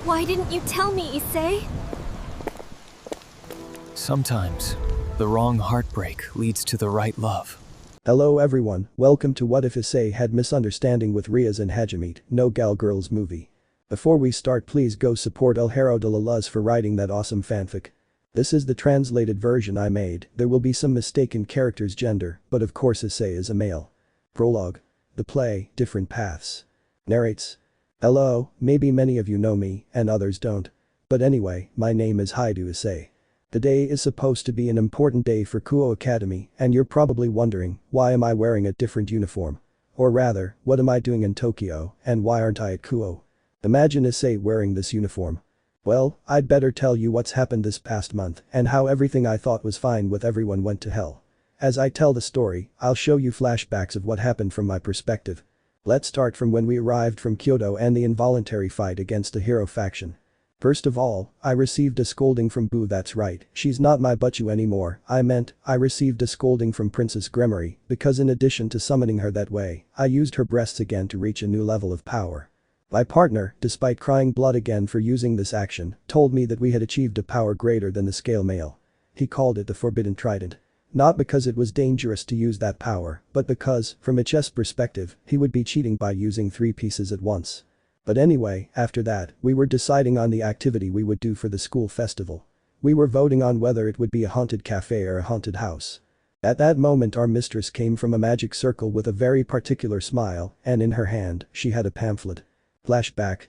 Why didn't you tell me, Issei? Sometimes, the wrong heartbreak leads to the right love. Hello everyone, welcome to What If Issei Had Misunderstanding with Rias and Hajimete, no gal girls movie. Before we start, please go support El Hero de la Luz for writing that awesome fanfic. This is the translated version I made. There will be some mistaken characters' gender, but of course Issei is a male. Prologue. The play, Different Paths. Narrates. Hello, maybe many of you know me, and others don't. But anyway, my name is Hyoudou Issei. Today is supposed to be an important day for Kuoh Academy, and you're probably wondering, why am I wearing a different uniform? Or rather, what am I doing in Tokyo, and why aren't I at Kuoh? Imagine Issei wearing this uniform. Well, I'd better tell you what's happened this past month, and how everything I thought was fine with everyone went to hell. As I tell the story, I'll show you flashbacks of what happened from my perspective. Let's start from when we arrived from Kyoto and the involuntary fight against the hero faction. First of all, I received a scolding from Boo. That's right, she's not my butchu anymore. I received a scolding from Princess Gremory, because in addition to summoning her that way, I used her breasts again to reach a new level of power. My partner, despite crying blood again for using this action, told me that we had achieved a power greater than the scale male. He called it the Forbidden Trident. Not because it was dangerous to use that power, but because, from a chess perspective, he would be cheating by using 3 pieces at once. But anyway, after that, we were deciding on the activity we would do for the school festival. We were voting on whether it would be a haunted cafe or a haunted house. At that moment our mistress came from a magic circle with a very particular smile, and in her hand, she had a pamphlet. Flashback.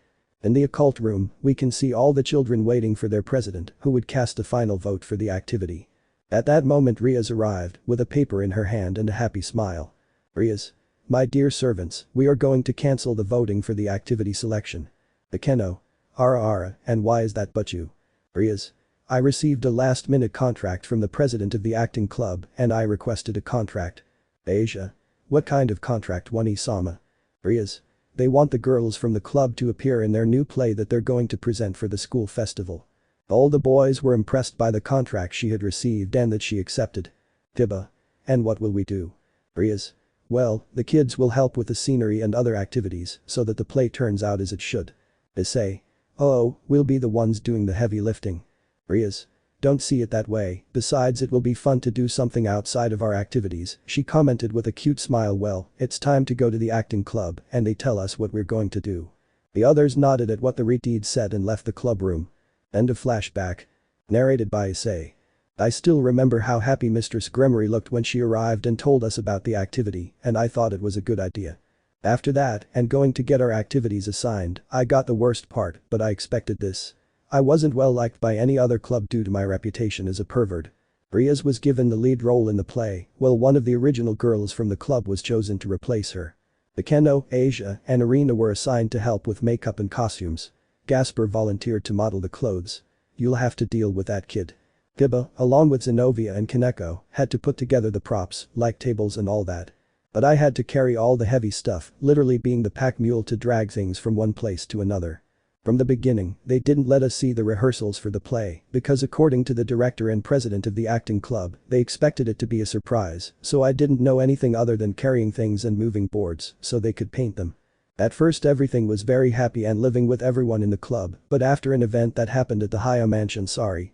In the occult room, we can see all the children waiting for their president, who would cast a final vote for the activity. At that moment Rias arrived, with a paper in her hand and a happy smile. Rias. My dear servants, we are going to cancel the voting for the activity selection. Akeno. Ara, and why is that butchu? Rias. I received a last-minute contract from the president of the acting club, and I requested a contract. Asia. What kind of contract, Wani-sama? Rias. They want the girls from the club to appear in their new play that they're going to present for the school festival. All the boys were impressed by the contract she had received and that she accepted. Tiba. And what will we do? Rias. Well, the kids will help with the scenery and other activities so that the play turns out as it should. Issei. Oh, we'll be the ones doing the heavy lifting. Rias. Don't see it that way, besides it will be fun to do something outside of our activities, she commented with a cute smile. Well, it's time to go to the acting club and they tell us what we're going to do. The others nodded at what the Reteed said and left the club room. End of flashback. Narrated by Issei. I still remember how happy Mistress Gremory looked when she arrived and told us about the activity, and I thought it was a good idea. After that, and going to get our activities assigned, I got the worst part, but I expected this. I wasn't well liked by any other club due to my reputation as a pervert. Rias was given the lead role in the play, while one of the original girls from the club was chosen to replace her. Akeno, Asia, and Irina were assigned to help with makeup and costumes. Gasper volunteered to model the clothes. You'll have to deal with that kid. Tiba, along with Zenobia and Kaneko, had to put together the props, like tables and all that. But I had to carry all the heavy stuff, literally being the pack mule to drag things from one place to another. From the beginning, they didn't let us see the rehearsals for the play, because according to the director and president of the acting club, they expected it to be a surprise, so I didn't know anything other than carrying things and moving boards, so they could paint them. At first everything was very happy and living with everyone in the club, but after an event that happened at the Haya mansion,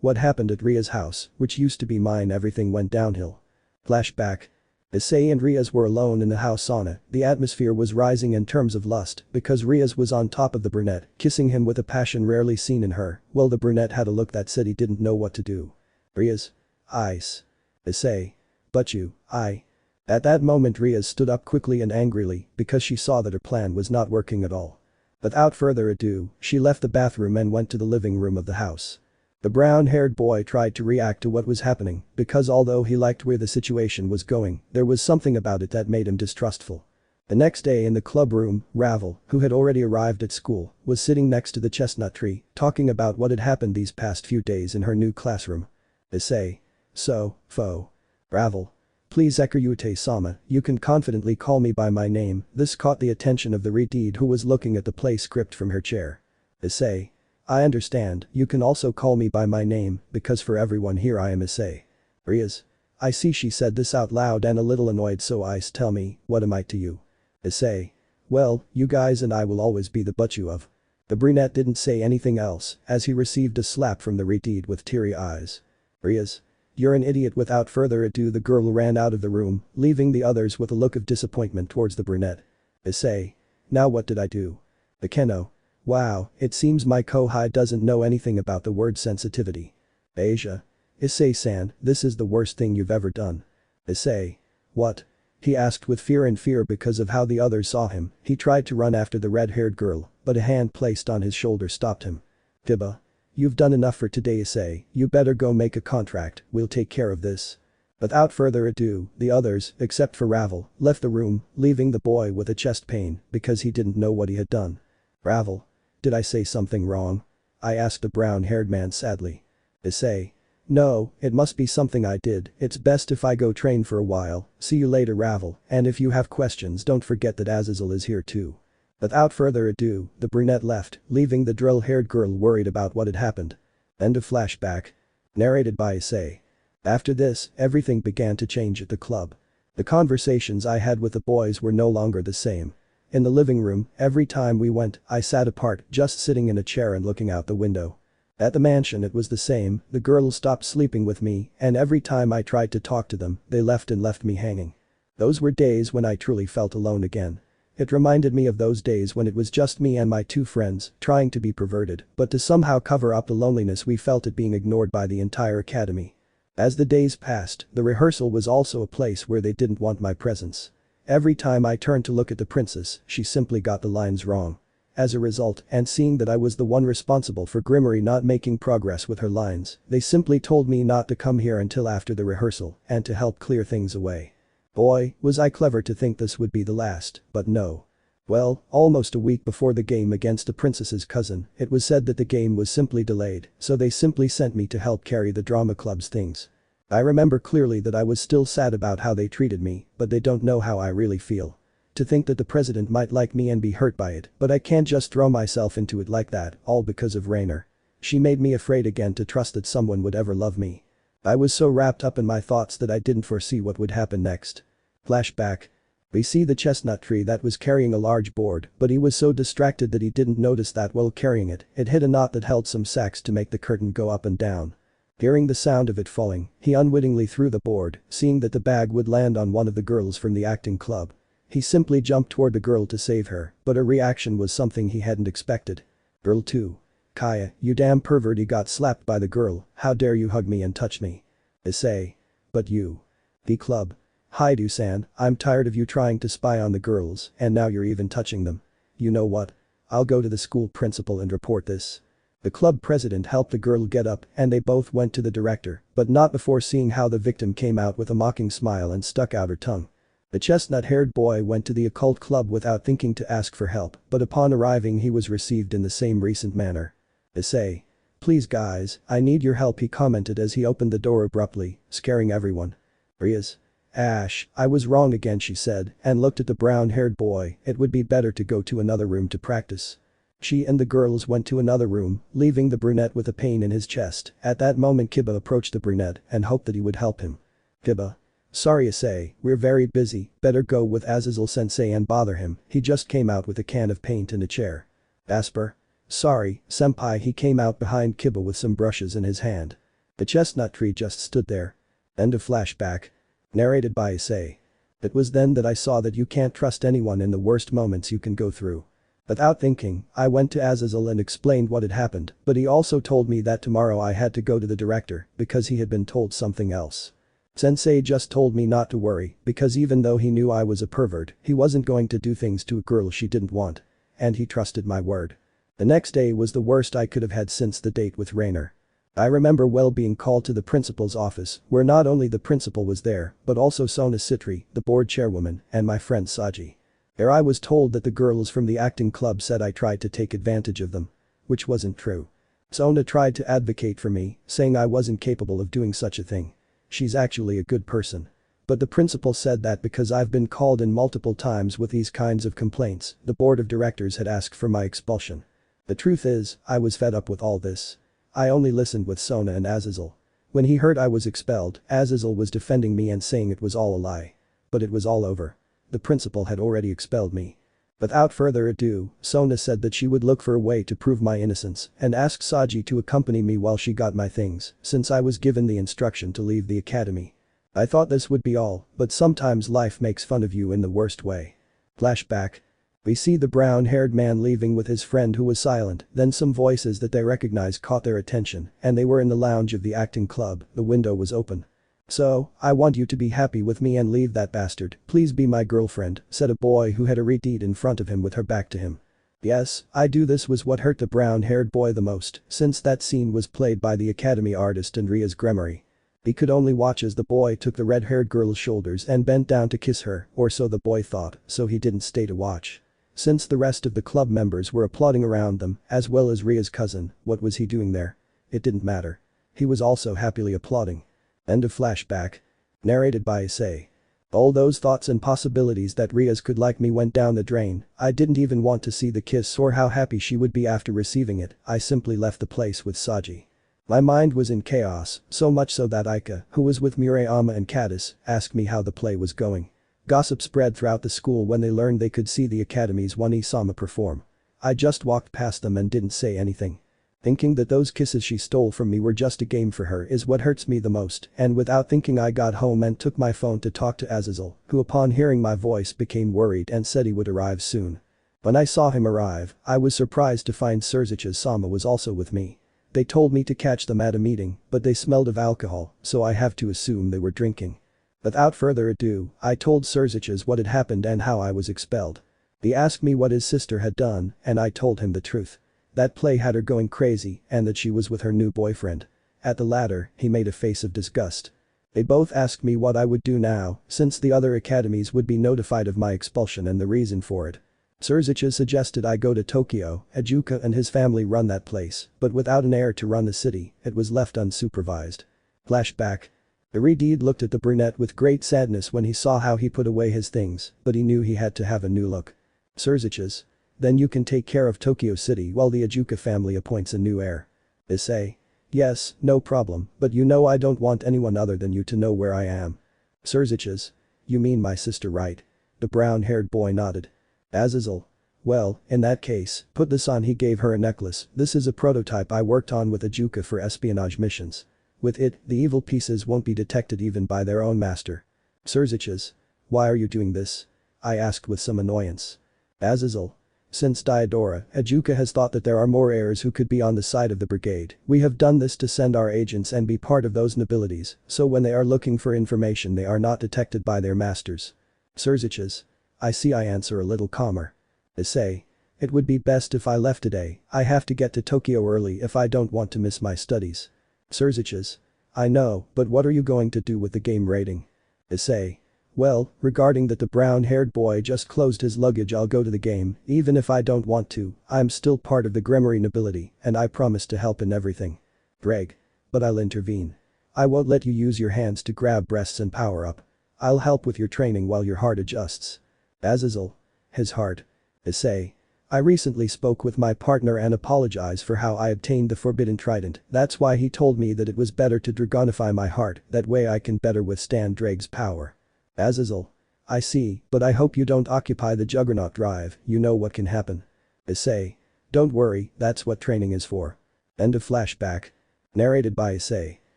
what happened at Ria's house, which used to be mine, everything went downhill. Flashback. Issei and Rias were alone in the house Sona. The atmosphere was rising in terms of lust, because Rias was on top of the brunette, kissing him with a passion rarely seen in her, while the brunette had a look that said he didn't know what to do. Rias. Ice. Issei. But you, I. At that moment Rias stood up quickly and angrily, because she saw that her plan was not working at all. Without further ado, she left the bathroom and went to the living room of the house. The brown-haired boy tried to react to what was happening, because although he liked where the situation was going, there was something about it that made him distrustful. The next day in the club room, Ravel, who had already arrived at school, was sitting next to the chestnut tree, talking about what had happened these past few days in her new classroom. Issei. So, foe. Ravel. Please Sekiryuutei-sama, you can confidently call me by my name. This caught the attention of the Reteed, who was looking at the play script from her chair. Issei. I understand, you can also call me by my name, because for everyone here I am Issei. Rias. I see, she said this out loud and a little annoyed. So Ice, tell me, what am I to you? Issei. Well, you guys and I will always be the butchu of. The brunette didn't say anything else as he received a slap from the retard with teary eyes. Rias. You're an idiot. Without further ado the girl ran out of the room, leaving the others with a look of disappointment towards the brunette. Issei. Now what did I do? The Keno. Wow, it seems my Kohai doesn't know anything about the word sensitivity. Asia. Issei-san, this is the worst thing you've ever done. Issei. What? He asked with fear because of how the others saw him. He tried to run after the red-haired girl, but a hand placed on his shoulder stopped him. Kiba. You've done enough for today, Issei. You better go make a contract, we'll take care of this. Without further ado, the others, except for Ravel, left the room, leaving the boy with a chest pain because he didn't know what he had done. Ravel. Did I say something wrong? I asked the brown-haired man sadly. Issei. No, it must be something I did. It's best if I go train for a while. See you later, Ravel, and if you have questions don't forget that Azazel is here too. Without further ado, the brunette left, leaving the drill-haired girl worried about what had happened. End of flashback. Narrated by Issei. After this, everything began to change at the club. The conversations I had with the boys were no longer the same. In the living room, every time we went, I sat apart, just sitting in a chair and looking out the window. At the mansion it was the same, the girls stopped sleeping with me, and every time I tried to talk to them, they left me hanging. Those were days when I truly felt alone again. It reminded me of those days when it was just me and my two friends, trying to be perverted, but to somehow cover up the loneliness we felt at being ignored by the entire academy. As the days passed, the rehearsal was also a place where they didn't want my presence. Every time I turned to look at the princess, she simply got the lines wrong. As a result, and seeing that I was the one responsible for Gremory not making progress with her lines, they simply told me not to come here until after the rehearsal and to help clear things away. Boy, was I clever to think this would be the last, but no. Well, almost a week before the game against the princess's cousin, it was said that the game was simply delayed, so they simply sent me to help carry the drama club's things. I remember clearly that I was still sad about how they treated me, but they don't know how I really feel. To think that the president might like me and be hurt by it, but I can't just throw myself into it like that, all because of Rainer. She made me afraid again to trust that someone would ever love me. I was so wrapped up in my thoughts that I didn't foresee what would happen next. Flashback. We see the chestnut tree that was carrying a large board, but he was so distracted that he didn't notice that while carrying it, it hit a knot that held some sacks to make the curtain go up and down. Hearing the sound of it falling, he unwittingly threw the board, seeing that the bag would land on one of the girls from the acting club. He simply jumped toward the girl to save her, but her reaction was something he hadn't expected. Girl 2. Kaya, you damn pervert. He got slapped by the girl. How dare you hug me and touch me? Issei. But you. The club. Hyoudou-san, I'm tired of you trying to spy on the girls and now you're even touching them. You know what? I'll go to the school principal and report this. The club president helped the girl get up and they both went to the director, but not before seeing how the victim came out with a mocking smile and stuck out her tongue. The chestnut-haired boy went to the occult club without thinking to ask for help, but upon arriving he was received in the same recent manner. Issei. Please guys, I need your help, he commented as he opened the door abruptly, scaring everyone. Rias. Ash, I was wrong again, she said, and looked at the brown-haired boy. It would be better to go to another room to practice. She and the girls went to another room, leaving the brunette with a pain in his chest. At that moment Kiba approached the brunette and hoped that he would help him. Kiba. Sorry Issei, we're very busy, better go with Azazel-sensei and bother him, he just came out with a can of paint and a chair. Asper. Sorry, senpai. He came out behind Kiba with some brushes in his hand. The chestnut tree just stood there. End of flashback. Narrated by Issei. It was then that I saw that you can't trust anyone in the worst moments you can go through. Without thinking, I went to Azazel and explained what had happened, but he also told me that tomorrow I had to go to the director because he had been told something else. Sensei just told me not to worry because even though he knew I was a pervert, he wasn't going to do things to a girl she didn't want. And he trusted my word. The next day was the worst I could have had since the date with Rainer. I remember well being called to the principal's office, where not only the principal was there, but also Sona Sitri, the board chairwoman, and my friend Saji. There I was told that the girls from the acting club said I tried to take advantage of them. Which wasn't true. Sona tried to advocate for me, saying I wasn't capable of doing such a thing. She's actually a good person. But the principal said that because I've been called in multiple times with these kinds of complaints, the board of directors had asked for my expulsion. The truth is, I was fed up with all this. I only listened with Sona and Azazel. When he heard I was expelled, Azazel was defending me and saying it was all a lie. But it was all over. The principal had already expelled me. Without further ado, Sona said that she would look for a way to prove my innocence and asked Saji to accompany me while she got my things, since I was given the instruction to leave the academy. I thought this would be all, but sometimes life makes fun of you in the worst way. Flashback. We see the brown-haired man leaving with his friend who was silent, then some voices that they recognize caught their attention, and they were in the lounge of the acting club, the window was open. "So, I want you to be happy with me and leave that bastard, please be my girlfriend," said a boy who had a redeed in front of him with her back to him. Yes, I do. This was what hurt the brown-haired boy the most, since that scene was played by the academy artist and Rias Gremory. He could only watch as the boy took the red-haired girl's shoulders and bent down to kiss her, or so the boy thought, so he didn't stay to watch. Since the rest of the club members were applauding around them, as well as Ria's cousin, what was he doing there? It didn't matter. He was also happily applauding. End of flashback. Narrated by Issei. All those thoughts and possibilities that Rias could like me went down the drain. I didn't even want to see the kiss or how happy she would be after receiving it. I simply left the place with Saji. My mind was in chaos, so much so that Aika, who was with Murayama and Caddis, asked me how the play was going. Gossip spread throughout the school when they learned they could see the academy's One-Isama perform. I just walked past them and didn't say anything. Thinking that those kisses she stole from me were just a game for her is what hurts me the most, and without thinking I got home and took my phone to talk to Azazel, who upon hearing my voice became worried and said he would arrive soon. When I saw him arrive, I was surprised to find Sirzechs Sama was also with me. They told me to catch them at a meeting, but they smelled of alcohol, so I have to assume they were drinking. Without further ado, I told Sirzechs what had happened and how I was expelled. He asked me what his sister had done, and I told him the truth. That play had her going crazy and that she was with her new boyfriend. At the latter, he made a face of disgust. They both asked me what I would do now, since the other academies would be notified of my expulsion and the reason for it. Sirzechs suggested I go to Tokyo. Ajuka and his family run that place, but without an heir to run the city, it was left unsupervised. Flashback. Iridid looked at the brunette with great sadness when he saw how he put away his things, but he knew he had to have a new look. Sirzechs. Then you can take care of Tokyo City while the Ajuka family appoints a new heir. Issei. Yes, no problem, but you know I don't want anyone other than you to know where I am. Sirzechs. You mean my sister, right? The brown-haired boy nodded. Azazel. Well, in that case, put this on. He gave her a necklace. This is a prototype I worked on with Ajuka for espionage missions. With it, the evil pieces won't be detected even by their own master. Sirzechs. Why are you doing this? I asked with some annoyance. Azazel. Since Diodora, Ajuka has thought that there are more heirs who could be on the side of the brigade. We have done this to send our agents and be part of those nobilities, so when they are looking for information they are not detected by their masters. Sirzechs. I see. I answer a little calmer. Issei. It would be best if I left today. I have to get to Tokyo early if I don't want to miss my studies. Sirzechs. I know, but what are you going to do with the game rating? Issei. Well, regarding that the brown-haired boy just closed his luggage, I'll go to the game, even if I don't want to. I'm still part of the Gremory nobility, and I promise to help in everything. Greg. But I'll intervene. I won't let you use your hands to grab breasts and power up. I'll help with your training while your heart adjusts. Azazel. His heart. Issei. I recently spoke with my partner and apologized for how I obtained the forbidden trident. That's why he told me that it was better to dragonify my heart, that way I can better withstand Drake's power. Azazel. I see, but I hope you don't occupy the Juggernaut drive, you know what can happen. Issei. Don't worry, that's what training is for. End of flashback. Narrated by Issei.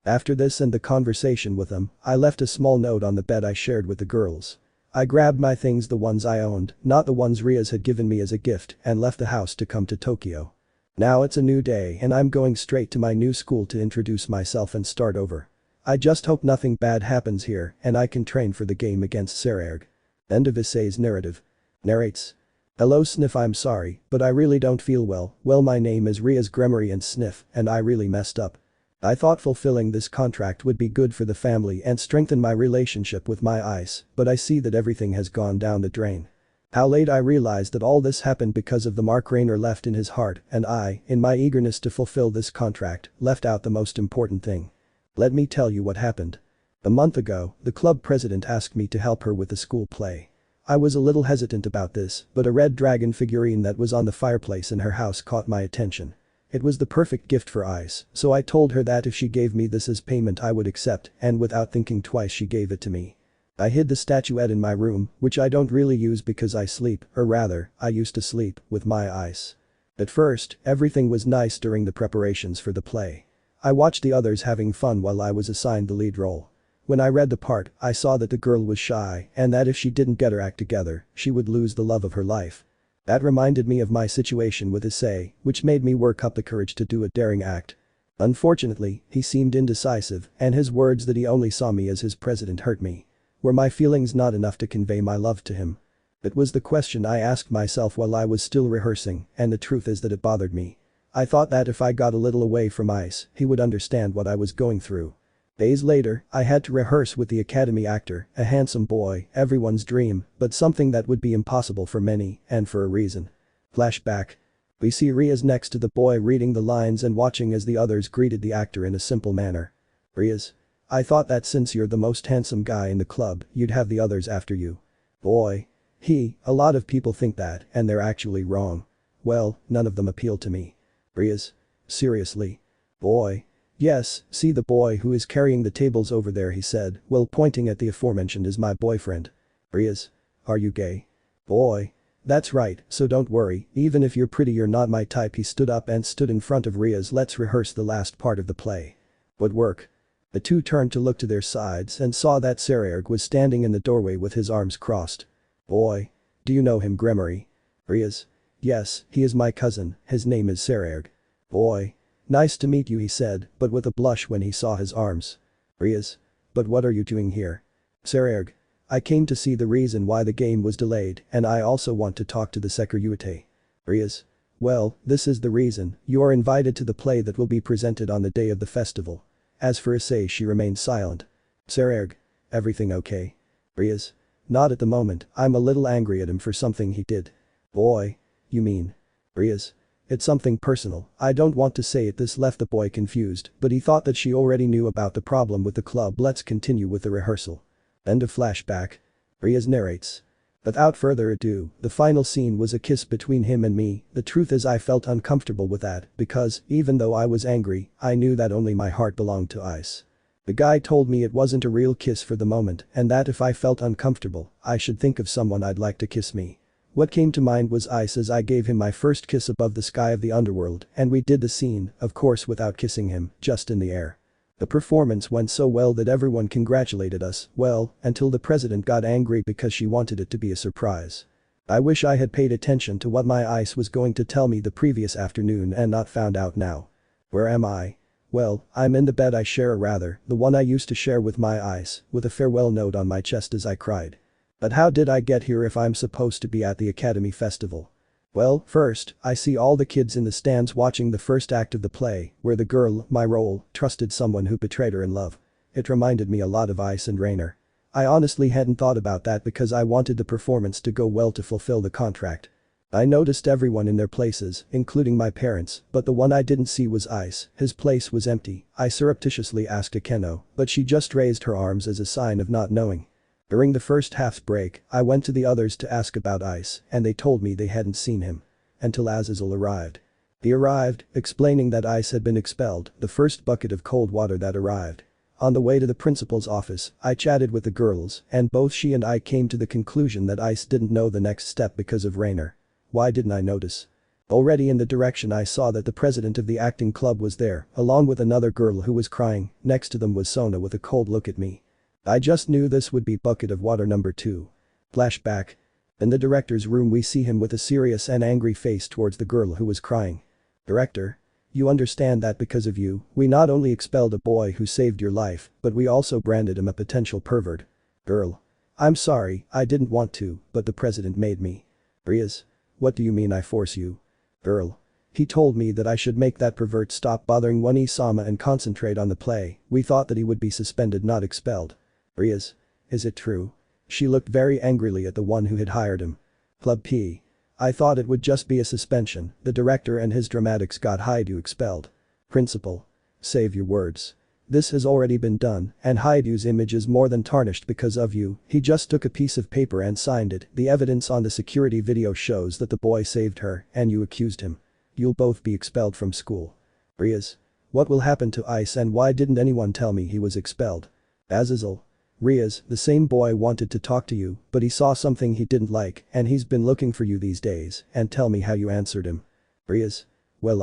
After this and the conversation with him, I left a small note on the bed I shared with the girls. I grabbed my things, the ones I owned, not the ones Rias had given me as a gift, and left the house to come to Tokyo. Now it's a new day and I'm going straight to my new school to introduce myself and start over. I just hope nothing bad happens here and I can train for the game against Serekh. End of Issei's narrative. Narrates. Hello Sniff, I'm sorry, but I really don't feel well. Well, my name is Rias Gremory and Sniff, and I really messed up. I thought fulfilling this contract would be good for the family and strengthen my relationship with my ice, but I see that everything has gone down the drain. How late I realized that all this happened because of the mark Rainer left in his heart, and I, in my eagerness to fulfill this contract, left out the most important thing. Let me tell you what happened. A month ago, the club president asked me to help her with the school play. I was a little hesitant about this, but a red dragon figurine that was on the fireplace in her house caught my attention. It was the perfect gift for Ice, so I told her that if she gave me this as payment I would accept, and without thinking twice she gave it to me. I hid the statuette in my room, which I don't really use because I sleep, or rather, I used to sleep, with my eyes. At first, everything was nice during the preparations for the play. I watched the others having fun while I was assigned the lead role. When I read the part, I saw that the girl was shy and that if she didn't get her act together, she would lose the love of her life. That reminded me of my situation with Issei, which made me work up the courage to do a daring act. Unfortunately, he seemed indecisive, and his words that he only saw me as his president hurt me. Were my feelings not enough to convey my love to him? It was the question I asked myself while I was still rehearsing, and the truth is that it bothered me. I thought that if I got a little away from Ice, he would understand what I was going through. Days later, I had to rehearse with the academy actor, a handsome boy, everyone's dream, but something that would be impossible for many, and for a reason. Flashback. We see Rias next to the boy reading the lines and watching as the others greeted the actor in a simple manner. Rias. I thought that since you're the most handsome guy in the club, you'd have the others after you. Boy. A lot of people think that, and they're actually wrong. Well, none of them appeal to me. Rias. Seriously. Boy. Yes, see the boy who is carrying the tables over there, he said, while pointing at the aforementioned is my boyfriend. Rias. Are you gay? Boy. That's right, so don't worry, even if you're pretty you're not my type. He stood up and stood in front of Rias. Let's rehearse the last part of the play. Would work. The two turned to look to their sides and saw that Seekvaira was standing in the doorway with his arms crossed. Boy. Do you know him, Gremory? Rias. Yes, he is my cousin, his name is Seekvaira. Boy. Nice to meet you, he said, but with a blush when he saw his arms. Rias. But what are you doing here? Seekvaira. I came to see the reason why the game was delayed, and I also want to talk to the Sekiryuutei. Rias. Well, this is the reason, you are invited to the play that will be presented on the day of the festival. As for Issei, she remained silent. Seekvaira. Everything okay? Rias. Not at the moment, I'm a little angry at him for something he did. Boy. You mean? Rias. It's something personal, I don't want to say it. This left the boy confused, but he thought that she already knew about the problem with the club. Let's continue with the rehearsal. End of flashback. Rias narrates. Without further ado, the final scene was a kiss between him and me. The truth is I felt uncomfortable with that, because, even though I was angry, I knew that only my heart belonged to Ice. The guy told me it wasn't a real kiss for the moment, and that if I felt uncomfortable, I should think of someone I'd like to kiss me. What came to mind was Ice as I gave him my first kiss above the sky of the underworld, and we did the scene, of course without kissing him, just in the air. The performance went so well that everyone congratulated us, well, until the president got angry because she wanted it to be a surprise. I wish I had paid attention to what my Ice was going to tell me the previous afternoon and not found out now. Where am I? Well, I'm in the bed I share, or rather, the one I used to share with my Ice, with a farewell note on my chest as I cried. But how did I get here if I'm supposed to be at the Academy Festival? Well, first, I see all the kids in the stands watching the first act of the play, where the girl, my role, trusted someone who betrayed her in love. It reminded me a lot of Ice and Rainer. I honestly hadn't thought about that because I wanted the performance to go well to fulfill the contract. I noticed everyone in their places, including my parents, but the one I didn't see was Ice. His place was empty. I surreptitiously asked Akeno, but she just raised her arms as a sign of not knowing. During the first half break, I went to the others to ask about Ice, and they told me they hadn't seen him. Until Azazel arrived. He arrived, explaining that Ice had been expelled, the first bucket of cold water that arrived. On the way to the principal's office, I chatted with the girls, and both she and I came to the conclusion that Ice didn't know the next step because of Rainer. Why didn't I notice? Already in the direction I saw that the president of the acting club was there, along with another girl who was crying. Next to them was Sona with a cold look at me. I just knew this would be bucket of water number 2. Flashback. In the director's room we see him with a serious and angry face towards the girl who was crying. Director? You understand that because of you, we not only expelled a boy who saved your life, but we also branded him a potential pervert. Girl. I'm sorry, I didn't want to, but the president made me. Rias. What do you mean I force you? Girl. He told me that I should make that pervert stop bothering One-Sama and concentrate on the play. We thought that he would be suspended, not expelled. Rias. Is it true? She looked very angrily at the one who had hired him. Club P. I thought it would just be a suspension. The director and his dramatics got Hyoudou expelled. Principal. Save your words. This has already been done, and Hyoudu's image is more than tarnished because of you. He just took a piece of paper and signed it. The evidence on the security video shows that the boy saved her, and you accused him. You'll both be expelled from school. Rias. What will happen to Ice and why didn't anyone tell me he was expelled? Azazel. Rias, the same boy wanted to talk to you, but he saw something he didn't like and he's been looking for you these days, and tell me how you answered him. Rias. Well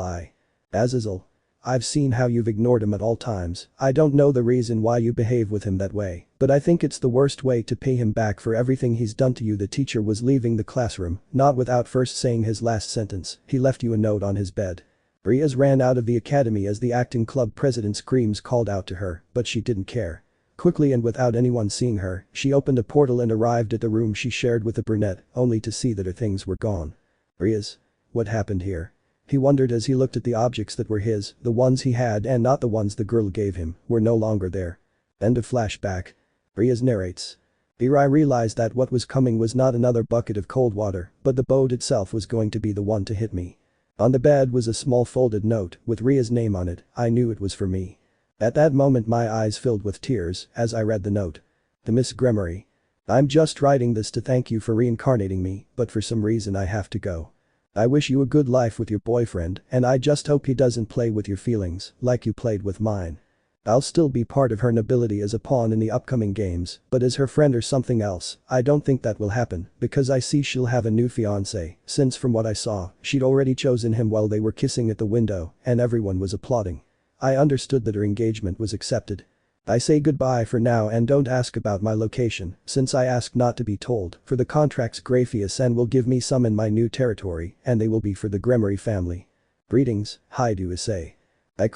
Azazel. I've seen how you've ignored him at all times. I don't know the reason why you behave with him that way, but I think it's the worst way to pay him back for everything he's done to you. The teacher was leaving the classroom, not without first saying his last sentence. He left you a note on his bed. Rias ran out of the academy as the acting club president's screams called out to her, but she didn't care. Quickly and without anyone seeing her, she opened a portal and arrived at the room she shared with the brunette, only to see that her things were gone. Rias. What happened here? He wondered as he looked at the objects that were his, the ones he had and not the ones the girl gave him, were no longer there. End of flashback. Rias narrates. I realized that what was coming was not another bucket of cold water, but the boat itself was going to be the one to hit me. On the bed was a small folded note with Ria's name on it. I knew it was for me. At that moment my eyes filled with tears as I read the note. To Miss Gremory. I'm just writing this to thank you for reincarnating me, but for some reason I have to go. I wish you a good life with your boyfriend and I just hope he doesn't play with your feelings like you played with mine. I'll still be part of her nobility as a pawn in the upcoming games, but as her friend or something else, I don't think that will happen because I see she'll have a new fiancé, since from what I saw, she'd already chosen him while they were kissing at the window and everyone was applauding. I understood that her engagement was accepted. I say goodbye for now and don't ask about my location, since I asked not to be told, for the contracts Grayfia will give me some in my new territory and they will be for the Gremory family. Greetings, Hyoudou Issei. I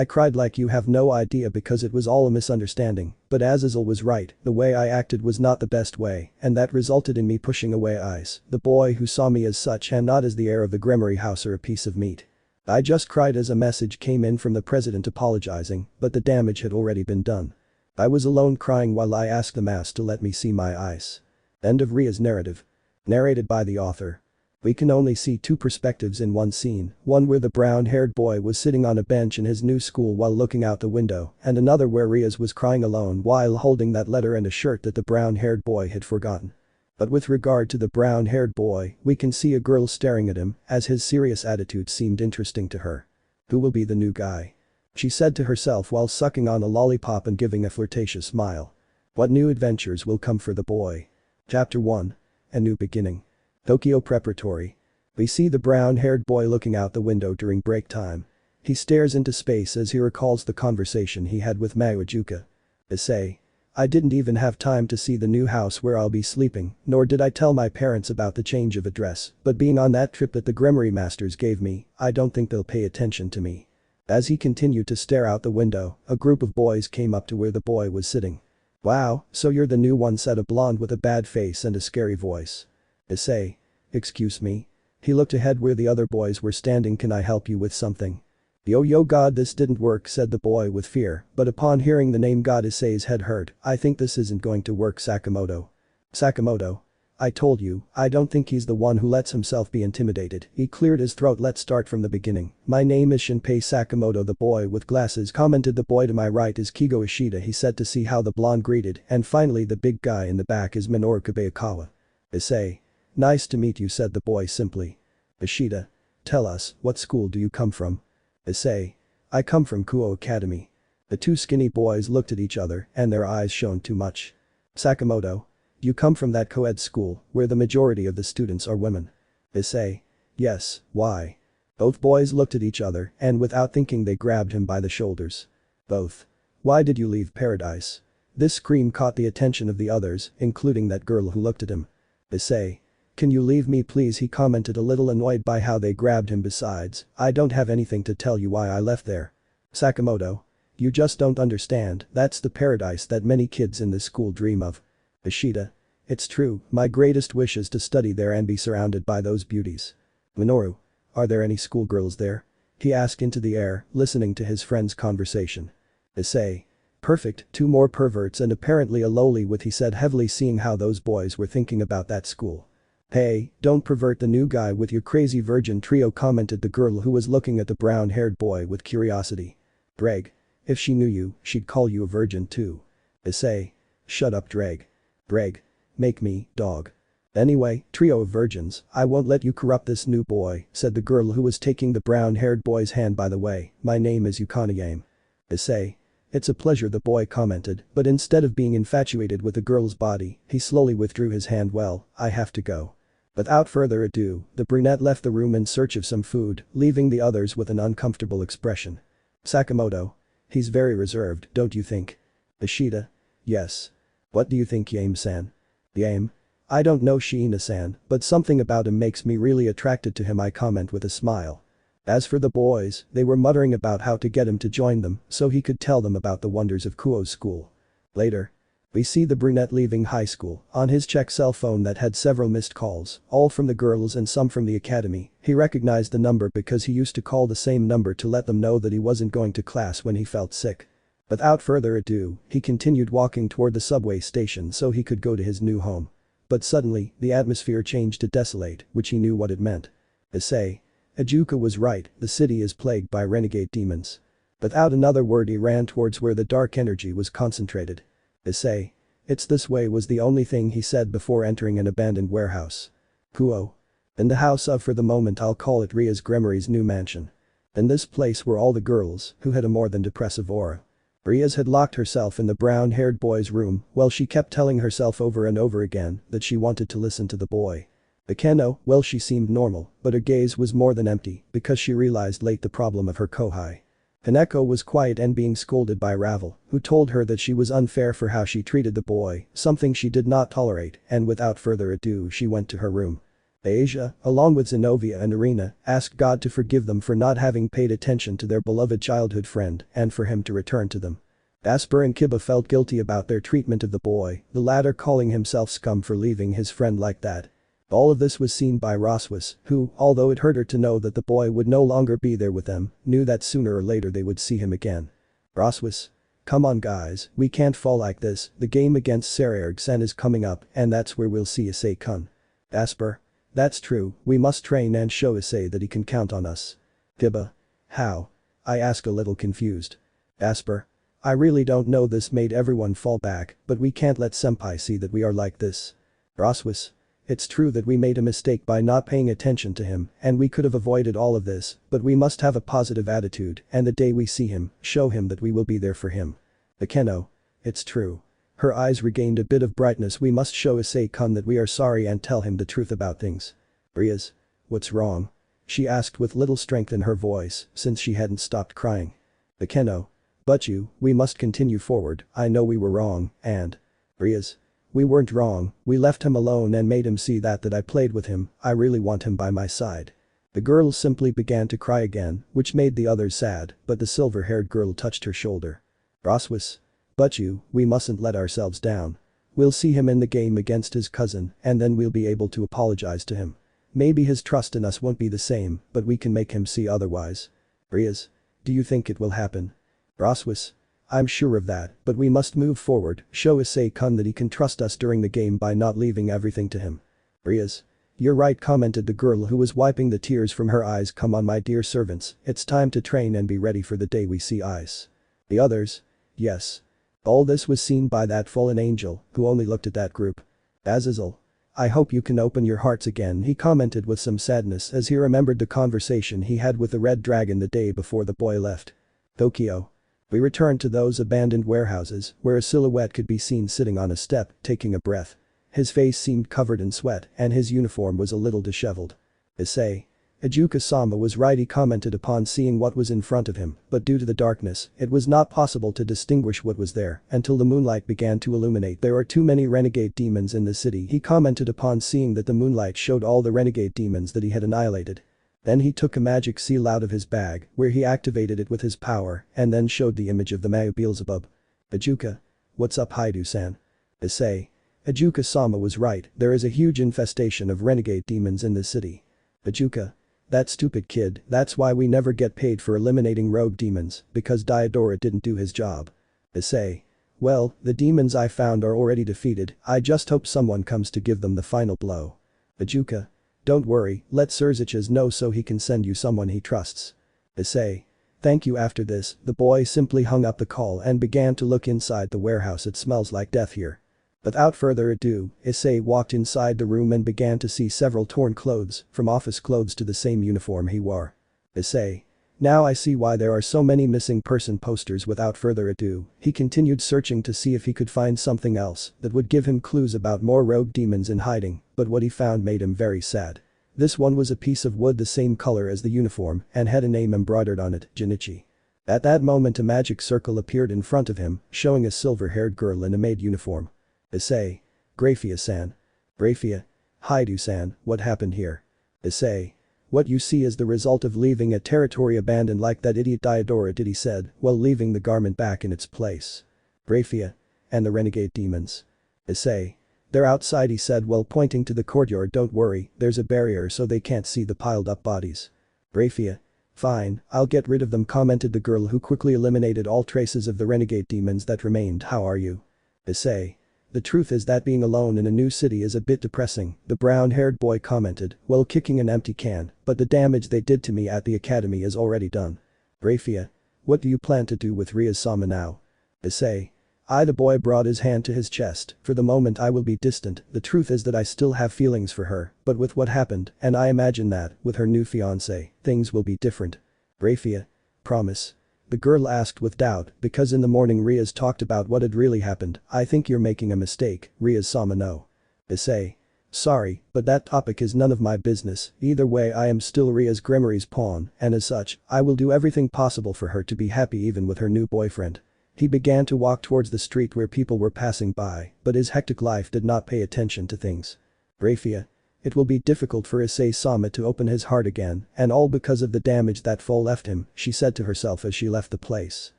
cried like you have no idea because it was all a misunderstanding, but Azazel was right, the way I acted was not the best way and that resulted in me pushing away Ice, the boy who saw me as such and not as the heir of the Gremory house or a piece of meat. I just cried as a message came in from the president apologizing, but the damage had already been done. I was alone crying while I asked the mass to let me see my Ice. End of Ria's narrative. Narrated by the author. We can only see two perspectives in one scene, one where the brown-haired boy was sitting on a bench in his new school while looking out the window, and another where Rias was crying alone while holding that letter and a shirt that the brown-haired boy had forgotten. But with regard to the brown-haired boy, we can see a girl staring at him, as his serious attitude seemed interesting to her. Who will be the new guy? She said to herself while sucking on a lollipop and giving a flirtatious smile. What new adventures will come for the boy? Chapter 1. A New Beginning. Tokyo Preparatory. We see the brown-haired boy looking out the window during break time. He stares into space as he recalls the conversation he had with Mawajuka. Issei. I didn't even have time to see the new house where I'll be sleeping, nor did I tell my parents about the change of address, but being on that trip that the Gremory masters gave me, I don't think they'll pay attention to me. As he continued to stare out the window, a group of boys came up to where the boy was sitting. Wow, so you're the new one, said a blonde with a bad face and a scary voice. Issei. Excuse me. He looked ahead where the other boys were standing. Can I help you with something? Yo god, this didn't work, said the boy with fear, but upon hearing the name God Issei's head hurt. I think this isn't going to work, Sakamoto. Sakamoto. I told you, I don't think he's the one who lets himself be intimidated. He cleared his throat. Let's start from the beginning. My name is Shinpei Sakamoto. The boy with glasses commented. The boy to my right is Kigo Ishida, he said to see how the blonde greeted, and finally the big guy in the back is Minoru Kabayakawa. Issei. Nice to meet you, said the boy simply. Ishida. Tell us, what school do you come from? Issei. I come from Kuoh Academy. The two skinny boys looked at each other and their eyes shone too much. Sakamoto. You come from that co-ed school where the majority of the students are women. Issei. Yes, why? Both boys looked at each other and without thinking they grabbed him by the shoulders. Both. Why did you leave paradise? This scream caught the attention of the others, including that girl who looked at him. Issei. Can you leave me please, he commented, a little annoyed by how they grabbed him. Besides, I don't have anything to tell you why I left there. Sakamoto. You just don't understand, that's the paradise that many kids in this school dream of. Ishida. It's true, my greatest wish is to study there and be surrounded by those beauties. Minoru. Are there any schoolgirls there? He asked into the air, listening to his friend's conversation. Issei. Perfect, two more perverts and apparently a lowly wit, he said heavily, seeing how those boys were thinking about that school. Hey, don't pervert the new guy with your crazy virgin trio, commented the girl who was looking at the brown-haired boy with curiosity. Dreg. If she knew you, she'd call you a virgin too. Issei. Shut up, Dreg. Dreg. Make me, dog. Anyway, trio of virgins, I won't let you corrupt this new boy, said the girl who was taking the brown-haired boy's hand. By the way, my name is Yukanayame. Issei. "It's a pleasure," the boy commented, but instead of being infatuated with the girl's body, he slowly withdrew his hand. "Well, I have to go." Without further ado, the brunette left the room in search of some food, leaving the others with an uncomfortable expression. Sakamoto. "He's very reserved, don't you think?" Ishida. "Yes. What do you think, Yame-san?" "Yame? I don't know, Shiina-san, but something about him makes me really attracted to him," I comment with a smile. As for the boys, they were muttering about how to get him to join them so he could tell them about the wonders of Kuoh's school. Later. We see the brunette leaving high school. On his check cell phone that had several missed calls, all from the girls and some from the academy, he recognized the number because he used to call the same number to let them know that he wasn't going to class when he felt sick. Without further ado, he continued walking toward the subway station so he could go to his new home. But suddenly, the atmosphere changed to desolate, which he knew what it meant. Issei. Ajuka was right, the city is plagued by renegade demons. Without another word, he ran towards where the dark energy was concentrated. Issei. "It's this way," was the only thing he said before entering an abandoned warehouse. Kuoh. In the house of, for the moment I'll call it, Rias Gremory's new mansion. In this place were all the girls, who had a more than depressive aura. Rias had locked herself in the brown-haired boy's room while she kept telling herself over and over again that she wanted to listen to the boy. Akeno, well, she seemed normal, but her gaze was more than empty because she realized late the problem of her kohai. Haneko was quiet and being scolded by Ravel, who told her that she was unfair for how she treated the boy, something she did not tolerate, and without further ado she went to her room. Asia, along with Zenobia and Irina, asked God to forgive them for not having paid attention to their beloved childhood friend and for him to return to them. Asper and Kiba felt guilty about their treatment of the boy, the latter calling himself scum for leaving his friend like that. All of this was seen by Roswas, who, although it hurt her to know that the boy would no longer be there with them, knew that sooner or later they would see him again. Roswas. "Come on guys, we can't fall like this, the game against Sirzechs is coming up and that's where we'll see Issei-kun." Asper. "That's true, we must train and show Issei that he can count on us." Kiba. "How?" I ask, a little confused. Asper. "I really don't know, this made everyone fall back, but we can't let senpai see that we are like this." Roswas. "It's true that we made a mistake by not paying attention to him and we could have avoided all of this, but we must have a positive attitude and the day we see him, show him that we will be there for him." Akeno. "It's true." Her eyes regained a bit of brightness. "We must show Issei-kun that we are sorry and tell him the truth about things." Rias. "What's wrong?" she asked with little strength in her voice since she hadn't stopped crying. Akeno. "But we must continue forward, I know we were wrong and." Rias. "We weren't wrong, we left him alone and made him see that I played with him, I really want him by my side." The girl simply began to cry again, which made the others sad, but the silver-haired girl touched her shoulder. Roswas. "But we mustn't let ourselves down. We'll see him in the game against his cousin and then we'll be able to apologize to him. Maybe his trust in us won't be the same, but we can make him see otherwise." Rias. "Do you think it will happen?" Roswas. "I'm sure of that, but we must move forward, show Issei-kun that he can trust us during the game by not leaving everything to him." Rias. "You're right," commented the girl who was wiping the tears from her eyes. "Come on my dear servants, it's time to train and be ready for the day we see Ice." The others. "Yes." All this was seen by that fallen angel, who only looked at that group. Azazel. "I hope you can open your hearts again," he commented with some sadness as he remembered the conversation he had with the red dragon the day before the boy left. Tokyo. We returned to those abandoned warehouses where a silhouette could be seen sitting on a step, taking a breath. His face seemed covered in sweat and his uniform was a little disheveled. Issei. "Ajuka-sama was right," he commented upon seeing what was in front of him, but due to the darkness, it was not possible to distinguish what was there until the moonlight began to illuminate. "There are too many renegade demons in the city," he commented upon seeing that the moonlight showed all the renegade demons that he had annihilated. Then he took a magic seal out of his bag, where he activated it with his power, and then showed the image of the Maya Beelzebub. Ajuka. "What's up, Hyoudou-san?" Issei. "Ajuka-sama was right, there is a huge infestation of renegade demons in the city." Ajuka. "That stupid kid, that's why we never get paid for eliminating rogue demons, because Diodora didn't do his job." Issei. "Well, the demons I found are already defeated, I just hope someone comes to give them the final blow." Ajuka. "Don't worry, let Sirzechs know so he can send you someone he trusts." Issei. "Thank you." After this, the boy simply hung up the call and began to look inside the warehouse. "It smells like death here." Without further ado, Issei walked inside the room and began to see several torn clothes, from office clothes to the same uniform he wore. Issei. Now I see why there are so many missing person posters. Without further ado, he continued searching to see if he could find something else that would give him clues about more rogue demons in hiding, but what he found made him very sad. This one was a piece of wood the same color as the uniform and had a name embroidered on it, Junichi. At that moment a magic circle appeared in front of him, showing a silver-haired girl in a maid uniform. Issei. Grayfia-san. Grayfia. Hyoudou-san, what happened here? Issei. What you see is the result of leaving a territory abandoned like that idiot Diodora did, he said, while leaving the garment back in its place. Grayfia. And the renegade demons. Issei. They're outside, he said while pointing to the courtyard. Don't worry, there's a barrier so they can't see the piled up bodies. Grayfia. Fine, I'll get rid of them, commented the girl who quickly eliminated all traces of the renegade demons that remained. How are you? Issei. The truth is that being alone in a new city is a bit depressing, the brown-haired boy commented while kicking an empty can, but the damage they did to me at the academy is already done. Grayfia. What do you plan to do with Rias-sama now? Issei. The boy brought his hand to his chest. For the moment I will be distant, the truth is that I still have feelings for her, but with what happened, and I imagine that, with her new fiancé, things will be different. Grayfia. Promise? The girl asked with doubt, because in the morning Rias talked about what had really happened. I think you're making a mistake, Rias-sama. No. Issei. Sorry, but that topic is none of my business. Either way I am still Rias Gremory's pawn, and as such, I will do everything possible for her to be happy even with her new boyfriend. He began to walk towards the street where people were passing by, but his hectic life did not pay attention to things. Grayfia. It will be difficult for Issei-sama to open his heart again, and all because of the damage that foe left him, she said to herself as she left the place.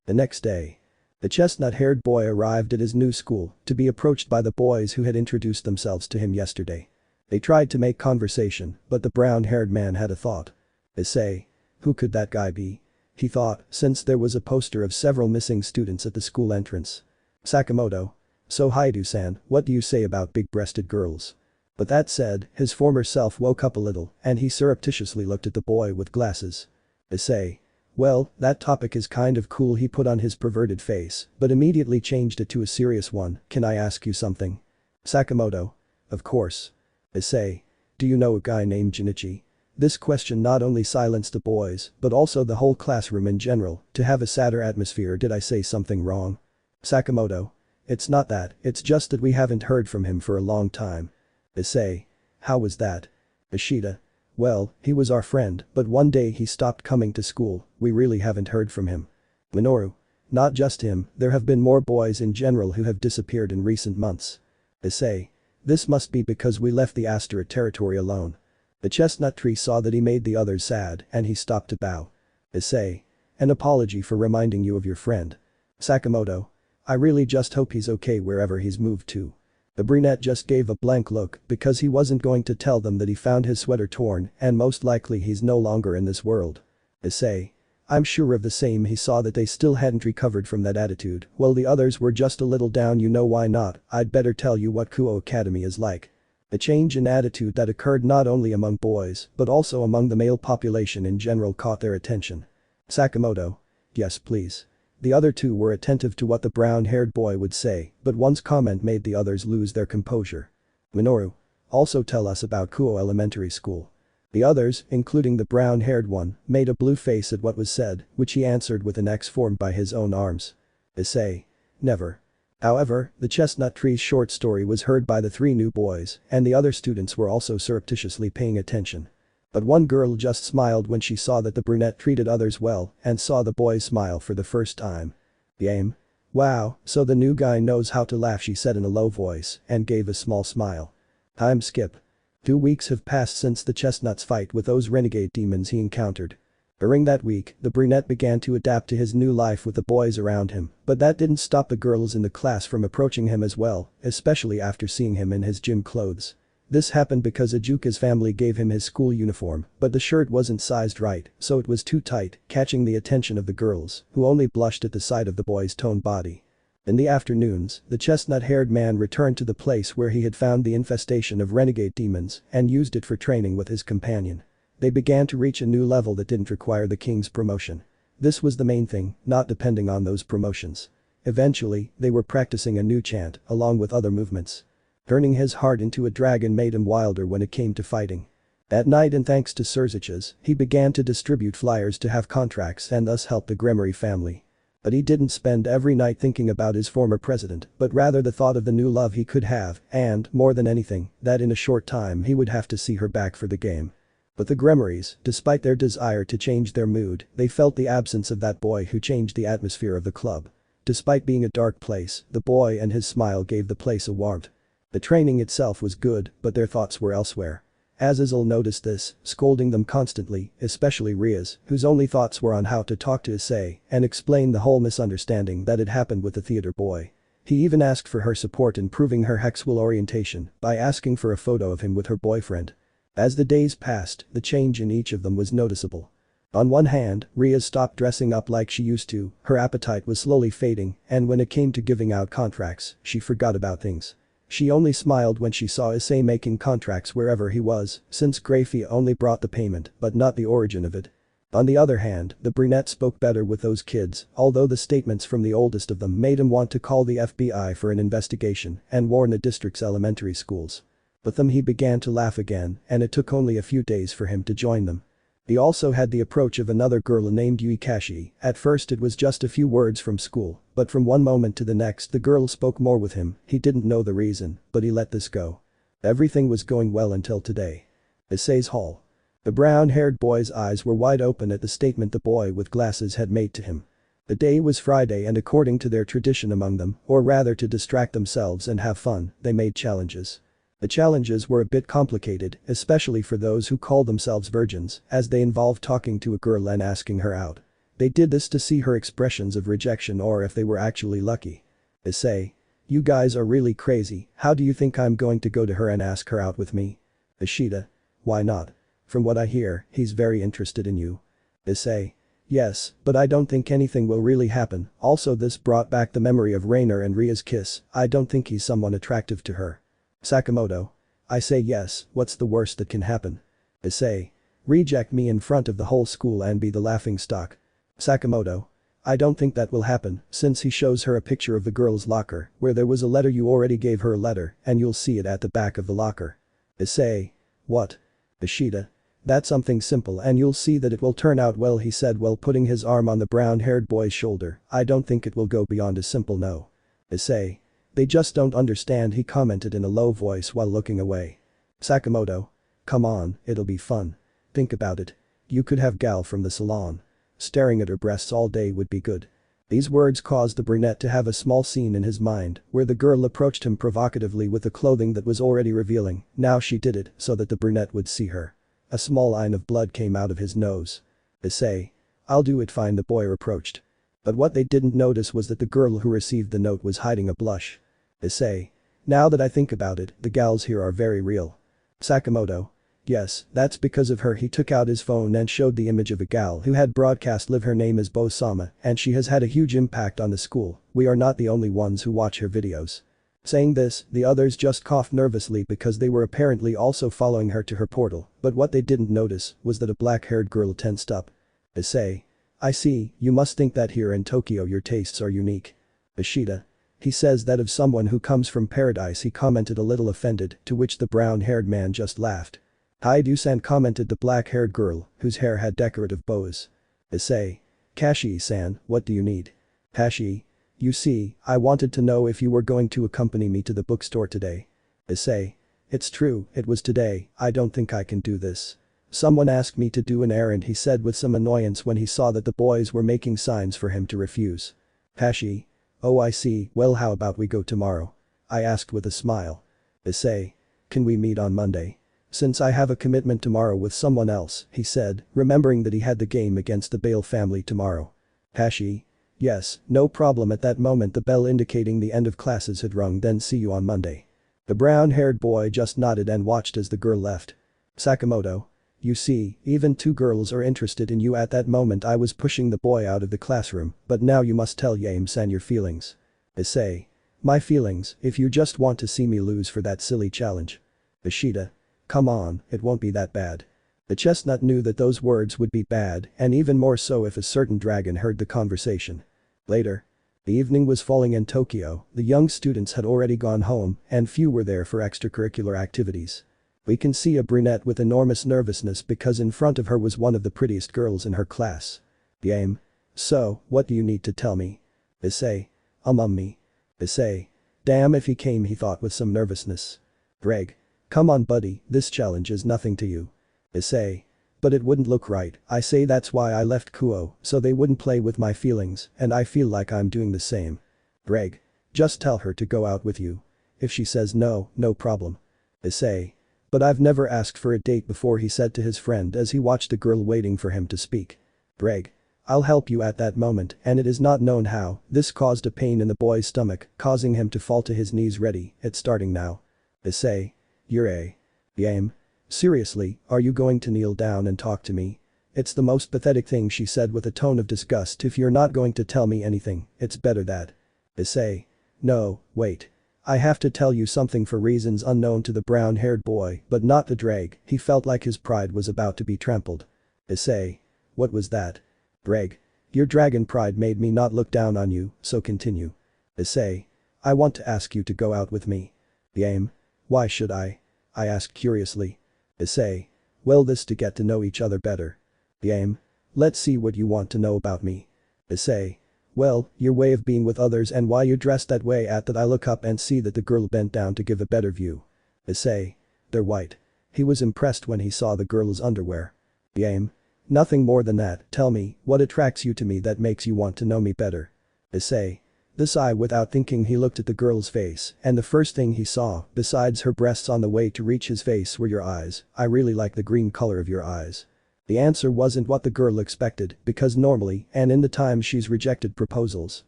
The next day. The chestnut-haired boy arrived at his new school, to be approached by the boys who had introduced themselves to him yesterday. They tried to make conversation, but the brown-haired man had a thought. Issei. Who could that guy be? He thought, since there was a poster of several missing students at the school entrance. Sakamoto. So Hyoudou-san, what do you say about big-breasted girls? But that said, his former self woke up a little, and he surreptitiously looked at the boy with glasses. Issei. Well, that topic is kind of cool, he put on his perverted face, but immediately changed it to a serious one. Can I ask you something? Sakamoto. Of course. Issei. Do you know a guy named Junichi? This question not only silenced the boys, but also the whole classroom in general, to have a sadder atmosphere. Did I say something wrong? Sakamoto. It's not that, it's just that we haven't heard from him for a long time. Issei. How was that? Ishida. Well, he was our friend, but one day he stopped coming to school, we really haven't heard from him. Minoru. Not just him, there have been more boys in general who have disappeared in recent months. Issei. This must be because we left the Asteroid territory alone. The chestnut tree saw that he made the others sad and he stopped to bow. Issei. An apology for reminding you of your friend. Sakamoto. I really just hope he's okay wherever he's moved to. The brunette just gave a blank look because he wasn't going to tell them that he found his sweater torn and most likely he's no longer in this world. Issei. I'm sure of the same. He saw that they still hadn't recovered from that attitude, while the others were just a little down. You know why not? I'd better tell you what Kuoh Academy is like. The change in attitude that occurred not only among boys but also among the male population in general caught their attention. Sakamoto. Yes please. The other two were attentive to what the brown-haired boy would say, but one's comment made the others lose their composure. Minoru. Also tell us about Kuoh Elementary School. The others, including the brown-haired one, made a blue face at what was said, which he answered with an X formed by his own arms. Issei. Never. However, the chestnut tree's short story was heard by the three new boys, and the other students were also surreptitiously paying attention. But one girl just smiled when she saw that the brunette treated others well and saw the boys smile for the first time. Game? Wow, so the new guy knows how to laugh, she said in a low voice and gave a small smile. Time skip. 2 weeks have passed since the chestnut's fight with those renegade demons he encountered. During that week, the brunette began to adapt to his new life with the boys around him, but that didn't stop the girls in the class from approaching him as well, especially after seeing him in his gym clothes. This happened because Ajuka's family gave him his school uniform, but the shirt wasn't sized right, so it was too tight, catching the attention of the girls, who only blushed at the sight of the boy's toned body. In the afternoons, the chestnut-haired man returned to the place where he had found the infestation of renegade demons and used it for training with his companion. They began to reach a new level that didn't require the king's promotion. This was the main thing, not depending on those promotions. Eventually, they were practicing a new chant, along with other movements. Turning his heart into a dragon made him wilder when it came to fighting. At night, and thanks to Sirzechs, he began to distribute flyers to have contracts and thus help the Gremory family. But he didn't spend every night thinking about his former president, but rather the thought of the new love he could have and, more than anything, that in a short time he would have to see her back for the game. But the Gremorys, despite their desire to change their mood, they felt the absence of that boy who changed the atmosphere of the club. Despite being a dark place, the boy and his smile gave the place a warmth. The training itself was good, but their thoughts were elsewhere. Azazel noticed this, scolding them constantly, especially Rias, whose only thoughts were on how to talk to Issei and explain the whole misunderstanding that had happened with the theater boy. He even asked for her support in proving her sexual orientation by asking for a photo of him with her boyfriend. As the days passed, the change in each of them was noticeable. On one hand, Rias stopped dressing up like she used to, her appetite was slowly fading, and when it came to giving out contracts, she forgot about things. She only smiled when she saw Issei making contracts wherever he was, since Grayfia only brought the payment but not the origin of it. On the other hand, the brunette spoke better with those kids, although the statements from the oldest of them made him want to call the FBI for an investigation and warn the district's elementary schools. With them he began to laugh again, and it took only a few days for him to join them. He also had the approach of another girl named Yuikashi. At first it was just a few words from school, but from one moment to the next the girl spoke more with him. He didn't know the reason, but he let this go. Everything was going well until today. Issei's hall. The brown-haired boy's eyes were wide open at the statement the boy with glasses had made to him. The day was Friday, and according to their tradition among them, or rather to distract themselves and have fun, they made challenges. The challenges were a bit complicated, especially for those who called themselves virgins, as they involved talking to a girl and asking her out. They did this to see her expressions of rejection or if they were actually lucky. Issei. You guys are really crazy, how do you think I'm going to go to her and ask her out with me? Ishida. Why not? From what I hear, he's very interested in you. Issei. Yes, but I don't think anything will really happen, also this brought back the memory of Rainer and Ria's kiss, I don't think he's someone attractive to her. Sakamoto. I say yes, what's the worst that can happen? Issei. Reject me in front of the whole school and be the laughingstock. Sakamoto. I don't think that will happen, since he shows her a picture of the girl's locker, where there was a letter. You already gave her a letter, and you'll see it at the back of the locker. Issei. What? Ishida. That's something simple and you'll see that it will turn out well, he said while putting his arm on the brown-haired boy's shoulder. I don't think it will go beyond a simple no. Issei. They just don't understand, he commented in a low voice while looking away. Sakamoto. Come on, it'll be fun. Think about it. You could have Gal from the salon. Staring at her breasts all day would be good. These words caused the brunette to have a small scene in his mind where the girl approached him provocatively with the clothing that was already revealing. Now she did it so that the brunette would see her. A small line of blood came out of his nose. Issei. I'll do it fine, the boy reproached. But what they didn't notice was that the girl who received the note was hiding a blush. Issei. Now that I think about it, the gals here are very real. Sakamoto. Yes, that's because of her. He took out his phone and showed the image of a gal who had broadcast live. Her name is Bo-sama, and she has had a huge impact on the school. We are not the only ones who watch her videos. Saying this, the others just coughed nervously because they were apparently also following her to her portal, but what they didn't notice was that a black-haired girl tensed up. Issei. I see, you must think that here in Tokyo your tastes are unique. Ishida. He says that of someone who comes from paradise, he commented, a little offended, to which the brown-haired man just laughed. Hyoudou-san, commented the black-haired girl, whose hair had decorative bows. Issei. Kashi-san, what do you need? Hashi. You see, I wanted to know if you were going to accompany me to the bookstore today. Issei. It's true, it was today, I don't think I can do this. Someone asked me to do an errand, he said with some annoyance when he saw that the boys were making signs for him to refuse. Hashi. Oh, I see, well, how about we go tomorrow? I asked with a smile. Issei. Can we meet on Monday? Since I have a commitment tomorrow with someone else, he said, remembering that he had the game against the Bale family tomorrow. Hashi. Yes, no problem. At that moment the bell indicating the end of classes had rung. Then see you on Monday. The brown-haired boy just nodded and watched as the girl left. Sakamoto. You see, even two girls are interested in you. At that moment I was pushing the boy out of the classroom, but now you must tell Yame-san your feelings. Issei. My feelings, if you just want to see me lose for that silly challenge. Ishida. Come on, it won't be that bad. The chestnut knew that those words would be bad, and even more so if a certain dragon heard the conversation. Later. The evening was falling in Tokyo, the young students had already gone home, and few were there for extracurricular activities. We can see a brunette with enormous nervousness because in front of her was one of the prettiest girls in her class. Game. So, what do you need to tell me? Issei. Me. Issei. Damn if he came, he thought with some nervousness. Greg. Come on buddy, this challenge is nothing to you. Issei. But it wouldn't look right, I say that's why I left Kuoh, so they wouldn't play with my feelings, and I feel like I'm doing the same. Greg. Just tell her to go out with you. If she says no, no problem. Issei. But I've never asked for a date before, he said to his friend as he watched the girl waiting for him to speak. Greg. I'll help you at that moment, and it is not known how, this caused a pain in the boy's stomach, causing him to fall to his knees. Ready, it's starting now. Issei. You're a. Game. Seriously, are you going to kneel down and talk to me? It's the most pathetic thing, she said with a tone of disgust. If you're not going to tell me anything, it's better that. Issei. No, wait. I have to tell you something for reasons unknown to the brown-haired boy, but not the drag. He felt like his pride was about to be trampled. Issei. What was that? Greg. Your dragon pride made me not look down on you, so continue. Issei. I want to ask you to go out with me. Game. Why should I? I asked curiously. Issei. Well, this to get to know each other better. Game. Let's see what you want to know about me. Issei. Well, your way of being with others and why you're dressed that way. At that I look up and see that the girl bent down to give a better view. Issei. They're white. He was impressed when he saw the girl's underwear. Game. Nothing more than that. Tell me, what attracts you to me that makes you want to know me better? Issei. This eye. Without thinking he looked at the girl's face, and the first thing he saw, besides her breasts on the way to reach his face, were your eyes. I really like the green color of your eyes. The answer wasn't what the girl expected, because normally, and in the time she's rejected proposals,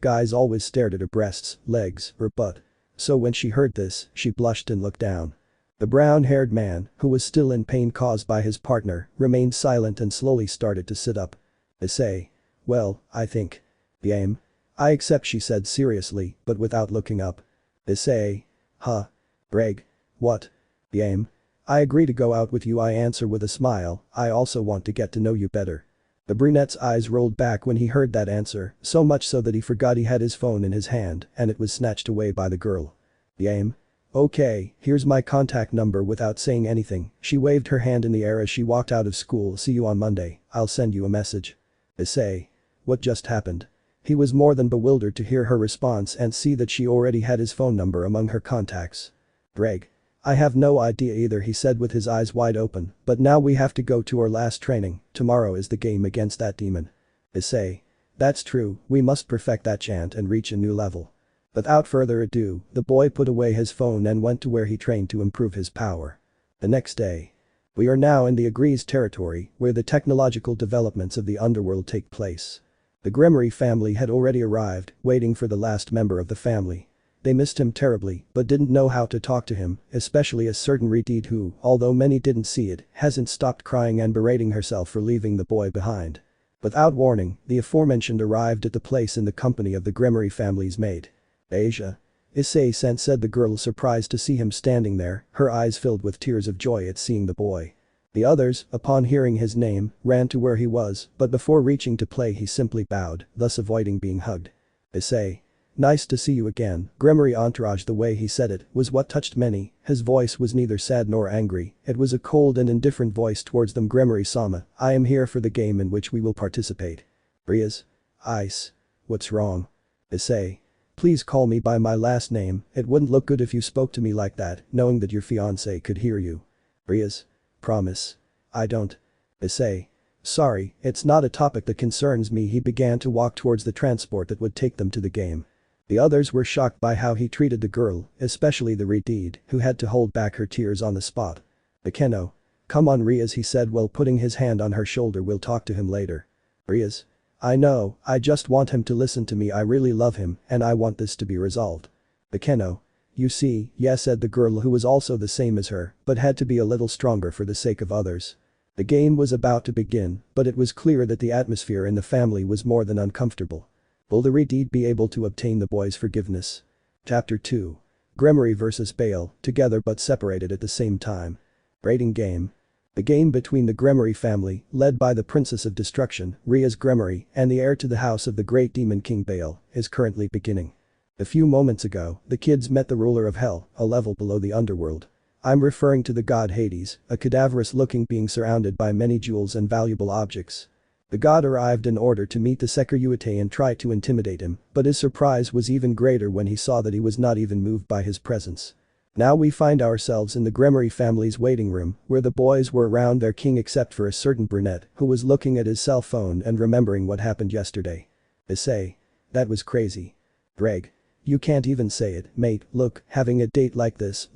guys always stared at her breasts, legs, or butt. So when she heard this, she blushed and looked down. The brown-haired man, who was still in pain caused by his partner, remained silent and slowly started to sit up. Issei. Well, I think. Game. I accept, she said seriously, but without looking up. Issei. Huh. Greg. What? Game. I agree to go out with you, I answer with a smile. I also want to get to know you better. The brunette's eyes rolled back when he heard that answer, so much so that he forgot he had his phone in his hand, and it was snatched away by the girl. Game. Okay, here's my contact number. Without saying anything, she waved her hand in the air as she walked out of school. See you on Monday, I'll send you a message. Issei. What just happened? He was more than bewildered to hear her response and see that she already had his phone number among her contacts. Greg. I have no idea either, he said with his eyes wide open, but now we have to go to our last training. Tomorrow is the game against that demon. Issei. That's true, we must perfect that chant and reach a new level. Without further ado, the boy put away his phone and went to where he trained to improve his power. The next day. We are now in the Agares territory, where the technological developments of the underworld take place. The Gremory family had already arrived, waiting for the last member of the family. They missed him terribly, but didn't know how to talk to him, especially a certain Redeed who, although many didn't see it, hasn't stopped crying and berating herself for leaving the boy behind. Without warning, the aforementioned arrived at the place in the company of the Gremory family's maid. Asia. Issei said the girl, surprised to see him standing there, her eyes filled with tears of joy at seeing the boy. The others, upon hearing his name, ran to where he was, but before reaching to play he simply bowed, thus avoiding being hugged. Issei. Nice to see you again. Gremory entourage. The way he said it was what touched many. His voice was neither sad nor angry, it was a cold and indifferent voice towards them. Gremory-sama, I am here for the game in which we will participate. Rias. Ice. What's wrong? Issei. Please call me by my last name, it wouldn't look good if you spoke to me like that, knowing that your fiancé could hear you. Rias. Promise. I don't. Issei. Sorry, it's not a topic that concerns me. He began to walk towards the transport that would take them to the game. The others were shocked by how he treated the girl, especially the Redeed, who had to hold back her tears on the spot. Akeno. Come on Rias, he said while putting his hand on her shoulder. We'll talk to him later. Rias. I know, I just want him to listen to me. I really love him and I want this to be resolved. Akeno. You see, yes, said the girl, who was also the same as her, but had to be a little stronger for the sake of others. The game was about to begin, but it was clear that the atmosphere in the family was more than uncomfortable. Will the Redeed be able to obtain the boy's forgiveness? Chapter 2. Gremory vs Baal, together but separated at the same time. Rating game. The game between the Gremory family, led by the Princess of Destruction, Rias Gremory, and the heir to the house of the great demon king Baal, is currently beginning. A few moments ago, the kids met the ruler of hell, a level below the underworld. I'm referring to the god Hades, a cadaverous-looking being surrounded by many jewels and valuable objects. The god arrived in order to meet the Sekiryuutei and try to intimidate him, but his surprise was even greater when he saw that he was not even moved by his presence. Now we find ourselves in the Gremory family's waiting room, where the boys were around their king except for a certain brunette who was looking at his cell phone and remembering what happened yesterday. Issei. That was crazy. Greg. You can't even say it, mate, look, having a date like this,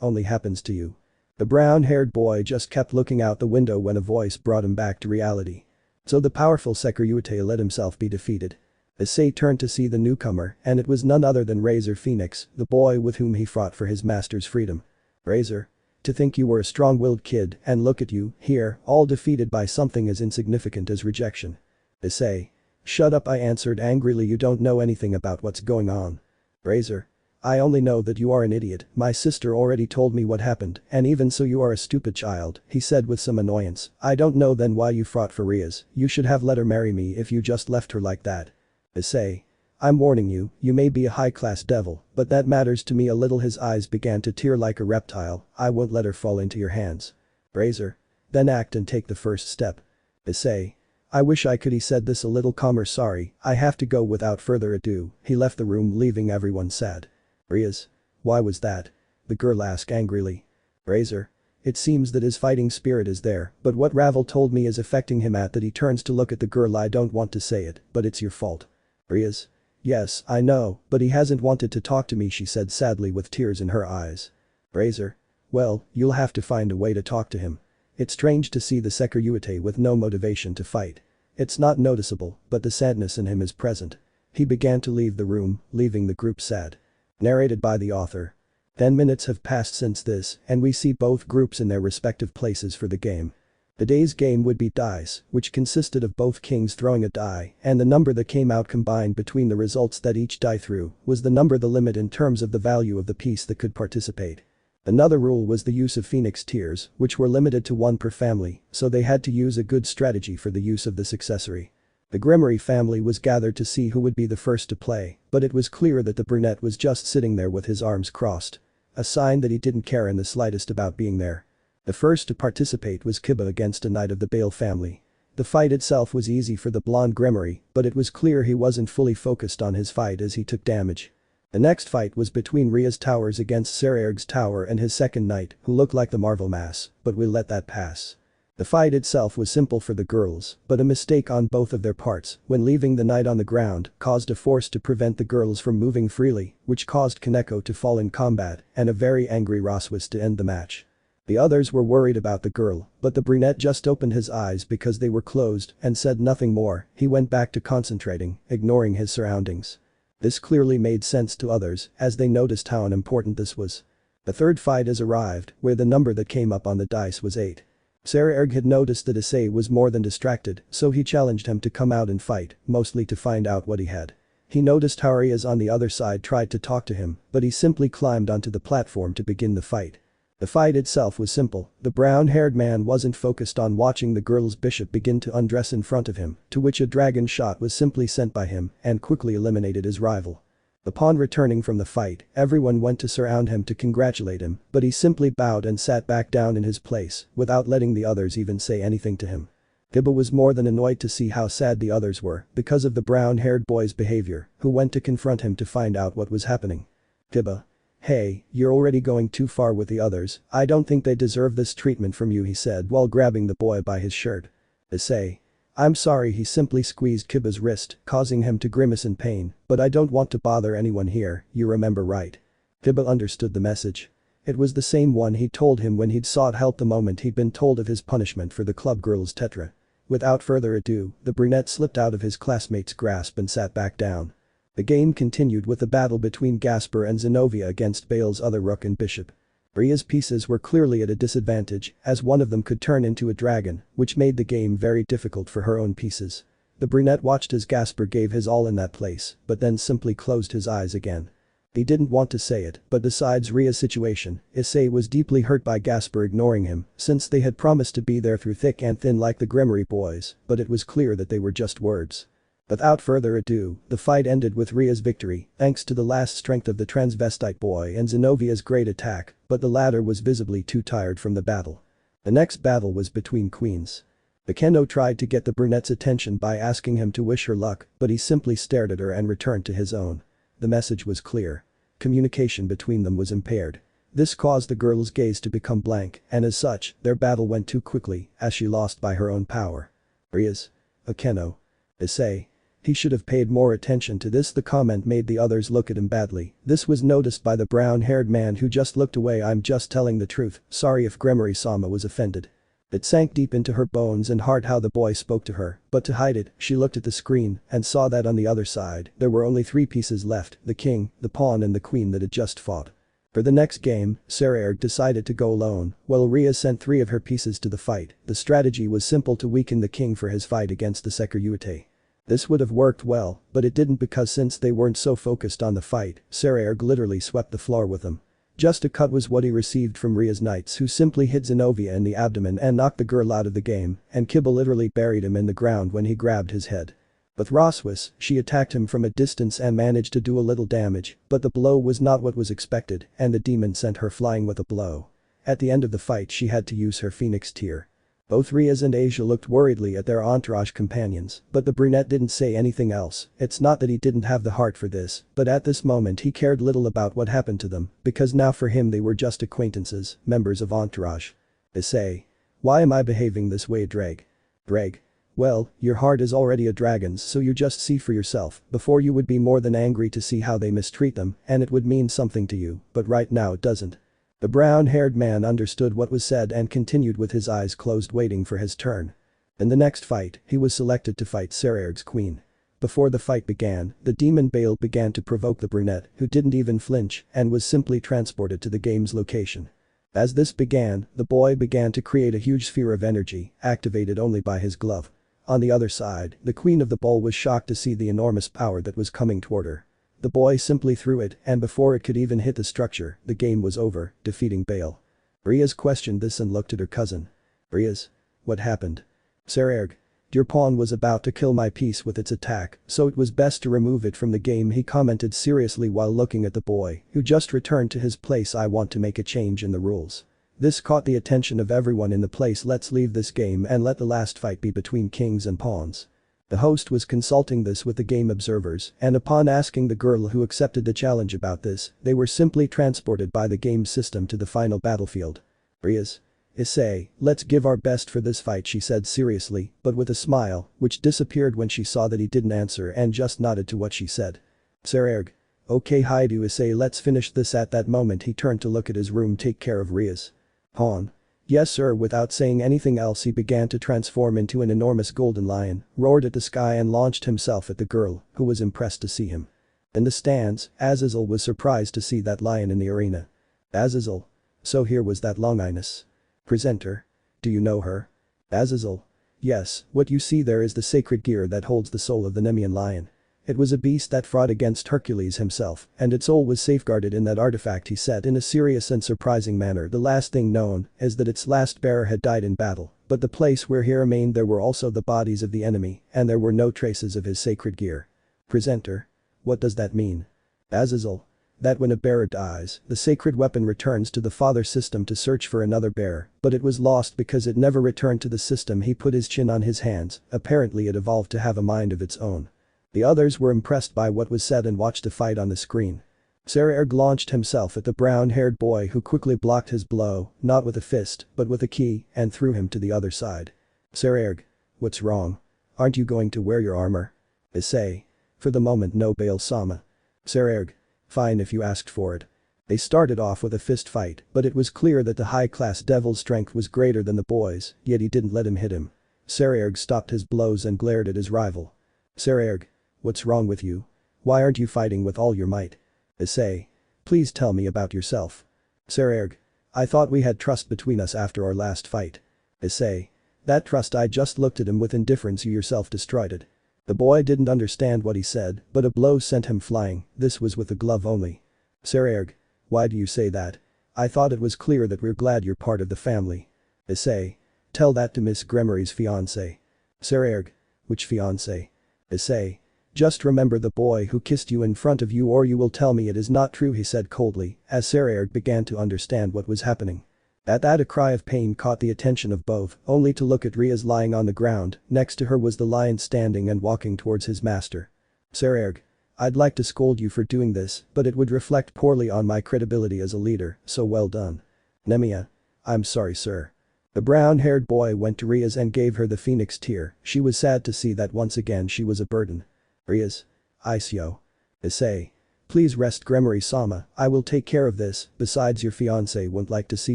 only happens to you. The brown-haired boy just kept looking out the window when a voice brought him back to reality. So the powerful Sekiryuutei let himself be defeated. Issei turned to see the newcomer, and it was none other than Razor Phoenix, the boy with whom he fought for his master's freedom. Razor. To think you were a strong-willed kid, and look at you, here, all defeated by something as insignificant as rejection. Issei. Shut up, I answered angrily, you don't know anything about what's going on. Razor. I only know that you are an idiot, my sister already told me what happened, and even so you are a stupid child, he said with some annoyance. I don't know then why you fought for Rias, you should have let her marry me if you just left her like that. Issei. I'm warning you, you may be a high-class devil, but that matters to me a little. His eyes began to tear like a reptile. I won't let her fall into your hands. Razor. Then act and take the first step. Issei. I wish I could, he said this a little calmer. Sorry, I have to go. Without further ado, he left the room leaving everyone sad. Rias. Why was that? The girl asked angrily. Razor. It seems that his fighting spirit is there, but what Ravel told me is affecting him. At that he turns to look at the girl. I don't want to say it, but it's your fault. Rias. Yes, I know, but he hasn't wanted to talk to me, she said sadly with tears in her eyes. Razor. Well, you'll have to find a way to talk to him. It's strange to see the Sekiryuutei with no motivation to fight. It's not noticeable, but the sadness in him is present. He began to leave the room, leaving the group sad. Narrated by the author. 10 minutes have passed since this, and we see both groups in their respective places for the game. Today's game would be dice, which consisted of both kings throwing a die, and the number that came out combined between the results that each die threw was the number the limit in terms of the value of the piece that could participate. Another rule was the use of Phoenix tiers, which were limited to 1 per family, so they had to use a good strategy for the use of this accessory. The Gremory family was gathered to see who would be the first to play, but it was clear that the brunette was just sitting there with his arms crossed. A sign that he didn't care in the slightest about being there. The first to participate was Kuoh against a knight of the Bale family. The fight itself was easy for the blonde Gremory, but it was clear he wasn't fully focused on his fight as he took damage. The next fight was between Rias Towers against Sirzechs Tower and his second knight, who looked like the Marvel Mass, but we'll let that pass. The fight itself was simple for the girls, but a mistake on both of their parts when leaving the knight on the ground caused a force to prevent the girls from moving freely, which caused Kaneko to fall in combat and a very angry Rias to end the match. The others were worried about the girl, but the brunette just opened his eyes because they were closed and said nothing more. He went back to concentrating, ignoring his surroundings. This clearly made sense to others as they noticed how unimportant this was. The third fight has arrived, where the number that came up on the dice was 8. Sirzechs had noticed that Issei was more than distracted, so he challenged him to come out and fight, mostly to find out what he had. He noticed how Rias on the other side tried to talk to him, but he simply climbed onto the platform to begin the fight. The fight itself was simple. The brown-haired man wasn't focused on watching the girl's bishop begin to undress in front of him, to which a dragon shot was simply sent by him and quickly eliminated his rival. Upon returning from the fight, everyone went to surround him to congratulate him, but he simply bowed and sat back down in his place without letting the others even say anything to him. Kuoh was more than annoyed to see how sad the others were because of the brown-haired boy's behavior, who went to confront him to find out what was happening. Kuoh. Hey, you're already going too far with the others. I don't think they deserve this treatment from you, he said while grabbing the boy by his shirt. Issei. I'm sorry, he simply squeezed Kuoh's wrist, causing him to grimace in pain, but I don't want to bother anyone here, you remember right? Kuoh understood the message. It was the same one he told him when he'd sought help the moment he'd been told of his punishment for the club girl's tetra. Without further ado, the brunette slipped out of his classmate's grasp and sat back down. The game continued with the battle between Gasper and Zenobia against Bale's other rook and bishop. Ria's pieces were clearly at a disadvantage, as one of them could turn into a dragon, which made the game very difficult for her own pieces. The brunette watched as Gasper gave his all in that place, but then simply closed his eyes again. He didn't want to say it, but besides Ria's situation, Issei was deeply hurt by Gasper ignoring him, since they had promised to be there through thick and thin like the Gremory boys, but it was clear that they were just words. Without further ado, the fight ended with Ria's victory, thanks to the last strength of the transvestite boy and Zenovia's great attack, but the latter was visibly too tired from the battle. The next battle was between queens. The Kendo tried to get the brunette's attention by asking him to wish her luck, but he simply stared at her and returned to his own. The message was clear. Communication between them was impaired. This caused the girl's gaze to become blank, and as such, their battle went too quickly, as she lost by her own power. Rias. Akeno. Issei. He should have paid more attention to this. The comment made the others look at him badly. This was noticed by the brown-haired man who just looked away. I'm just telling the truth, sorry if Gremory-sama was offended. It sank deep into her bones and heart how the boy spoke to her, but to hide it, she looked at the screen and saw that on the other side, there were only 3 pieces left, the king, the pawn and the queen that had just fought. For the next game, Serekryuutei decided to go alone, while Rias sent 3 of her pieces to the fight. The strategy was simple: to weaken the king for his fight against the Sekiryuutei. This would have worked well, but it didn't, because since they weren't so focused on the fight, Serekryuutei literally swept the floor with them. Just a cut was what he received from Ria's knights, who simply hit Zenovia in the abdomen and knocked the girl out of the game, and Kibble literally buried him in the ground when he grabbed his head. With Roswis, she attacked him from a distance and managed to do a little damage, but the blow was not what was expected, and the demon sent her flying with a blow. At the end of the fight, she had to use her Phoenix Tear. Both Rias and Asia looked worriedly at their entourage companions, but the brunette didn't say anything else. It's not that he didn't have the heart for this, but at this moment he cared little about what happened to them, because now for him they were just acquaintances, members of entourage. Issei. Why am I behaving this way, Dreg? Dreg. Well, your heart is already a dragon's, so you just see for yourself. Before you would be more than angry to see how they mistreat them, and it would mean something to you, but right now it doesn't. The brown-haired man understood what was said and continued with his eyes closed, waiting for his turn. In the next fight, he was selected to fight Serekryuutei's queen. Before the fight began, the demon Bale began to provoke the brunette, who didn't even flinch and was simply transported to the game's location. As this began, the boy began to create a huge sphere of energy, activated only by his glove. On the other side, the queen of the ball was shocked to see the enormous power that was coming toward her. The boy simply threw it, and before it could even hit the structure, the game was over, defeating Bale. Rias questioned this and looked at her cousin. Rias. What happened? Serekryuutei. Your pawn was about to kill my piece with its attack, so it was best to remove it from the game, he commented seriously while looking at the boy, who just returned to his place. I want to make a change in the rules. This caught the attention of everyone in the place. Let's leave this game and let the last fight be between kings and pawns. The host was consulting this with the game observers, and upon asking the girl who accepted the challenge about this, they were simply transported by the game system to the final battlefield. Rias. Issei, let's give our best for this fight, she said seriously, but with a smile, which disappeared when she saw that he didn't answer and just nodded to what she said. Serekryuutei. Okay Hyoudou Issei, let's finish this. At that moment he turned to look at his room. Take care of Rias. Pawn. Yes sir. Without saying anything else, he began to transform into an enormous golden lion, roared at the sky and launched himself at the girl, who was impressed to see him. In the stands, Azazel was surprised to see that lion in the arena. Azazel. So here was that Longinus. Presenter. Do you know her? Azazel. Yes, what you see there is the sacred gear that holds the soul of the Nemean lion. It was a beast that fought against Hercules himself, and its soul was safeguarded in that artifact, he said in a serious and surprising manner. The last thing known is that its last bearer had died in battle, but the place where he remained there were also the bodies of the enemy, and there were no traces of his sacred gear. Presenter. What does that mean? Azazel. That when a bearer dies, the sacred weapon returns to the father system to search for another bearer, but it was lost because it never returned to the system. He put his chin on his hands, apparently it evolved to have a mind of its own. The others were impressed by what was said and watched the fight on the screen. Serekryuutei launched himself at the brown-haired boy, who quickly blocked his blow, not with a fist, but with a key, and threw him to the other side. Serekryuutei. What's wrong? Aren't you going to wear your armor? Issei. For the moment no, Bale-sama. Serekryuutei. Fine if you asked for it. They started off with a fist fight, but it was clear that the high-class devil's strength was greater than the boy's, yet he didn't let him hit him. Serekryuutei stopped his blows and glared at his rival. Serekryuutei. What's wrong with you? Why aren't you fighting with all your might? Issei. Please tell me about yourself. Serekryuutei. I thought we had trust between us after our last fight. Issei. That trust? I just looked at him with indifference. You yourself destroyed it. The boy didn't understand what he said, but a blow sent him flying. This was with a glove only. Serekryuutei. Why do you say that? I thought it was clear that we're glad you're part of the family. Issei. Tell that to Miss Gremory's fiancé. Serekryuutei. Which fiancé? Issei. Just remember the boy who kissed you in front of you or you will tell me it is not true, he said coldly, as Seekvaira began to understand what was happening. At that, a cry of pain caught the attention of both, only to look at Rias lying on the ground. Next to her was the lion standing and walking towards his master. Seekvaira. I'd like to scold you for doing this, but it would reflect poorly on my credibility as a leader, so well done. Nemia. I'm sorry, sir. The brown-haired boy went to Rias and gave her the phoenix tear. She was sad to see that once again she was a burden. Rias. Isyo. Issei. Please rest, Gremory-sama, I will take care of this, besides your fiancé won't like to see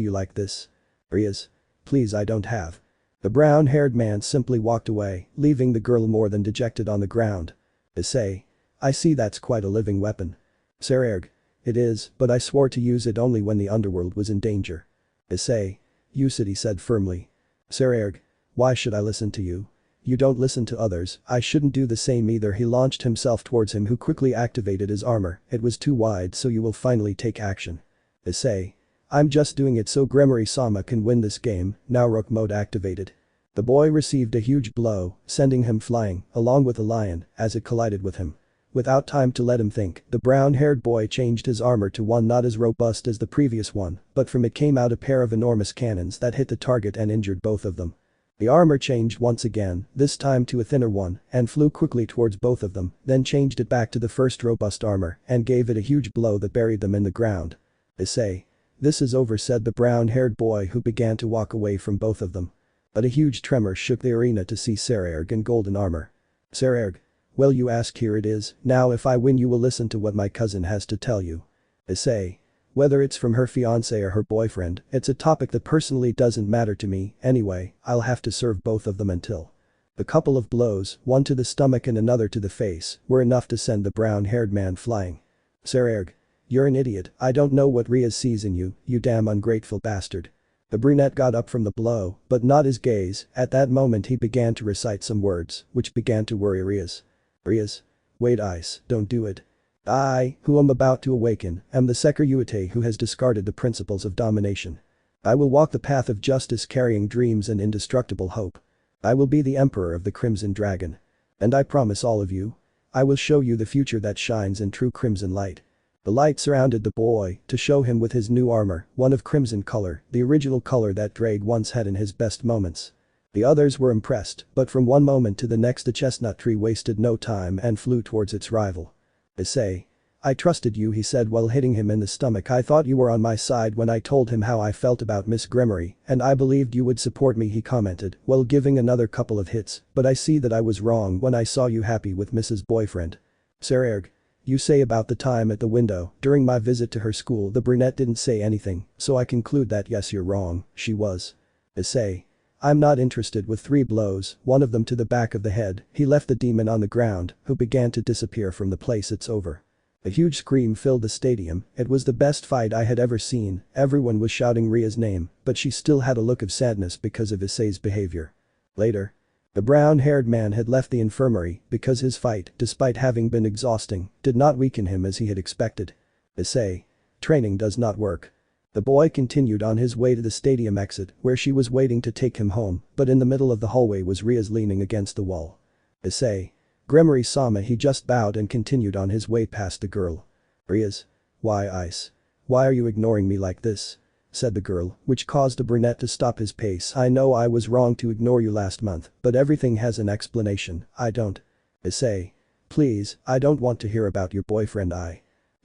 you like this. Rias. Please, I don't have. The brown-haired man simply walked away, leaving the girl more than dejected on the ground. Issei. I see that's quite a living weapon. Seekvaira. It is, but I swore to use it only when the underworld was in danger. Issei. Use it, he said firmly. Seekvaira. Why should I listen to you? You don't listen to others, I shouldn't do the same either. He launched himself towards him, who quickly activated his armor. It was too wide, so you will finally take action. Issei. I'm just doing it so Gremory-sama can win this game. Now Rook mode activated. The boy received a huge blow, sending him flying, along with the lion, as it collided with him. Without time to let him think, the brown-haired boy changed his armor to one not as robust as the previous one, but from it came out a pair of enormous cannons that hit the target and injured both of them. The armor changed once again, this time to a thinner one, and flew quickly towards both of them, then changed it back to the first robust armor and gave it a huge blow that buried them in the ground. Issei. This is over, said the brown-haired boy, who began to walk away from both of them. But a huge tremor shook the arena to see Seekvaira in golden armor. Seekvaira. Well, you ask, here it is. Now if I win you will listen to what my cousin has to tell you. Issei. Whether it's from her fiancé or her boyfriend, it's a topic that personally doesn't matter to me. Anyway, I'll have to serve both of them until. The couple of blows, one to the stomach and another to the face, were enough to send the brown-haired man flying. Seekvaira. You're an idiot, I don't know what Rias sees in you, you damn ungrateful bastard. The brunette got up from the blow, but not his gaze. At that moment he began to recite some words, which began to worry Rias. Rias. Wait, Ice, don't do it. I, who am about to awaken, am the Sekiryuutei who has discarded the principles of domination. I will walk the path of justice, carrying dreams and indestructible hope. I will be the emperor of the Crimson Dragon. And I promise all of you, I will show you the future that shines in true crimson light. The light surrounded the boy to show him with his new armor, one of crimson color, the original color that Drake once had in his best moments. The others were impressed, but from one moment to the next the chestnut tree wasted no time and flew towards its rival. Issei. I trusted you, he said while hitting him in the stomach. I thought you were on my side when I told him how I felt about Miss Gremory, and I believed you would support me, he commented while giving another couple of hits, but I see that I was wrong when I saw you happy with Mrs. Boyfriend. Seekvaira. You say about the time at the window, during my visit to her school. The brunette didn't say anything, so I conclude that yes, you're wrong, she was. Issei. I'm not interested. With 3 blows, one of them to the back of the head, he left the demon on the ground, who began to disappear from the place. It's over. A huge scream filled the stadium. It was the best fight I had ever seen. Everyone was shouting Ria's name, but she still had a look of sadness because of Issei's behavior. Later. The brown-haired man had left the infirmary because his fight, despite having been exhausting, did not weaken him as he had expected. Issei. Training does not work. The boy continued on his way to the stadium exit, where she was waiting to take him home, but in the middle of the hallway was Rias leaning against the wall. Issei. Gremory-sama. He just bowed and continued on his way past the girl. Rias. Why, Ice? Why are you ignoring me like this? Said the girl, which caused the brunette to stop his pace. I know I was wrong to ignore you last month, but everything has an explanation. I don't. Issei. Please, I don't want to hear about your boyfriend.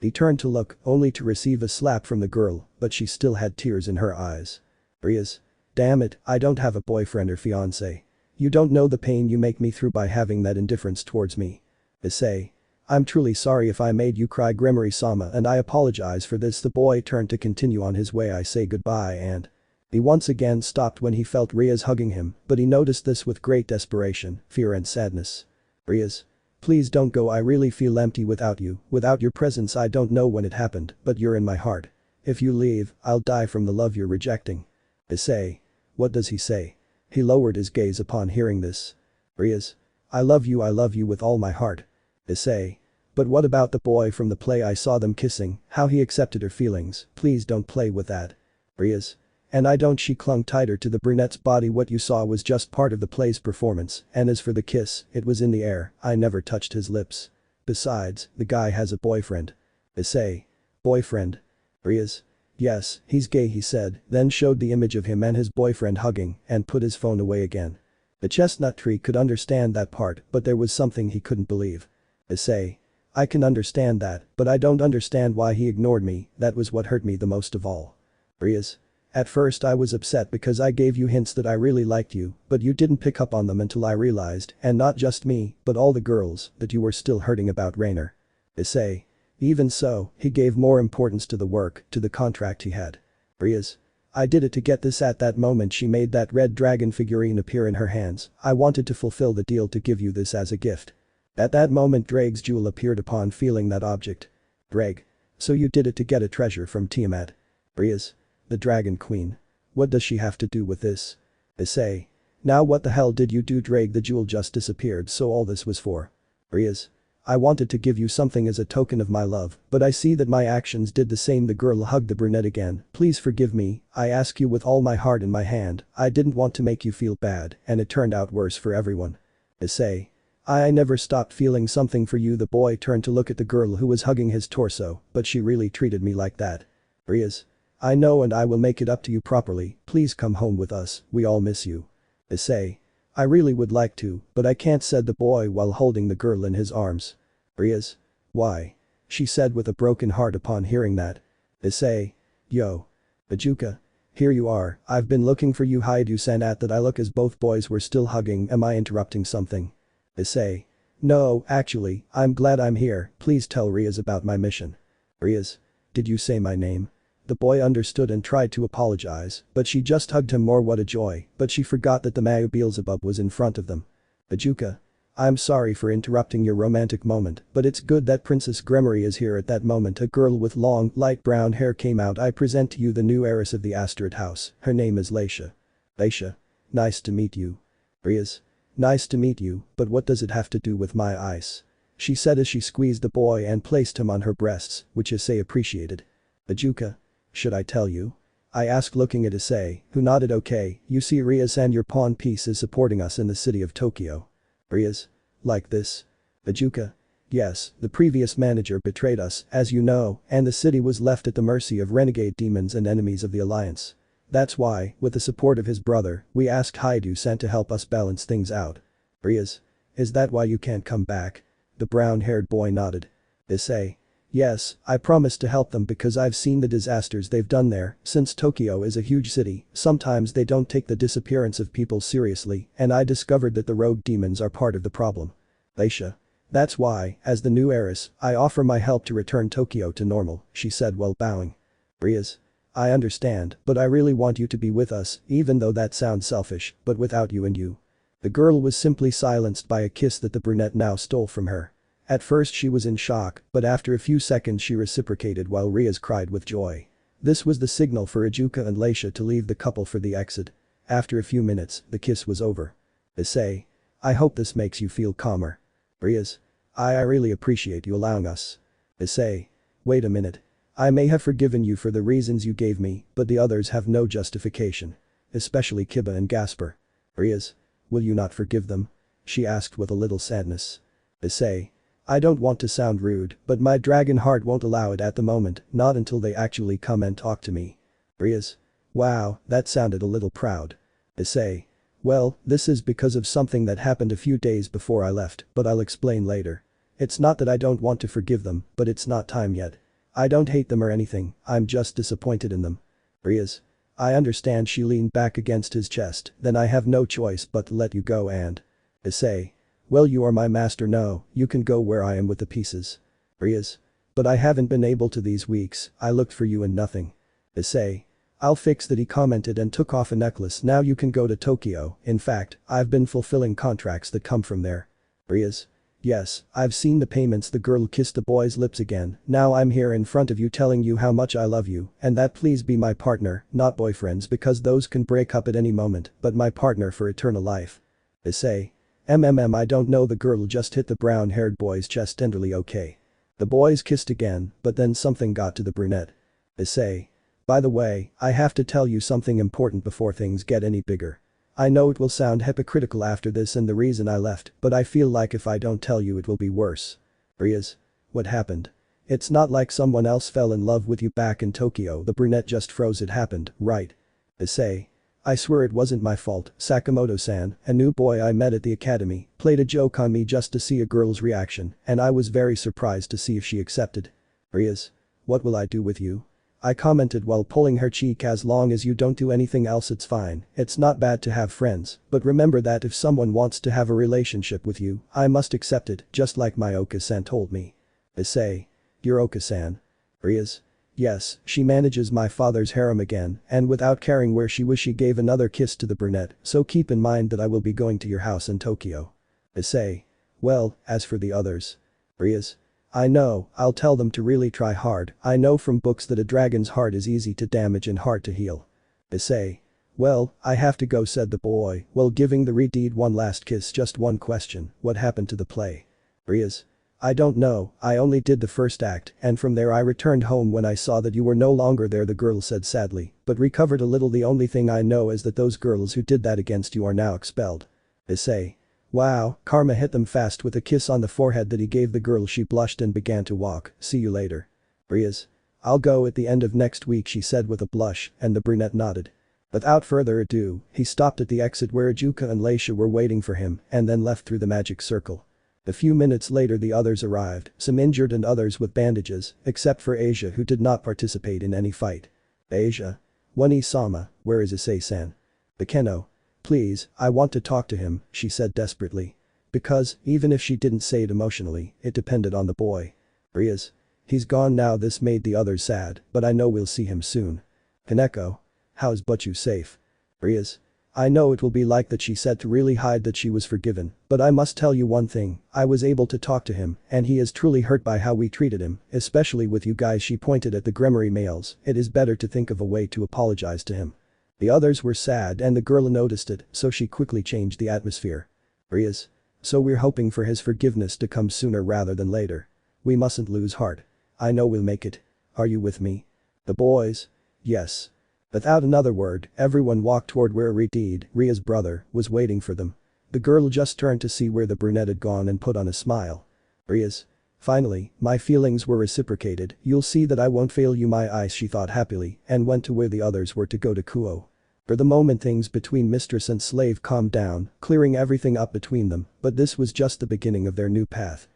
He turned to look, only to receive a slap from the girl, but she still had tears in her eyes. Rias. Damn it, I don't have a boyfriend or fiancé. You don't know the pain you make me through by having that indifference towards me. Issei. I'm truly sorry if I made you cry, Gremory-sama, and I apologize for this. The boy turned to continue on his way. I say goodbye and. He once again stopped when he felt Rias hugging him, but he noticed this with great desperation, fear and sadness. Rias. Please don't go. I really feel empty without you. Without your presence. I don't know when it happened, but you're in my heart. If you leave, I'll die from the love you're rejecting. Issei. What does he say? He lowered his gaze upon hearing this. Rias. I love you with all my heart. Issei. But what about the boy from the play? I saw them kissing, how he accepted her feelings. Please don't play with that. Rias. And I don't. She clung tighter to the brunette's body. What you saw was just part of the play's performance, and as for the kiss, it was in the air, I never touched his lips. Besides, the guy has a boyfriend. Issei. Boyfriend? Rias? Yes, he's gay, he said, then showed the image of him and his boyfriend hugging, and put his phone away again. The chestnut tree could understand that part, but there was something he couldn't believe. Issei. I can understand that, but I don't understand why he ignored me. That was what hurt me the most of all. Rias. At first I was upset because I gave you hints that I really liked you, but you didn't pick up on them until I realized, and not just me, but all the girls, that you were still hurting about Rainer. Issei. Even so, he gave more importance to the work, to the contract he had. Rias. I did it to get this. At that moment she made that red dragon figurine appear in her hands. I wanted to fulfill the deal to give you this as a gift. At that moment Drake's jewel appeared upon feeling that object. Drake. So you did it to get a treasure from Tiamat. Rias. The Dragon Queen. What does she have to do with this? Issei. Now what the hell did you do? Drake? The jewel just disappeared, so all this was for. Rias. I wanted to give you something as a token of my love, but I see that my actions did the same. The girl hugged the brunette again. Please forgive me, I ask you with all my heart in my hand. I didn't want to make you feel bad, and it turned out worse for everyone. Issei. I never stopped feeling something for you. The boy turned to look at the girl who was hugging his torso, but she really treated me like that. Rias. I know, and I will make it up to you properly. Please come home with us, we all miss you. Issei. I really would like to, but I can't, said the boy while holding the girl in his arms. Rias. Why? She said with a broken heart upon hearing that. Issei. Yo. Ajuka. Here you are, I've been looking for you. Hyoudou-san. At that I look as both boys were still hugging. Am I interrupting something? Issei. No, actually, I'm glad I'm here. Please tell Rias about my mission. Rias. Did you say my name? The boy understood and tried to apologize, but she just hugged him more. What a joy, but she forgot that the Mao Beelzebub was in front of them. Ajuka. I'm sorry for interrupting your romantic moment, but it's good that Princess Gremory is here. At that moment a girl with long, light brown hair came out. I present to you the new heiress of the Asteroid House. Her name is Leisha. Leisha. Nice to meet you. Rias. Nice to meet you, but what does it have to do with my ice? She said as she squeezed the boy and placed him on her breasts, which Issei appreciated. Ajuka. Should I tell you? I asked, looking at Issei, who nodded. Okay, you see, Rias, and your pawn piece is supporting us in the city of Tokyo. Rias. Like this? Ajuka. Yes, the previous manager betrayed us, as you know, and the city was left at the mercy of renegade demons and enemies of the Alliance. That's why, with the support of his brother, we asked Hyoudou-san to help us balance things out. Rias. Is that why you can't come back? The brown-haired boy nodded. Issei. Yes, I promised to help them because I've seen the disasters they've done there. Since Tokyo is a huge city, sometimes they don't take the disappearance of people seriously, and I discovered that the rogue demons are part of the problem. Leisha. That's why, as the new heiress, I offer my help to return Tokyo to normal, she said while bowing. Rias. I understand, but I really want you to be with us, even though that sounds selfish, but without you and you. The girl was simply silenced by a kiss that the brunette now stole from her. At first she was in shock, but after a few seconds she reciprocated while Rias cried with joy. This was the signal for Ajuka and Leisha to leave the couple for the exit. After a few minutes, the kiss was over. Issei. I hope this makes you feel calmer. Rias. I really appreciate you allowing us. Issei. Wait a minute. I may have forgiven you for the reasons you gave me, but the others have no justification. Especially Kiba and Gasper. Rias. Will you not forgive them? She asked with a little sadness. Issei. I don't want to sound rude, but my dragon heart won't allow it at the moment, not until they actually come and talk to me. Rias. Wow, that sounded a little proud. Issei. Well, this is because of something that happened a few days before I left, but I'll explain later. It's not that I don't want to forgive them, but it's not time yet. I don't hate them or anything, I'm just disappointed in them. Rias. I understand. She leaned back against his chest. Then I have no choice but to let you go and. Issei. Well, you are my master. No, you can go where I am with the pieces. Rias. But I haven't been able to these weeks. I looked for you and nothing. Issei. I'll fix that, he commented and took off a necklace. Now you can go to Tokyo. In fact, I've been fulfilling contracts that come from there. Rias. Yes, I've seen the payments. The girl kissed the boy's lips again. Now I'm here in front of you telling you how much I love you and that please be my partner, not boyfriends because those can break up at any moment, but my partner for eternal life. Issei. I don't know. The girl just hit the brown-haired boy's chest tenderly. Okay. The boys kissed again, but then something got to the brunette. Issei. By the way, I have to tell you something important before things get any bigger. I know it will sound hypocritical after this and the reason I left, but I feel like if I don't tell you it will be worse. Rias. What happened? It's not like someone else fell in love with you back in Tokyo. The brunette just froze. It happened, right? Issei. I swear it wasn't my fault. Sakamoto-san, a new boy I met at the academy, played a joke on me just to see a girl's reaction, and I was very surprised to see if she accepted. Rias. What will I do with you? I commented while pulling her cheek. As long as you don't do anything else it's fine. It's not bad to have friends, but remember that if someone wants to have a relationship with you, I must accept it, just like my Oka-san told me. Issei. Your Oka-san? Rias. Yes, she manages my father's harem again, and without caring where she was she gave another kiss to the brunette, so keep in mind that I will be going to your house in Tokyo. Issei. Well, as for the others. Rias. I know, I'll tell them to really try hard. I know from books that a dragon's heart is easy to damage and hard to heal. Issei. Well, I have to go, said the boy, while giving the Redeed one last kiss. Just one question, what happened to the play? Rias. I don't know, I only did the first act, and from there I returned home when I saw that you were no longer there, the girl said sadly, but recovered a little. The only thing I know is that those girls who did that against you are now expelled. Issei. Wow, karma hit them fast. With a kiss on the forehead that he gave the girl she blushed and began to walk. See you later. Rias. I'll go at the end of next week, she said with a blush, and the brunette nodded. Without further ado, he stopped at the exit where Ajuka and Leisha were waiting for him and then left through the magic circle. A few minutes later the others arrived, some injured and others with bandages, except for Asia who did not participate in any fight. Asia. One-sama, where is Issei-san? Bakeno. Please, I want to talk to him, she said desperately. Because, even if she didn't say it emotionally, it depended on the boy. Rias. He's gone now. This made the others sad, but I know we'll see him soon. Kaneko. How's Butchu safe? Rias. I know it will be like that, she said to really hide that she was forgiven, but I must tell you one thing, I was able to talk to him, and he is truly hurt by how we treated him, especially with you guys. She pointed at the Gremory males. It is better to think of a way to apologize to him. The others were sad and the girl noticed it, so she quickly changed the atmosphere. Rias. So we're hoping for his forgiveness to come sooner rather than later. We mustn't lose heart. I know we'll make it. Are you with me? The boys? Yes. Without another word, everyone walked toward where Redeed, Ria's brother, was waiting for them. The girl just turned to see where the brunette had gone and put on a smile. Rias. Finally, my feelings were reciprocated. You'll see that I won't fail you, my eyes, she thought happily, and went to where the others were to go to Kuoh. For the moment things between mistress and slave calmed down, clearing everything up between them, but this was just the beginning of their new path.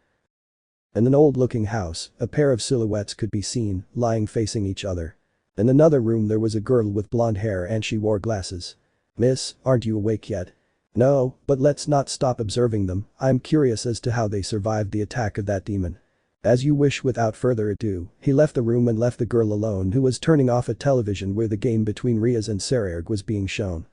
In an old-looking house, a pair of silhouettes could be seen, lying facing each other. In another room there was a girl with blonde hair and she wore glasses. Miss, aren't you awake yet? No, but let's not stop observing them. I'm curious as to how they survived the attack of that demon. As you wish. Without further ado, he left the room and left the girl alone, who was turning off a television where the game between Rias and Seekvaira was being shown.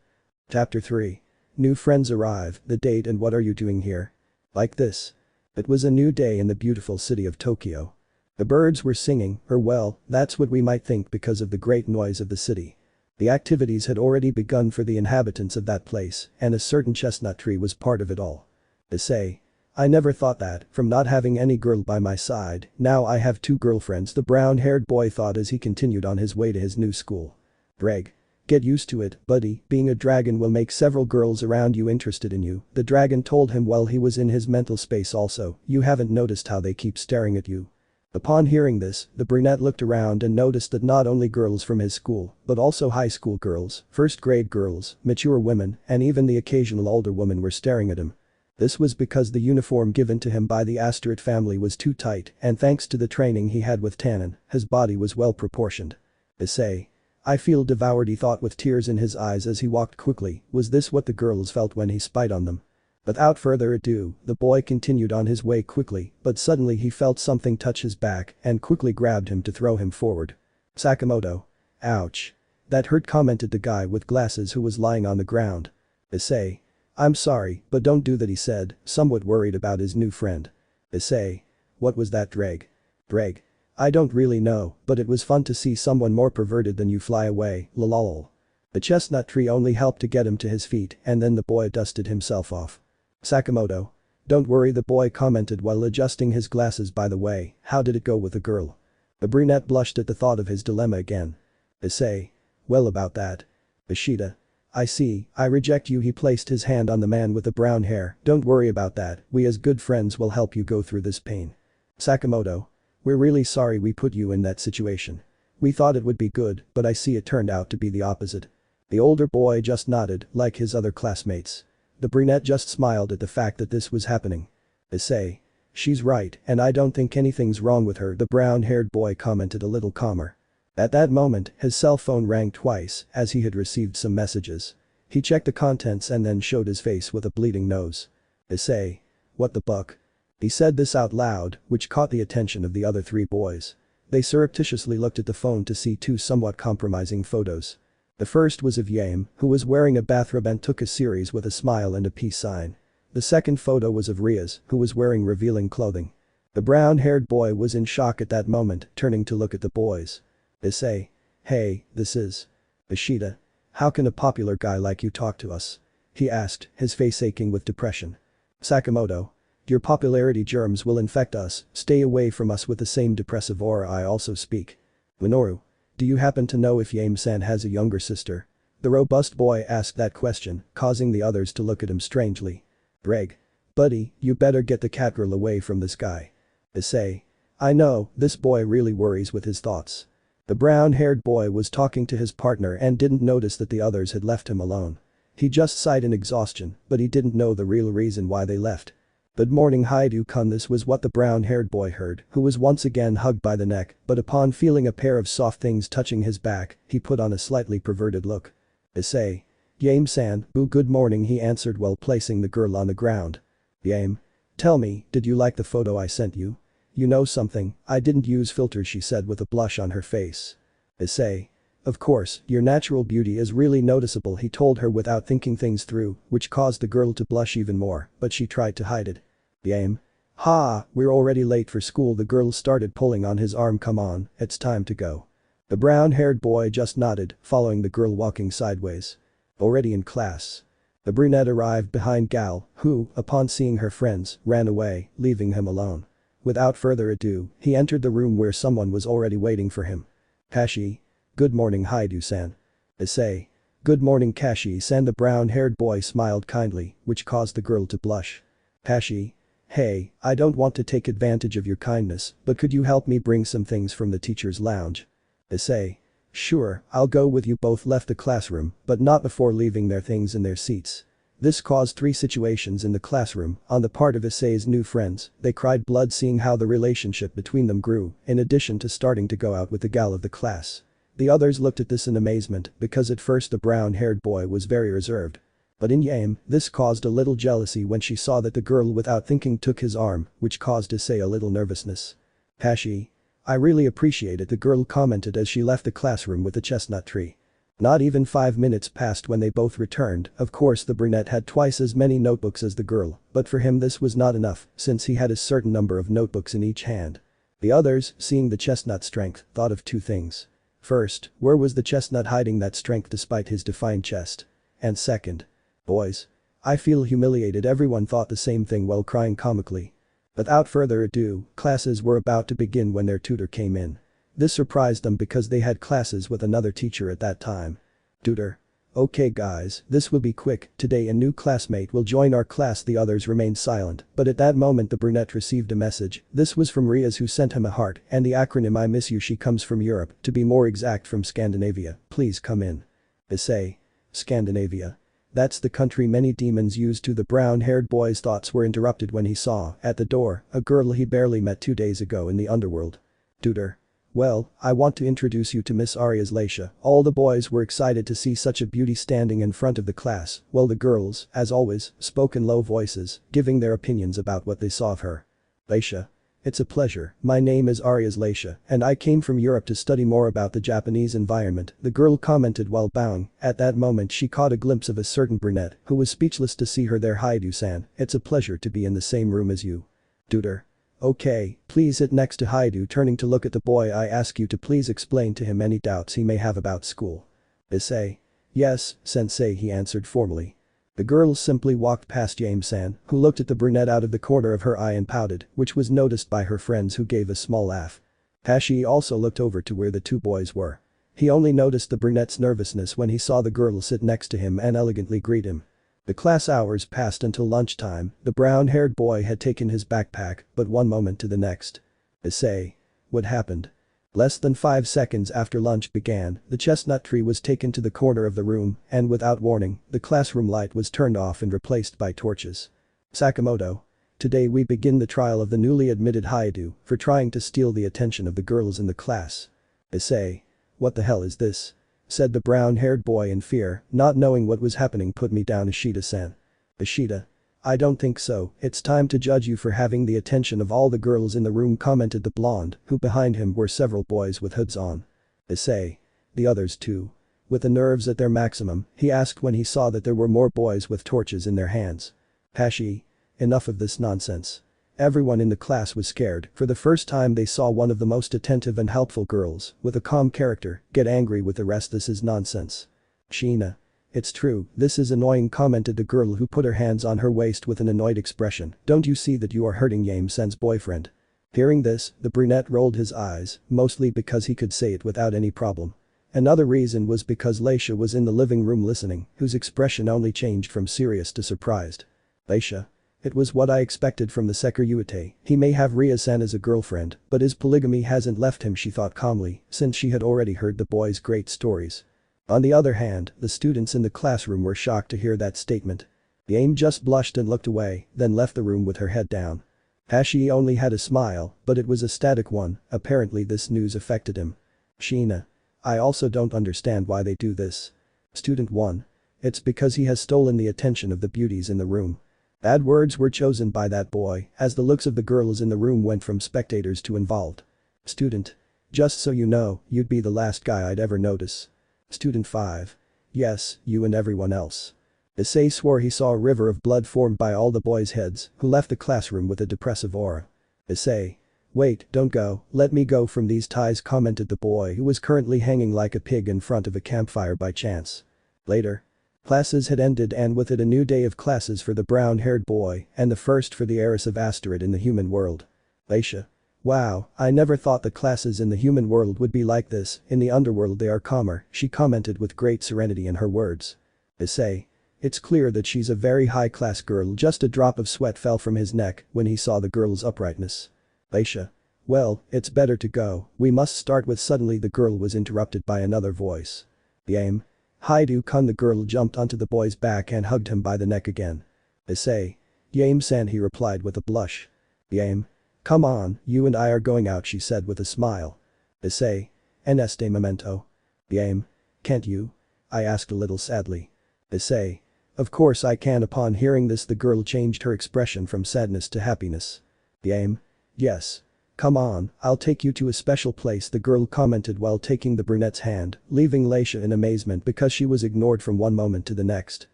Chapter 3. New friends arrive, the date and what are you doing here? Like this. It was a new day in the beautiful city of Tokyo. The birds were singing, or well, that's what we might think because of the great noise of the city. The activities had already begun for the inhabitants of that place, and a certain chestnut tree was part of it all. Issei. I never thought that, from not having any girl by my side, now I have 2 girlfriends, the brown-haired boy thought as he continued on his way to his new school. Greg. Get used to it, buddy, being a dragon will make several girls around you interested in you, the dragon told him while he was in his mental space. Also, you haven't noticed how they keep staring at you. Upon hearing this, the brunette looked around and noticed that not only girls from his school, but also high school girls, first-grade girls, mature women, and even the occasional older woman were staring at him. This was because the uniform given to him by the Asteroid family was too tight, and thanks to the training he had with Tannin, his body was well proportioned. Issei. I feel devoured, he thought with tears in his eyes as he walked quickly. Was this what the girls felt when he spied on them? Without further ado, the boy continued on his way quickly, but suddenly he felt something touch his back and quickly grabbed him to throw him forward. Sakamoto. Ouch. That hurt, commented the guy with glasses who was lying on the ground. Issei. I'm sorry, but don't do that, he said, somewhat worried about his new friend. Issei. What was that, Greg? Greg. I don't really know, but it was fun to see someone more perverted than you fly away, lol. The chestnut tree only helped to get him to his feet and then the boy dusted himself off. Sakamoto. Don't worry, the boy commented while adjusting his glasses. By the way, how did it go with the girl? The brunette blushed at the thought of his dilemma again. Issei. Well about that. Ishida. I see, I reject you. He placed his hand on the man with the brown hair. Don't worry about that, we as good friends will help you go through this pain. Sakamoto. We're really sorry we put you in that situation. We thought it would be good, but I see it turned out to be the opposite. The older boy just nodded, like his other classmates. The brunette just smiled at the fact that this was happening. Issei. She's right, and I don't think anything's wrong with her, the brown-haired boy commented a little calmer. At that moment, his cell phone rang twice, as he had received some messages. He checked the contents and then showed his face with a bleeding nose. Issei. What the buck? He said this out loud, which caught the attention of the other three boys. They surreptitiously looked at the phone to see two somewhat compromising photos. The first was of Yame, who was wearing a bathrobe and took a series with a smile and a peace sign. The second photo was of Rias, who was wearing revealing clothing. The brown-haired boy was in shock at that moment, turning to look at the boys. Issei. Hey, this is Ishida. How can a popular guy like you talk to us? He asked, his face aching with depression. Sakamoto. Your popularity germs will infect us, stay away from us with the same depressive aura. I also speak. Minoru. Do you happen to know if Yame-san has a younger sister? The robust boy asked that question, causing the others to look at him strangely. Greg. Buddy, you better get the catgirl away from this guy. Issei. I know, this boy really worries with his thoughts. The brown-haired boy was talking to his partner and didn't notice that the others had left him alone. He just sighed in exhaustion, but he didn't know the real reason why they left. Good morning Hyoudou-kun. This was what the brown-haired boy heard, who was once again hugged by the neck, but upon feeling a pair of soft things touching his back, he put on a slightly perverted look. Issei. Yame-san, boo. Good morning, he answered while placing the girl on the ground. Yame. Tell me, did you like the photo I sent you? You know something, I didn't use filters, she said with a blush on her face. Issei. Of course, your natural beauty is really noticeable, he told her without thinking things through, which caused the girl to blush even more, but she tried to hide it. Yame. Ha, we're already late for school. The girl started pulling on his arm. Come on, it's time to go. The brown-haired boy just nodded, following the girl walking sideways. Already in class. The brunette arrived behind Gal, who, upon seeing her friends, ran away, leaving him alone. Without further ado, he entered the room where someone was already waiting for him. Kashi. Good morning Hyoudou-san. Issei. Good morning Kashi-san. The brown-haired boy smiled kindly, which caused the girl to blush. Kashi. Hey, I don't want to take advantage of your kindness, but could you help me bring some things from the teacher's lounge? Issei. Sure, I'll go with you. Both left the classroom, but not before leaving their things in their seats. This caused three situations in the classroom. On the part of Issei's new friends, they cried blood seeing how the relationship between them grew, in addition to starting to go out with the gal of the class. The others looked at this in amazement, because at first the brown-haired boy was very reserved. But in Yame, this caused a little jealousy when she saw that the girl without thinking took his arm, which caused Issei a little nervousness. Kashi. I really appreciate it, the girl commented as she left the classroom with the chestnut tree. Not even 5 minutes passed when they both returned. Of course the brunette had twice as many notebooks as the girl, but for him this was not enough, since he had a certain number of notebooks in each hand. The others, seeing the chestnut's strength, thought of two things. First, where was the chestnut hiding that strength despite his defined chest? And second. Boys. I feel humiliated. Everyone thought the same thing while crying comically. Without further ado, classes were about to begin when their tutor came in. This surprised them because they had classes with another teacher at that time. Tutor. Okay guys, this will be quick, today a new classmate will join our class. The others remained silent, but at that moment the brunette received a message. This was from Rias, who sent him a heart and the acronym I miss you. She comes from Europe, to be more exact from Scandinavia, please come in. Issei. Scandinavia. That's the country many demons use to. The brown-haired boy's thoughts were interrupted when he saw, at the door, a girl he barely met 2 days ago in the underworld. Tutor. Well, I want to introduce you to Miss Arias Leisha. All the boys were excited to see such a beauty standing in front of the class, while the girls, as always, spoke in low voices, giving their opinions about what they saw of her. Leisha. It's a pleasure, my name is Arias Leisha, and I came from Europe to study more about the Japanese environment, the girl commented while bowing. At that moment she caught a glimpse of a certain brunette, who was speechless to see her there. Hyoudou-san, it's a pleasure to be in the same room as you. Tutor. Okay, please sit next to Hyoudou. Turning to look at the boy, I ask you to please explain to him any doubts he may have about school. Issei. Yes, sensei, he answered formally. The girl simply walked past Yame-san, who looked at the brunette out of the corner of her eye and pouted, which was noticed by her friends who gave a small laugh. Kashi also looked over to where the two boys were. He only noticed the brunette's nervousness when he saw the girl sit next to him and elegantly greet him. The class hours passed until lunchtime. The brown-haired boy had taken his backpack, but one moment to the next. Issei. What happened? Less than 5 seconds after lunch began, the chestnut tree was taken to the corner of the room, and without warning, the classroom light was turned off and replaced by torches. Sakamoto. Today we begin the trial of the newly admitted Hyoudou for trying to steal the attention of the girls in the class. Issei. What the hell is this? Said the brown-haired boy in fear, not knowing what was happening. Put me down, Ishida-san. Ishida. I don't think so. It's time to judge you for having the attention of all the girls in the room, commented the blonde, who behind him were several boys with hoods on. Issei. The others too. With the nerves at their maximum, he asked when he saw that there were more boys with torches in their hands. Hashi. Enough of this nonsense. Everyone in the class was scared. For the first time they saw one of the most attentive and helpful girls, with a calm character, get angry with the rest. This is nonsense. Sheena. It's true, this is annoying, commented the girl who put her hands on her waist with an annoyed expression. Don't you see that you are hurting Yame-san's boyfriend? Hearing this, the brunette rolled his eyes, mostly because he could say it without any problem. Another reason was because Leisha was in the living room listening, whose expression only changed from serious to surprised. Leisha. It was what I expected from the Sekiryuutei. He may have Rias-san as a girlfriend, but his polygamy hasn't left him, she thought calmly, since she had already heard the boys' great stories. On the other hand, the students in the classroom were shocked to hear that statement. Yame just blushed and looked away, then left the room with her head down. Hashi only had a smile, but it was a static one. Apparently this news affected him. Sheena. I also don't understand why they do this. Student 1. It's because he has stolen the attention of the beauties in the room. Bad words were chosen by that boy, as the looks of the girls in the room went from spectators to involved. Student. Just so you know, you'd be the last guy I'd ever notice. Student 5. Yes, you and everyone else. Issei swore he saw a river of blood formed by all the boys' heads, who left the classroom with a depressive aura. Issei. Wait, don't go, let me go from these ties, commented the boy who was currently hanging like a pig in front of a campfire by chance. Later. Classes had ended, and with it a new day of classes for the brown-haired boy, and the first for the heiress of Asteroid in the human world. Leisha. Wow, I never thought the classes in the human world would be like this. In the underworld they are calmer, she commented with great serenity in her words. Issei. It's clear that she's a very high-class girl. Just a drop of sweat fell from his neck when he saw the girl's uprightness. Leisha. Well, it's better to go, we must start with. Suddenly the girl was interrupted by another voice. Yame. Hyoudou-kun. The girl jumped onto the boy's back and hugged him by the neck again. Issei. Yame-san, he replied with a blush. Yame. Come on, you and I are going out, she said with a smile. Issei. En este momento. Yame. Can't you? I asked a little sadly. Issei. Of course I can. Upon hearing this the girl changed her expression from sadness to happiness. Yame. Yes. Come on, I'll take you to a special place, the girl commented while taking the brunette's hand, leaving Leisha in amazement because she was ignored from one moment to the next.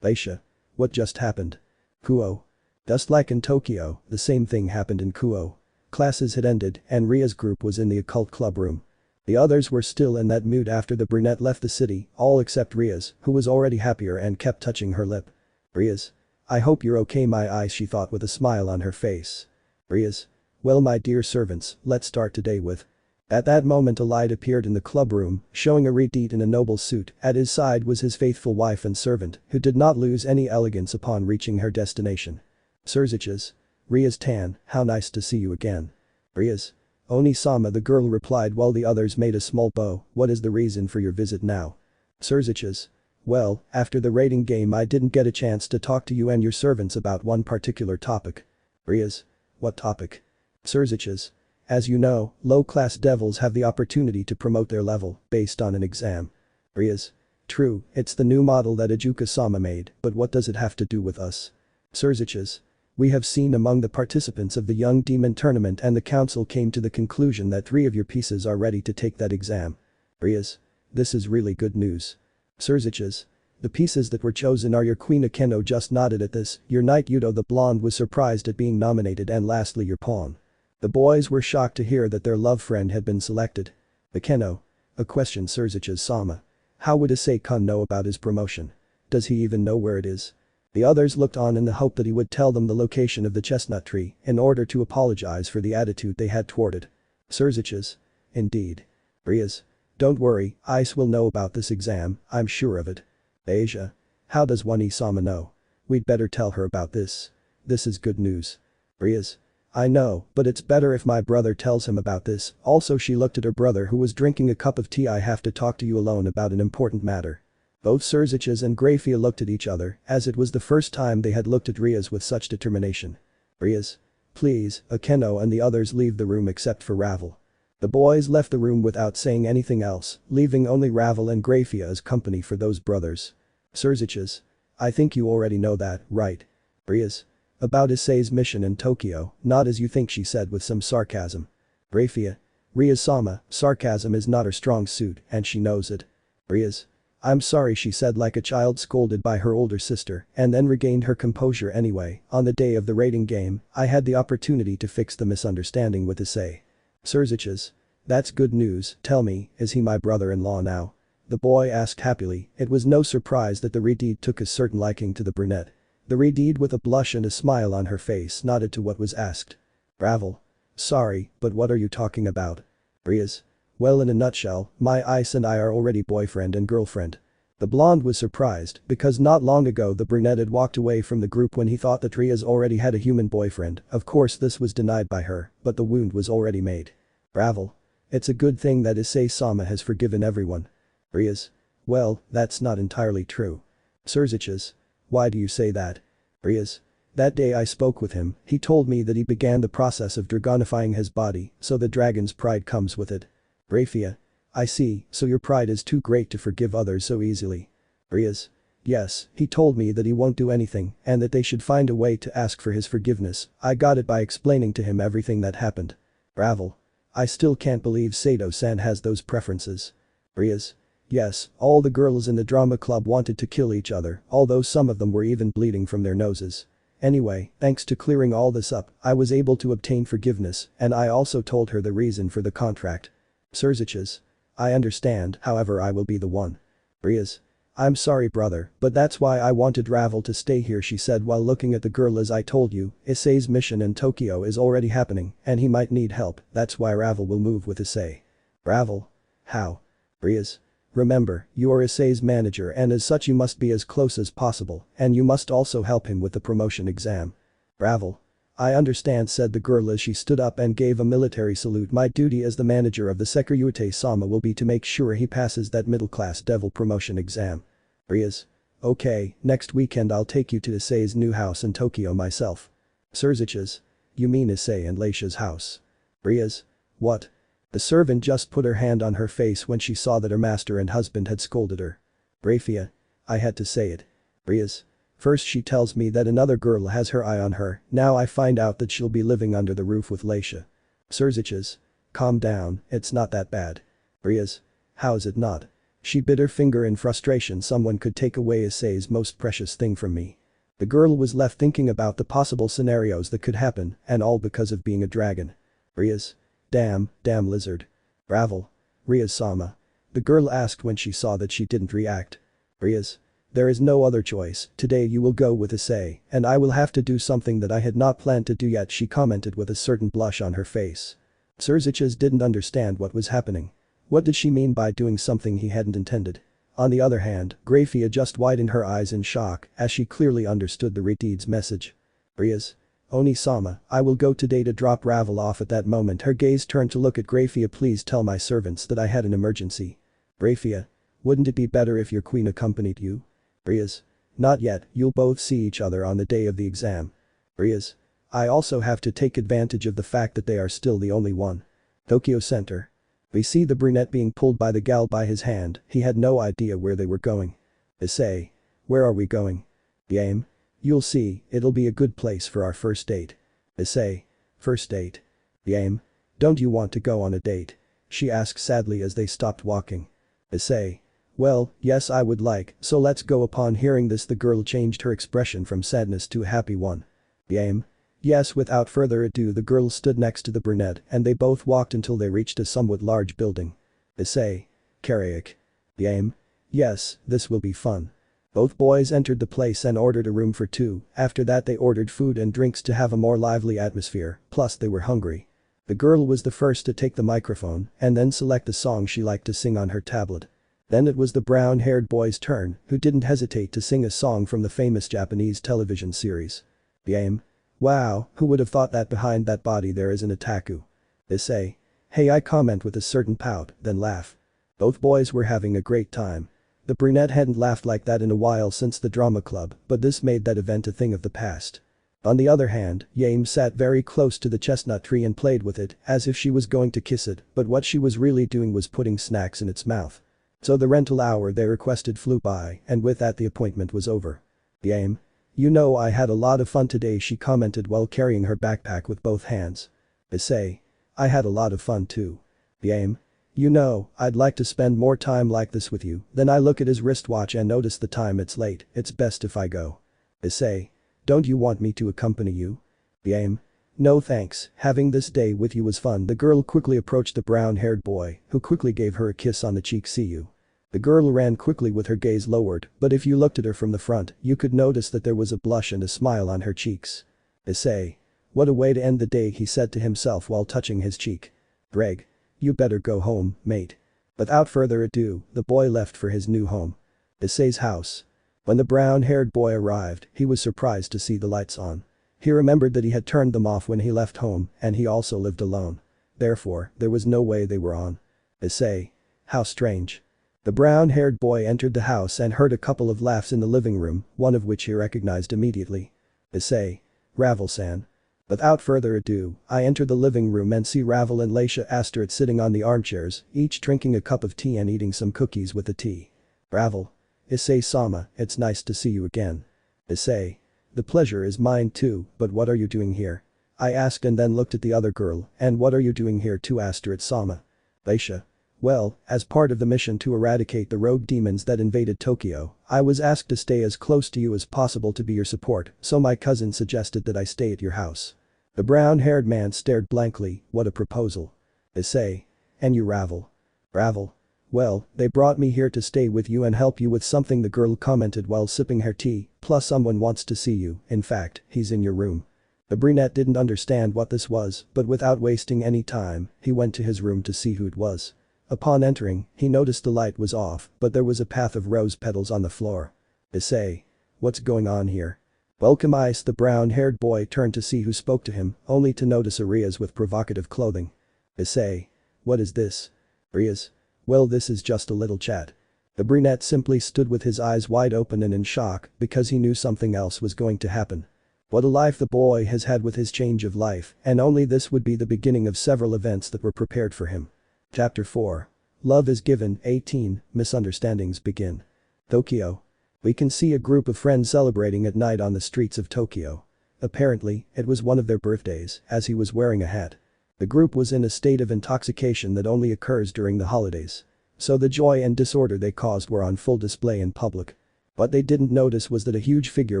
Leisha. What just happened? Kuoh. Just like in Tokyo, the same thing happened in Kuoh. Classes had ended and Ria's group was in the occult club room. The others were still in that mood after the brunette left the city, all except Rias, who was already happier and kept touching her lip. Rias. I hope you're okay, my eyes, she thought with a smile on her face. Rias. Well, my dear servants, let's start today with. At that moment a light appeared in the club room, showing a Redeet in a noble suit. At his side was his faithful wife and servant, who did not lose any elegance upon reaching her destination. Sirzechs. Rias-tan, how nice to see you again. Rias. Oni-sama, the girl replied while the others made a small bow. What is the reason for your visit now? Sirzechs. Well, after the raiding game I didn't get a chance to talk to you and your servants about one particular topic. Rias. What topic? Sirzechs. As you know, low-class devils have the opportunity to promote their level based on an exam. Rias. True, it's the new model that Ijuka-sama made, but what does it have to do with us? Sirzechs. We have seen among the participants of the Young Demon Tournament and the council came to the conclusion that 3 of your pieces are ready to take that exam. Rias. This is really good news. Sirzechs. The pieces that were chosen are your Queen Akeno just nodded at this, your Knight Hyoudou the blonde was surprised at being nominated, and lastly your pawn. The boys were shocked to hear that their love friend had been selected. Akeno. A question, Sirzechs-sama. How would Issei-kun know about his promotion? Does he even know where it is? The others looked on in the hope that he would tell them the location of the chestnut tree in order to apologize for the attitude they had toward it. Sirzechs. Indeed. Rias. Don't worry, Ice will know about this exam, I'm sure of it. Asia. How does one Isama know? We'd better tell her about this. This is good news. Rias. I know, but it's better if my brother tells him about this. Also, she looked at her brother who was drinking a cup of tea. I have to talk to you alone about an important matter. Both Sirzechs and Grayfia looked at each other, as it was the first time they had looked at Rias with such determination. Rias. Please, Akeno and the others leave the room except for Ravel. The boys left the room without saying anything else, leaving only Ravel and Grayfia as company for those brothers. Sirzechs. I think you already know that, right? Rias. About Issei's mission in Tokyo, not as you think, she said with some sarcasm. Grayfia. Rias-sama, sarcasm is not her strong suit, and she knows it. Rias. I'm sorry, she said like a child scolded by her older sister, and then regained her composure anyway. On the day of the rating game, I had the opportunity to fix the misunderstanding with Issei. Sirzechs. That's good news, tell me, is he my brother-in-law now? The boy asked happily. It was no surprise that the Redede took a certain liking to the brunette. The Redede, with a blush and a smile on her face, nodded to what was asked. Ravel. Sorry, but what are you talking about? Rias. Well, in a nutshell, my Ice and I are already boyfriend and girlfriend. The blonde was surprised because not long ago the brunette had walked away from the group when he thought that Rias already had a human boyfriend. Of course this was denied by her, but the wound was already made. Ravel. It's a good thing that Issei-sama has forgiven everyone. Rias. Well, that's not entirely true. Sirzechs. Why do you say that? Rias. That day I spoke with him, he told me that he began the process of dragonifying his body, so the dragon's pride comes with it. Grayfia. I see, so your pride is too great to forgive others so easily. Rias. Yes, he told me that he won't do anything and that they should find a way to ask for his forgiveness. I got it by explaining to him everything that happened. Ravel. I still can't believe Sato-san has those preferences. Rias. Yes, all the girls in the drama club wanted to kill each other, although some of them were even bleeding from their noses. Anyway, thanks to clearing all this up, I was able to obtain forgiveness, and I also told her the reason for the contract. Sirzechs. I understand, however I will be the one. Rias. I'm sorry brother, but that's why I wanted Ravel to stay here, she said while looking at the girl. As I told you, Issei's mission in Tokyo is already happening, and he might need help, that's why Ravel will move with Issei. Ravel. How? Rias. Remember, you are Issei's manager and as such you must be as close as possible, and you must also help him with the promotion exam. Ravel. I understand, said the girl as she stood up and gave a military salute. My duty as the manager of the Sekiryuutei-sama will be to make sure he passes that middle-class devil promotion exam. Rias. Okay, next weekend I'll take you to Issei's new house in Tokyo myself. Sirzechs. You mean Issei and Leisha's house? Rias. What? The servant just put her hand on her face when she saw that her master and husband had scolded her. Grayfia. I had to say it. Rias. First she tells me that another girl has her eye on her, now I find out that she'll be living under the roof with Leisha. Sirzechs. Calm down, it's not that bad. Rias. How's it not? She bit her finger in frustration. Someone could take away Issei's most precious thing from me. The girl was left thinking about the possible scenarios that could happen, and all because of being a dragon. Rias. Damn lizard. Ravel. Rias-sama. The girl asked when she saw that she didn't react. Rias. There is no other choice, today you will go with Issei, and I will have to do something that I had not planned to do yet, she commented with a certain blush on her face. Sirzechs didn't understand what was happening. What did she mean by doing something he hadn't intended? On the other hand, Grayfia just widened her eyes in shock as she clearly understood the Redede's message. Rias. Oni-sama, I will go today to drop Ravel off. At that moment her gaze turned to look at Grayfia. Please tell my servants that I had an emergency. Grayfia. Wouldn't it be better if your queen accompanied you? Rias. Not yet, you'll both see each other on the day of the exam. Rias. I also have to take advantage of the fact that they are still the only one. Tokyo Center. We see the brunette being pulled by the gal by his hand. He had no idea where they were going. Issei. Where are we going? Game? You'll see, it'll be a good place for our first date. Issei. First date? Game? Don't you want to go on a date? She asked sadly as they stopped walking. Issei. Well, yes I would like, so let's go. Upon hearing this the girl changed her expression from sadness to a happy one. Game? Yes. Without further ado the girl stood next to the brunette and they both walked until they reached a somewhat large building. Issei. Karaoke. Game? Yes, this will be fun. Both boys entered the place and ordered a room for two. After that they ordered food and drinks to have a more lively atmosphere, plus they were hungry. The girl was the first to take the microphone and then select the song she liked to sing on her tablet. Then it was the brown-haired boy's turn, who didn't hesitate to sing a song from the famous Japanese television series. The aim? Wow, who would have thought that behind that body there is an otaku? Issei. Hey, I comment with a certain pout, then laugh. Both boys were having a great time. The brunette hadn't laughed like that in a while since the drama club, but this made that event a thing of the past. On the other hand, Yame sat very close to the chestnut tree and played with it, as if she was going to kiss it, but what she was really doing was putting snacks in its mouth. So the rental hour they requested flew by, and with that the appointment was over. Yame. You know, I had a lot of fun today, she commented while carrying her backpack with both hands. Issei. I had a lot of fun too. Yame. You know, I'd like to spend more time like this with you. Then I look at his wristwatch and notice the time, it's late, it's best if I go. Issei. Don't you want me to accompany you? Yame. No thanks, having this day with you was fun. The girl quickly approached the brown-haired boy, who quickly gave her a kiss on the cheek. See you. The girl ran quickly with her gaze lowered, but if you looked at her from the front, you could notice that there was a blush and a smile on her cheeks. Issei. What a way to end the day, he said to himself while touching his cheek. Greg. You better go home, mate. Without further ado, the boy left for his new home. Issei's house. When the brown-haired boy arrived, he was surprised to see the lights on. He remembered that he had turned them off when he left home, and he also lived alone. Therefore, there was no way they were on. Issei. How strange. The brown-haired boy entered the house and heard a couple of laughs in the living room, one of which he recognized immediately. Issei. Ravel-san. Without further ado, I enter the living room and see Ravel and Leisha Astrid sitting on the armchairs, each drinking a cup of tea and eating some cookies with the tea. Ravel. Issei-sama, it's nice to see you again. Issei. The pleasure is mine too, but what are you doing here? I asked and then looked at the other girl, and what are you doing here too, Astrid-sama? Leisha. Well, as part of the mission to eradicate the rogue demons that invaded Tokyo, I was asked to stay as close to you as possible to be your support, so my cousin suggested that I stay at your house. The brown-haired man stared blankly. What a proposal. Issei. And you, Ravel? Ravel. Well, they brought me here to stay with you and help you with something, the girl commented while sipping her tea, plus someone wants to see you, in fact, he's in your room. The brunette didn't understand what this was, but without wasting any time, he went to his room to see who it was. Upon entering, he noticed the light was off, but there was a path of rose petals on the floor. Issei. What's going on here? Welcome, Ice. The brown-haired boy turned to see who spoke to him, only to notice a Rias with provocative clothing. Issei. What is this? Rias. Well, this is just a little chat. The brunette simply stood with his eyes wide open and in shock because he knew something else was going to happen. What a life the boy has had with his change of life, and only this would be the beginning of several events that were prepared for him. Chapter 4. Love is given. 18. Misunderstandings begin. Tokyo. We can see a group of friends celebrating at night on the streets of Tokyo. Apparently, it was one of their birthdays, as he was wearing a hat. The group was in a state of intoxication that only occurs during the holidays. So the joy and disorder they caused were on full display in public. What they didn't notice was that a huge figure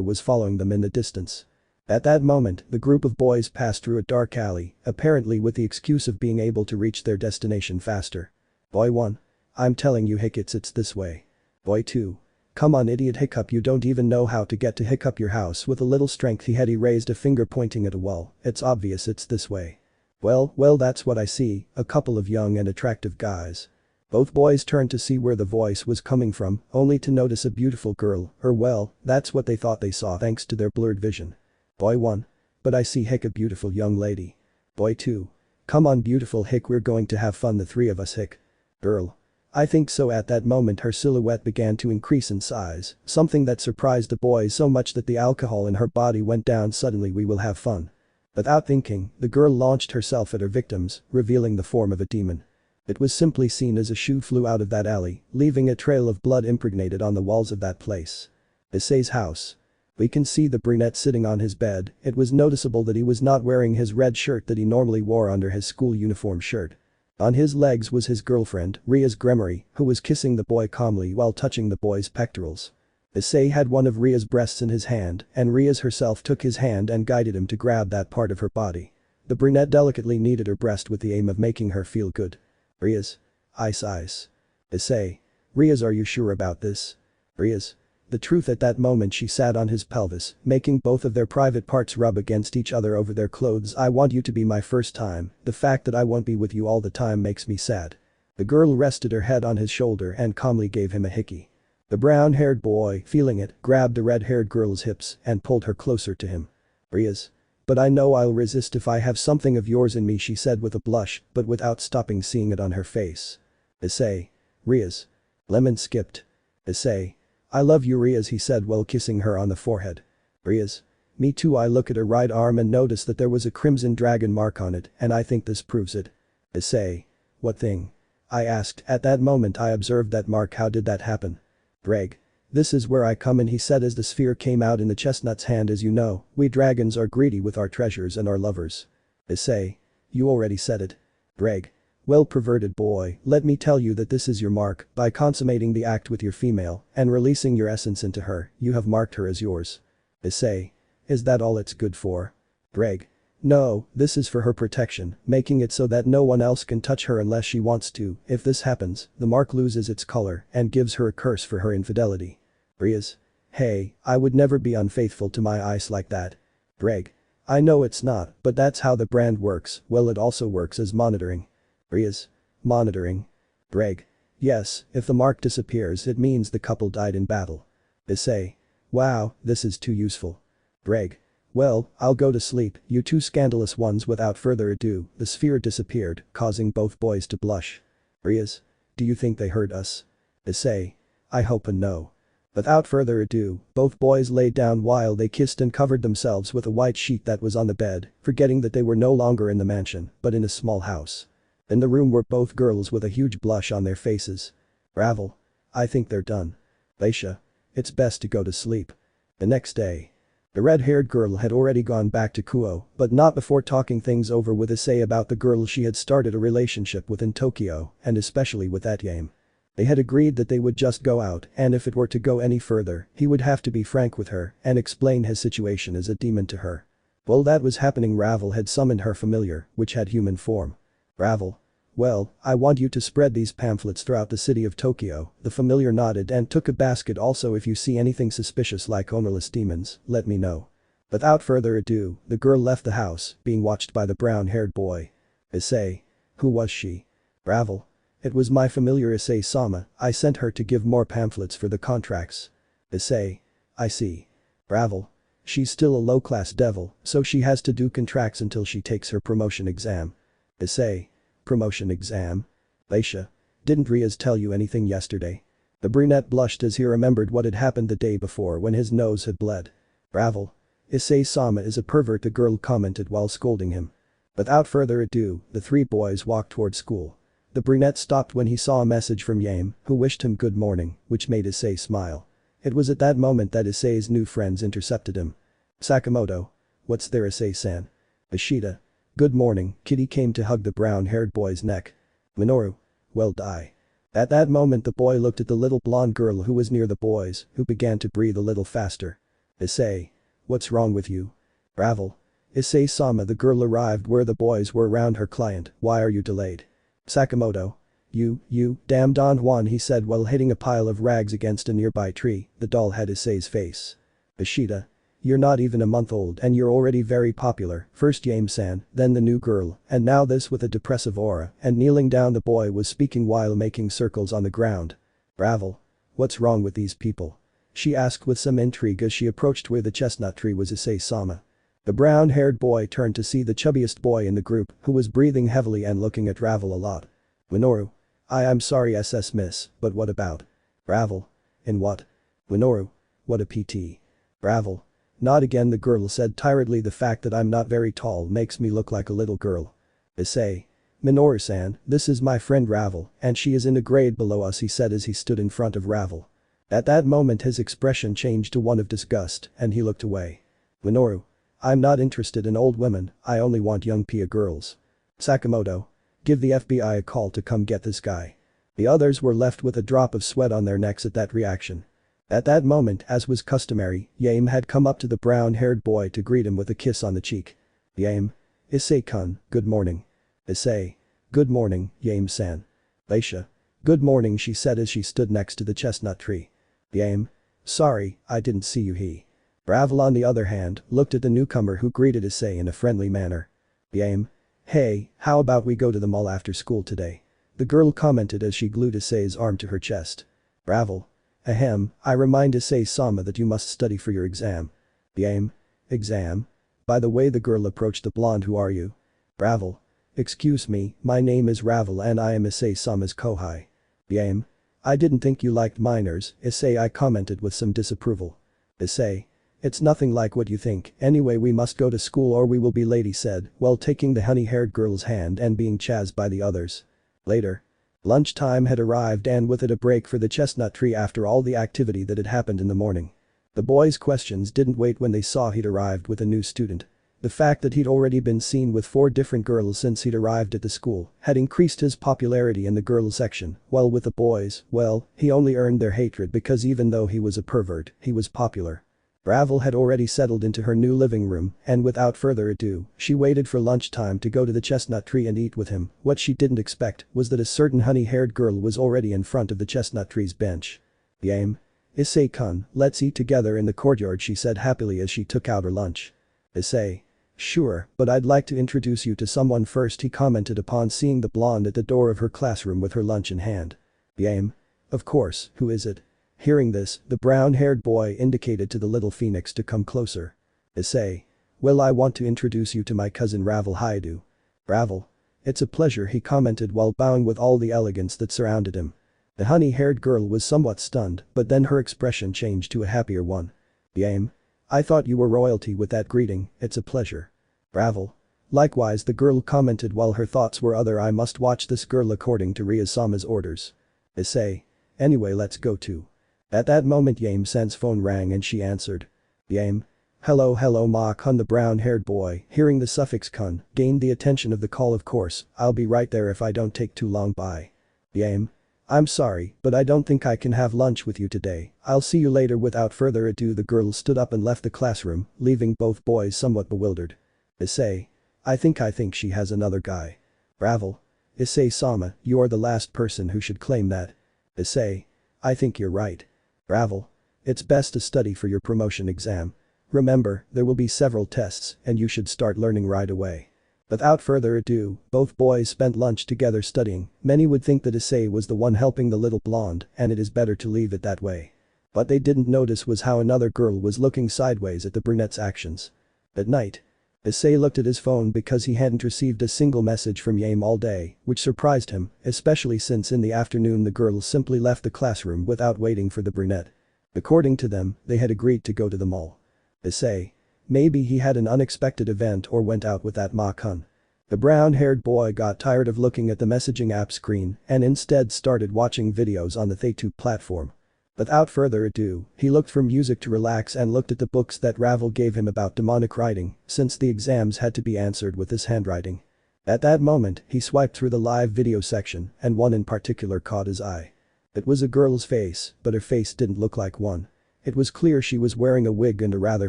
was following them in the distance. At that moment, the group of boys passed through a dark alley, apparently with the excuse of being able to reach their destination faster. Boy 1. I'm telling you, Hiccups, it's this way. Boy 2. Come on, idiot. Hiccup, you don't even know how to get to Hiccup your house. With a little strength he raised a finger pointing at a wall. It's obvious it's this way. Well, that's what I see, a couple of young and attractive guys. Both boys turned to see where the voice was coming from, only to notice a beautiful girl, or well, that's what they thought they saw thanks to their blurred vision. Boy 1. But I see Hick, a beautiful young lady. Boy 2. Come on, beautiful Hick, we're going to have fun, the three of us. Hick. Girl. I think so. At that moment her silhouette began to increase in size, something that surprised the boy so much that the alcohol in her body went down suddenly. We will have fun. Without thinking, the girl launched herself at her victims, revealing the form of a demon. It was simply seen as a shoe flew out of that alley, leaving a trail of blood impregnated on the walls of that place. Issei's house. We can see the brunette sitting on his bed. It was noticeable that he was not wearing his red shirt that he normally wore under his school uniform shirt. On his legs was his girlfriend, Rias Gremory, who was kissing the boy calmly while touching the boy's pectorals. Issei had one of Rias' breasts in his hand, and Rias herself took his hand and guided him to grab that part of her body. The brunette delicately kneaded her breast with the aim of making her feel good. Rias. Ice. Issei. Rias, are you sure about this? Rias. The truth at that moment she sat on his pelvis, making both of their private parts rub against each other over their clothes. I want you to be my first time, the fact that I won't be with you all the time makes me sad. The girl rested her head on his shoulder and calmly gave him a hickey. The brown-haired boy, feeling it, grabbed the red-haired girl's hips and pulled her closer to him. Rias. But I know I'll resist if I have something of yours in me, she said with a blush, but without stopping seeing it on her face. Issei. Rias. Lemon skipped. Issei. I love you, Rias, he said while kissing her on the forehead. Rias. Me too. I look at her right arm and notice that there was a crimson dragon mark on it, and I think this proves it. Issei. What thing? I asked. At that moment I observed that mark. How did that happen? Drag. This is where I come in, he said as the sphere came out in the chestnut's hand. As you know, we dragons are greedy with our treasures and our lovers. Issei. You already said it. Drag. Well, perverted boy, let me tell you that this is your mark. By consummating the act with your female and releasing your essence into her, you have marked her as yours. Issei. Is that all it's good for? Drag. No, this is for her protection, making it so that no one else can touch her unless she wants to. If this happens, the mark loses its color and gives her a curse for her infidelity. Rias. Hey, I would never be unfaithful to my ice like that. Drag. I know it's not, but that's how the brand works. Well, it also works as monitoring. Rias. Monitoring. Drag. Yes, if the mark disappears it means the couple died in battle. Issei. Wow, this is too useful. Drag. Well, I'll go to sleep, you two scandalous ones. Without further ado, the sphere disappeared, causing both boys to blush. Rias. Do you think they heard us? Issei. I hope no. Without further ado, both boys laid down while they kissed and covered themselves with a white sheet that was on the bed, forgetting that they were no longer in the mansion, but in a small house. In the room were both girls with a huge blush on their faces. Ravel. I think they're done. Leisha. It's best to go to sleep. The next day. The red-haired girl had already gone back to Kuoh, but not before talking things over with Issei about the girl she had started a relationship with in Tokyo, and especially with that Yame. They had agreed that they would just go out, and if it were to go any further, he would have to be frank with her and explain his situation as a demon to her. While that was happening, Ravel had summoned her familiar, which had human form. Ravel. Well, I want you to spread these pamphlets throughout the city of Tokyo. The familiar nodded and took a basket. Also, if you see anything suspicious like ownerless demons, let me know. Without further ado, the girl left the house, being watched by the brown-haired boy. Issei. Who was she? Ravel. It was my familiar Issei-sama. I sent her to give more pamphlets for the contracts. Issei. I see. Ravel. She's still a low-class devil, so she has to do contracts until she takes her promotion exam. Issei. Promotion exam? Leisha. Didn't Rias tell you anything yesterday? The brunette blushed as he remembered what had happened the day before when his nose had bled. Ravel. Issei-sama is a pervert, the girl commented while scolding him. Without further ado, the three boys walked toward school. The brunette stopped when he saw a message from Yame, who wished him good morning, which made Issei smile. It was at that moment that Issei's new friends intercepted him. Sakamoto. What's there, Issei-san? Ishida. Good morning. Kitty came to hug the brown-haired boy's neck. Minoru. Well, die. At that moment the boy looked at the little blonde girl who was near the boys, who began to breathe a little faster. Issei. What's wrong with you? Ravel. Issei-sama, the girl arrived where the boys were around her client. Why are you delayed? Sakamoto. You, damn Don Juan, he said while hitting a pile of rags against a nearby tree. The doll had Issei's face. Ishida. You're not even a month old and you're already very popular. First Yame-san, then the new girl, and now this with a depressive aura, and kneeling down the boy was speaking while making circles on the ground. Ravel. What's wrong with these people? She asked with some intrigue as she approached where the chestnut tree was. Issei-sama. The brown-haired boy turned to see the chubbiest boy in the group, who was breathing heavily and looking at Ravel a lot. Minoru. I'm sorry SS miss, but what about? Ravel. In what? Minoru. What a PT. Ravel. Not again, the girl said tiredly. The fact that I'm not very tall makes me look like a little girl. Issei. Minoru-san, this is my friend Ravel, and she is in a grade below us, he said as he stood in front of Ravel. At that moment his expression changed to one of disgust, and he looked away. Minoru. I'm not interested in old women, I only want young Pia girls. Sakamoto. Give the FBI a call to come get this guy. The others were left with a drop of sweat on their necks at that reaction. At that moment, as was customary, Yame had come up to the brown-haired boy to greet him with a kiss on the cheek. Yame. Issei-kun, good morning. Issei. Good morning, Yame-san. Leisha. Good morning, she said as she stood next to the chestnut tree. Yame. Sorry, I didn't see you. He. Ravel on the other hand, looked at the newcomer who greeted Issei in a friendly manner. Game. Hey, how about we go to the mall after school today? The girl commented as she glued Issei's arm to her chest. Ravel. Ahem, I remind Issei-sama that you must study for your exam. Game. Exam? By the way, the girl approached the blonde. Who are you? Ravel. Excuse me, my name is Ravel and I am Issei-sama's kohai. Game. I didn't think you liked minors, Issei. I commented with some disapproval. Issei. It's nothing like what you think, anyway we must go to school or we will be late, he said, while taking the honey-haired girl's hand and being chased by the others. Later. Lunchtime had arrived and with it a break for the chestnut tree after all the activity that had happened in the morning. The boys' questions didn't wait when they saw he'd arrived with a new student. The fact that he'd already been seen with 4 different girls since he'd arrived at the school had increased his popularity in the girls section, while with the boys, well, he only earned their hatred because even though he was a pervert, he was popular. Ravel had already settled into her new living room and without further ado, she waited for lunchtime to go to the chestnut tree and eat with him. What she didn't expect was that a certain honey-haired girl was already in front of the chestnut tree's bench. Game. Issei-kun, let's eat together in the courtyard, she said happily as she took out her lunch. Issei. Sure, but I'd like to introduce you to someone first, he commented upon seeing the blonde at the door of her classroom with her lunch in hand. Game. Of course, who is it? Hearing this, the brown-haired boy indicated to the little phoenix to come closer. Issei. Well, I want to introduce you to my cousin Ravel. Hyoudou. Ravel. It's a pleasure, he commented while bowing with all the elegance that surrounded him. The honey-haired girl was somewhat stunned, but then her expression changed to a happier one. Game. I thought you were royalty with that greeting, it's a pleasure. Ravel. Likewise, the girl commented while her thoughts were other. I must watch this girl according to Rias-sama's orders. Issei. Anyway, let's go too. At that moment Yame-san's phone rang and she answered. Yame. Hello ma-kun. The brown-haired boy, hearing the suffix kun, gained the attention of the call. Of course, I'll be right there if I don't take too long. Bye. Yame. I'm sorry, but I don't think I can have lunch with you today, I'll see you later. Without further ado the girl stood up and left the classroom, leaving both boys somewhat bewildered. Issei. I think she has another guy. Ravel. Issei-sama, you are the last person who should claim that. Issei. I think you're right. Ravel. It's best to study for your promotion exam. Remember, there will be several tests and you should start learning right away. Without further ado, both boys spent lunch together studying. Many would think that Issei was the one helping the little blonde and it is better to leave it that way. What they didn't notice was how another girl was looking sideways at the brunette's actions. At night. Issei looked at his phone because he hadn't received a single message from Yame all day, which surprised him, especially since in the afternoon the girl simply left the classroom without waiting for the brunette. According to them, they had agreed to go to the mall. Issei. Maybe he had an unexpected event or went out with that ma-kun. The brown-haired boy got tired of looking at the messaging app screen and instead started watching videos on the ThayTube platform. Without further ado, he looked for music to relax and looked at the books that Ravel gave him about demonic writing, since the exams had to be answered with his handwriting. At that moment, he swiped through the live video section and one in particular caught his eye. It was a girl's face, but her face didn't look like one. It was clear she was wearing a wig and a rather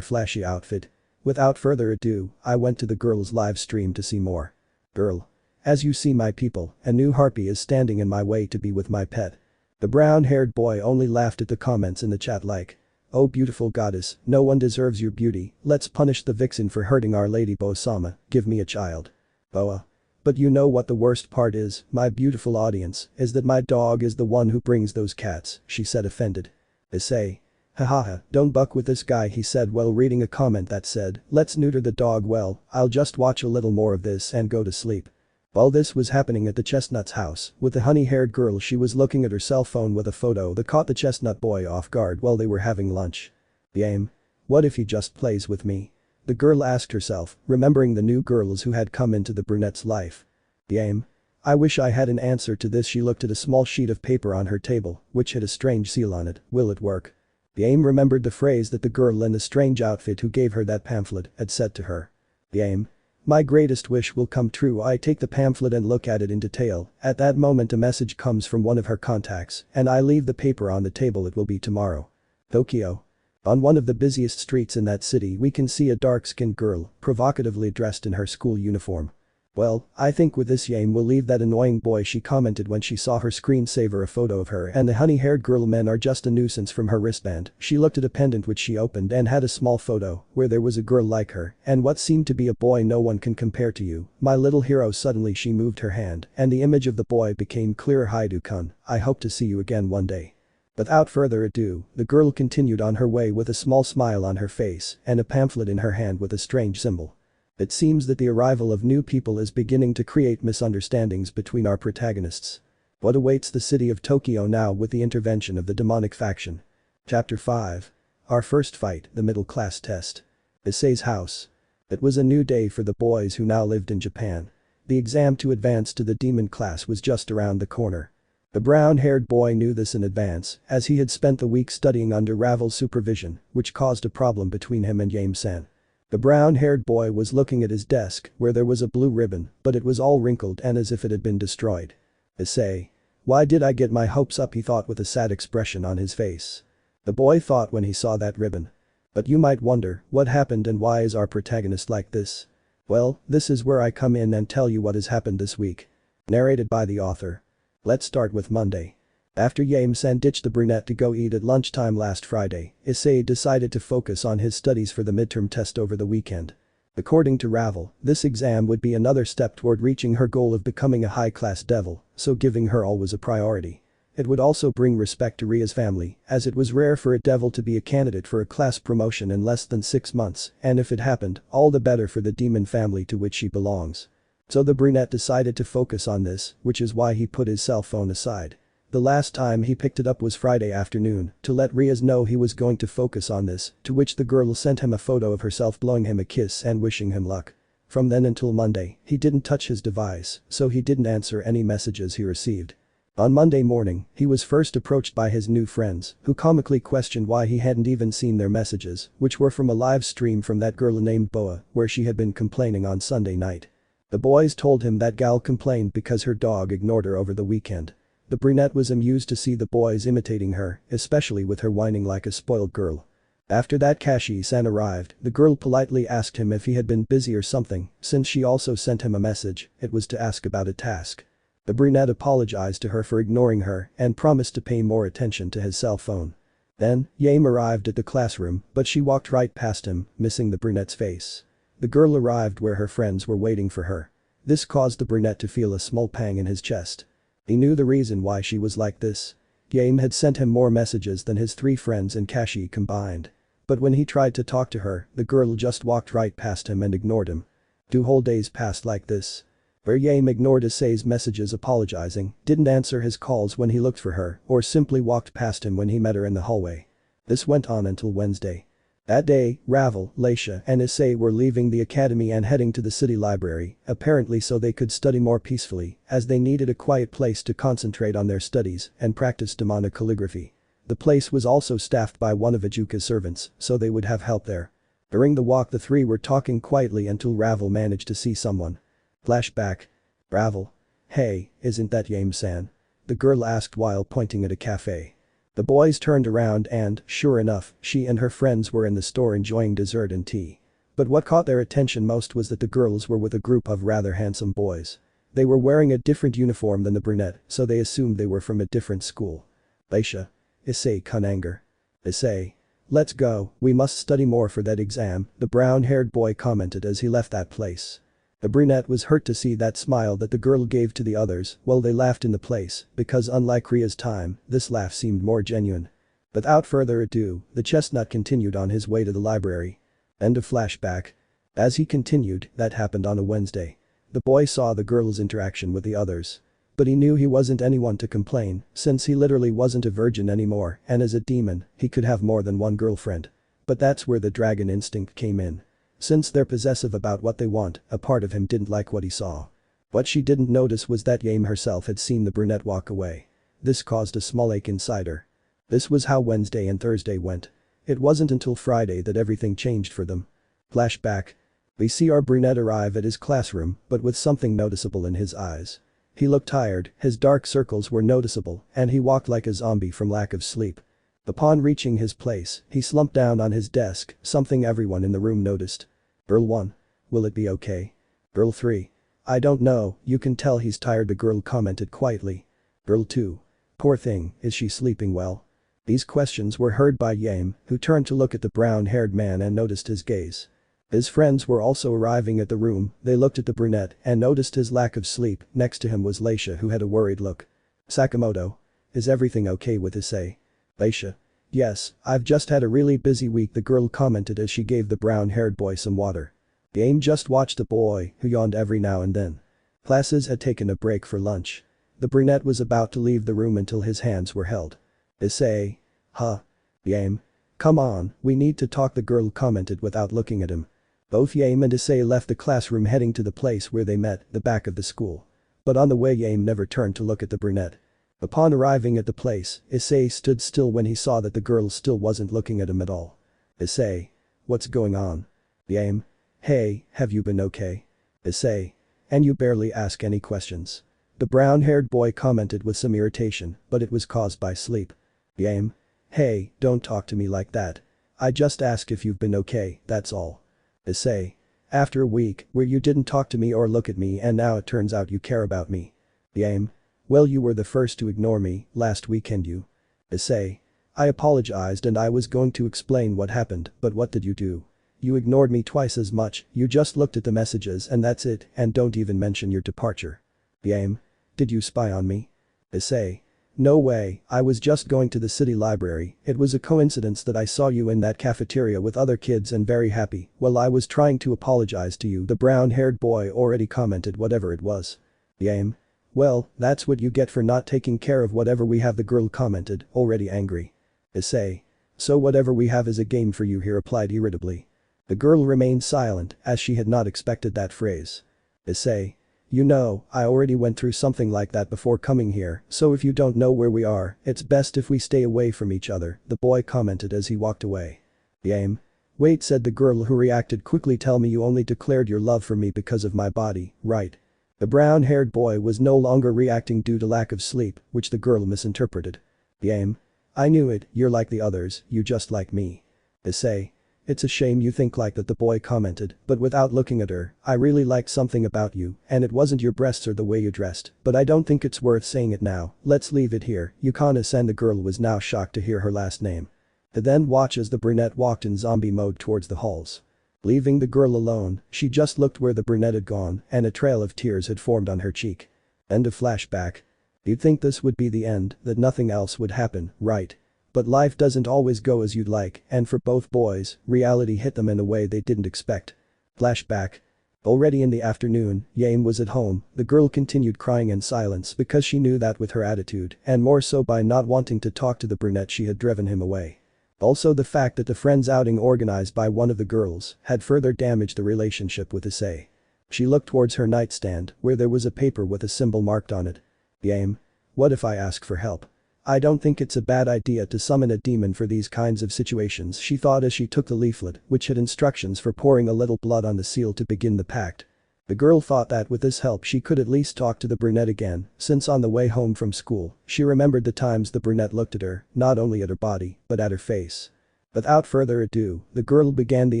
flashy outfit. Without further ado, I went to the girl's live stream to see more. Girl. As you see my people, a new harpy is standing in my way to be with my pet. The brown-haired boy only laughed at the comments in the chat like, oh beautiful goddess, no one deserves your beauty, let's punish the vixen for hurting our lady. Boa-sama, give me a child. Boa. But you know what the worst part is, my beautiful audience, is that my dog is the one who brings those cats, she said offended. Issei. Hahaha, don't buck with this guy, he said while reading a comment that said, let's neuter the dog. Well, I'll just watch a little more of this and go to sleep. While this was happening at the chestnut's house, with the honey-haired girl, she was looking at her cell phone with a photo that caught the chestnut boy off guard while they were having lunch. Yame. What if he just plays with me? The girl asked herself, remembering the new girls who had come into the brunette's life. Yame. I wish I had an answer to this. She looked at a small sheet of paper on her table, which had a strange seal on it. Will it work? Yame remembered the phrase that the girl in the strange outfit who gave her that pamphlet had said to her. Yame. My greatest wish will come true. I take the pamphlet and look at it in detail. At that moment a message comes from one of her contacts and I leave the paper on the table. It will be tomorrow. Tokyo. On one of the busiest streets in that city we can see a dark-skinned girl, provocatively dressed in her school uniform. Well, I think with this Yame we'll leave that annoying boy, she commented when she saw her screensaver a photo of her and the honey-haired girl. Men are just a nuisance. From her wristband, she looked at a pendant which she opened and had a small photo where there was a girl like her and what seemed to be a boy. No one can compare to you, my little hero. Suddenly she moved her hand and the image of the boy became clearer. Hyoudou-kun, I hope to see you again one day. Without further ado, the girl continued on her way with a small smile on her face and a pamphlet in her hand with a strange symbol. It seems that the arrival of new people is beginning to create misunderstandings between our protagonists. What awaits the city of Tokyo now with the intervention of the demonic faction? Chapter 5. Our first fight, the middle class test. Issei's house. It was a new day for the boys who now lived in Japan. The exam to advance to the demon class was just around the corner. The brown-haired boy knew this in advance, as he had spent the week studying under Ravel's supervision, which caused a problem between him and Yame-san. The brown-haired boy was looking at his desk where there was a blue ribbon, but it was all wrinkled and as if it had been destroyed. Issei. Why did I get my hopes up, he thought with a sad expression on his face. The boy thought when he saw that ribbon. But you might wonder, what happened and why is our protagonist like this? Well, this is where I come in and tell you what has happened this week. Narrated by the author. Let's start with Monday. After Yame-san ditched the brunette to go eat at lunchtime last Friday, Issei decided to focus on his studies for the midterm test over the weekend. According to Ravel, this exam would be another step toward reaching her goal of becoming a high-class devil, so giving her all was a priority. It would also bring respect to Ria's family, as it was rare for a devil to be a candidate for a class promotion in less than 6 months, and if it happened, all the better for the demon family to which she belongs. So the brunette decided to focus on this, which is why he put his cell phone aside. The last time he picked it up was Friday afternoon to let Rias know he was going to focus on this, to which the girl sent him a photo of herself blowing him a kiss and wishing him luck. From then until Monday, he didn't touch his device, so he didn't answer any messages he received. On Monday morning, he was first approached by his new friends, who comically questioned why he hadn't even seen their messages, which were from a live stream from that girl named Boa, where she had been complaining on Sunday night. The boys told him that Gal complained because her dog ignored her over the weekend. The brunette was amused to see the boys imitating her, especially with her whining like a spoiled girl. After that Kashi-san arrived, the girl politely asked him if he had been busy or something, since she also sent him a message, it was to ask about a task. The brunette apologized to her for ignoring her and promised to pay more attention to his cell phone. Then, Yame arrived at the classroom, but she walked right past him, missing the brunette's face. The girl arrived where her friends were waiting for her. This caused the brunette to feel a small pang in his chest. He knew the reason why she was like this. Yame had sent him more messages than his 3 friends and Kashi combined. But when he tried to talk to her, the girl just walked right past him and ignored him. 2 whole days passed like this. Where Yame ignored Issei's messages apologizing, didn't answer his calls when he looked for her, or simply walked past him when he met her in the hallway. This went on until Wednesday. That day, Ravel, Leisha and Issei were leaving the academy and heading to the city library, apparently so they could study more peacefully, as they needed a quiet place to concentrate on their studies and practice demonic calligraphy. The place was also staffed by one of Ajuka's servants, so they would have help there. During the walk the 3 were talking quietly until Ravel managed to see someone. Flashback. Ravel. Hey, isn't that Yame-san? The girl asked while pointing at a cafe. The boys turned around and, sure enough, she and her friends were in the store enjoying dessert and tea. But what caught their attention most was that the girls were with a group of rather handsome boys. They were wearing a different uniform than the brunette, so they assumed they were from a different school. Leisha. Issei-kun anger. Issei. Let's go, we must study more for that exam, the brown-haired boy commented as he left that place. The brunette was hurt to see that smile that the girl gave to the others while they laughed in the place, because unlike Ria's time, this laugh seemed more genuine. Without further ado, the chestnut continued on his way to the library. End of flashback. As he continued, that happened on a Wednesday. The boy saw the girl's interaction with the others. But he knew he wasn't anyone to complain, since he literally wasn't a virgin anymore, and as a demon, he could have more than one girlfriend. But that's where the dragon instinct came in. Since they're possessive about what they want, a part of him didn't like what he saw. What she didn't notice was that Yame herself had seen the brunette walk away. This caused a small ache inside her. This was how Wednesday and Thursday went. It wasn't until Friday that everything changed for them. Flashback. We see our brunette arrive at his classroom, but with something noticeable in his eyes. He looked tired, his dark circles were noticeable, and he walked like a zombie from lack of sleep. Upon reaching his place, he slumped down on his desk, something everyone in the room noticed. Girl 1. Will it be okay? Girl 3. I don't know, you can tell he's tired, the girl commented quietly. Girl 2. Poor thing, is she sleeping well? These questions were heard by Yame, who turned to look at the brown-haired man and noticed his gaze. His friends were also arriving at the room, they looked at the brunette and noticed his lack of sleep. Next to him was Leisha, who had a worried look. Sakamoto. Is everything okay with Issei? Leisha. Yes, I've just had a really busy week, the girl commented as she gave the brown-haired boy some water. Yame just watched the boy, who yawned every now and then. Classes had taken a break for lunch. The brunette was about to leave the room until his hands were held. Issei. Huh? Yame. Come on, we need to talk, the girl commented without looking at him. Both Yame and Issei left the classroom heading to the place where they met, the back of the school. But on the way Yame never turned to look at the brunette. Upon arriving at the place, Issei stood still when he saw that the girl still wasn't looking at him at all. Issei. What's going on? Yame. Hey, have you been okay? Issei. And you barely ask any questions. The brown-haired boy commented with some irritation, but it was caused by sleep. Yame. Hey, don't talk to me like that. I just ask if you've been okay, that's all. Issei. After a week where you didn't talk to me or look at me and now it turns out you care about me. Yame. Well, you were the first to ignore me last weekend, you. Issei. I apologized and I was going to explain what happened, but what did you do? You ignored me twice as much, you just looked at the messages and that's it, and don't even mention your departure. Yame. Did you spy on me? Issei. No way, I was just going to the city library, it was a coincidence that I saw you in that cafeteria with other kids and very happy, well I was trying to apologize to you, the brown-haired boy already commented whatever it was. Yame. Well, that's what you get for not taking care of whatever we have, the girl commented, already angry. Issei. So whatever we have is a game for you, he replied irritably. The girl remained silent as she had not expected that phrase. Issei. You know, I already went through something like that before coming here, so if you don't know where we are, it's best if we stay away from each other, the boy commented as he walked away. Yame. Wait, said the girl, who reacted quickly, tell me you only declared your love for me because of my body, right? The brown-haired boy was no longer reacting due to lack of sleep, which the girl misinterpreted. Yame. I knew it, you're like the others, you just like me. Issei. It's a shame you think like that, the boy commented, but without looking at her, I really liked something about you, and it wasn't your breasts or the way you dressed, but I don't think it's worth saying it now, let's leave it here, Yukana-san. The girl was now shocked to hear her last name. To then watch as the brunette walked in zombie mode towards the halls. Leaving the girl alone, she just looked where the brunette had gone, and a trail of tears had formed on her cheek. End of flashback. You'd think this would be the end, that nothing else would happen, right? But life doesn't always go as you'd like, and for both boys, reality hit them in a way they didn't expect. Flashback. Already in the afternoon, Yame was at home, the girl continued crying in silence because she knew that with her attitude, and more so by not wanting to talk to the brunette, she had driven him away. Also the fact that the friends outing organized by one of the girls had further damaged the relationship with Issei. She looked towards her nightstand, where there was a paper with a symbol marked on it. Yame. What if I ask for help? I don't think it's a bad idea to summon a demon for these kinds of situations, she thought as she took the leaflet, which had instructions for pouring a little blood on the seal to begin the pact. The girl thought that with this help she could at least talk to the brunette again, since on the way home from school, she remembered the times the brunette looked at her, not only at her body, but at her face. Without further ado, the girl began the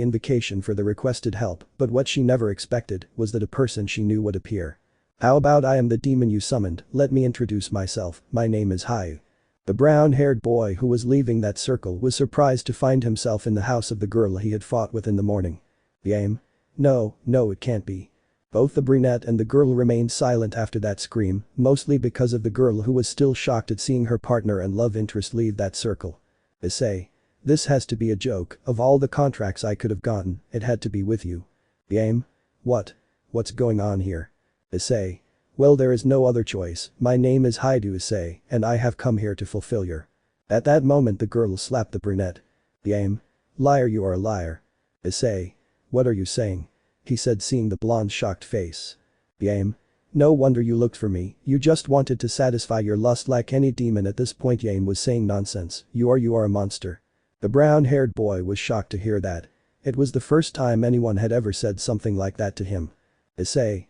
invocation for the requested help, but what she never expected was that a person she knew would appear. How about I am the demon you summoned, let me introduce myself, my name is Hyoudou. The brown-haired boy who was leaving that circle was surprised to find himself in the house of the girl he had fought with in the morning. Yame. No, it can't be. Both the brunette and the girl remained silent after that scream, mostly because of the girl who was still shocked at seeing her partner and love interest leave that circle. Issei. This has to be a joke, of all the contracts I could have gotten, it had to be with you. Yame. What's going on here? Issei. Well, there is no other choice, my name is Hyoudou Issei, and I have come here to fulfill your. At that moment the girl slapped the brunette. Yame. Liar, you are a liar. Issei. What are you saying? He said, seeing the blonde's shocked face. Yame. No wonder you looked for me, you just wanted to satisfy your lust like any demon. At this point Yame was saying nonsense, you are a monster. The brown-haired boy was shocked to hear that. It was the first time anyone had ever said something like that to him. Issei.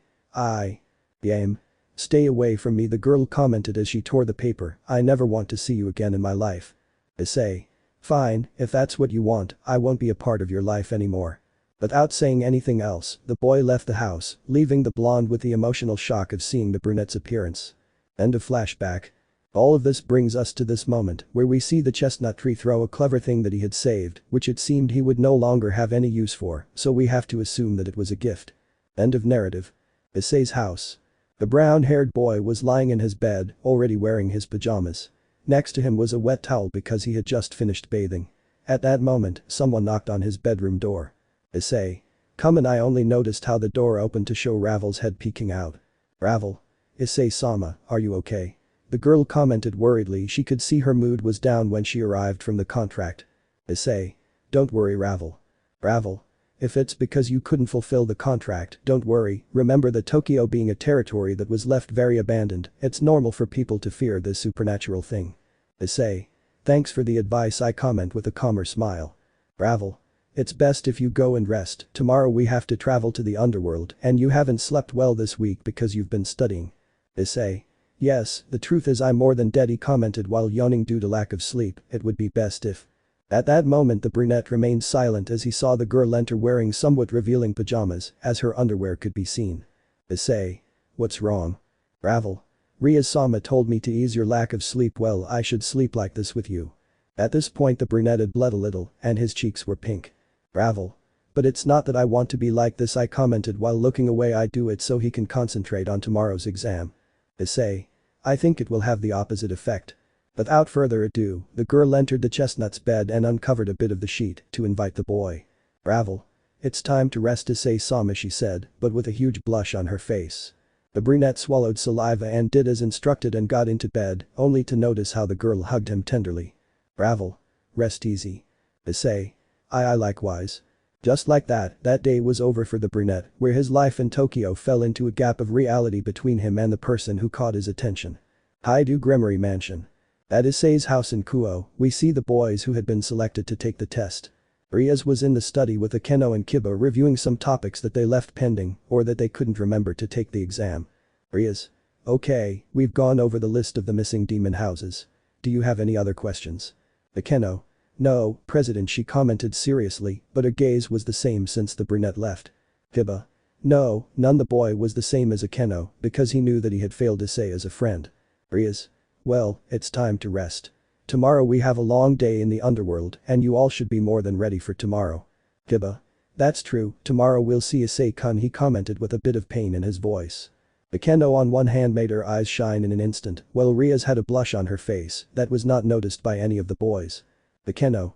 Yame. Stay away from me, the girl commented as she tore the paper, I never want to see you again in my life. Issei. Fine, if that's what you want, I won't be a part of your life anymore. Without saying anything else, the boy left the house, leaving the blonde with the emotional shock of seeing the brunette's appearance. End of flashback. All of this brings us to this moment, where we see the chestnut tree throw a clever thing that he had saved, which it seemed he would no longer have any use for, so we have to assume that it was a gift. End of narrative. Issei's house. The brown-haired boy was lying in his bed, already wearing his pajamas. Next to him was a wet towel because he had just finished bathing. At that moment, someone knocked on his bedroom door. Issei. Come in. I only noticed how the door opened to show Ravel's head peeking out. Ravel. Issei-sama, are you okay? The girl commented worriedly. She could see her mood was down when she arrived from the contract. Issei. Don't worry, Ravel. Ravel. If it's because you couldn't fulfill the contract, don't worry, remember that Tokyo being a territory that was left very abandoned, it's normal for people to fear this supernatural thing. Issei. Thanks for the advice. I comment with a calmer smile. Ravel. It's best if you go and rest, tomorrow we have to travel to the underworld and you haven't slept well this week because you've been studying. Issei. Yes, the truth is I'm more than dead, he commented while yawning due to lack of sleep. It would be best if. At that moment the brunette remained silent as he saw the girl enter wearing somewhat revealing pajamas, as her underwear could be seen. Issei. What's wrong? Ravel. Rias-sama told me to ease your lack of sleep. Well, I should sleep like this with you. At this point the brunette had bled a little and his cheeks were pink. Ravel. But it's not that I want to be like this, I commented while looking away. I do it so he can concentrate on tomorrow's exam. Issei. I think it will have the opposite effect. Without further ado, the girl entered the chestnut's bed and uncovered a bit of the sheet to invite the boy. Ravel. It's time to rest, Issei-sama, she said, but with a huge blush on her face. The brunette swallowed saliva and did as instructed and got into bed, only to notice how the girl hugged him tenderly. Ravel. Rest easy. Issei. I likewise. Just like that day was over for the brunette, where his life in Tokyo fell into a gap of reality between him and the person who caught his attention. Hyoudou Gremory mansion. At Issei's house in Kuoh, we see the boys who had been selected to take the test. Rias was in the study with Akeno and Kiba reviewing some topics that they left pending or that they couldn't remember to take the exam. Rias. Okay, we've gone over the list of the missing demon houses. Do you have any other questions? Akeno. No, President, she commented seriously, but her gaze was the same since the brunette left. Kiba. No, none. The boy was the same as Akeno because he knew that he had failed Issei as a friend. Rias. Well, it's time to rest. Tomorrow we have a long day in the underworld and you all should be more than ready for tomorrow. Kiba. That's true, tomorrow we'll see Issei-kun, he commented with a bit of pain in his voice. Akeno on one hand made her eyes shine in an instant, while Rias had a blush on her face that was not noticed by any of the boys. Akeno.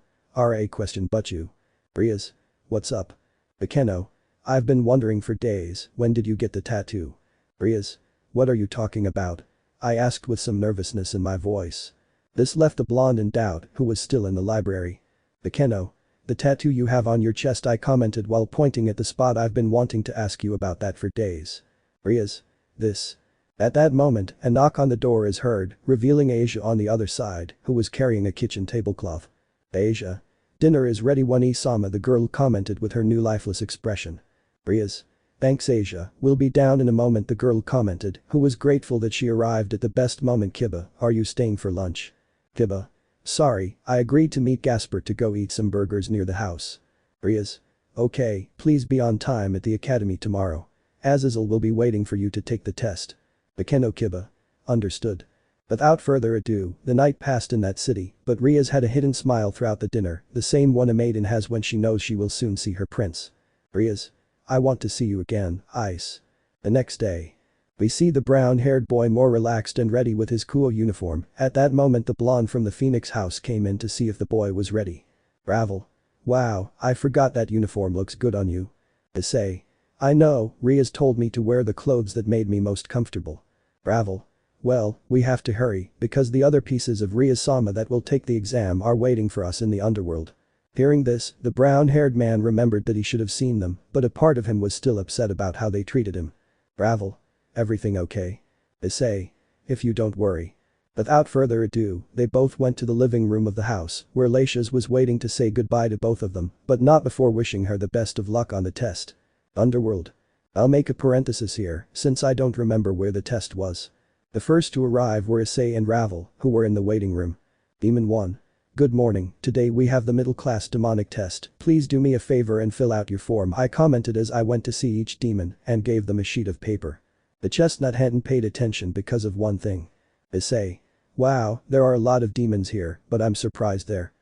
Question but you. Rias. What's up? Akeno. I've been wondering for days, when did you get the tattoo? Rias. What are you talking about? I asked with some nervousness in my voice. This left the blonde in doubt, who was still in the library. Akeno. The tattoo you have on your chest, I commented while pointing at the spot. I've been wanting to ask you about that for days. Rias. This. At that moment, a knock on the door is heard, revealing Asia on the other side, who was carrying a kitchen tablecloth. Asia. Dinner is ready, One-sama, the girl commented with her new lifeless expression. Rias. Thanks, Asia, we'll be down in a moment, the girl commented, who was grateful that she arrived at the best moment. Kiba, are you staying for lunch? Kiba. Sorry, I agreed to meet Gasper to go eat some burgers near the house. Rias. Okay, please be on time at the academy tomorrow. Azazel will be waiting for you to take the test. Akeno. Kiba. Understood. Without further ado, the night passed in that city, but Rias had a hidden smile throughout the dinner, the same one a maiden has when she knows she will soon see her prince. Rias. I want to see you again, Ice. The next day. We see the brown-haired boy more relaxed and ready with his Kuoh uniform. At that moment the blonde from the Phoenix house came in to see if the boy was ready. Ravel. Wow, I forgot that uniform looks good on you. Issei. I know, Rias told me to wear the clothes that made me most comfortable. Ravel. Well, we have to hurry, because the other pieces of Rias-sama that will take the exam are waiting for us in the underworld. Hearing this, the brown-haired man remembered that he should have seen them, but a part of him was still upset about how they treated him. Ravel. Everything okay? Issei. If you don't worry. Without further ado, they both went to the living room of the house, where Lacius was waiting to say goodbye to both of them, but not before wishing her the best of luck on the test. Underworld. I'll make a parenthesis here, since I don't remember where the test was. The first to arrive were Issei and Ravel, who were in the waiting room. Demon 1. Good morning, today we have the middle class demonic test, please do me a favor and fill out your form, I commented as I went to see each demon and gave them a sheet of paper. The chestnut hadn't paid attention because of one thing. Issei. Wow, there are a lot of demons here, but I'm surprised they're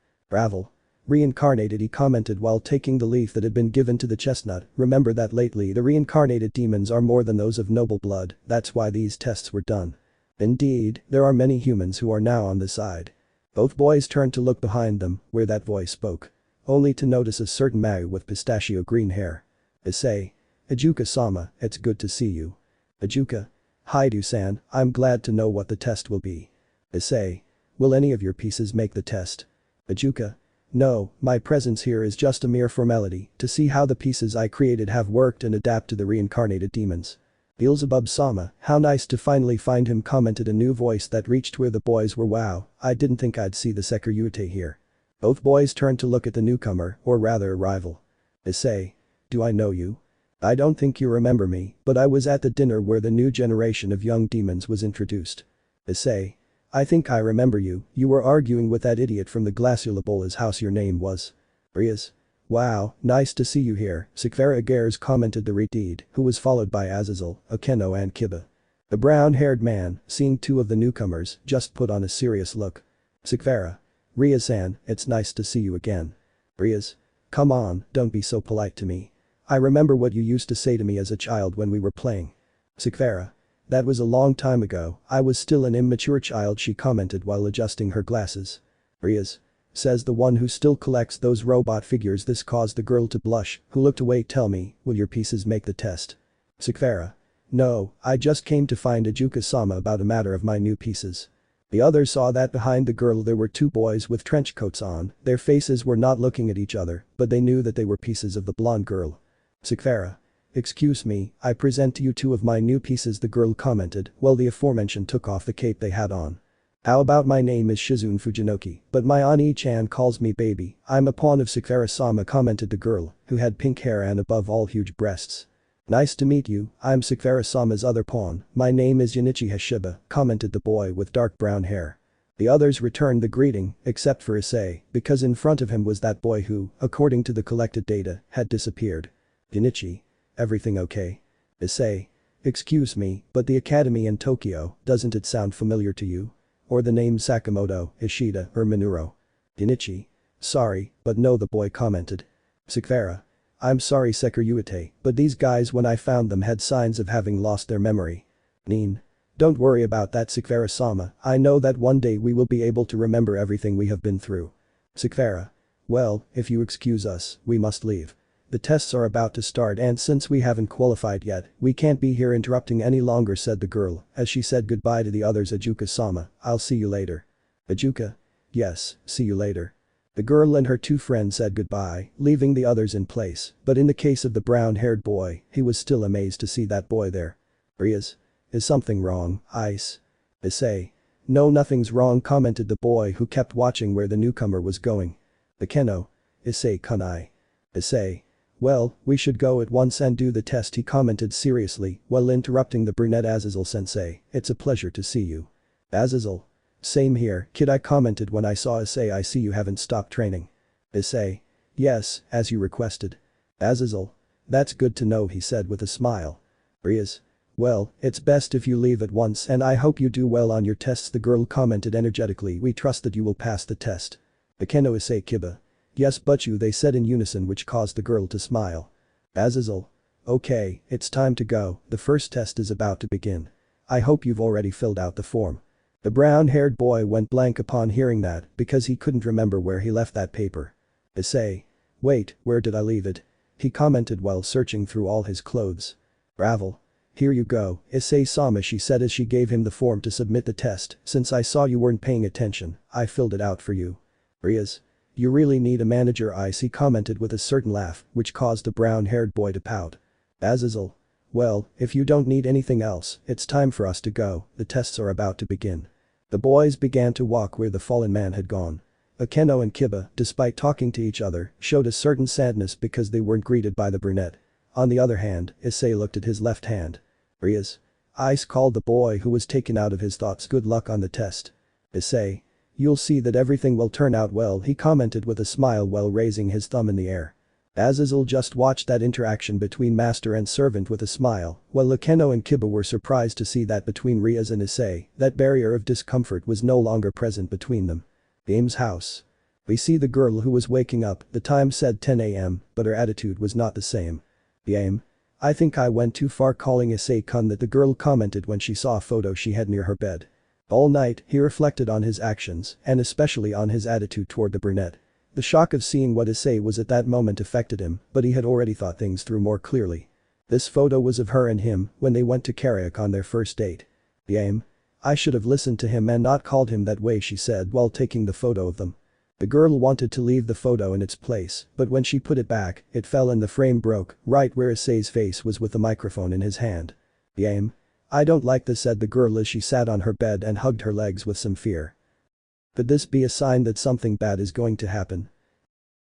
reincarnated, he commented while taking the leaf that had been given to the chestnut. Remember that lately the reincarnated demons are more than those of noble blood, that's why these tests were done. Indeed, there are many humans who are now on the side. Both boys turned to look behind them, where that voice spoke. Only to notice a certain Mau with pistachio green hair. Issei. Ajuka-sama, it's good to see you. Ajuka. Hyoudou-san, I'm glad to know what the test will be. Issei. Will any of your pieces make the test? Ajuka. No, my presence here is just a mere formality to see how the pieces I created have worked and adapt to the reincarnated demons. Beelzebub-sama, how nice to finally find him, commented a new voice that reached where the boys were. Wow, I didn't think I'd see the Sekiryuutei here. Both boys turned to look at the newcomer, or rather arrival. Issei. Do I know you? I don't think you remember me, but I was at the dinner where the new generation of young demons was introduced. Issei. I think I remember you were arguing with that idiot from the Glaciolabola's house, your name was Rias. Wow, nice to see you here, Seekvaira Agares, commented the Redeed, who was followed by Azazel, Okeno and Kiba. The brown-haired man, seeing two of the newcomers, just put on a serious look. Seekvaira. Rias-san, it's nice to see you again. Rias. Come on, don't be so polite to me. I remember what you used to say to me as a child when we were playing. Seekvaira. That was a long time ago, I was still an immature child, she commented while adjusting her glasses. Rias. Says the one who still collects those robot figures. This caused the girl to blush, who looked away. Tell me, will your pieces make the test? Seekvaira. No, I just came to find Ajuka-sama about a matter of my new pieces. The others saw that behind the girl there were two boys with trench coats on, their faces were not looking at each other, but they knew that they were pieces of the blonde girl. Seekvaira. Excuse me, I present to you two of my new pieces, the girl commented while the aforementioned took off the cape they had on. How about my name is Shizune Fujinoki, but my Ani-chan calls me baby, I'm a pawn of Seekvaira-sama, commented the girl, who had pink hair and above all huge breasts. Nice to meet you, I'm Seekvaira-sama's other pawn, my name is Yanichi Hashiba, commented the boy with dark brown hair. The others returned the greeting, except for Issei, because in front of him was that boy who, according to the collected data, had disappeared. Yanichi. Everything okay? Issei. Excuse me, but the academy in Tokyo, doesn't it sound familiar to you? Or the name Sakamoto, Ishida, or Minuro? Yanichi. Sorry, but no, the boy commented. Seekvaira. I'm sorry Sekiryuutei, but these guys when I found them had signs of having lost their memory. Nin. Don't worry about that Seekvaira-sama, I know that one day we will be able to remember everything we have been through. Seekvaira. Well, if you excuse us, we must leave. The tests are about to start and since we haven't qualified yet, we can't be here interrupting any longer, said the girl, as she said goodbye to the others. Ajuka-sama, I'll see you later. Ajuka. Yes, see you later. The girl and her two friends said goodbye, leaving the others in place, but in the case of the brown-haired boy, he was still amazed to see that boy there. Rias. Is something wrong, Ice? Issei. No, nothing's wrong, commented the boy who kept watching where the newcomer was going. Akeno. Issei-kunai. Issei. Well, we should go at once and do the test, he commented seriously while interrupting the brunette. Azazel-sensei, it's a pleasure to see you. Azazel. Same here, kid, I commented when I saw Issei. I see you haven't stopped training. Issei. Yes, as you requested. Azazel. That's good to know, he said with a smile. Rias. Well, it's best if you leave at once and I hope you do well on your tests, the girl commented energetically. We trust that you will pass the test. Akeno Issei Kiba. Yes, but you, they said in unison, which caused the girl to smile. Azazel. Okay, it's time to go, the first test is about to begin. I hope you've already filled out the form. The brown-haired boy went blank upon hearing that because he couldn't remember where he left that paper. Issei. Wait, where did I leave it? He commented while searching through all his clothes. Ravel. Here you go, Issei-sama, she said as she gave him the form to submit the test. Since I saw you weren't paying attention, I filled it out for you. Rias. You really need a manager, Ice, he commented with a certain laugh, which caused the brown-haired boy to pout. Azazel. Well, if you don't need anything else, it's time for us to go, the tests are about to begin. The boys began to walk where the fallen man had gone. Akeno and Kiba, despite talking to each other, showed a certain sadness because they weren't greeted by the brunette. On the other hand, Issei looked at his left hand. Rias. Ice, called the boy who was taken out of his thoughts. Good luck on the test. Issei. You'll see that everything will turn out well, he commented with a smile while raising his thumb in the air. Azazel just watched that interaction between master and servant with a smile, while Luceno and Kiba were surprised to see that between Rias and Issei, that barrier of discomfort was no longer present between them. Aim's house. We see the girl who was waking up, the time said 10 AM, but her attitude was not the same. Aim. I think I went too far calling Issei-kun, that the girl commented when she saw a photo she had near her bed. All night, he reflected on his actions, and especially on his attitude toward the brunette. The shock of seeing what Issei was at that moment affected him, but he had already thought things through more clearly. This photo was of her and him when they went to karaoke on their first date. Aim. I should have listened to him and not called him that way, she said while taking the photo of them. The girl wanted to leave the photo in its place, but when she put it back, it fell and the frame broke, right where Issei's face was with the microphone in his hand. Aim. I don't like this, said the girl as she sat on her bed and hugged her legs with some fear. Could this be a sign that something bad is going to happen?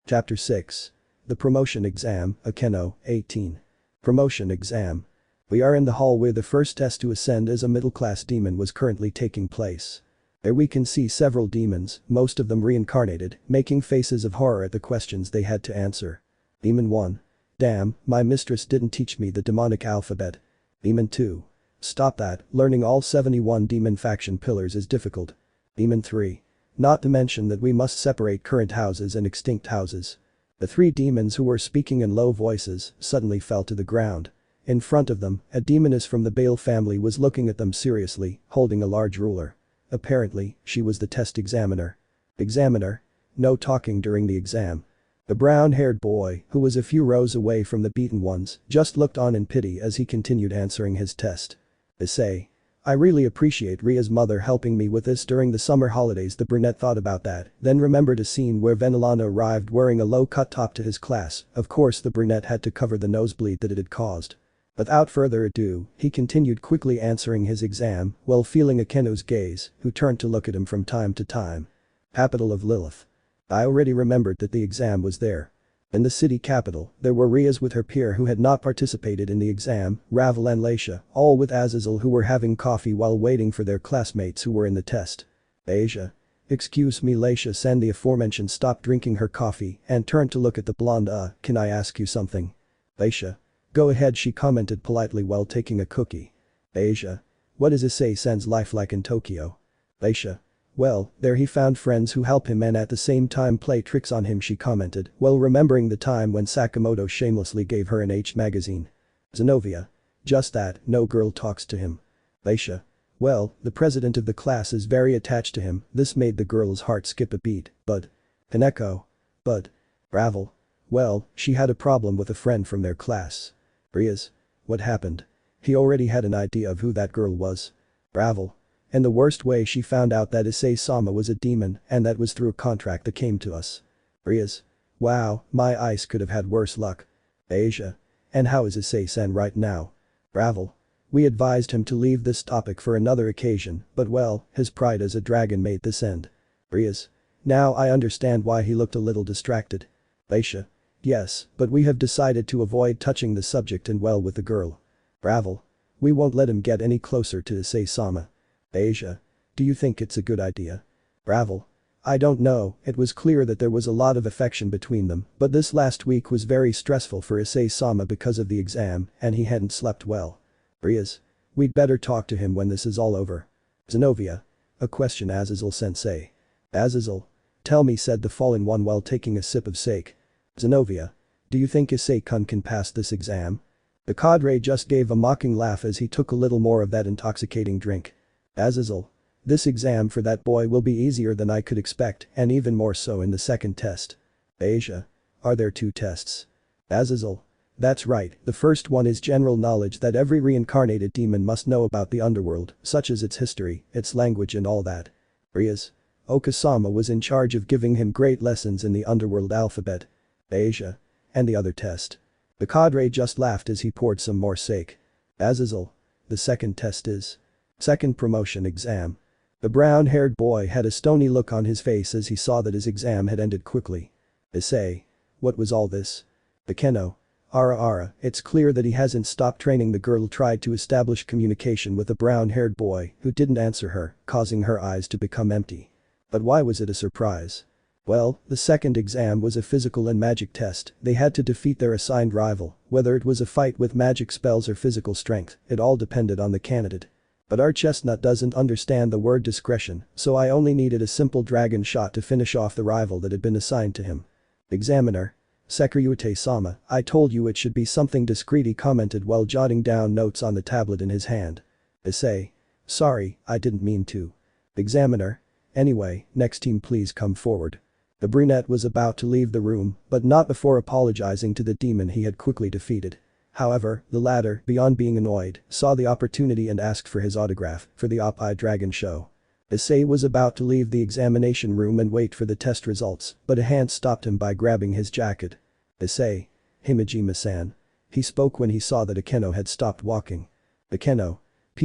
Chapter 6. The Promotion Exam, Akeno, 18. Promotion Exam. We are in the hall where the first test to ascend as a middle-class demon was currently taking place. There we can see several demons, most of them reincarnated, making faces of horror at the questions they had to answer. Demon 1. Damn, my mistress didn't teach me the demonic alphabet. Demon 2. Stop that, learning all 71 demon faction pillars is difficult. Demon 3. Not to mention that we must separate current houses and extinct houses. The three demons who were speaking in low voices suddenly fell to the ground. In front of them, a demoness from the Bale family was looking at them seriously, holding a large ruler. Apparently, she was the test examiner. Examiner? No talking during the exam. The brown-haired boy, who was a few rows away from the beaten ones, just looked on in pity as he continued answering his test. Issei. I really appreciate Ria's mother helping me with this during the summer holidays. The brunette thought about that, then remembered a scene where Venelana arrived wearing a low-cut top to his class. Of course the brunette had to cover the nosebleed that it had caused. Without further ado, he continued quickly answering his exam while feeling Akeno's gaze, who turned to look at him from time to time. Capital of Lilith. I already remembered that the exam was there. In the city capital, there were Rias with her peer who had not participated in the exam, Ravel and Laisha, all with Azazel who were having coffee while waiting for their classmates who were in the test. Asia. Excuse me, Laisha-san, the aforementioned stopped drinking her coffee and turned to look at the blonde. Can I ask you something? Laisha. Go ahead, she commented politely while taking a cookie. Asia. What is Issei-san's life like in Tokyo? Laisha. Well, there he found friends who help him and at the same time play tricks on him, she commented, while remembering the time when Sakamoto shamelessly gave her an H magazine. Zenobia. Just that, no girl talks to him. Laisha. Well, the president of the class is very attached to him. This made the girl's heart skip a beat, but. Kaneko. But. Ravel. Well, she had a problem with a friend from their class. Rias. What happened? He already had an idea of who that girl was. Ravel. In the worst way, she found out that Issei-sama was a demon and that was through a contract that came to us. Rias. Wow, my ice could have had worse luck. Asia. And how is Issei-san right now? Ravel. We advised him to leave this topic for another occasion, but well, his pride as a dragon made this end. Rias. Now I understand why he looked a little distracted. Aisha. Yes, but we have decided to avoid touching the subject and well with the girl. Ravel. We won't let him get any closer to Issei-sama. Asia. Do you think it's a good idea? Ravel. I don't know, it was clear that there was a lot of affection between them, but this last week was very stressful for Issei-sama because of the exam and he hadn't slept well. Rias. We'd better talk to him when this is all over. Zenobia. A question, Azazel-sensei. Azazel. Tell me, said the fallen one while taking a sip of sake. Zenobia. Do you think Issei-kun can pass this exam? The cadre just gave a mocking laugh as he took a little more of that intoxicating drink. Azazel. This exam for that boy will be easier than I could expect and even more so in the second test. Asia. Are there two tests? Azazel. That's right, the first one is general knowledge that every reincarnated demon must know about the underworld, such as its history, its language and all that. Rias. Okasama was in charge of giving him great lessons in the underworld alphabet. Asia. And the other test? The cadre just laughed as he poured some more sake. Azazel. The second test is. Second promotion exam. The brown-haired boy had a stony look on his face as he saw that his exam had ended quickly. Issei. What was all this? Akeno. Ara, it's clear that he hasn't stopped training. The girl tried to establish communication with the brown-haired boy who didn't answer her, causing her eyes to become empty. But why was it a surprise? Well, the second exam was a physical and magic test. They had to defeat their assigned rival, whether it was a fight with magic spells or physical strength, it all depended on the candidate. But our chestnut doesn't understand the word discretion, so I only needed a simple dragon shot to finish off the rival that had been assigned to him. Examiner. Sekiryuutei-sama, I told you it should be something discreet, he commented while jotting down notes on the tablet in his hand. Issei. Sorry, I didn't mean to. Examiner. Anyway, next team please come forward. The brunette was about to leave the room, but not before apologizing to the demon he had quickly defeated. However, the latter, beyond being annoyed, saw the opportunity and asked for his autograph for the Op-Eye Dragon show. Issei was about to leave the examination room and wait for the test results, but a hand stopped him by grabbing his jacket. Issei. Himejima-san. He spoke when he saw that Akeno had stopped walking. Akeno.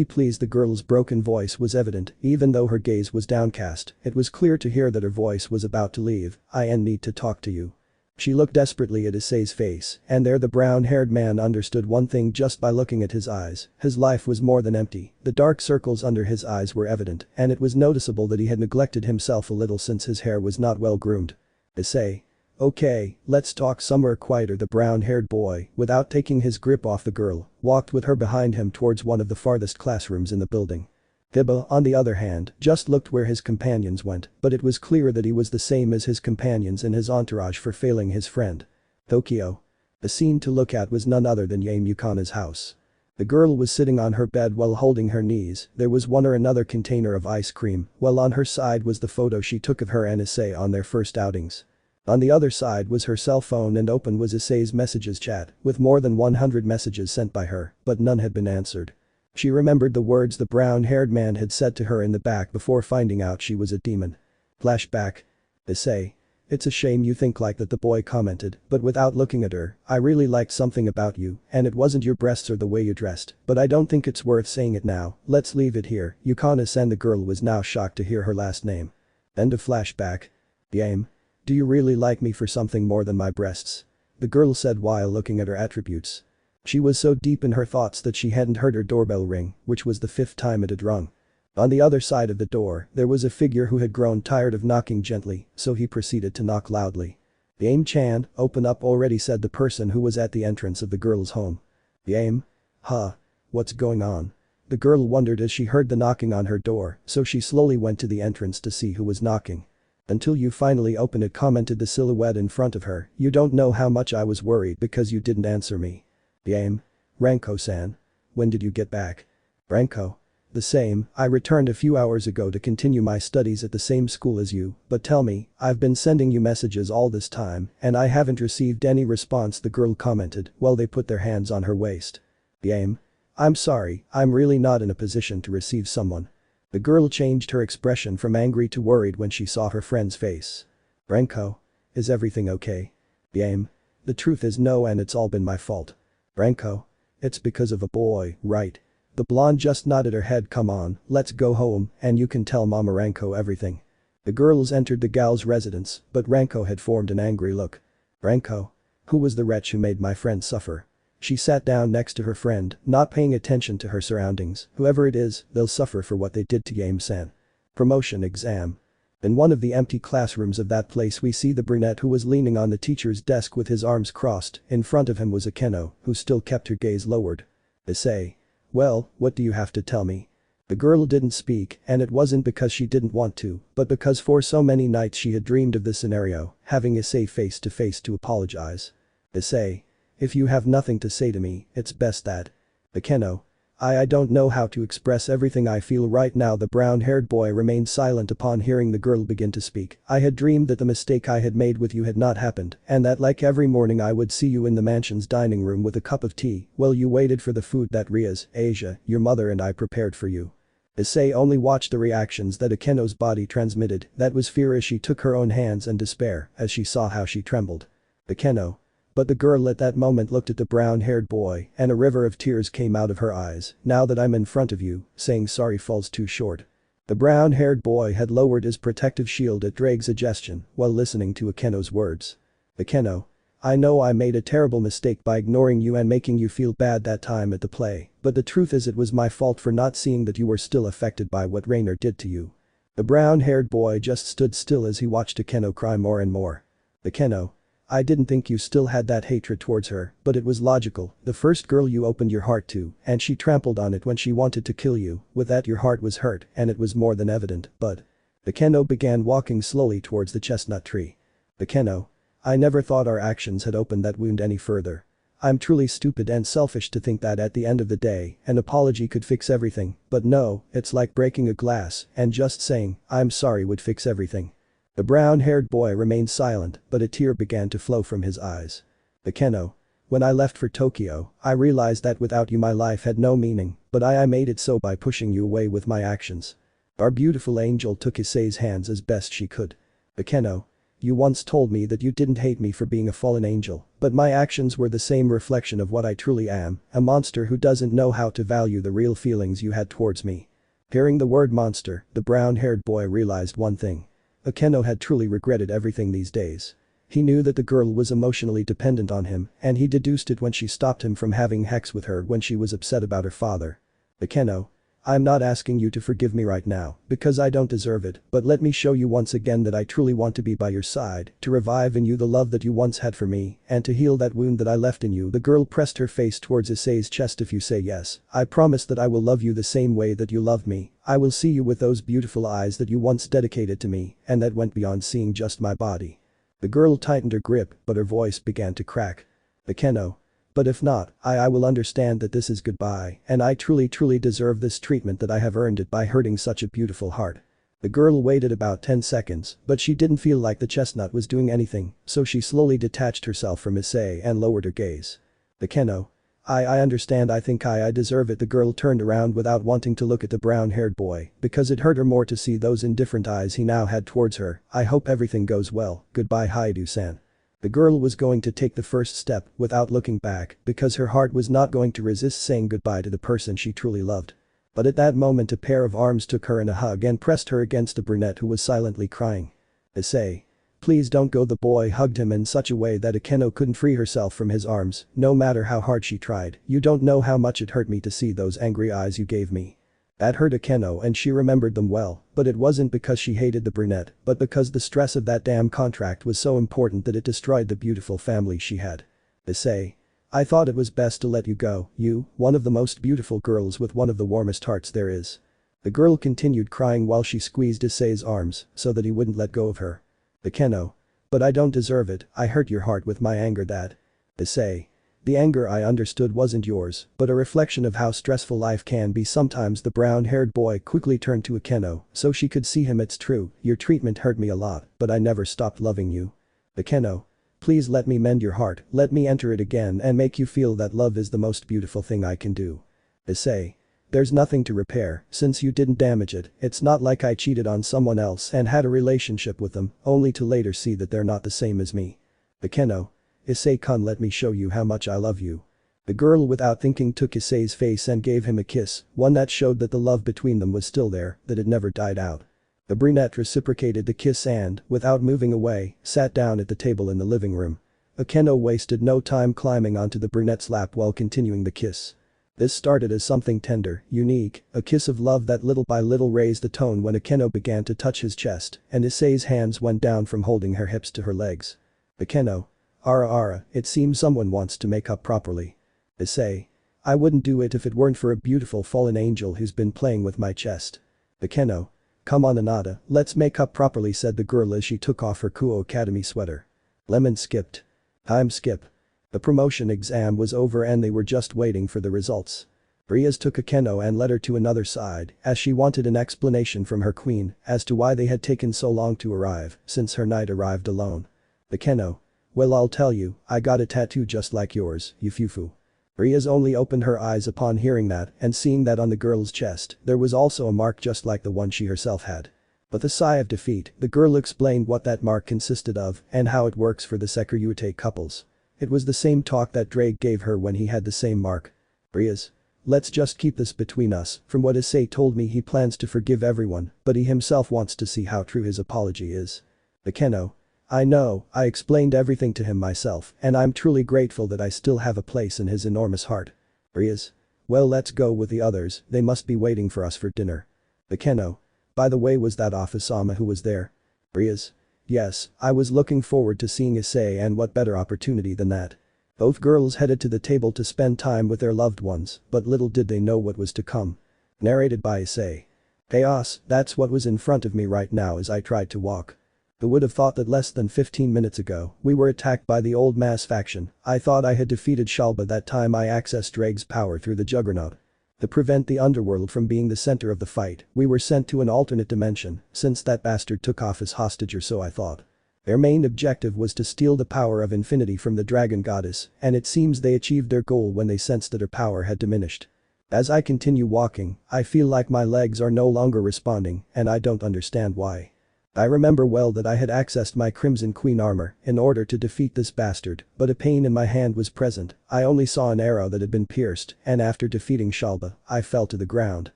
Please, the girl's broken voice was evident, even though her gaze was downcast, it was clear to hear that her voice was about to leave. I need to talk to you. She looked desperately at Issei's face, and there the brown-haired man understood one thing just by looking at his eyes: his life was more than empty, the dark circles under his eyes were evident, and it was noticeable that he had neglected himself a little since his hair was not well groomed. Issei. Okay, let's talk somewhere quieter. The brown-haired boy, without taking his grip off the girl, walked with her behind him towards one of the farthest classrooms in the building. Hibba, on the other hand, just looked where his companions went, but it was clear that he was the same as his companions and his entourage for failing his friend. Tokyo. The scene to look at was none other than Yame Yukana's house. The girl was sitting on her bed while holding her knees, there was one or another container of ice cream, while on her side was the photo she took of her and Issei on their first outings. On the other side was her cell phone, and open was Issei's messages chat, with more than 100 messages sent by her, but none had been answered. She remembered the words the brown-haired man had said to her in the back before finding out she was a demon. Flashback. Issei. It's a shame you think like that, the boy commented, but without looking at her. I really liked something about you, and it wasn't your breasts or the way you dressed, but I don't think it's worth saying it now, let's leave it here. Yukana-san. The girl was now shocked to hear her last name. End of flashback. Yame. Do you really like me for something more than my breasts? The girl said while looking at her attributes. She was so deep in her thoughts that she hadn't heard her doorbell ring, which was the 5th time it had rung. On the other side of the door, there was a figure who had grown tired of knocking gently, so he proceeded to knock loudly. Yame-chan, open up already, said the person who was at the entrance of the girl's home. Yame? Huh? What's going on? The girl wondered as she heard the knocking on her door, so she slowly went to the entrance to see who was knocking. Until you finally open it, commented the silhouette in front of her. You don't know how much I was worried because you didn't answer me. Yame. Ranko-san. When did you get back? Ranko. The same, I returned a few hours ago to continue my studies at the same school as you, but tell me, I've been sending you messages all this time, and I haven't received any response, the girl commented while they put their hands on her waist. Yame. I'm sorry, I'm really not in a position to receive someone. The girl changed her expression from angry to worried when she saw her friend's face. Ranko. Is everything okay? Yame. The truth is no, and it's all been my fault. Ranko. It's because of a boy, right? The blonde just nodded her head. Come on, let's go home, and you can tell Mama Ranko everything. The girls entered the gal's residence, but Ranko had formed an angry look. Ranko. Who was the wretch who made my friend suffer? She sat down next to her friend, not paying attention to her surroundings. Whoever it is, they'll suffer for what they did to Yame-san. Promotion exam. In one of the empty classrooms of that place we see the brunette who was leaning on the teacher's desk with his arms crossed. In front of him was Akeno, who still kept her gaze lowered. Issei. Well, what do you have to tell me? The girl didn't speak, and it wasn't because she didn't want to, but because for so many nights she had dreamed of this scenario, having Issei face to face to apologize. Issei. If you have nothing to say to me, it's best that. Akeno. I don't know how to express everything I feel right now. The brown-haired boy remained silent upon hearing the girl begin to speak. I had dreamed that the mistake I had made with you had not happened, and that like every morning I would see you in the mansion's dining room with a cup of tea while you waited for the food that Rias, Asia, your mother and I prepared for you. Issei only watched the reactions that Akeno's body transmitted. That was fear as she took her own hands, and despair as she saw how she trembled. Akeno. But the girl at that moment looked at the brown-haired boy, and a river of tears came out of her eyes. Now that I'm in front of you, saying sorry falls too short. The brown-haired boy had lowered his protective shield at Drake's suggestion while listening to Akeno's words. Akeno. I know I made a terrible mistake by ignoring you and making you feel bad that time at the play, but the truth is it was my fault for not seeing that you were still affected by what Rainer did to you. The brown-haired boy just stood still as he watched Akeno cry more and more. Akeno. I didn't think you still had that hatred towards her, but it was logical, the first girl you opened your heart to, and she trampled on it when she wanted to kill you, with that your heart was hurt, and it was more than evident, but… Akeno began walking slowly towards the chestnut tree. Akeno. I never thought our actions had opened that wound any further. I'm truly stupid and selfish to think that at the end of the day, an apology could fix everything, but no, it's like breaking a glass, and just saying, I'm sorry would fix everything. The brown-haired boy remained silent, but a tear began to flow from his eyes. Akeno. When I left for Tokyo, I realized that without you my life had no meaning, but I made it so by pushing you away with my actions. Our beautiful angel took Issei's hands as best she could. Akeno. You once told me that you didn't hate me for being a fallen angel, but my actions were the same reflection of what I truly am, a monster who doesn't know how to value the real feelings you had towards me. Hearing the word monster, the brown-haired boy realized one thing. Akeno had truly regretted everything these days. He knew that the girl was emotionally dependent on him, and he deduced it when she stopped him from having sex with her when she was upset about her father. Akeno. I'm not asking you to forgive me right now, because I don't deserve it, but let me show you once again that I truly want to be by your side, to revive in you the love that you once had for me, and to heal that wound that I left in you. The girl pressed her face towards Issei's chest. If you say yes, I promise that I will love you the same way that you loved me. I will see you with those beautiful eyes that you once dedicated to me, and that went beyond seeing just my body. The girl tightened her grip, but her voice began to crack. Akeno. But if not, I will understand that this is goodbye, and I truly deserve this treatment, that I have earned it by hurting such a beautiful heart. The girl waited about 10 seconds, but she didn't feel like the chestnut was doing anything, so she slowly detached herself from Issei and lowered her gaze. Akeno. I understand, I think I deserve it. The girl turned around without wanting to look at the brown-haired boy, because it hurt her more to see those indifferent eyes he now had towards her. I hope everything goes well, goodbye Hyoudou-san. The girl was going to take the first step without looking back, because her heart was not going to resist saying goodbye to the person she truly loved. But at that moment a pair of arms took her in a hug and pressed her against a brunette who was silently crying. Issei. Please don't go. The boy hugged him in such a way that Akeno couldn't free herself from his arms, no matter how hard she tried. You don't know how much it hurt me to see those angry eyes you gave me. That hurt Akeno, and she remembered them well, but it wasn't because she hated the brunette, but because the stress of that damn contract was so important that it destroyed the beautiful family she had. Issei. I thought it was best to let you go, you, one of the most beautiful girls with one of the warmest hearts there is. The girl continued crying while she squeezed Issei's arms so that he wouldn't let go of her. Akeno. But I don't deserve it, I hurt your heart with my anger. That. Issei. The anger I understood wasn't yours, but a reflection of how stressful life can be sometimes. The brown-haired boy quickly turned to Akeno so she could see him. It's true, your treatment hurt me a lot, but I never stopped loving you. Akeno. Please let me mend your heart, let me enter it again and make you feel that love is the most beautiful thing I can do. Issei. There's nothing to repair, since you didn't damage it. It's not like I cheated on someone else and had a relationship with them, only to later see that they're not the same as me. Akeno. Issei-kun, let me show you how much I love you. The girl without thinking took Issei's face and gave him a kiss, one that showed that the love between them was still there, that it never died out. The brunette reciprocated the kiss and, without moving away, sat down at the table in the living room. Akeno wasted no time climbing onto the brunette's lap while continuing the kiss. This started as something tender, unique, a kiss of love that little by little raised the tone when Akeno began to touch his chest, and Issei's hands went down from holding her hips to her legs. Akeno. Ara, it seems someone wants to make up properly. Issei. I wouldn't do it if it weren't for a beautiful fallen angel who's been playing with my chest. Akeno. Come on Anata, let's make up properly, said the girl as she took off her Kuoh Academy sweater. Lemon skipped. Time skip. The promotion exam was over and they were just waiting for the results. Rias took Akeno and led her to another side, as she wanted an explanation from her queen as to why they had taken so long to arrive, since her knight arrived alone. Akeno. Well, I'll tell you, I got a tattoo just like yours, you fufu. Rias only opened her eyes upon hearing that and seeing that on the girl's chest there was also a mark just like the one she herself had. With a sigh of defeat, the girl explained what that mark consisted of and how it works for the Sekiryuutei couples. It was the same talk that Drake gave her when he had the same mark. Rias. Let's just keep this between us. From what Issei told me, he plans to forgive everyone, but he himself wants to see how true his apology is. Akeno. I know, I explained everything to him myself, and I'm truly grateful that I still have a place in his enormous heart. Rias. Well, let's go with the others, they must be waiting for us for dinner. Akeno. By the way, was that Office-sama who was there? Rias. Yes, I was looking forward to seeing Issei, and what better opportunity than that. Both girls headed to the table to spend time with their loved ones, but little did they know what was to come. Narrated by Issei. Chaos, that's what was in front of me right now as I tried to walk. Who would have thought that less than 15 minutes ago, we were attacked by the old mass faction. I thought I had defeated Shalba that time I accessed Drake's power through the Juggernaut. To prevent the underworld from being the center of the fight, we were sent to an alternate dimension, since that bastard took off his hostage, or so I thought. Their main objective was to steal the power of infinity from the dragon goddess, and it seems they achieved their goal when they sensed that her power had diminished. As I continue walking, I feel like my legs are no longer responding, and I don't understand why. I remember well that I had accessed my Crimson Queen armor in order to defeat this bastard, but a pain in my hand was present. I only saw an arrow that had been pierced, and after defeating Shalba, I fell to the ground.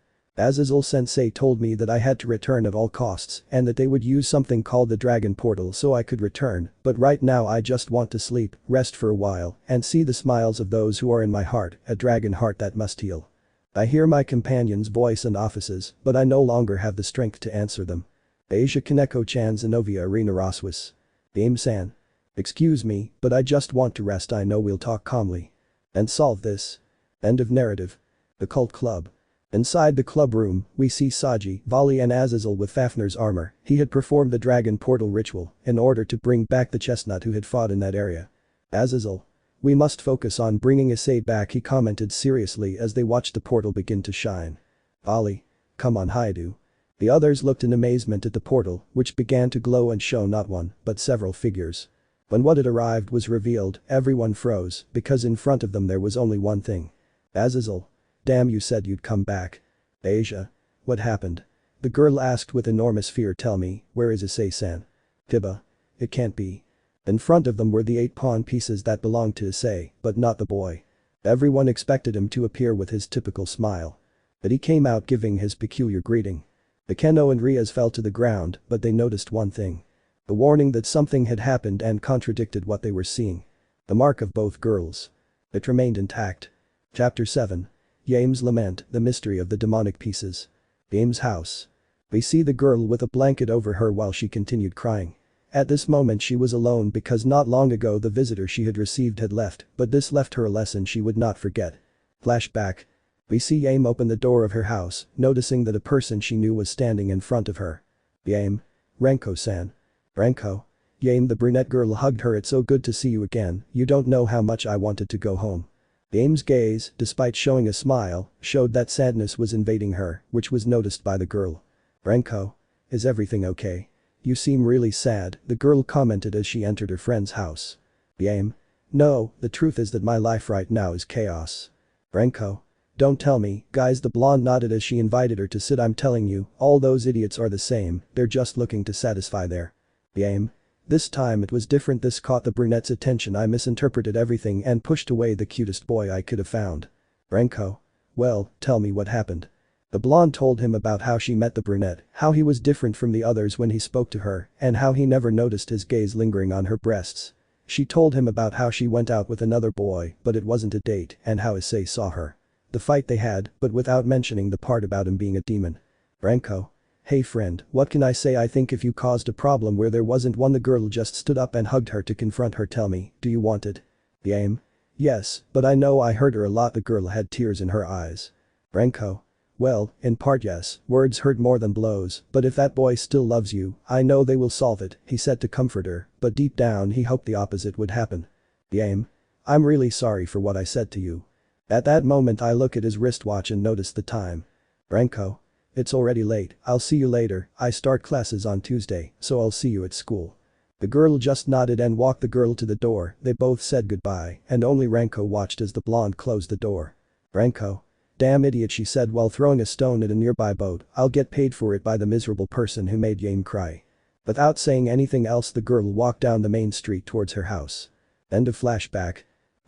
Azazel-sensei told me that I had to return at all costs and that they would use something called the Dragon Portal so I could return, but right now I just want to sleep, rest for a while, and see the smiles of those who are in my heart, a dragon heart that must heal. I hear my companion's voice and offices, but I no longer have the strength to answer them. Asia Kaneko-chan Zenovia Arena Roswis. Game-san. Excuse me, but I just want to rest. I know we'll talk calmly. And solve this. End of narrative. The Cult Club. Inside the club room, we see Saji, Vali and Azazel with Fafnir's armor. He had performed the dragon portal ritual in order to bring back the chestnut who had fought in that area. Azazel. We must focus on bringing Issei back, he commented seriously as they watched the portal begin to shine. Vali. Come on, Hyoudou. The others looked in amazement at the portal, which began to glow and show not one, but several figures. When what had arrived was revealed, everyone froze, because in front of them there was only one thing. Azazel. Damn, you said you'd come back. Asia. What happened? The girl asked with enormous fear. Tell me, where is Issei-san? Tiba. It can't be. In front of them were the 8 pawn pieces that belonged to Issei, but not the boy. Everyone expected him to appear with his typical smile. But he came out giving his peculiar greeting. Akeno and Rias fell to the ground, but they noticed one thing. The warning that something had happened and contradicted what they were seeing. The mark of both girls. It remained intact. Chapter 7. Yame's Lament, the mystery of the demonic pieces. Yame's house. We see the girl with a blanket over her while she continued crying. At this moment she was alone because not long ago the visitor she had received had left, but this left her a lesson she would not forget. Flashback. We see Yame open the door of her house, noticing that a person she knew was standing in front of her. Yame. Renko-san. Renko. Yame, the brunette girl hugged her. It's so good to see you again, you don't know how much I wanted to go home. Yame's gaze, despite showing a smile, showed that sadness was invading her, which was noticed by the girl. Renko. Is everything okay? You seem really sad, the girl commented as she entered her friend's house. Yame. No, the truth is that my life right now is chaos. Renko. Don't tell me, guys. The blonde nodded as she invited her to sit. I'm telling you, all those idiots are the same, they're just looking to satisfy their Yame. This time it was different. This caught the brunette's attention. I misinterpreted everything and pushed away the cutest boy I could have found. Renko. Well, tell me what happened. The blonde told him about how she met the brunette, how he was different from the others when he spoke to her, and how he never noticed his gaze lingering on her breasts. She told him about how she went out with another boy, but it wasn't a date, and how Issei saw her. The fight they had, but without mentioning the part about him being a demon. Renko. Hey friend, what can I say? I think if you caused a problem where there wasn't one. The girl just stood up and hugged her to confront her. Tell me, do you want it? Yame. Yes, but I know I hurt her a lot. The girl had tears in her eyes. Renko. Well, in part yes, words hurt more than blows, but if that boy still loves you, I know they will solve it, he said to comfort her, but deep down he hoped the opposite would happen. Yame. I'm really sorry for what I said to you. At that moment I look at his wristwatch and notice the time. Renko. It's already late, I'll see you later. I start classes on Tuesday, so I'll see you at school. The girl just nodded and walked the girl to the door. They both said goodbye, and only Renko watched as the blonde closed the door. Renko. Damn idiot, she said while throwing a stone at a nearby boat. I'll get paid for it by the miserable person who made Yame cry. Without saying anything else the girl walked down the main street towards her house. End of flashback.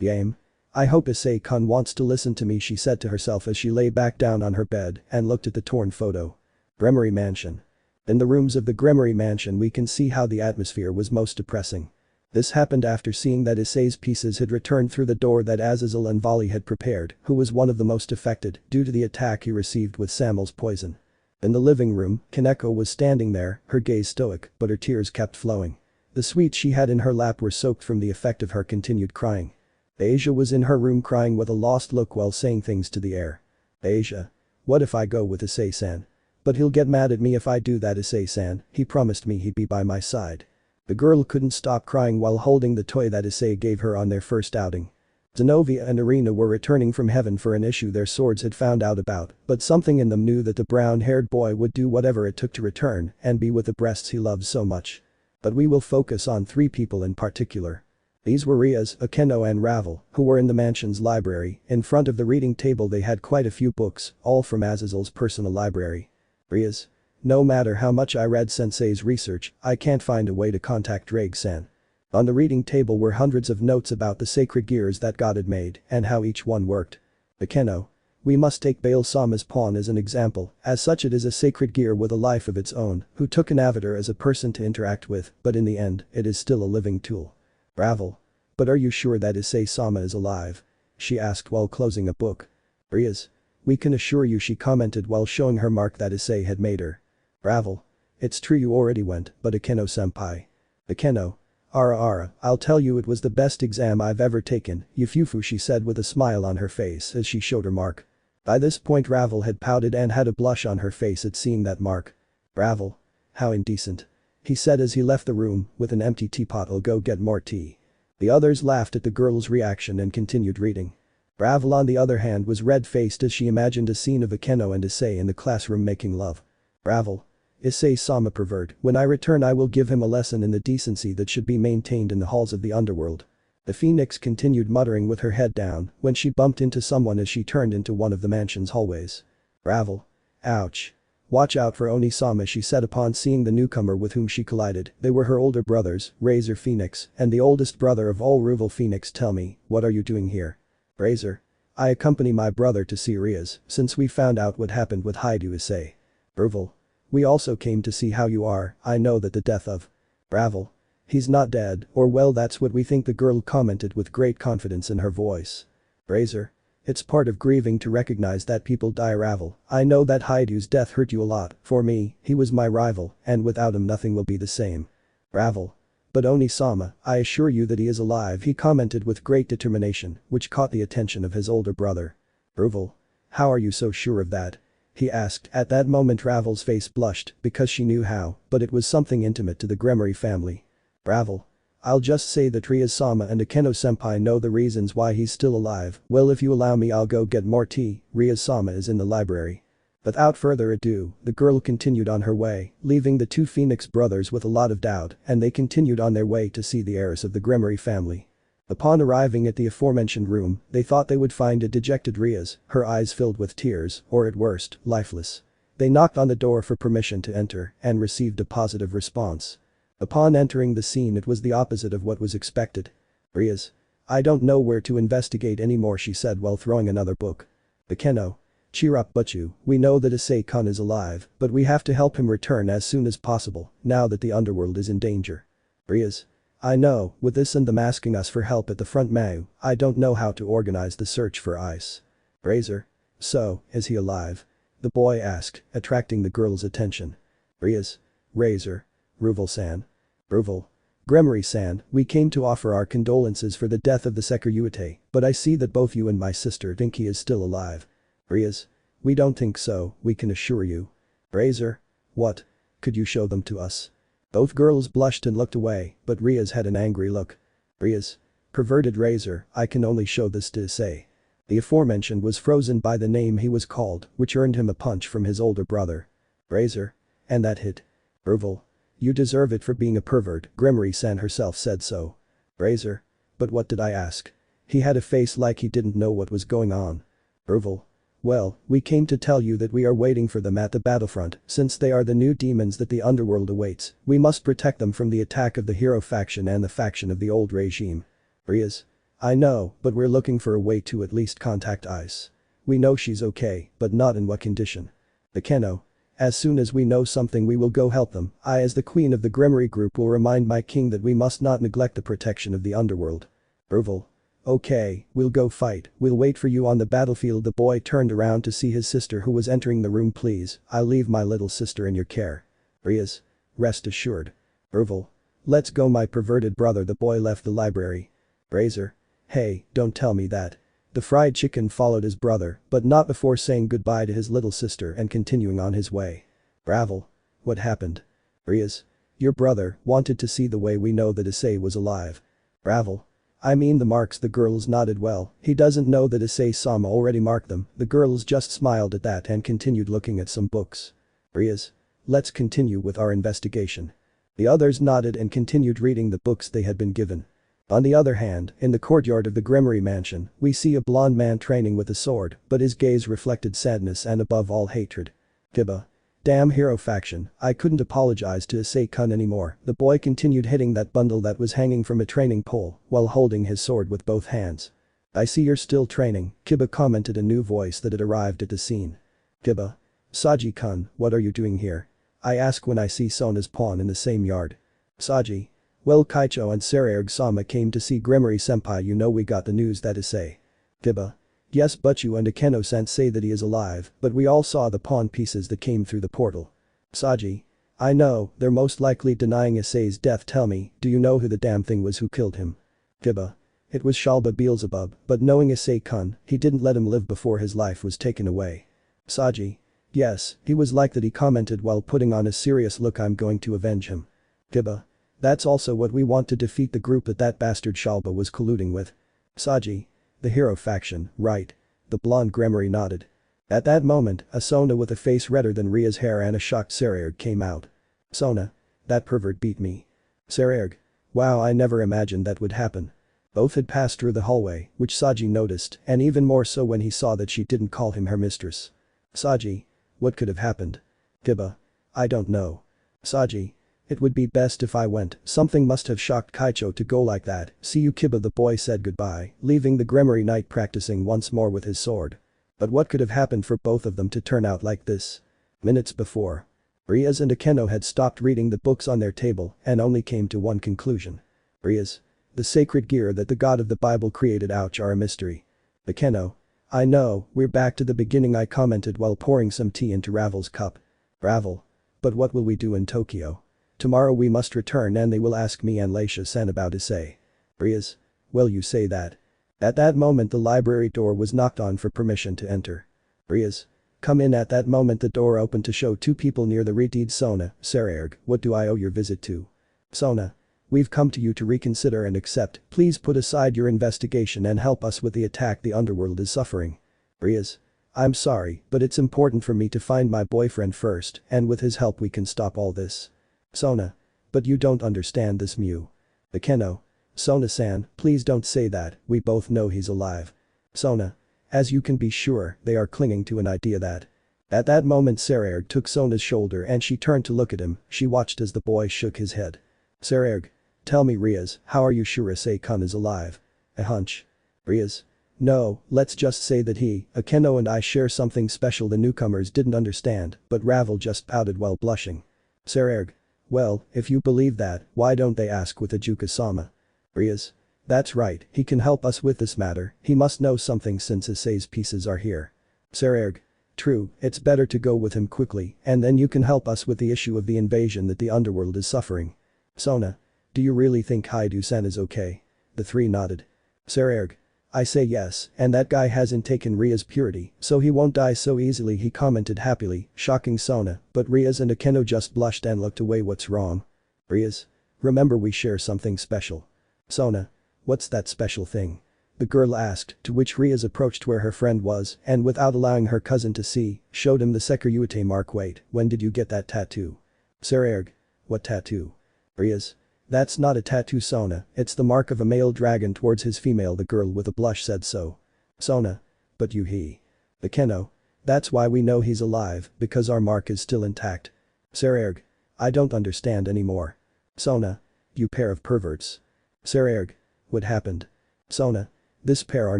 Yame. I hope Issei-kun wants to listen to me, she said to herself as she lay back down on her bed and looked at the torn photo. Gremory Mansion. In the rooms of the Gremory Mansion we can see how the atmosphere was most depressing. This happened after seeing that Issei's pieces had returned through the door that Azazel and Vali had prepared, who was one of the most affected due to the attack he received with Samuel's poison. In the living room, Kaneko was standing there, her gaze stoic, but her tears kept flowing. The sweets she had in her lap were soaked from the effect of her continued crying. Asia was in her room crying with a lost look while saying things to the air. Asia. What if I go with Issei-san? But he'll get mad at me if I do that, Issei-san, he promised me he'd be by my side. The girl couldn't stop crying while holding the toy that Issei gave her on their first outing. Zenobia and Irina were returning from heaven for an issue their swords had found out about, but something in them knew that the brown-haired boy would do whatever it took to return and be with the breasts he loved so much. But we will focus on 3 people in particular. These were Rias, Akeno and Ravel, who were in the mansion's library. In front of the reading table they had quite a few books, all from Azazel's personal library. Rias. No matter how much I read Sensei's research, I can't find a way to contact Drake-san. On the reading table were hundreds of notes about the sacred gears that God had made and how each one worked. Akeno. We must take Baal-sama's pawn as an example, as such it is a sacred gear with a life of its own, who took an avatar as a person to interact with, but in the end, it is still a living tool. Ravel. But are you sure that Issei-sama is alive? She asked while closing a book. Rias. We can assure you, she commented while showing her mark that Issei had made her. Ravel. It's true you already went, but Akeno-senpai. Akeno. Ara, I'll tell you, it was the best exam I've ever taken, Yufufu, she said with a smile on her face as she showed her mark. By this point Ravel had pouted and had a blush on her face at seeing that mark. Ravel. How indecent. He said as he left the room. With an empty teapot, I'll go get more tea. The others laughed at the girl's reaction and continued reading. Ravel on the other hand was red-faced as she imagined a scene of Akeno and Issei in the classroom making love. Ravel. Issei-sama pervert, when I return I will give him a lesson in the decency that should be maintained in the halls of the underworld. The phoenix continued muttering with her head down when she bumped into someone as she turned into one of the mansion's hallways. Ravel. Ouch. Watch out for Oni-sama, she said upon seeing the newcomer with whom she collided. They were her older brothers, Razor Phoenix, and the oldest brother of all, Ruval Phoenix. Tell me, what are you doing here? Razor. I accompany my brother to see Rias, since we found out what happened with Hyoudou Issei. Ruval. We also came to see how you are. I know that the death of Ravel. He's not dead, or well, that's what we think, the girl commented with great confidence in her voice. Razor. It's part of grieving to recognize that people die, Ravel. I know that Hyoudou's death hurt you a lot. For me, he was my rival, and without him nothing will be the same. Ravel. But Oni-sama, I assure you that he is alive, he commented with great determination, which caught the attention of his older brother. Ruval. How are you so sure of that? He asked. At that moment Ravel's face blushed because she knew how, but it was something intimate to the Gremory family. Ravel. I'll just say that Rias-sama and Akeno-senpai know the reasons why he's still alive. Well, if you allow me I'll go get more tea. Rias-sama is in the library. Without further ado, the girl continued on her way, leaving the 2 Phoenix brothers with a lot of doubt, and they continued on their way to see the heiress of the Gremory family. Upon arriving at the aforementioned room, they thought they would find a dejected Rias, her eyes filled with tears, or at worst, lifeless. They knocked on the door for permission to enter and received a positive response. Upon entering the scene, it was the opposite of what was expected. Rias. I don't know where to investigate anymore, she said while throwing another book. Akeno. Cheer up, Butchu, we know that Issei-kun is alive, but we have to help him return as soon as possible, now that the underworld is in danger. Rias. I know, with this and them asking us for help at the front, Mau, I don't know how to organize the search for Ice. Razor. So, is he alive? The boy asked, attracting the girl's attention. Rias. Razor. Ruval-san. Ruval. Gremory-san, we came to offer our condolences for the death of the Sekiryuutei, but I see that both you and my sister think he is still alive. Rias. We don't think so, we can assure you. Razor. What? Could you show them to us? Both girls blushed and looked away, but Rias had an angry look. Rias. Perverted Razor, I can only show this to Issei. The aforementioned was frozen by the name he was called, which earned him a punch from his older brother. Razor. And that hit. Ruval. You deserve it for being a pervert, Gremory-san herself said so. Razor. But what did I ask? He had a face like he didn't know what was going on. Ruval. Well, we came to tell you that we are waiting for them at the battlefront, since they are the new demons that the underworld awaits. We must protect them from the attack of the hero faction and the faction of the old regime. Rias. I know, but we're looking for a way to at least contact Ice. We know she's okay, but not in what condition. Akeno. As soon as we know something we will go help them. I, as the queen of the Gremory group, will remind my king that we must not neglect the protection of the underworld. Ruval. Okay, we'll go fight, we'll wait for you on the battlefield. The boy turned around to see his sister who was entering the room. Please, I'll leave my little sister in your care. Rias. Rest assured. Ervil. Let's go my perverted brother. The boy left the library. Razor. Hey, don't tell me that. The fried chicken followed his brother, but not before saying goodbye to his little sister and continuing on his way. Ravel. What happened? Rias. Your brother wanted to see the way we know that Issei was alive. Ravel. I mean the marks. The girls nodded. Well, he doesn't know that Issei-sama already marked them. The girls just smiled at that and continued looking at some books. Rias. Let's continue with our investigation. The others nodded and continued reading the books they had been given. On the other hand, in the courtyard of the Gremory mansion, we see a blonde man training with a sword, but his gaze reflected sadness and above all hatred. Kiba. Damn hero faction, I couldn't apologize to Issei-kun anymore. The boy continued hitting that bundle that was hanging from a training pole while holding his sword with both hands. I see you're still training, Kiba commented, a new voice that had arrived at the scene. Kiba. Saji-kun, what are you doing here? I ask when I see Sona's pawn in the same yard. Saji. Well, Kaicho and Seryerg-sama came to see Gremory-senpai. You know we got the news that Issei. Kiba. Yes, but you and Akeno-san say that he is alive, but we all saw the pawn pieces that came through the portal. Saji. I know, they're most likely denying Issei's death. Tell me, do you know who the damn thing was who killed him? Kiba. It was Shalba Beelzebub, but knowing Issei-kun, he didn't let him live before his life was taken away. Saji. Yes, he was like that, he commented while putting on a serious look. I'm going to avenge him. Kiba. That's also what we want, to defeat the group that bastard Shalba was colluding with. Saji. The hero faction, right? The blonde Gremory nodded. At that moment, a Sona with a face redder than Ria's hair and a shocked Seryerg came out. Sona. That pervert beat me. Seryerg. Wow, I never imagined that would happen. Both had passed through the hallway, which Saji noticed, and even more so when he saw that she didn't call him her mistress. Saji. What could have happened? Kiba. I don't know. Saji. It would be best if I went. Something must have shocked Kaicho to go like that. See you, Kiba. The boy said goodbye, leaving the Gremory knight practicing once more with his sword. But what could have happened for both of them to turn out like this? Minutes before, Rias and Akeno had stopped reading the books on their table and only came to one conclusion. Rias. The sacred gear that the god of the Bible created, ouch, are a mystery. Akeno. I know, we're back to the beginning, I commented while pouring some tea into Ravel's cup. Ravel. But what will we do in Tokyo? Tomorrow we must return and they will ask me and Leisha-san about Issei. Rias. Well, you say that. At that moment the library door was knocked on for permission to enter. Rias. Come in. At that moment the door opened to show two people near the reed. Sona. Seryerg, what do I owe your visit to? Sona. We've come to you to reconsider and accept. Please put aside your investigation and help us with the attack the underworld is suffering. Rias. I'm sorry, but it's important for me to find my boyfriend first, and with his help we can stop all this. Sona. But you don't understand this, Mew. Akeno. Sona-san, please don't say that, we both know he's alive. Sona. As you can be sure, they are clinging to an idea that. At that moment Seryerg took Sona's shoulder and she turned to look at him. She watched as the boy shook his head. Seryerg. Tell me, Rias, how are you sure Issei-kun is alive? A hunch. Rias. No, let's just say that he, Akeno and I share something special. The newcomers didn't understand, but Ravel just pouted while blushing. Seryerg. Well, if you believe that, why don't they ask with Ajuka-sama? Rias. That's right, he can help us with this matter, he must know something since Issei's pieces are here. Seryerg. True, it's better to go with him quickly, and then you can help us with the issue of the invasion that the underworld is suffering. Sona. Do you really think Hyoudou-san is okay? The three nodded. Seryerg. I say yes, and that guy hasn't taken Ria's purity, so he won't die so easily, he commented happily, shocking Sona, but Rias and Akeno just blushed and looked away. What's wrong? Rias. Remember we share something special. Sona. What's that special thing? The girl asked, to which Rias approached where her friend was and without allowing her cousin to see, showed him the Sekiryuutei mark. Wait, when did you get that tattoo? Seryerg. What tattoo? Rias. That's not a tattoo, Sona, it's the mark of a male dragon towards his female. The girl with a blush said so. Sona. But he. Akeno. That's why we know he's alive, because our mark is still intact. Seryerg. I don't understand anymore. Sona. You pair of perverts. Seryerg. What happened? Sona. This pair are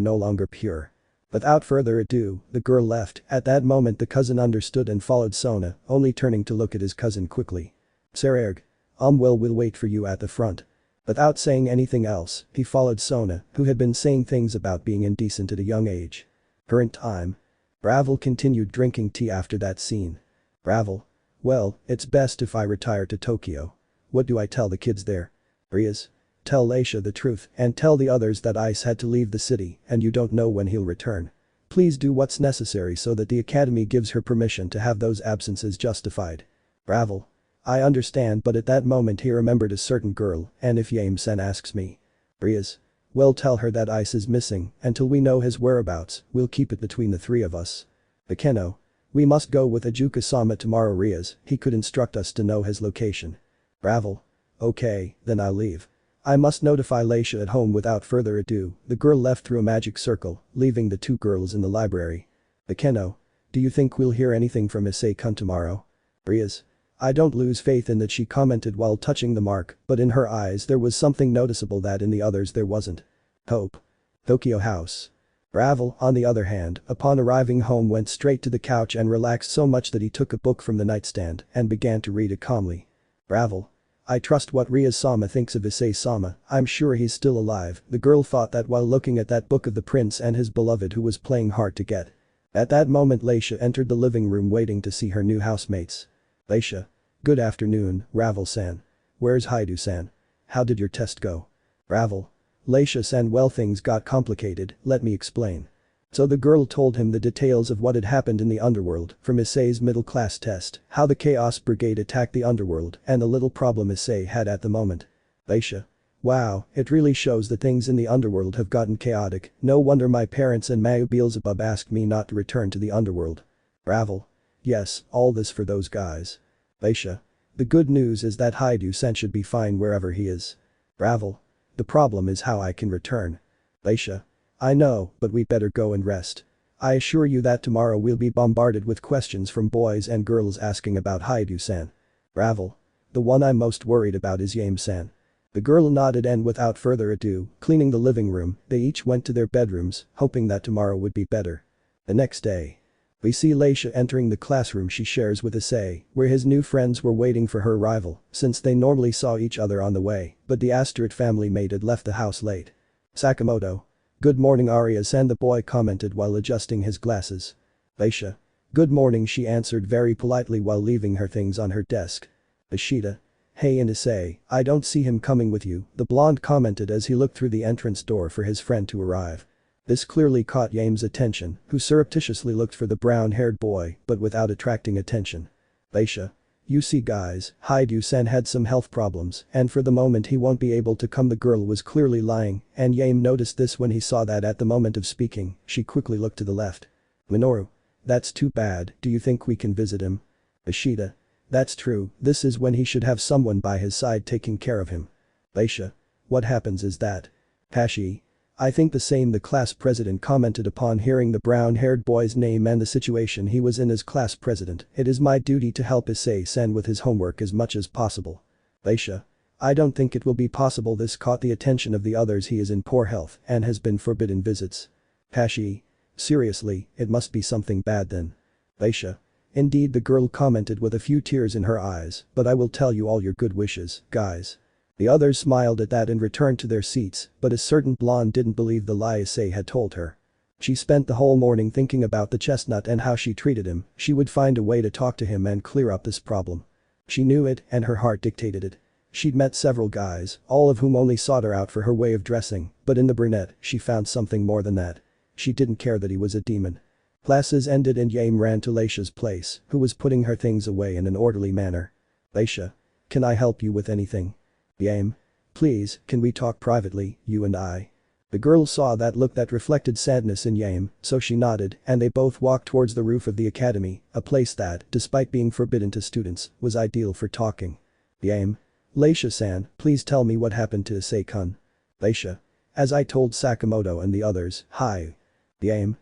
no longer pure. Without further ado, the girl left. At that moment the cousin understood and followed Sona, only turning to look at his cousin quickly. Seryerg. Well, we'll wait for you at the front. Without saying anything else, he followed Sona, who had been saying things about being indecent at a young age. Current time. Ravel continued drinking tea after that scene. Ravel. Well, it's best if I retire to Tokyo. What do I tell the kids there? Rias. Tell Leisha the truth and tell the others that Ice had to leave the city and you don't know when he'll return. Please do what's necessary so that the academy gives her permission to have those absences justified. Ravel. I understand, but at that moment he remembered a certain girl, and if Yame-sen asks me. Rias. Well, tell her that Ice is missing, until we know his whereabouts, we'll keep it between the three of us. Bakeno. We must go with Ajuka-sama tomorrow. Rias, he could instruct us to know his location. Ravel. Okay, then I'll leave. I must notify Leisha at home. Without further ado, the girl left through a magic circle, leaving the two girls in the library. Bakeno. Do you think we'll hear anything from Issei-kun tomorrow? Rias. I don't lose faith in that, she commented while touching the mark, but in her eyes there was something noticeable that in the others there wasn't. Hope. Tokyo house. Ravel, on the other hand, upon arriving home went straight to the couch and relaxed so much that he took a book from the nightstand and began to read it calmly. Ravel. I trust what Rias-sama thinks of Issei-sama, I'm sure he's still alive, the girl thought that while looking at that book of the prince and his beloved who was playing hard to get. At that moment Leisha entered the living room waiting to see her new housemates. Leisha. Good afternoon, Ravel-san. Where's Hyoudou-san? How did your test go? Ravel. Leisha-san, well, things got complicated, let me explain. So the girl told him the details of what had happened in the underworld, from Issei's middle-class test, how the Chaos Brigade attacked the underworld, and the little problem Issei had at the moment. Leisha. Wow, it really shows that things in the underworld have gotten chaotic, no wonder my parents and Mayu Beelzebub asked me not to return to the underworld. Ravel. Yes, all this for those guys. Leisha. The good news is that Hyoudou-san should be fine wherever he is. Ravel. The problem is how I can return. Leisha. I know, but we better go and rest. I assure you that tomorrow we'll be bombarded with questions from boys and girls asking about Hyoudou-san. Ravel. The one I'm most worried about is Yame-san. The girl nodded and without further ado, cleaning the living room, they each went to their bedrooms, hoping that tomorrow would be better. The next day. We see Leisha entering the classroom she shares with Issei, where his new friends were waiting for her arrival, since they normally saw each other on the way, but the Asteroid family maid had left the house late. Sakamoto. Good morning, Arias-san, the boy commented while adjusting his glasses. Leisha. Good morning, she answered very politely while leaving her things on her desk. Ishida. Hey, and Issei, I don't see him coming with you, the blonde commented as he looked through the entrance door for his friend to arrive. This clearly caught Yame's attention, who surreptitiously looked for the brown-haired boy, but without attracting attention. Leisha. You see guys, Hyoudou-san had some health problems, and for the moment he won't be able to come. The girl was clearly lying, and Yame noticed this when he saw that at the moment of speaking, she quickly looked to the left. Minoru. That's too bad, do you think we can visit him? Ishida. That's true, this is when he should have someone by his side taking care of him. Leisha. What happens is that. Pashi. I think the same, the class president commented upon hearing the brown-haired boy's name and the situation he was in. As class president, it is my duty to help Issei-san with his homework as much as possible. Leisha. I don't think it will be possible. This caught the attention of the others. He is in poor health and has been forbidden visits. Pashi. Seriously, it must be something bad then. Leisha. Indeed, the girl commented with a few tears in her eyes, but I will tell you all your good wishes, guys. The others smiled at that and returned to their seats, but a certain blonde didn't believe the lie Issei had told her. She spent the whole morning thinking about the chestnut and how she treated him. She would find a way to talk to him and clear up this problem. She knew it and her heart dictated it. She'd met several guys, all of whom only sought her out for her way of dressing, but in the brunette, she found something more than that. She didn't care that he was a demon. Classes ended and Yame ran to Leisha's place, who was putting her things away in an orderly manner. Leisha. Can I help you with anything? Yame. Please, can we talk privately, you and I? The girl saw that look that reflected sadness in Yame, so she nodded and they both walked towards the roof of the academy, a place that, despite being forbidden to students, was ideal for talking. Yame. Leisha-san, please tell me what happened to Issei-kun. Leisha. As I told Sakamoto and the others, hi. Yame.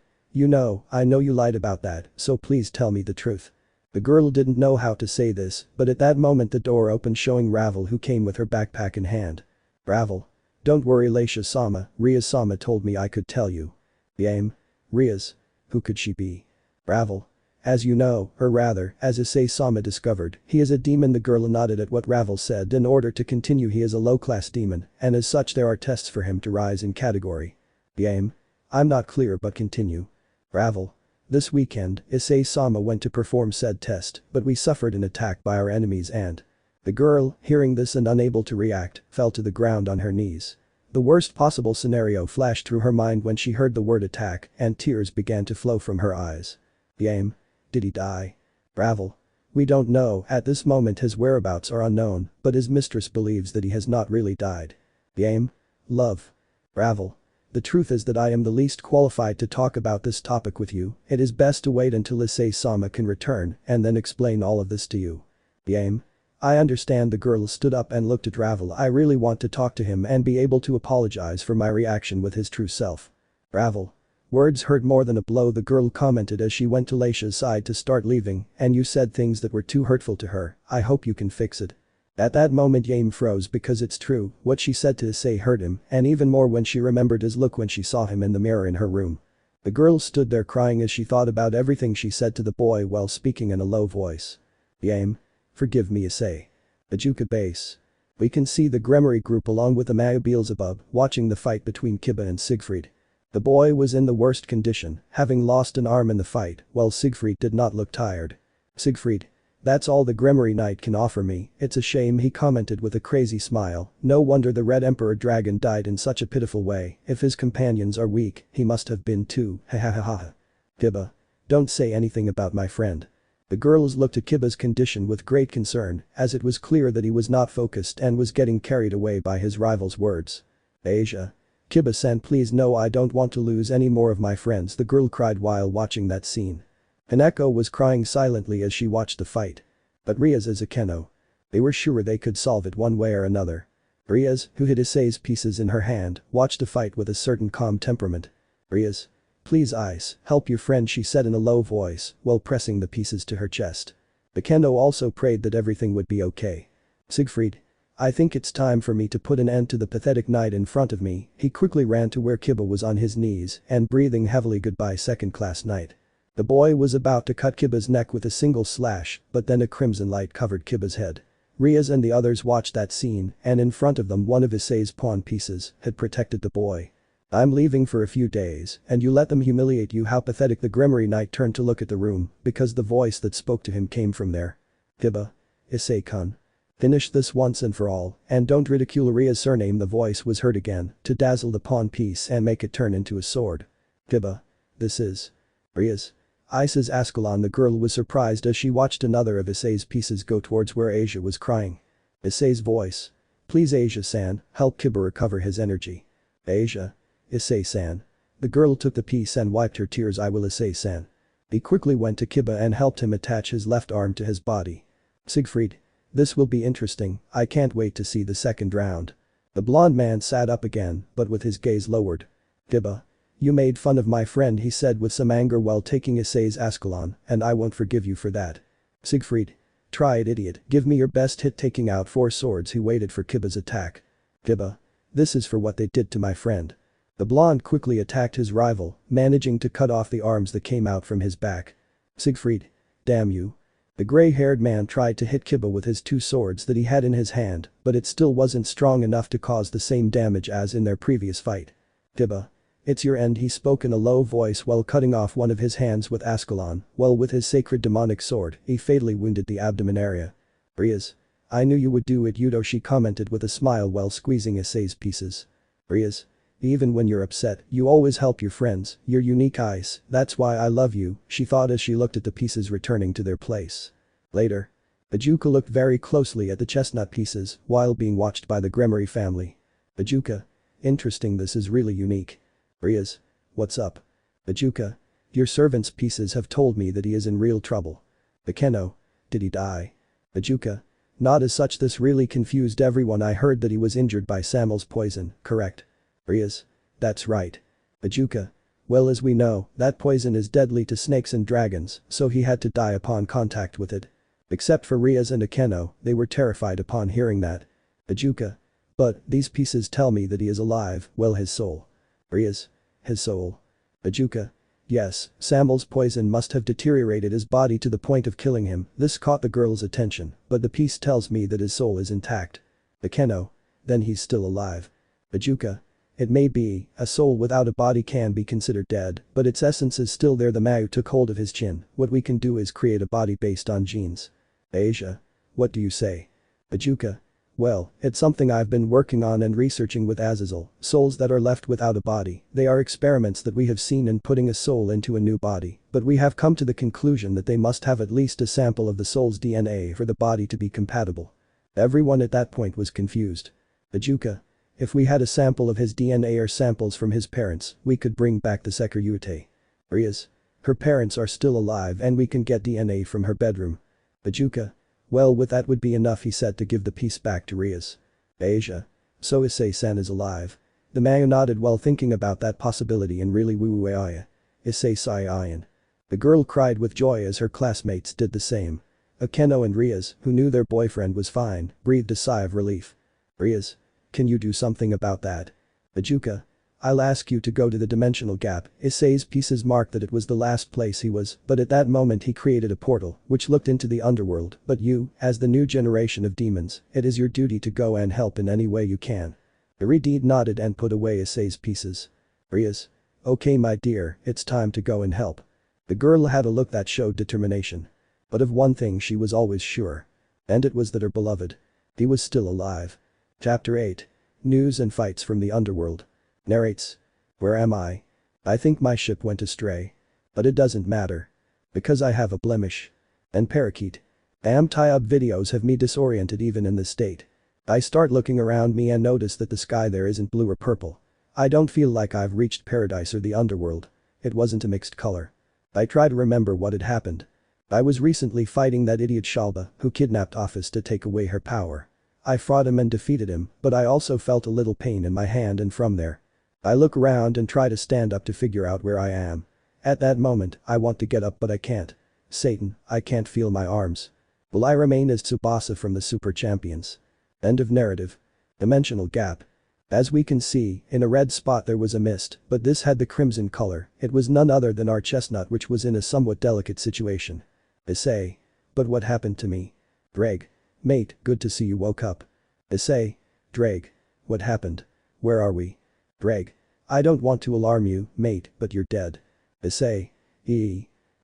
I know you lied about that, so please tell me the truth. The girl didn't know how to say this, but at that moment the door opened showing Ravel, who came with her backpack in hand. Ravel. Don't worry, Leisha-sama, Rias-sama told me I could tell you. Yame. Rias. Who could she be? Ravel. As you know, or rather, as Issei Sama discovered, he is a demon. The girl nodded at what Ravel said. In order to continue, he is a low-class demon, and as such there are tests for him to rise in category. Game? I'm not clear, but continue. Ravel. This weekend, Issei Sama went to perform said test, but we suffered an attack by our enemies and… The girl, hearing this and unable to react, fell to the ground on her knees. The worst possible scenario flashed through her mind when she heard the word attack, and tears began to flow from her eyes. Game? Did he die? Ravel. We don't know. At this moment his whereabouts are unknown, but his mistress believes that he has not really died. Game? Love. Ravel. The truth is that I am the least qualified to talk about this topic with you. It is best to wait until Issei Sama can return and then explain all of this to you. Game? I understand. The girl stood up and looked at Ravel. I really want to talk to him and be able to apologize for my reaction with his true self. Ravel. Words hurt more than a blow, the girl commented as she went to Leisha's side to start leaving, and you said things that were too hurtful to her. I hope you can fix it. At that moment Yame froze because it's true, what she said to Issei hurt him, and even more when she remembered his look when she saw him in the mirror in her room. The girl stood there crying as she thought about everything she said to the boy while speaking in a low voice. Yame. Forgive me, Issei. Ajuka base. We can see the Gremory group along with the Maya Beelzebub watching the fight between Kiba and Siegfried. The boy was in the worst condition, having lost an arm in the fight, while Siegfried did not look tired. Siegfried. That's all the Gremory Knight can offer me. It's a shame, he commented with a crazy smile. No wonder the Red Emperor Dragon died in such a pitiful way. If his companions are weak, he must have been too. Ha ha ha ha. Kiba. Don't say anything about my friend. The girls looked at Kiba's condition with great concern, as it was clear that he was not focused and was getting carried away by his rival's words. Asia. Kiba-san, please, no, I don't want to lose any more of my friends, the girl cried while watching that scene. Haneko was crying silently as she watched the fight. But Rias as a Keno. They were sure they could solve it one way or another. Rias, who hid Issei's pieces in her hand, watched the fight with a certain calm temperament. Rias. Please Ice, help your friend, she said in a low voice, while pressing the pieces to her chest. The Keno also prayed that everything would be okay. Siegfried. I think it's time for me to put an end to the pathetic knight in front of me. He quickly ran to where Kiba was on his knees and breathing heavily. Goodbye, second-class knight. The boy was about to cut Kiba's neck with a single slash, but then a crimson light covered Kiba's head. Rias and the others watched that scene, and in front of them one of Issei's pawn pieces had protected the boy. I'm leaving for a few days, and you let them humiliate you. How pathetic. The Gremory Knight turned to look at the room, because the voice that spoke to him came from there. Kiba. Issei-kun. Finish this once and for all, and don't ridicule Ria's surname. The voice was heard again, to dazzle the pawn piece and make it turn into a sword. Kiba. This is… Rias. Ice's Ascalon. The girl was surprised as she watched another of Issei's pieces go towards where Asia was crying. Issei's voice. Please Asia-san, help Kiba recover his energy. Asia. Issei-san. The girl took the piece and wiped her tears. I will, Issei-san. He quickly went to Kiba and helped him attach his left arm to his body. Siegfried. This will be interesting, I can't wait to see the second round. The blonde man sat up again, but with his gaze lowered. Kiba. You made fun of my friend, he said with some anger while taking Issei's Ascalon, and I won't forgive you for that. Siegfried. Try it, idiot, give me your best hit. Taking out 4 swords he waited for Kiba's attack. Kiba. This is for what they did to my friend. The blonde quickly attacked his rival, managing to cut off the arms that came out from his back. Siegfried. Damn you. The gray-haired man tried to hit Kiba with his 2 swords that he had in his hand, but it still wasn't strong enough to cause the same damage as in their previous fight. Kiba. It's your end, he spoke in a low voice while cutting off one of his hands with Ascalon, while with his sacred demonic sword, he fatally wounded the abdomen area. Rias. I knew you would do it, Hyoudou, she commented with a smile while squeezing Issei's pieces. Rias. Even when you're upset, you always help your friends, you're unique, Ice, that's why I love you, she thought as she looked at the pieces returning to their place. Later. Ajuka looked very closely at the chestnut pieces while being watched by the Gremory family. Ajuka. Interesting, this is really unique. Rias. What's up? Ajuka. Your servant's pieces have told me that he is in real trouble. The Keno. Did he die? Ajuka. Not as such, this really confused everyone. I heard that he was injured by Samuel's poison, correct? Rias. That's right. Ajuka. Well, as we know, that poison is deadly to snakes and dragons, so he had to die upon contact with it. Except for Rias and Akeno, they were terrified upon hearing that. Ajuka. But, these pieces tell me that he is alive, well, his soul. Rias. His soul. Ajuka. Yes, Samuel's poison must have deteriorated his body to the point of killing him. This caught the girl's attention, but the piece tells me that his soul is intact. Akeno. Then he's still alive. Bajuka. It may be, a soul without a body can be considered dead, but its essence is still there. The Mayu took hold of his chin. What we can do is create a body based on genes. Asia. What do you say? Bajuka. Well, it's something I've been working on and researching with Azazel. Souls that are left without a body, they are experiments that we have seen in putting a soul into a new body, but we have come to the conclusion that they must have at least a sample of the soul's DNA for the body to be compatible. Everyone at that point was confused. Bajuka. If we had a sample of his DNA or samples from his parents, we could bring back the Sekiryuutei. Rias. Her parents are still alive and we can get DNA from her bedroom. Bajuka. Well, with that would be enough, he said, to give the piece back to Rias. Asia. So Issei-san is alive. The Mayu nodded while thinking about that possibility and really woo-woo-aya. Issei-sai-ian. The girl cried with joy as her classmates did the same. Akeno and Rias, who knew their boyfriend was fine, breathed a sigh of relief. Rias. Can you do something about that? Bajuka. I'll ask you to go to the dimensional gap. Issei's pieces marked that it was the last place he was, but at that moment he created a portal, which looked into the underworld. But you, as the new generation of demons, it is your duty to go and help in any way you can. Iridid nodded and put away Issei's pieces. Rias. Okay my dear, it's time to go and help. The girl had a look that showed determination. But of one thing she was always sure. And it was that her beloved. He was still alive. Chapter 8. News and fights from the underworld. Narrates. Where am I? I think my ship went astray. But it doesn't matter. Because I have a blemish. And parakeet. Tie-up videos have me disoriented even in this state. I start looking around me and notice that the sky there isn't blue or purple. I don't feel like I've reached paradise or the underworld. It wasn't a mixed color. I try to remember what had happened. I was recently fighting that idiot Shalba who kidnapped Office to take away her power. I fought him and defeated him, but I also felt a little pain in my hand, and from there. I look around and try to stand up to figure out where I am. At that moment, I want to get up but I can't. Satan, I can't feel my arms. Will I remain as Tsubasa from the Super Champions? End of narrative. Dimensional gap. As we can see, in a red spot there was a mist, but this had the crimson color. It was none other than our chestnut, which was in a somewhat delicate situation. Issei. But what happened to me? Dreg. Mate, good to see you woke up. Issei. Dreg. What happened? Where are we? Dreg. I don't want to alarm you, mate, but you're dead. Issei.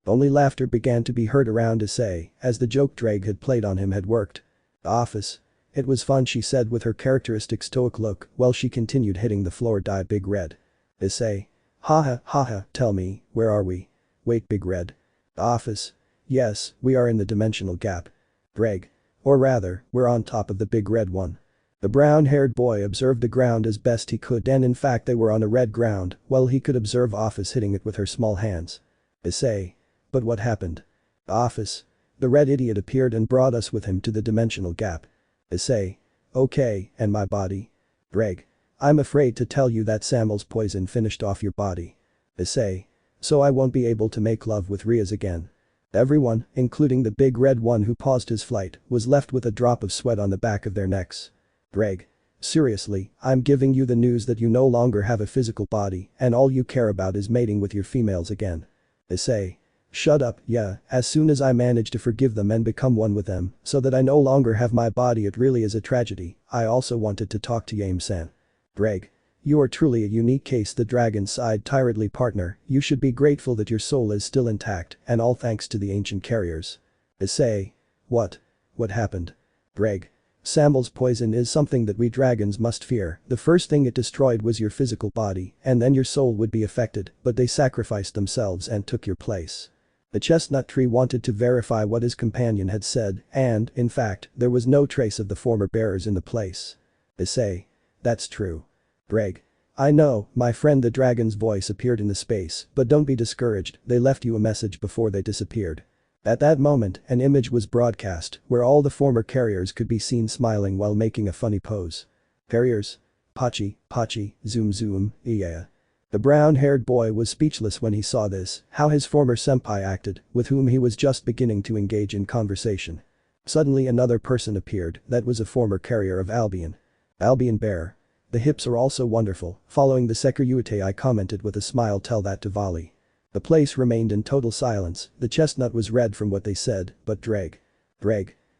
Only laughter began to be heard around Issei, as the joke Dreg had played on him had worked. Office. It was fun, she said with her characteristic stoic look while she continued hitting the floor. Big Red. Issei. Haha, tell me, where are we? Wait, Big Red. Office. Yes, we are in the dimensional gap. Dreg. Or rather, we're on top of the big red one. The brown-haired boy observed the ground as best he could, and in fact they were on a red ground, while he could observe Office hitting it with her small hands. Issei. But what happened? Office. The red idiot appeared and brought us with him to the dimensional gap. Issei. Okay, and my body? Dreg. I'm afraid to tell you that Samuel's poison finished off your body. Issei. So I won't be able to make love with Rias again. Everyone, including the big red one who paused his flight, was left with a drop of sweat on the back of their necks. Dreg. Seriously, I'm giving you the news that you no longer have a physical body and all you care about is mating with your females again. Issei. Shut up, yeah, as soon as I manage to forgive them and become one with them, so that I no longer have my body, it really is a tragedy. I also wanted to talk to Yame-san. Dreg. You are truly a unique case, the dragon sighed tiredly. Partner, you should be grateful that your soul is still intact, and all thanks to the ancient carriers. Issei. What? What happened? Dreg. Samuel's poison is something that we dragons must fear. The first thing it destroyed was your physical body, and then your soul would be affected, but they sacrificed themselves and took your place. The chestnut tree wanted to verify what his companion had said, and, in fact, there was no trace of the former bearers in the place. Issei. That's true. Dreg. I know, my friend. The dragon's voice appeared in the space, but don't be discouraged, they left you a message before they disappeared. At that moment, an image was broadcast, where all the former carriers could be seen smiling while making a funny pose. Carriers? Pachi, zoom zoom, yeah. The brown-haired boy was speechless when he saw this, how his former senpai acted, with whom he was just beginning to engage in conversation. Suddenly another person appeared, that was a former carrier of Albion. Albion Bear. The hips are also wonderful, following the Sekiryuutei, I commented with a smile. Tell that to Vali. The place remained in total silence, the chestnut was red from what they said, but Dreg.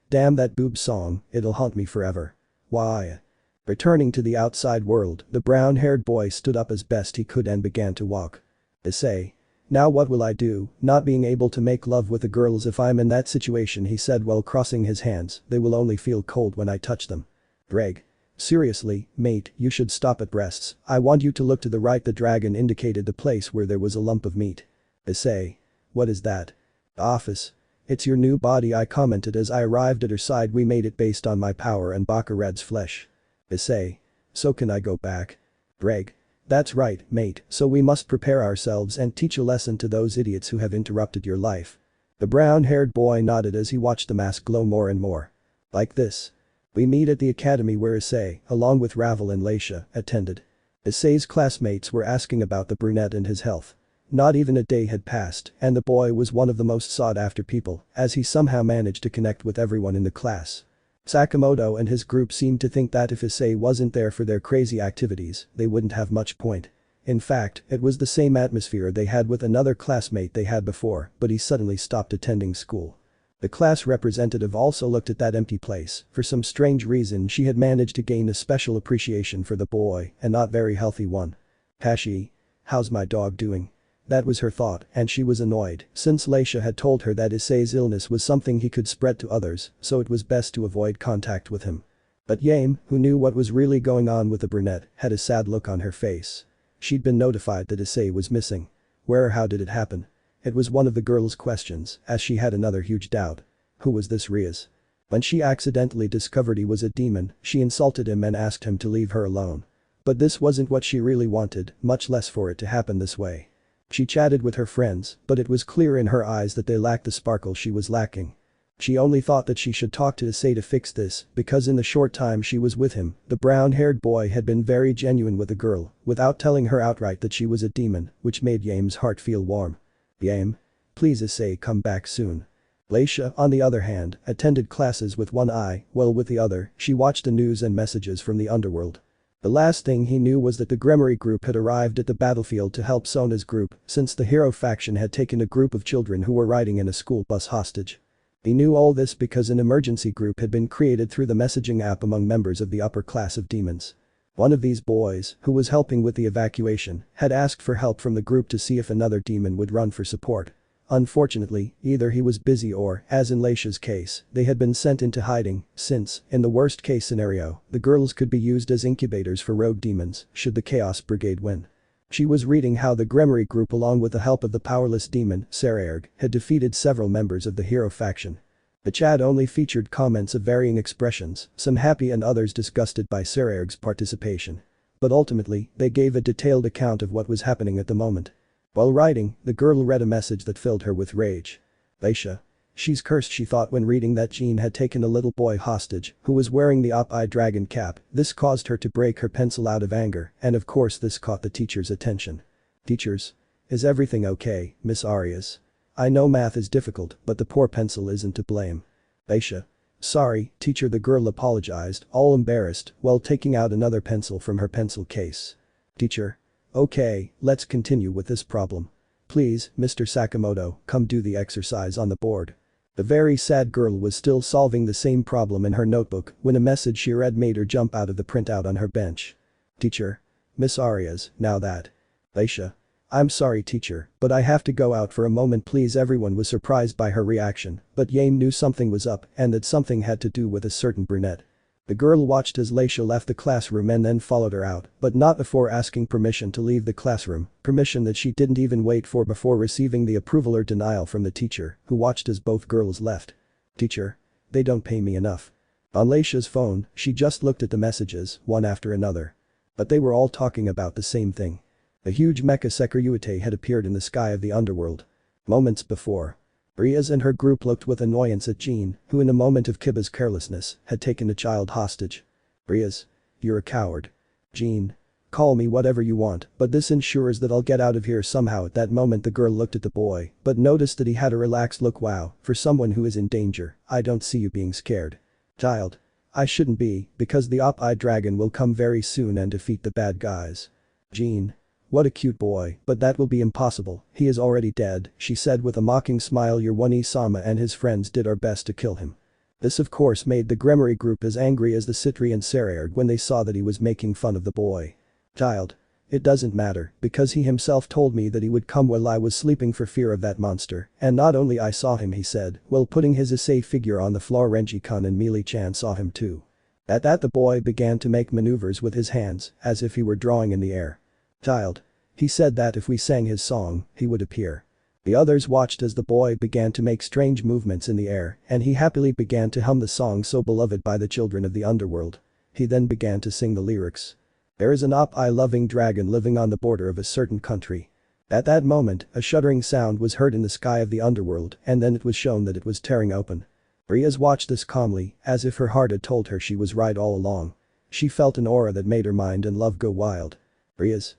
Damn that boob song, it'll haunt me forever. Why? Returning to the outside world, the brown-haired boy stood up as best he could and began to walk. Issei. Now what will I do, not being able to make love with the girls if I'm in that situation, he said while crossing his hands, they will only feel cold when I touch them. Dreg. Seriously, mate, you should stop at breasts, I want you to look to the right. The dragon indicated the place where there was a lump of meat. Issei. What is that? Office. It's your new body, I commented as I arrived at her side. We made it based on my power and Bakared's flesh. Issei. So can I go back? Dreg. That's right, mate, so we must prepare ourselves and teach a lesson to those idiots who have interrupted your life. The brown-haired boy nodded as he watched the mask glow more and more. Like this. We meet at the academy where Issei, along with Ravel and Leisha, attended. Issei's classmates were asking about the brunette and his health. Not even a day had passed, and the boy was one of the most sought-after people, as he somehow managed to connect with everyone in the class. Sakamoto and his group seemed to think that if Issei wasn't there for their crazy activities, they wouldn't have much point. In fact, it was the same atmosphere they had with another classmate they had before, but he suddenly stopped attending school. The class representative also looked at that empty place. For some strange reason, she had managed to gain a special appreciation for the boy, a not very healthy one. Hashi. How's my dog doing? That was her thought, and she was annoyed, since Leisha had told her that Issei's illness was something he could spread to others, so it was best to avoid contact with him. But Yame, who knew what was really going on with the brunette, had a sad look on her face. She'd been notified that Issei was missing. Where or how did it happen? It was one of the girl's questions, as she had another huge doubt. Who was this Rias? When she accidentally discovered he was a demon, she insulted him and asked him to leave her alone. But this wasn't what she really wanted, much less for it to happen this way. She chatted with her friends, but it was clear in her eyes that they lacked the sparkle she was lacking. She only thought that she should talk to Issei to fix this, because in the short time she was with him, the brown-haired boy had been very genuine with the girl, without telling her outright that she was a demon, which made Yame's heart feel warm. Yame. Please Issei, come back soon. Leisha, on the other hand, attended classes with one eye, while with the other, she watched the news and messages from the underworld. The last thing he knew was that the Gremory group had arrived at the battlefield to help Sona's group, since the hero faction had taken a group of children who were riding in a school bus hostage. He knew all this because an emergency group had been created through the messaging app among members of the upper class of demons. One of these boys, who was helping with the evacuation, had asked for help from the group to see if another demon would run for support. Unfortunately, either he was busy or, as in Leisha's case, they had been sent into hiding, since, in the worst case scenario, the girls could be used as incubators for rogue demons, should the Chaos Brigade win. She was reading how the Gremory group along with the help of the powerless demon, Serekh, had defeated several members of the hero faction. The chat only featured comments of varying expressions, some happy and others disgusted by Serekh's participation. But ultimately, they gave a detailed account of what was happening at the moment. While writing, the girl read a message that filled her with rage. Leisha. She's cursed, she thought when reading that Jean had taken a little boy hostage who was wearing the op-eye dragon cap. This caused her to break her pencil out of anger, and of course this caught the teacher's attention. Teachers. Is everything okay, Miss Arias? I know math is difficult, but the poor pencil isn't to blame. Leisha. Sorry, teacher, the girl apologized, all embarrassed, while taking out another pencil from her pencil case. Teacher. Okay, let's continue with this problem. Please, Mr. Sakamoto, come do the exercise on the board. The very sad girl was still solving the same problem in her notebook when a message she read made her jump out of the printout on her bench. Teacher. Miss Arias, now that. Leisha. I'm sorry teacher, but I have to go out for a moment please. Everyone was surprised by her reaction, but Yame knew something was up and that something had to do with a certain brunette. The girl watched as Leisha left the classroom and then followed her out, but not before asking permission to leave the classroom, permission that she didn't even wait for before receiving the approval or denial from the teacher, who watched as both girls left. Teacher. They don't pay me enough. On Leisha's phone, she just looked at the messages, one after another. But they were all talking about the same thing. A huge Mecha Sekiryuutei had appeared in the sky of the underworld. Moments before. Rias and her group looked with annoyance at Jean, who in a moment of Kiba's carelessness, had taken a child hostage. Rias. You're a coward. Jean. Call me whatever you want, but this ensures that I'll get out of here somehow. At that moment the girl looked at the boy, but noticed that he had a relaxed look. Wow, for someone who is in danger, I don't see you being scared. Child. I shouldn't be, because the op-eye dragon will come very soon and defeat the bad guys. Jean. What a cute boy, but that will be impossible, he is already dead, she said with a mocking smile. Your One-Sama and his friends did our best to kill him. This of course made the Gremory group as angry as the Sitri and Sekiryuutei when they saw that he was making fun of the boy. Child. It doesn't matter, because he himself told me that he would come while I was sleeping for fear of that monster, and not only I saw him, he said, while putting his Issei figure on the floor. Renji-kun and Melee-chan saw him too. At that the boy began to make maneuvers with his hands, as if he were drawing in the air. Child. He said that if we sang his song, he would appear. The others watched as the boy began to make strange movements in the air, and he happily began to hum the song so beloved by the children of the underworld. He then began to sing the lyrics. There is an op-I-loving dragon living on the border of a certain country. At that moment, a shuddering sound was heard in the sky of the underworld, and then it was shown that it was tearing open. Rias watched this calmly, as if her heart had told her she was right all along. She felt an aura that made her mind and love go wild. Rias.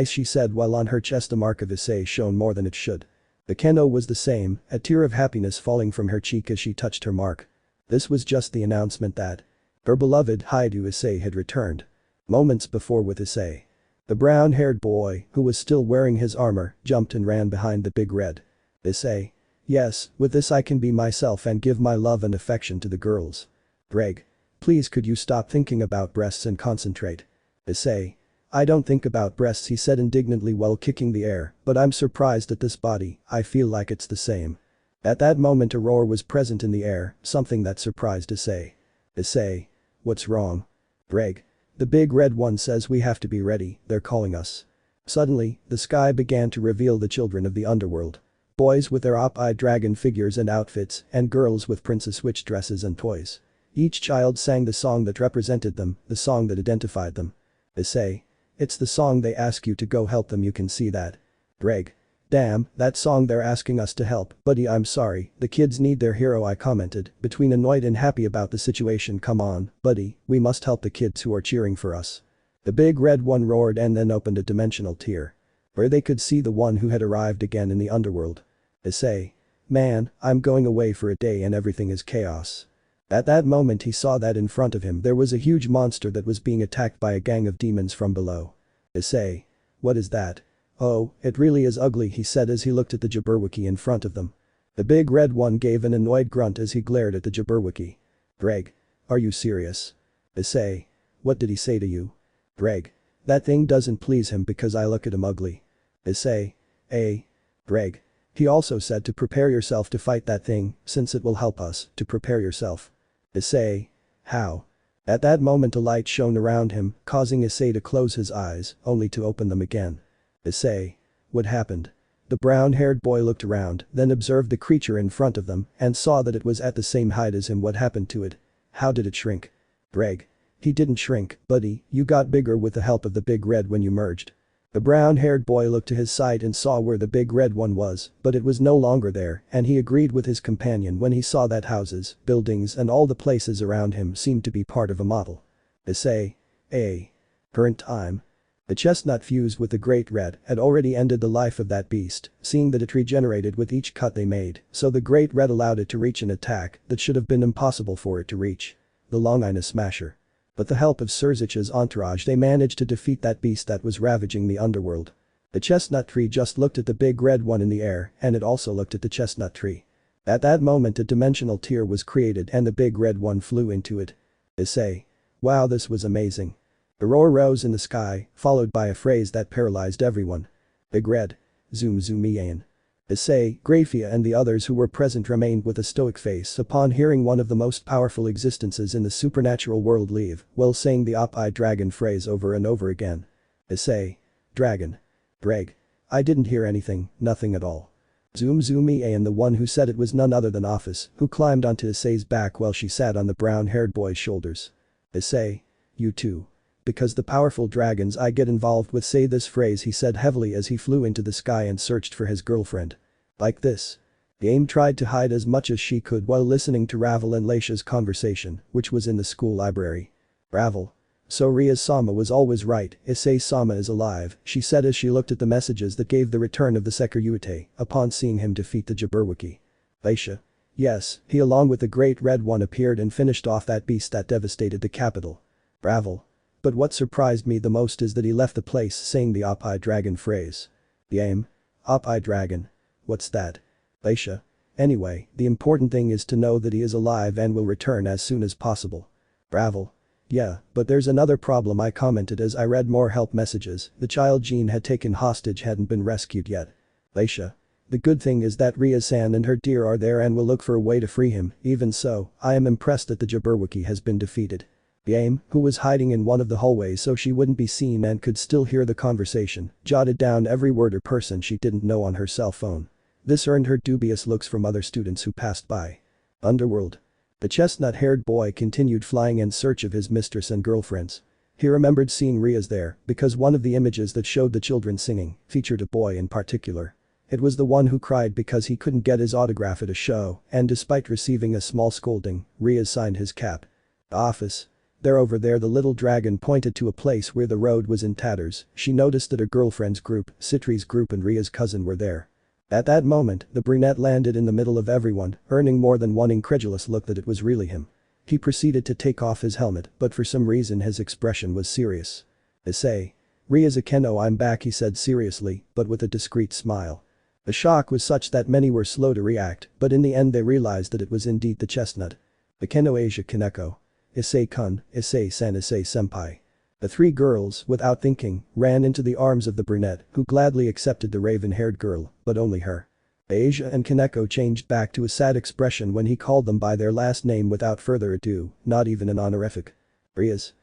She said while on her chest the mark of Issei shone more than it should. The kendo was the same, a tear of happiness falling from her cheek as she touched her mark. This was just the announcement that her beloved Hyoudou Issei had returned. Moments before with Issei. The brown-haired boy, who was still wearing his armor, jumped and ran behind the big red. Issei. Yes, with this I can be myself and give my love and affection to the girls. Greg. Please could you stop thinking about breasts and concentrate? Issei. I don't think about breasts, he said indignantly while kicking the air, but I'm surprised at this body, I feel like it's the same. At that moment a roar was present in the air, something that surprised Issei. Issei. What's wrong? Greg. The big red one says we have to be ready, they're calling us. Suddenly, the sky began to reveal the children of the underworld. Boys with their op-eye dragon figures and outfits, and girls with Princess Witch dresses and toys. Each child sang the song that represented them, the song that identified them. Issei. It's the song they ask you to go help them, you can see that. Greg. Damn, that song they're asking us to help, buddy. I'm sorry, the kids need their hero, I commented, between annoyed and happy about the situation. Come on, buddy, we must help the kids who are cheering for us. The big red one roared and then opened a dimensional tier. Where they could see the one who had arrived again in the underworld. Issei. Man, I'm going away for a day and everything is chaos. At that moment he saw that in front of him there was a huge monster that was being attacked by a gang of demons from below. Issei. What is that? Oh, it really is ugly, he said as he looked at the Jabberwocky in front of them. The big red one gave an annoyed grunt as he glared at the Jabberwocky. Greg. Are you serious? Issei. What did he say to you? Greg. That thing doesn't please him because I look at him ugly. Issei. Greg. He also said to prepare yourself to fight that thing, since it will help us, to prepare yourself. Issei. How? At that moment a light shone around him, causing Issei to close his eyes, only to open them again. Issei. What happened? The brown-haired boy looked around, then observed the creature in front of them, and saw that it was at the same height as him. What happened to it? How did it shrink? Greg. He didn't shrink, buddy, you got bigger with the help of the big red when you merged. The brown-haired boy looked to his side and saw where the big red one was, but it was no longer there, and he agreed with his companion when he saw that houses, buildings and all the places around him seemed to be part of a model. Issei. Current time. The chestnut fused with the great red had already ended the life of that beast, seeing that it regenerated with each cut they made, so the great red allowed it to reach an attack that should have been impossible for it to reach. The Longinus Smasher. With the help of Sirzechs' entourage they managed to defeat that beast that was ravaging the underworld. The chestnut tree just looked at the big red one in the air and it also looked at the chestnut tree. At that moment a dimensional tier was created and the big red one flew into it. Issei. Wow, this was amazing. A roar rose in the sky, followed by a phrase that paralyzed everyone. Big red. Zoom Ian. Issei, Grayfia and the others who were present remained with a stoic face upon hearing one of the most powerful existences in the supernatural world leave, while saying the op-eye dragon phrase over and over again. Issei. Dragon. Greg. I didn't hear anything, nothing at all. Zoom Ian, the one who said it was none other than Office, who climbed onto Issei's back while she sat on the brown-haired boy's shoulders. Issei. You too. Because the powerful dragons I get involved with say this phrase, he said heavily as he flew into the sky and searched for his girlfriend. Like this. Aim tried to hide as much as she could while listening to Ravel and Leisha's conversation, which was in the school library. Ravel. So Rias-sama was always right, Issei-sama is alive, she said as she looked at the messages that gave the return of the Sekiryuutei upon seeing him defeat the Jabberwocky. Leisha. Yes, he along with the great red one appeared and finished off that beast that devastated the capital. Ravel. But what surprised me the most is that he left the place saying the Op-Eye Dragon phrase. The aim? Op-Eye Dragon. What's that? Aisha. Anyway, the important thing is to know that he is alive and will return as soon as possible. Bravo. Yeah, but there's another problem, I commented as I read more help messages. The child Jean had taken hostage hadn't been rescued yet. Aisha. The good thing is that Rias-san and her dear are there and will look for a way to free him. Even so, I am impressed that the Jabberwocky has been defeated. Yame, who was hiding in one of the hallways so she wouldn't be seen and could still hear the conversation, jotted down every word or person she didn't know on her cell phone. This earned her dubious looks from other students who passed by. Underworld. The chestnut-haired boy continued flying in search of his mistress and girlfriends. He remembered seeing Rias there because one of the images that showed the children singing featured a boy in particular. It was the one who cried because he couldn't get his autograph at a show, and despite receiving a small scolding, Rias signed his cap. Office. There over there, the little dragon pointed to a place where the road was in tatters. She noticed that her girlfriend's group, Sitri's group and Ria's cousin were there. At that moment, the brunette landed in the middle of everyone, earning more than one incredulous look that it was really him. He proceeded to take off his helmet, but for some reason his expression was serious. Issei. Rias Akeno, I'm back, he said seriously, but with a discreet smile. The shock was such that many were slow to react, but in the end they realized that it was indeed the chestnut. Akeno Asia Kaneko. Issei-kun, Issei-san, Issei-senpai. The three girls, without thinking, ran into the arms of the brunette, who gladly accepted the raven-haired girl, but only her. Asia and Kaneko changed back to a sad expression when he called them by their last name without further ado, not even an honorific. Rias.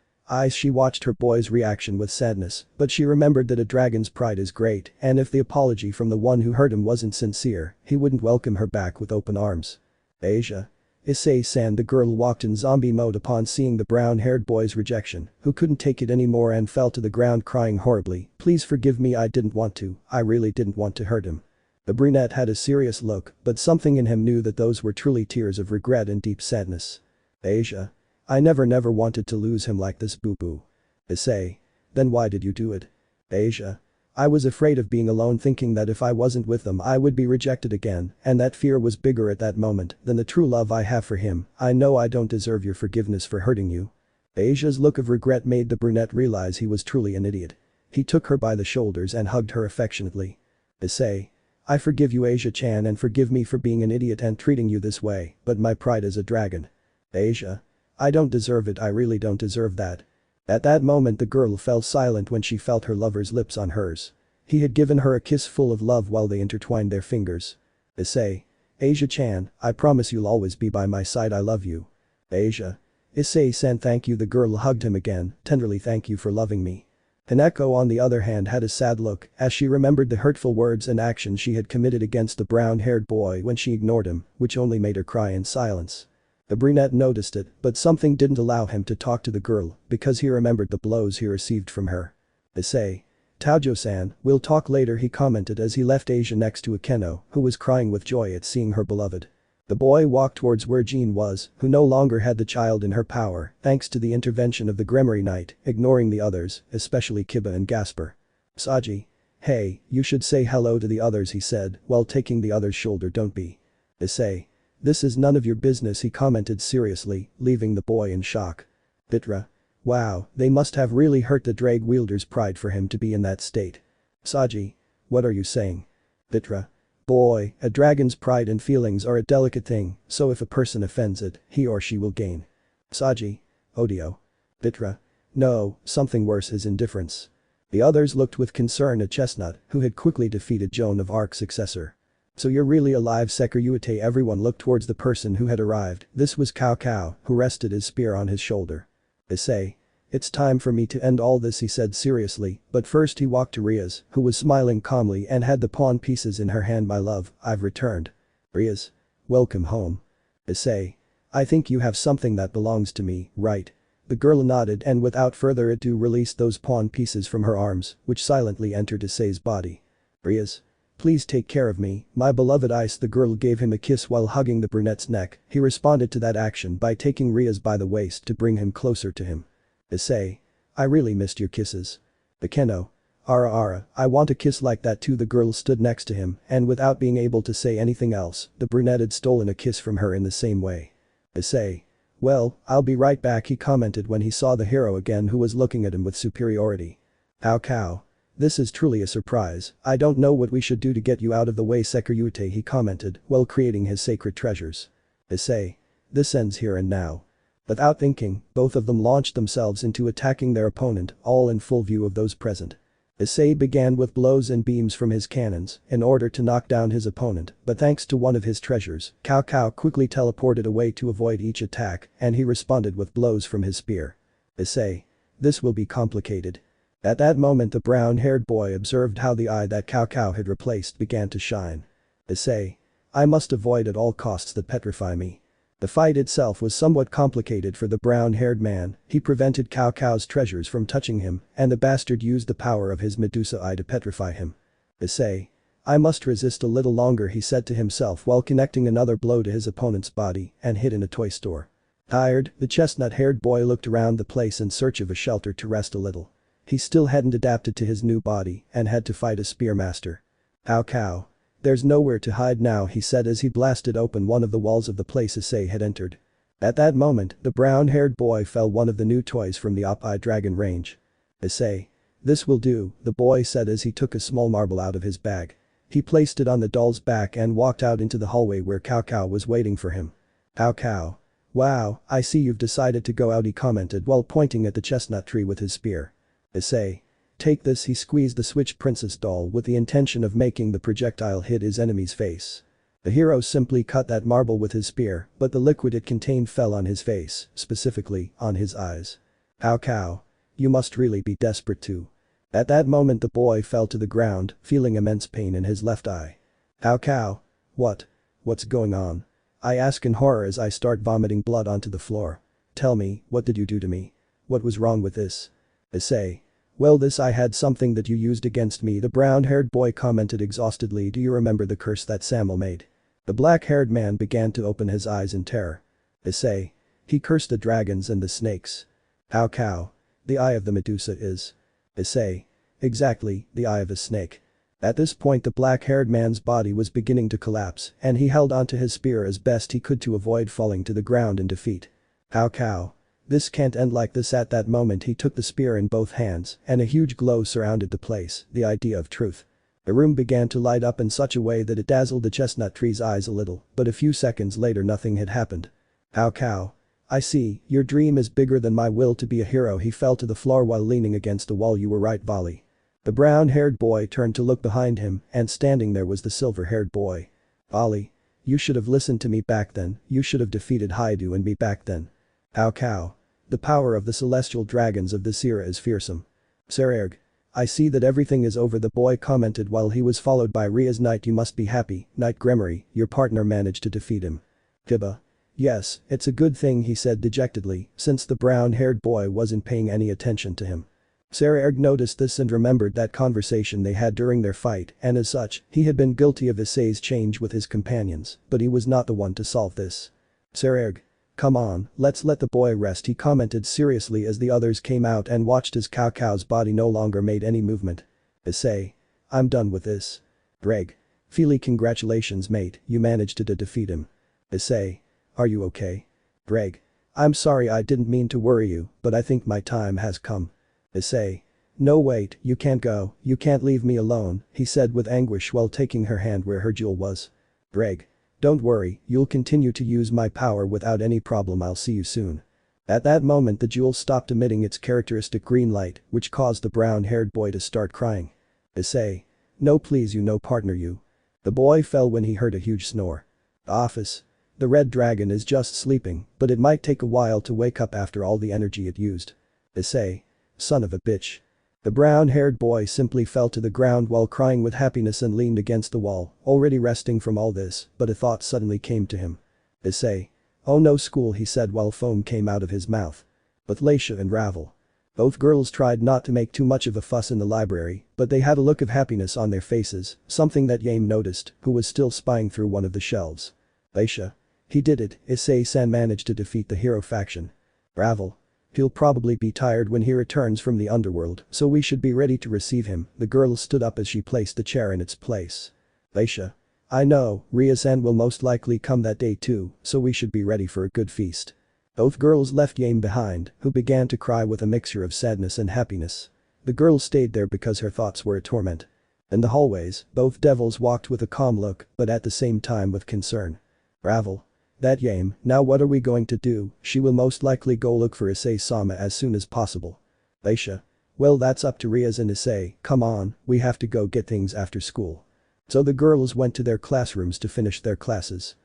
She watched her boy's reaction with sadness, but she remembered that a dragon's pride is great, and if the apology from the one who hurt him wasn't sincere, he wouldn't welcome her back with open arms. Asia. Issei-san, the girl walked in zombie mode upon seeing the brown-haired boy's rejection, who couldn't take it anymore and fell to the ground crying horribly. Please forgive me, I didn't want to, I really didn't want to hurt him. The brunette had a serious look, but something in him knew that those were truly tears of regret and deep sadness. Asia. I never wanted to lose him like this, boo-boo. Issei. Then why did you do it? Asia. I was afraid of being alone, thinking that if I wasn't with them I would be rejected again, and that fear was bigger at that moment than the true love I have for him. I know I don't deserve your forgiveness for hurting you. Asia's look of regret made the brunette realize he was truly an idiot. He took her by the shoulders and hugged her affectionately. Issei. I forgive you, Asia-chan, and forgive me for being an idiot and treating you this way, but my pride is a dragon. Asia. I don't deserve it, I really don't deserve that. At that moment the girl fell silent when she felt her lover's lips on hers. He had given her a kiss full of love while they intertwined their fingers. Issei. Asia-chan, I promise you'll always be by my side, I love you. Asia. Issei-san, thank you, the girl hugged him again, tenderly, thank you for loving me. Haneko on the other hand had a sad look as she remembered the hurtful words and actions she had committed against the brown-haired boy when she ignored him, which only made her cry in silence. The brunette noticed it, but something didn't allow him to talk to the girl because he remembered the blows he received from her. Issei. Taojo-san, we'll talk later, he commented as he left Asia next to Akeno, who was crying with joy at seeing her beloved. The boy walked towards where Jean was, who no longer had the child in her power thanks to the intervention of the Gremory Knight, ignoring the others, especially Kiba and Gasper. Saji. Hey, you should say hello to the others, he said, while taking the other's shoulder. Don't be. Issei. This is none of your business, he commented seriously, leaving the boy in shock. Bitra. Wow, they must have really hurt the drag wielder's pride for him to be in that state. Saji. What are you saying? Bitra. Boy, a dragon's pride and feelings are a delicate thing, so if a person offends it, he or she will gain. Saji. Odio. Bitra. No, something worse, is indifference. The others looked with concern at Chestnut, who had quickly defeated Joan of Arc's successor. So you're really alive, Sekiryuutei? Everyone looked towards the person who had arrived. This was Kuoh, who rested his spear on his shoulder. Issei. It's time for me to end all this, he said seriously, but first he walked to Rias, who was smiling calmly and had the pawn pieces in her hand. My love, I've returned. Rias. Welcome home. Issei. I think you have something that belongs to me, right? The girl nodded and without further ado released those pawn pieces from her arms, which silently entered Issei's body. Rias. Please take care of me, my beloved Ice. The girl gave him a kiss while hugging the brunette's neck. He responded to that action by taking Rias by the waist to bring him closer to him. Issei. I really missed your kisses. Akeno. Ara, I want a kiss like that too. The girl stood next to him, and without being able to say anything else, the brunette had stolen a kiss from her in the same way. Issei. Well, I'll be right back, he commented when he saw the hero again, who was looking at him with superiority. Ow cow. This is truly a surprise. I don't know what we should do to get you out of the way, Sekiryuutei, he commented while creating his sacred treasures. Issei. This ends here and now. Without thinking, both of them launched themselves into attacking their opponent, all in full view of those present. Issei began with blows and beams from his cannons in order to knock down his opponent, but thanks to one of his treasures, Kuoh quickly teleported away to avoid each attack, and he responded with blows from his spear. Issei. This will be complicated. At that moment, the brown-haired boy observed how the eye that Kuoh had replaced began to shine. Issei. I must avoid at all costs that petrify me. The fight itself was somewhat complicated for the brown-haired man. He prevented Kuoh's treasures from touching him, and the bastard used the power of his Medusa eye to petrify him. Issei. I must resist a little longer, he said to himself while connecting another blow to his opponent's body and hid in a toy store. Tired, the chestnut-haired boy looked around the place in search of a shelter to rest a little. He still hadn't adapted to his new body and had to fight a spearmaster. Kuoh. There's nowhere to hide now, he said as he blasted open one of the walls of the place Issei had entered. At that moment, the brown-haired boy felt one of the new toys from the Op-Eye Dragon range. Issei. This will do, the boy said as he took a small marble out of his bag. He placed it on the doll's back and walked out into the hallway where Kuoh was waiting for him. Kuoh. Wow, I see you've decided to go out, he commented while pointing at the chestnut tree with his spear. Issei. Take this, he squeezed the Switch Princess doll with the intention of making the projectile hit his enemy's face. The hero simply cut that marble with his spear, but the liquid it contained fell on his face, specifically, on his eyes. Kuoh. You must really be desperate too. At that moment the boy fell to the ground, feeling immense pain in his left eye. Kuoh. What? What's going on? I ask in horror as I start vomiting blood onto the floor. Tell me, what did you do to me? What was wrong with this? Issei. Well, I had something that you used against me, the brown-haired boy commented exhaustedly. Do you remember the curse that Samuel made? The black-haired man began to open his eyes in terror. Issei. He cursed the dragons and the snakes. Kuoh. The eye of the Medusa is. Issei. Exactly, the eye of a snake. At this point the black-haired man's body was beginning to collapse and he held onto his spear as best he could to avoid falling to the ground in defeat. Kuoh. This can't end like this. At that moment he took the spear in both hands and a huge glow surrounded the place, the idea of truth. The room began to light up in such a way that it dazzled the chestnut tree's eyes a little, but a few seconds later nothing had happened. Kuoh. I see, your dream is bigger than my will to be a hero. He fell to the floor while leaning against the wall. You were right, Volley. The brown-haired boy turned to look behind him and standing there was the silver-haired boy. Volley. You should have listened to me back then, you should have defeated Hyoudou and me back then. Kuoh. The power of the celestial dragons of this era is fearsome. Sirzechs. I see that everything is over, the boy commented while he was followed by Rias. Knight, you must be happy, Knight Gremory, your partner managed to defeat him. Tiba. Yes, it's a good thing, he said dejectedly, since the brown-haired boy wasn't paying any attention to him. Sirzechs noticed this and remembered that conversation they had during their fight, and as such, he had been guilty of Issei's change with his companions, but he was not the one to solve this. Sirzechs. Come on, let's let the boy rest, he commented seriously as the others came out and watched as Kuoh's body no longer made any movement. Issei. I'm done with this. Greg. Feely, congratulations mate, you managed to defeat him. Issei. Are you okay? Greg. I'm sorry, I didn't mean to worry you, but I think my time has come. Issei. No wait, you can't go, you can't leave me alone, he said with anguish while taking her hand where her jewel was. Greg. Don't worry, you'll continue to use my power without any problem, I'll see you soon. At that moment the jewel stopped emitting its characteristic green light, which caused the brown-haired boy to start crying. Issei. No please, you no partner you. The boy fell when he heard a huge snore. Office. The red dragon is just sleeping, but it might take a while to wake up after all the energy it used. Issei. Son of a bitch. The brown-haired boy simply fell to the ground while crying with happiness and leaned against the wall, already resting from all this, but a thought suddenly came to him. Issei. Oh no, school, he said while foam came out of his mouth. But Leisha and Ravel. Both girls tried not to make too much of a fuss in the library, but they had a look of happiness on their faces, something that Yame noticed, who was still spying through one of the shelves. Leisha. He did it, Issei-san managed to defeat the hero faction. Ravel. He'll probably be tired when he returns from the underworld, so we should be ready to receive him. The girl stood up as she placed the chair in its place. Leisha. I know, Rias-san will most likely come that day too, so we should be ready for a good feast. Both girls left Yame behind, who began to cry with a mixture of sadness and happiness. The girl stayed there because her thoughts were a torment. In the hallways, both devils walked with a calm look, but at the same time with concern. Ravel. That Yame, now what are we going to do? She will most likely go look for Issei-sama as soon as possible. Aisha. Well, that's up to Rias and Issei, come on, we have to go get things after school. So the girls went to their classrooms to finish their classes.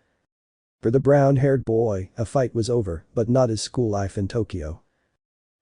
For the brown-haired boy, a fight was over, but not his school life in Tokyo.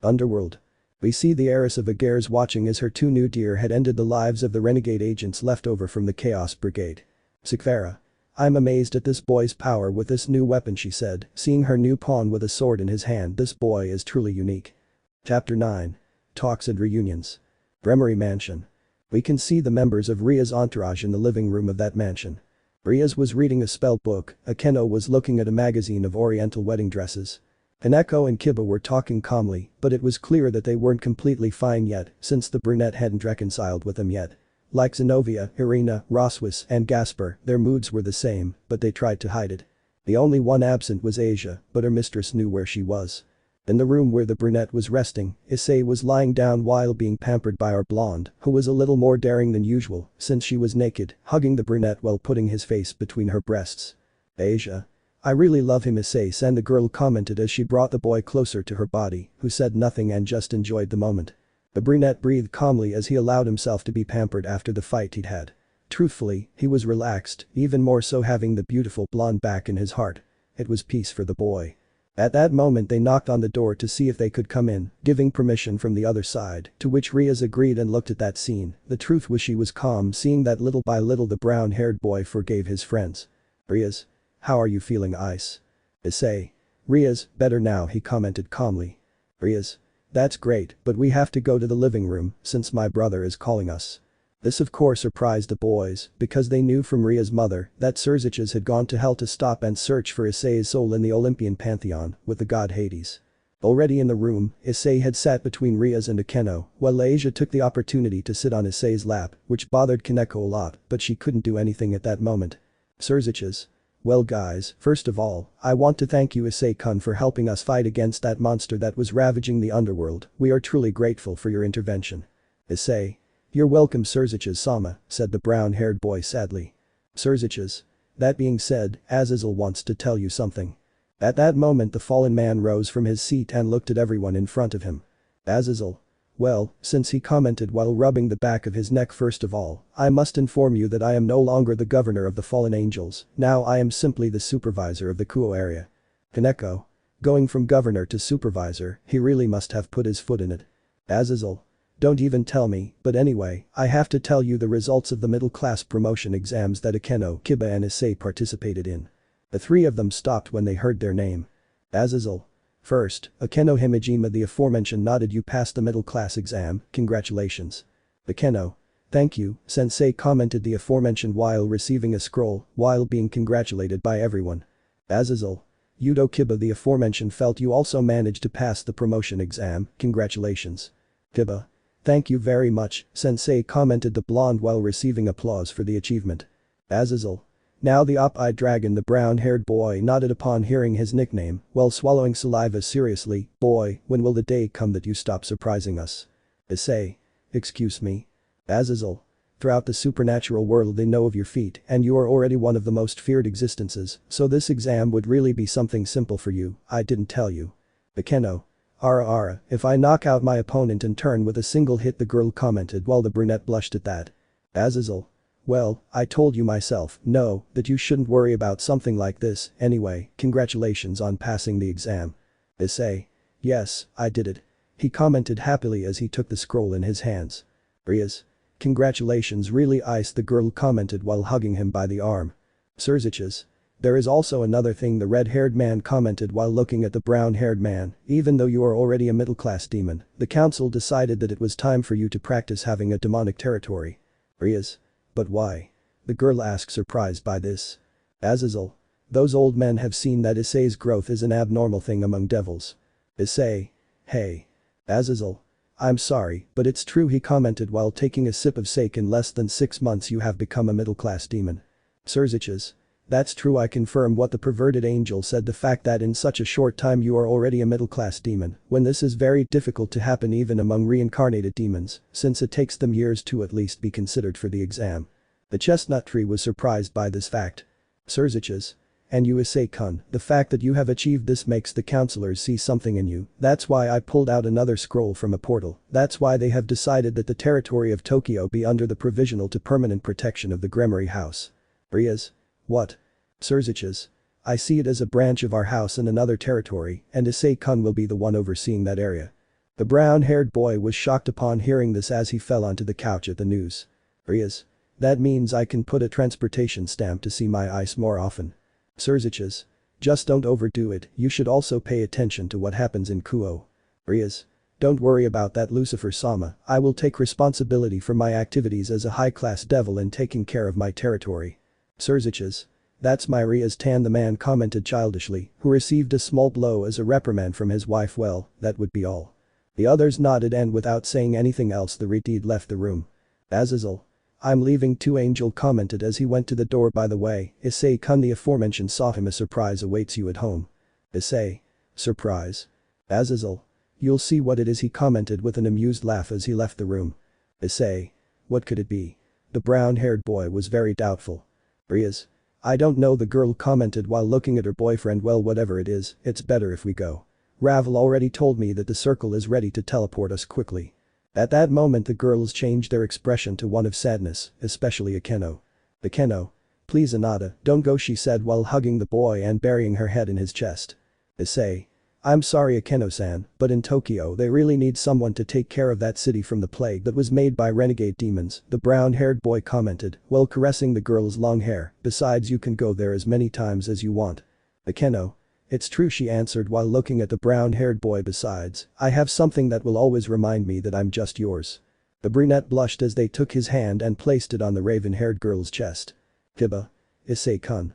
Underworld. We see the heiress of Agares watching as her two new deer had ended the lives of the renegade agents left over from the Chaos Brigade. Seekvaira. I'm amazed at this boy's power with this new weapon, she said, seeing her new pawn with a sword in his hand. This boy is truly unique. Chapter 9. Talks and Reunions. Gremory Mansion. We can see the members of Ria's entourage in the living room of that mansion. Rias was reading a spell book, Akeno was looking at a magazine of oriental wedding dresses. Kaneko and Kiba were talking calmly, but it was clear that they weren't completely fine yet, since the brunette hadn't reconciled with them yet. Like Zenobia, Irina, Roswis, and Gasper, their moods were the same, but they tried to hide it. The only one absent was Asia, but her mistress knew where she was. In the room where the brunette was resting, Issei was lying down while being pampered by our blonde, who was a little more daring than usual, since she was naked, hugging the brunette while putting his face between her breasts. Asia. I really love him, Issei, and the girl commented as she brought the boy closer to her body, who said nothing and just enjoyed the moment. The brunette breathed calmly as he allowed himself to be pampered after the fight he'd had. Truthfully, he was relaxed, even more so having the beautiful blonde back in his heart. It was peace for the boy. At that moment they knocked on the door to see if they could come in, giving permission from the other side, to which Rias agreed and looked at that scene. The truth was she was calm, seeing that little by little the brown-haired boy forgave his friends. Rias. How are you feeling, Ice? Issei. Rias, better now, he commented calmly. Rias. That's great, but we have to go to the living room, since my brother is calling us. This of course surprised the boys, because they knew from Ria's mother that Sirzechs had gone to hell to stop and search for Issei's soul in the Olympian pantheon, with the god Hades. Already in the room, Issei had sat between Rias and Akeno, while Asia took the opportunity to sit on Issei's lap, which bothered Kaneko a lot, but she couldn't do anything at that moment. Sirzechs. Well guys, first of all, I want to thank you Issei-kun for helping us fight against that monster that was ravaging the underworld, we are truly grateful for your intervention. Issei. You're welcome Sirzechs-sama, said the brown-haired boy sadly. Sirzechs. That being said, Azazel wants to tell you something. At that moment the fallen man rose from his seat and looked at everyone in front of him. Azazel. Well, since he commented while rubbing the back of his neck, first of all, I must inform you that I am no longer the governor of the fallen angels, now I am simply the supervisor of the Kuoh area. Kaneko. Going from governor to supervisor, he really must have put his foot in it. Azazel. Don't even tell me, but anyway, I have to tell you the results of the middle-class promotion exams that Akeno, Kiba and Issei participated in. The three of them stopped when they heard their name. Azazel. First, Akeno Himejima, the aforementioned, nodded. You passed the middle-class exam, congratulations. Akeno. Thank you, sensei, commented the aforementioned while receiving a scroll, while being congratulated by everyone. Azazel. Hyoudou Kiba, the aforementioned, felt you also managed to pass the promotion exam, congratulations. Kiba. Thank you very much, sensei, commented the blonde while receiving applause for the achievement. Azazel. Now the op-eyed dragon, the brown-haired boy, nodded upon hearing his nickname, while swallowing saliva seriously. Boy, when will the day come that you stop surprising us? Issei. Excuse me. Azazel. Throughout the supernatural world they know of your feat and you are already one of the most feared existences, so this exam would really be something simple for you, I didn't tell you. Akeno. Ara, if I knock out my opponent in turn with a single hit, the girl commented while the brunette blushed at that. Azazel. Well, I told you myself, no, that you shouldn't worry about something like this, anyway, congratulations on passing the exam. Issei. Yes, I did it. He commented happily as he took the scroll in his hands. Rias. Congratulations really, Ice, the girl commented while hugging him by the arm. Sirzechs. There is also another thing, the red-haired man commented while looking at the brown-haired man. Even though you are already a middle-class demon, the council decided that it was time for you to practice having a demonic territory. Rias. But why? The girl asked, surprised by this. Azazel. Those old men have seen that Issei's growth is an abnormal thing among devils. Issei. Hey. Azazel. I'm sorry, but it's true, he commented while taking a sip of sake. In less than 6 months you have become a middle-class demon. Sirzechs. That's true, I confirm what the perverted angel said, the fact that in such a short time you are already a middle-class demon, when this is very difficult to happen even among reincarnated demons, since it takes them years to at least be considered for the exam. The chestnut tree was surprised by this fact. Sirzechs. And you Issei-kun, the fact that you have achieved this makes the counselors see something in you, that's why I pulled out another scroll from a portal, that's why they have decided that the territory of Tokyo be under the provisional to permanent protection of the Gremory house. Rias. What? Sirzechs. I see it as a branch of our house in another territory, and Issei-kun will be the one overseeing that area. The brown-haired boy was shocked upon hearing this as he fell onto the couch at the news. Rias. That means I can put a transportation stamp to see my ice more often. Sirzechs. Just don't overdo it, you should also pay attention to what happens in Kuoh. Rias. Don't worry about that, Lucifer-sama, I will take responsibility for my activities as a high-class devil in taking care of my territory. Sirzechs. That's my Rias-tan, the man commented childishly, who received a small blow as a reprimand from his wife. Well, that would be all. The others nodded, and without saying anything else the Retid left the room. Azazel. I'm leaving too, Angel commented as he went to the door. By the way, Issei-kun, the aforementioned saw him, a surprise awaits you at home. Issei. Surprise? Azazel. You'll see what it is, he commented with an amused laugh as he left the room. Issei. What could it be? The brown-haired boy was very doubtful. Rias. I don't know, the girl commented while looking at her boyfriend. Well, whatever it is, it's better if we go. Ravel already told me that the circle is ready to teleport us quickly. At that moment the girls changed their expression to one of sadness, especially Akeno. Akeno. Please Anata, don't go, she said while hugging the boy and burying her head in his chest. Issei. I'm sorry Akeno-san, but in Tokyo they really need someone to take care of that city from the plague that was made by renegade demons, the brown-haired boy commented while caressing the girl's long hair. Besides, you can go there as many times as you want. Akeno. It's true, she answered while looking at the brown-haired boy. Besides, I have something that will always remind me that I'm just yours. The brunette blushed as they took his hand and placed it on the raven-haired girl's chest. Kiba. Issei-kun,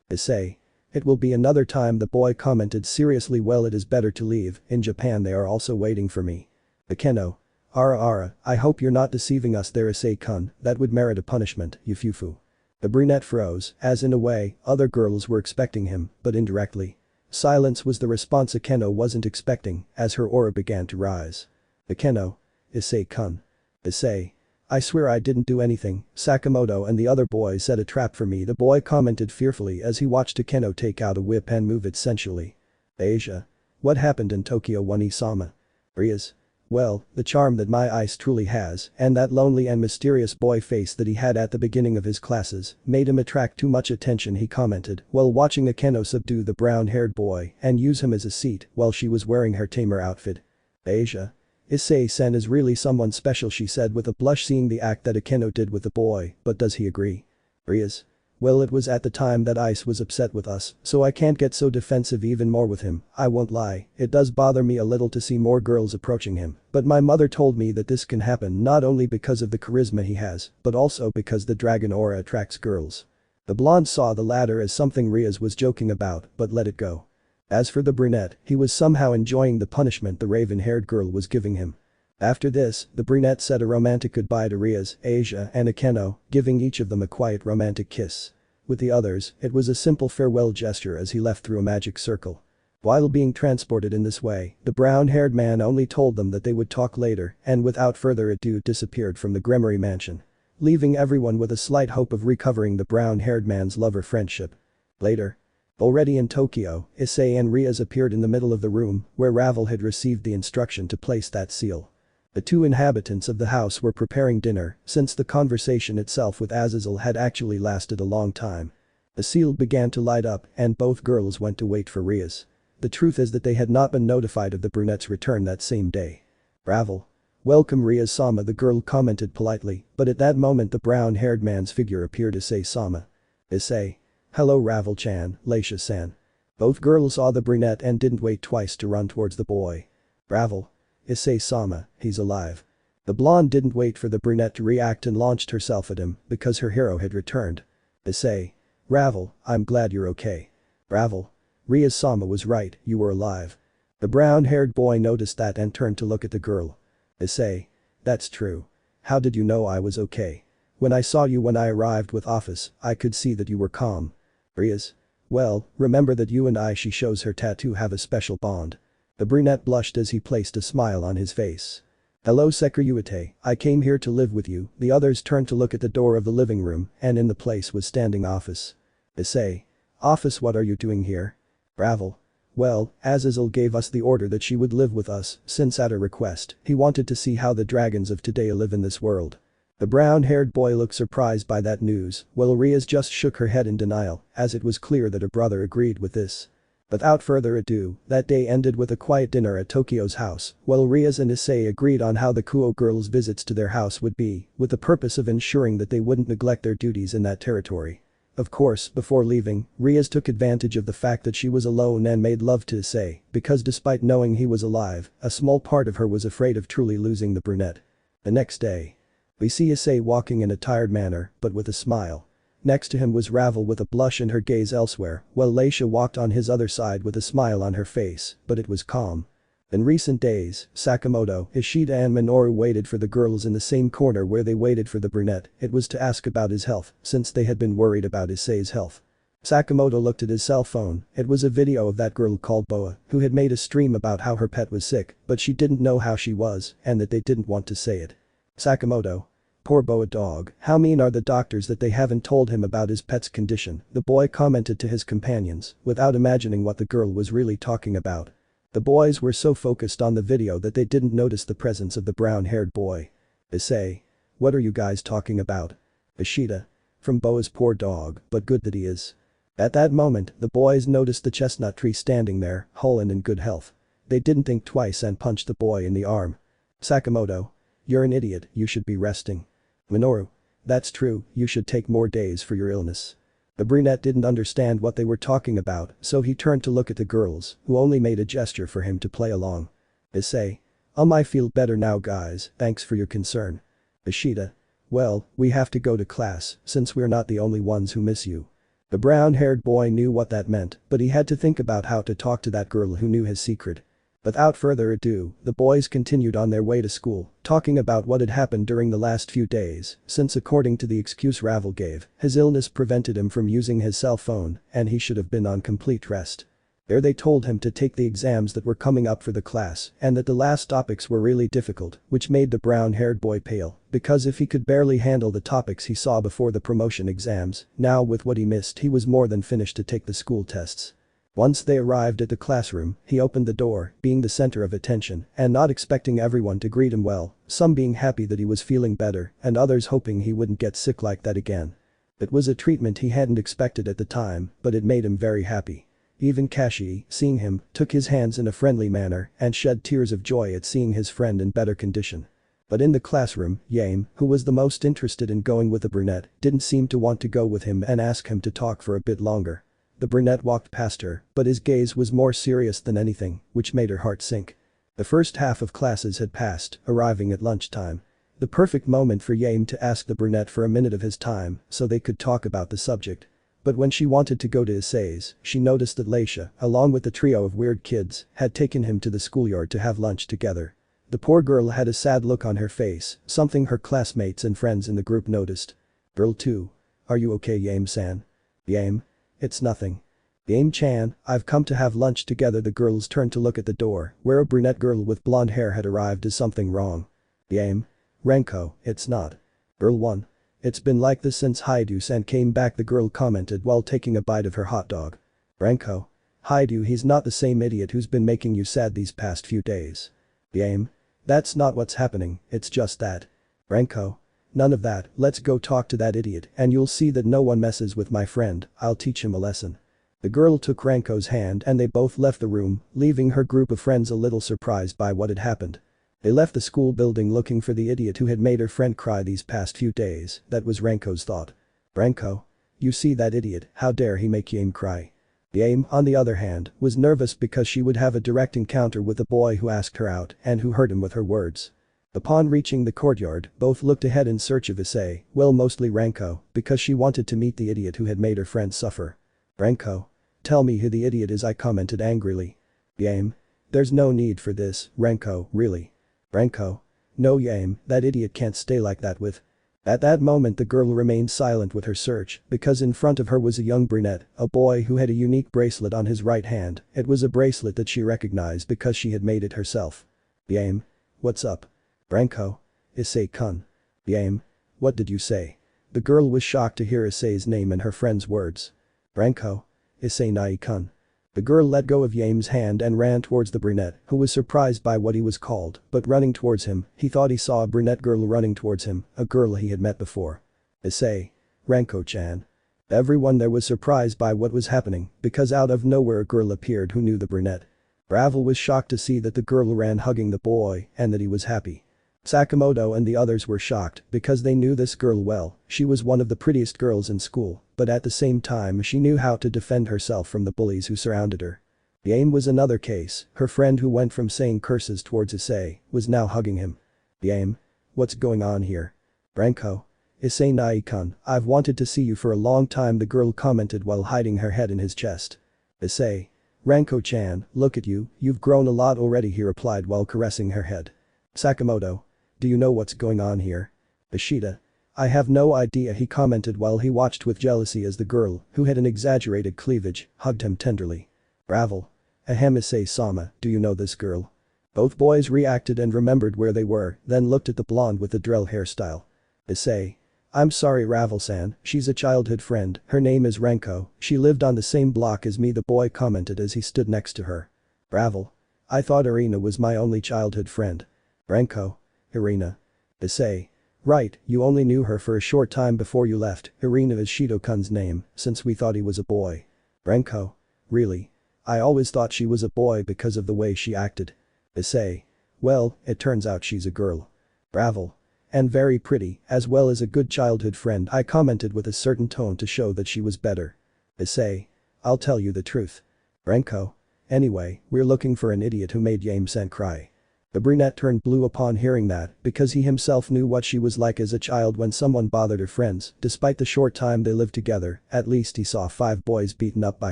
Issei. It will be another time, the boy commented seriously. Well, it is better to leave, in Japan they are also waiting for me. Akeno. Ara, I hope you're not deceiving us there, Issei-kun, that would merit a punishment, Yufufu. The brunette froze, as in a way, other girls were expecting him, but indirectly. Silence was the response Akeno wasn't expecting, as her aura began to rise. Akeno. Issei-kun. Issei. I swear I didn't do anything, Sakamoto and the other boy set a trap for me, the boy commented fearfully as he watched Akeno take out a whip and move it sensually. Asia. What happened in Tokyo, One-sama? Rias. Well, the charm that my ice truly has, and that lonely and mysterious boy face that he had at the beginning of his classes, made him attract too much attention, he commented while watching Akeno subdue the brown-haired boy and use him as a seat while she was wearing her tamer outfit. Asia. Issei-san is really someone special, she said with a blush, seeing the act that Akeno did with the boy, but does he agree? Rias. Well, it was at the time that Ice was upset with us, so I can't get so defensive even more with him, I won't lie, it does bother me a little to see more girls approaching him, but my mother told me that this can happen not only because of the charisma he has, but also because the dragon aura attracts girls. The blonde saw the latter as something Rias was joking about, but let it go. As for the brunette, he was somehow enjoying the punishment the raven-haired girl was giving him. After this, the brunette said a romantic goodbye to Rias, Asia and Akeno, giving each of them a quiet romantic kiss. With the others, it was a simple farewell gesture as he left through a magic circle. While being transported in this way, the brown-haired man only told them that they would talk later and without further ado disappeared from the Gremory mansion, leaving everyone with a slight hope of recovering the brown-haired man's lover friendship. Later. Already in Tokyo, Issei and Rias appeared in the middle of the room where Ravel had received the instruction to place that seal. The two inhabitants of the house were preparing dinner since the conversation itself with Azazel had actually lasted a long time. The seal began to light up and both girls went to wait for Rias. The truth is that they had not been notified of the brunette's return that same day. Ravel. Welcome Rias-sama, the girl commented politely, but at that moment the brown-haired man's figure appeared. Issei-sama. Issei. Hello Ravel-chan, Leisha-san. Both girls saw the brunette and didn't wait twice to run towards the boy. Ravel. Issei-sama, he's alive. The blonde didn't wait for the brunette to react and launched herself at him because her hero had returned. Issei. Ravel, I'm glad you're okay. Ravel. Rias-sama was right, you were alive. The brown-haired boy noticed that and turned to look at the girl. Issei. That's true. How did you know I was okay? When I saw you when I arrived with office, I could see that you were calm. Rias. Well, remember that you and I, she shows her tattoo, have a special bond. The brunette blushed as he placed a smile on his face. Hello Sekiryuutei, I came here to live with you. The others turned to look at the door of the living room, and in the place was standing Office. Issei. Office, what are you doing here? Ravel. Well, Azazel gave us the order that she would live with us, since at her request, he wanted to see how the dragons of today live in this world. The brown-haired boy looked surprised by that news, while Rias just shook her head in denial, as it was clear that her brother agreed with this. Without further ado, that day ended with a quiet dinner at Tokyo's house, while Rias and Issei agreed on how the Kuoh girls' visits to their house would be, with the purpose of ensuring that they wouldn't neglect their duties in that territory. Of course, before leaving, Rias took advantage of the fact that she was alone and made love to Issei, because despite knowing he was alive, a small part of her was afraid of truly losing the brunette. The next day. We see Issei walking in a tired manner, but with a smile. Next to him was Ravel with a blush and her gaze elsewhere, while Leisha walked on his other side with a smile on her face, but it was calm. In recent days, Sakamoto, Ishida and Minoru waited for the girls in the same corner where they waited for the brunette. It was to ask about his health, since they had been worried about Issei's health. Sakamoto looked at his cell phone. It was a video of that girl called Boa, who had made a stream about how her pet was sick, but she didn't know how she was, and that they didn't want to say it. Sakamoto. Poor Boa dog, how mean are the doctors that they haven't told him about his pet's condition, the boy commented to his companions, without imagining what the girl was really talking about. The boys were so focused on the video that they didn't notice the presence of the brown-haired boy. Issei. What are you guys talking about? Ishida. From Boa's poor dog, but good that he is. At that moment, the boys noticed the chestnut tree standing there, whole and in good health. They didn't think twice and punched the boy in the arm. Sakamoto. You're an idiot, you should be resting. Minoru. That's true, you should take more days for your illness. The brunette didn't understand what they were talking about, so he turned to look at the girls, who only made a gesture for him to play along. Issei. I feel better now guys, thanks for your concern. Ishida. Well, we have to go to class, since we're not the only ones who miss you. The brown-haired boy knew what that meant, but he had to think about how to talk to that girl who knew his secret. Without further ado, the boys continued on their way to school, talking about what had happened during the last few days, since according to the excuse Ravel gave, his illness prevented him from using his cell phone, and he should have been on complete rest. There they told him to take the exams that were coming up for the class, and that the last topics were really difficult, which made the brown-haired boy pale, because if he could barely handle the topics he saw before the promotion exams, now with what he missed he was more than finished to take the school tests. Once they arrived at the classroom, he opened the door, being the center of attention, and not expecting everyone to greet him well, some being happy that he was feeling better, and others hoping he wouldn't get sick like that again. It was a treatment he hadn't expected at the time, but it made him very happy. Even Kashi, seeing him, took his hands in a friendly manner and shed tears of joy at seeing his friend in better condition. But in the classroom, Yame, who was the most interested in going with the brunette, didn't seem to want to go with him and ask him to talk for a bit longer. The brunette walked past her, but his gaze was more serious than anything, which made her heart sink. The first half of classes had passed, arriving at lunchtime. The perfect moment for Yame to ask the brunette for a minute of his time, so they could talk about the subject. But when she wanted to go to Issei's, she noticed that Leisha, along with the trio of weird kids, had taken him to the schoolyard to have lunch together. The poor girl had a sad look on her face, something her classmates and friends in the group noticed. Girl 2. Are you okay Yame-san? Yame? It's nothing. Yame-chan, I've come to have lunch together. The girls turned to look at the door, where a brunette girl with blonde hair had arrived. Is something wrong? Yame? Renko, it's not. Girl 1. It's been like this since Hyoudou-san came back, the girl commented while taking a bite of her hot dog. Renko? Hyoudou, he's not the same idiot who's been making you sad these past few days. Yame? That's not what's happening, it's just that. Renko? None of that, let's go talk to that idiot and you'll see that no one messes with my friend, I'll teach him a lesson. The girl took Renko's hand and they both left the room, leaving her group of friends a little surprised by what had happened. They left the school building looking for the idiot who had made her friend cry these past few days, that was Renko's thought. Renko? You see that idiot, how dare he make Yame cry. Yame, on the other hand, was nervous because she would have a direct encounter with the boy who asked her out and who hurt him with her words. Upon reaching the courtyard, both looked ahead in search of Issei, well mostly Renko, because she wanted to meet the idiot who had made her friend suffer. Renko? Tell me who the idiot is, I commented angrily. Yame? There's no need for this, Renko, really. Renko? No Yame, that idiot can't stay like that with. At that moment the girl remained silent with her search because in front of her was a young brunette, a boy who had a unique bracelet on his right hand. It was a bracelet that she recognized because she had made it herself. Yame. What's up? Branko. Issei-kun. Yame. What did you say? The girl was shocked to hear Issei's name and her friend's words. Branko. Issei-kun. The girl let go of Yame's hand and ran towards the brunette, who was surprised by what he was called, but running towards him, he thought he saw a brunette girl running towards him, a girl he had met before. Issei. Ranko-chan. Everyone there was surprised by what was happening, because out of nowhere a girl appeared who knew the brunette. Bravel was shocked to see that the girl ran hugging the boy and that he was happy. Sakamoto and the others were shocked because they knew this girl well, she was one of the prettiest girls in school, but at the same time she knew how to defend herself from the bullies who surrounded her. Yame was another case, her friend who went from saying curses towards Issei, was now hugging him. Yame. What's going on here? Branko. Issei-kun, I've wanted to see you for a long time, the girl commented while hiding her head in his chest. Issei. Ranko-chan, look at you, you've grown a lot already, he replied while caressing her head. Sakamoto. Do you know what's going on here? Ishida. I have no idea, he commented while he watched with jealousy as the girl, who had an exaggerated cleavage, hugged him tenderly. Bravel. Ahem, Issei-sama, do you know this girl? Both boys reacted and remembered where they were, then looked at the blonde with the drill hairstyle. Issei. I'm sorry Ravel-san, she's a childhood friend, her name is Renko, she lived on the same block as me, the boy commented as he stood next to her. Bravel. I thought Irina was my only childhood friend. Renko. Irina. Issei. Right, you only knew her for a short time before you left, Irina is Shido-kun's name, since we thought he was a boy. Renko. Really? I always thought she was a boy because of the way she acted. Issei. Well, it turns out she's a girl. Bravel. And very pretty, as well as a good childhood friend, I commented with a certain tone to show that she was better. Issei. I'll tell you the truth. Renko. Anyway, we're looking for an idiot who made Yame-san cry. The brunette turned blue upon hearing that because he himself knew what she was like as a child when someone bothered her friends. Despite the short time they lived together, at least he saw 5 boys beaten up by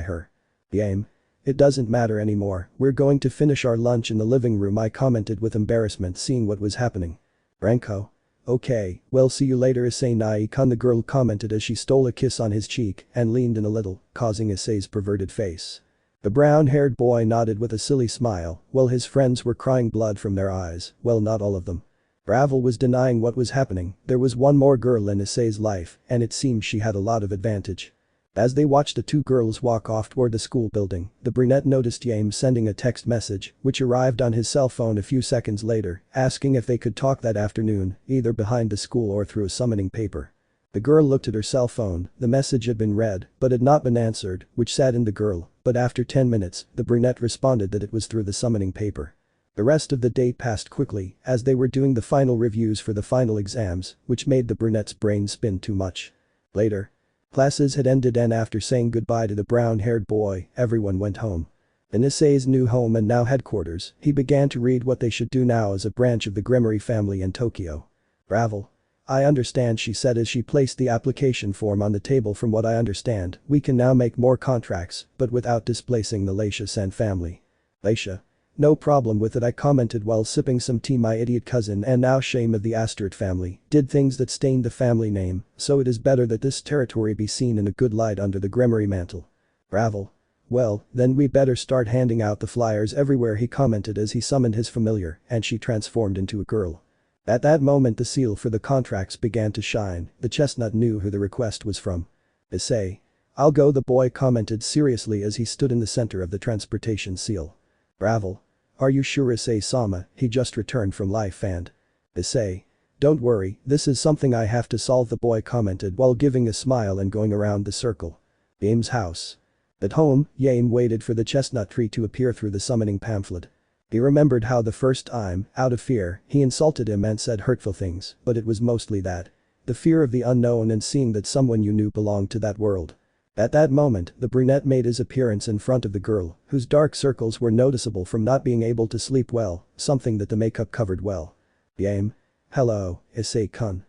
her. Yame. It doesn't matter anymore, we're going to finish our lunch in the living room, I commented with embarrassment seeing what was happening. Branko. Okay, well see you later Issei-kun, the girl commented as she stole a kiss on his cheek and leaned in a little, causing Issei's perverted face. The brown-haired boy nodded with a silly smile, while his friends were crying blood from their eyes, well not all of them. Bravel was denying what was happening, there was one more girl in Issei's life, and it seemed she had a lot of advantage. As they watched the 2 girls walk off toward the school building, the brunette noticed Yame sending a text message, which arrived on his cell phone a few seconds later, asking if they could talk that afternoon, either behind the school or through a summoning paper. The girl looked at her cell phone, the message had been read, but had not been answered, which saddened the girl, but after 10 minutes, the brunette responded that it was through the summoning paper. The rest of the day passed quickly, as they were doing the final reviews for the final exams, which made the brunette's brain spin too much. Later. Classes had ended and after saying goodbye to the brown-haired boy, everyone went home. In Issei's new home and now headquarters, he began to read what they should do now as a branch of the Gremory family in Tokyo. Bravel. I understand, she said as she placed the application form on the table. From what I understand, we can now make more contracts, but without displacing the Leisha-san family. Leisha. No problem with it, I commented while sipping some tea. My idiot cousin and now shame of the Asteroid family did things that stained the family name, so it is better that this territory be seen in a good light under the Gremory mantle. Bravel. Well, then we better start handing out the flyers everywhere, he commented as he summoned his familiar and she transformed into a girl. At that moment the seal for the contracts began to shine, the chestnut knew who the request was from. Issei. I'll go, the boy commented seriously as he stood in the center of the transportation seal. Bravel. Are you sure, Issei-sama, he just returned from life and. Issei. Don't worry, this is something I have to solve, the boy commented while giving a smile and going around the circle. Yame's house. At home, Yame waited for the chestnut tree to appear through the summoning pamphlet. He remembered how the first time, out of fear, he insulted him and said hurtful things, but it was mostly that. The fear of the unknown and seeing that someone you knew belonged to that world. At that moment, the brunette made his appearance in front of the girl, whose dark circles were noticeable from not being able to sleep well, something that the makeup covered well. Yame. Hello, Issei-kun.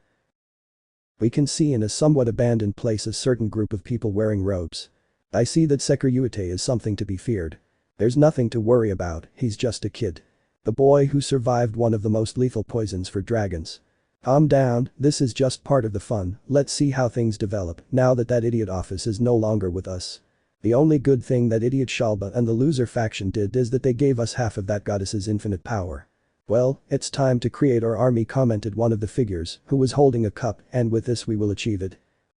We can see in a somewhat abandoned place a certain group of people wearing robes. I see that Sekiryuutei is something to be feared. There's nothing to worry about, he's just a kid. The boy who survived one of the most lethal poisons for dragons. Calm down, this is just part of the fun, let's see how things develop now that idiot office is no longer with us. The only good thing that idiot Shalba and the loser faction did is that they gave us half of that goddess's infinite power. Well, it's time to create our army, commented one of the figures, who was holding a cup, and with this we will achieve it.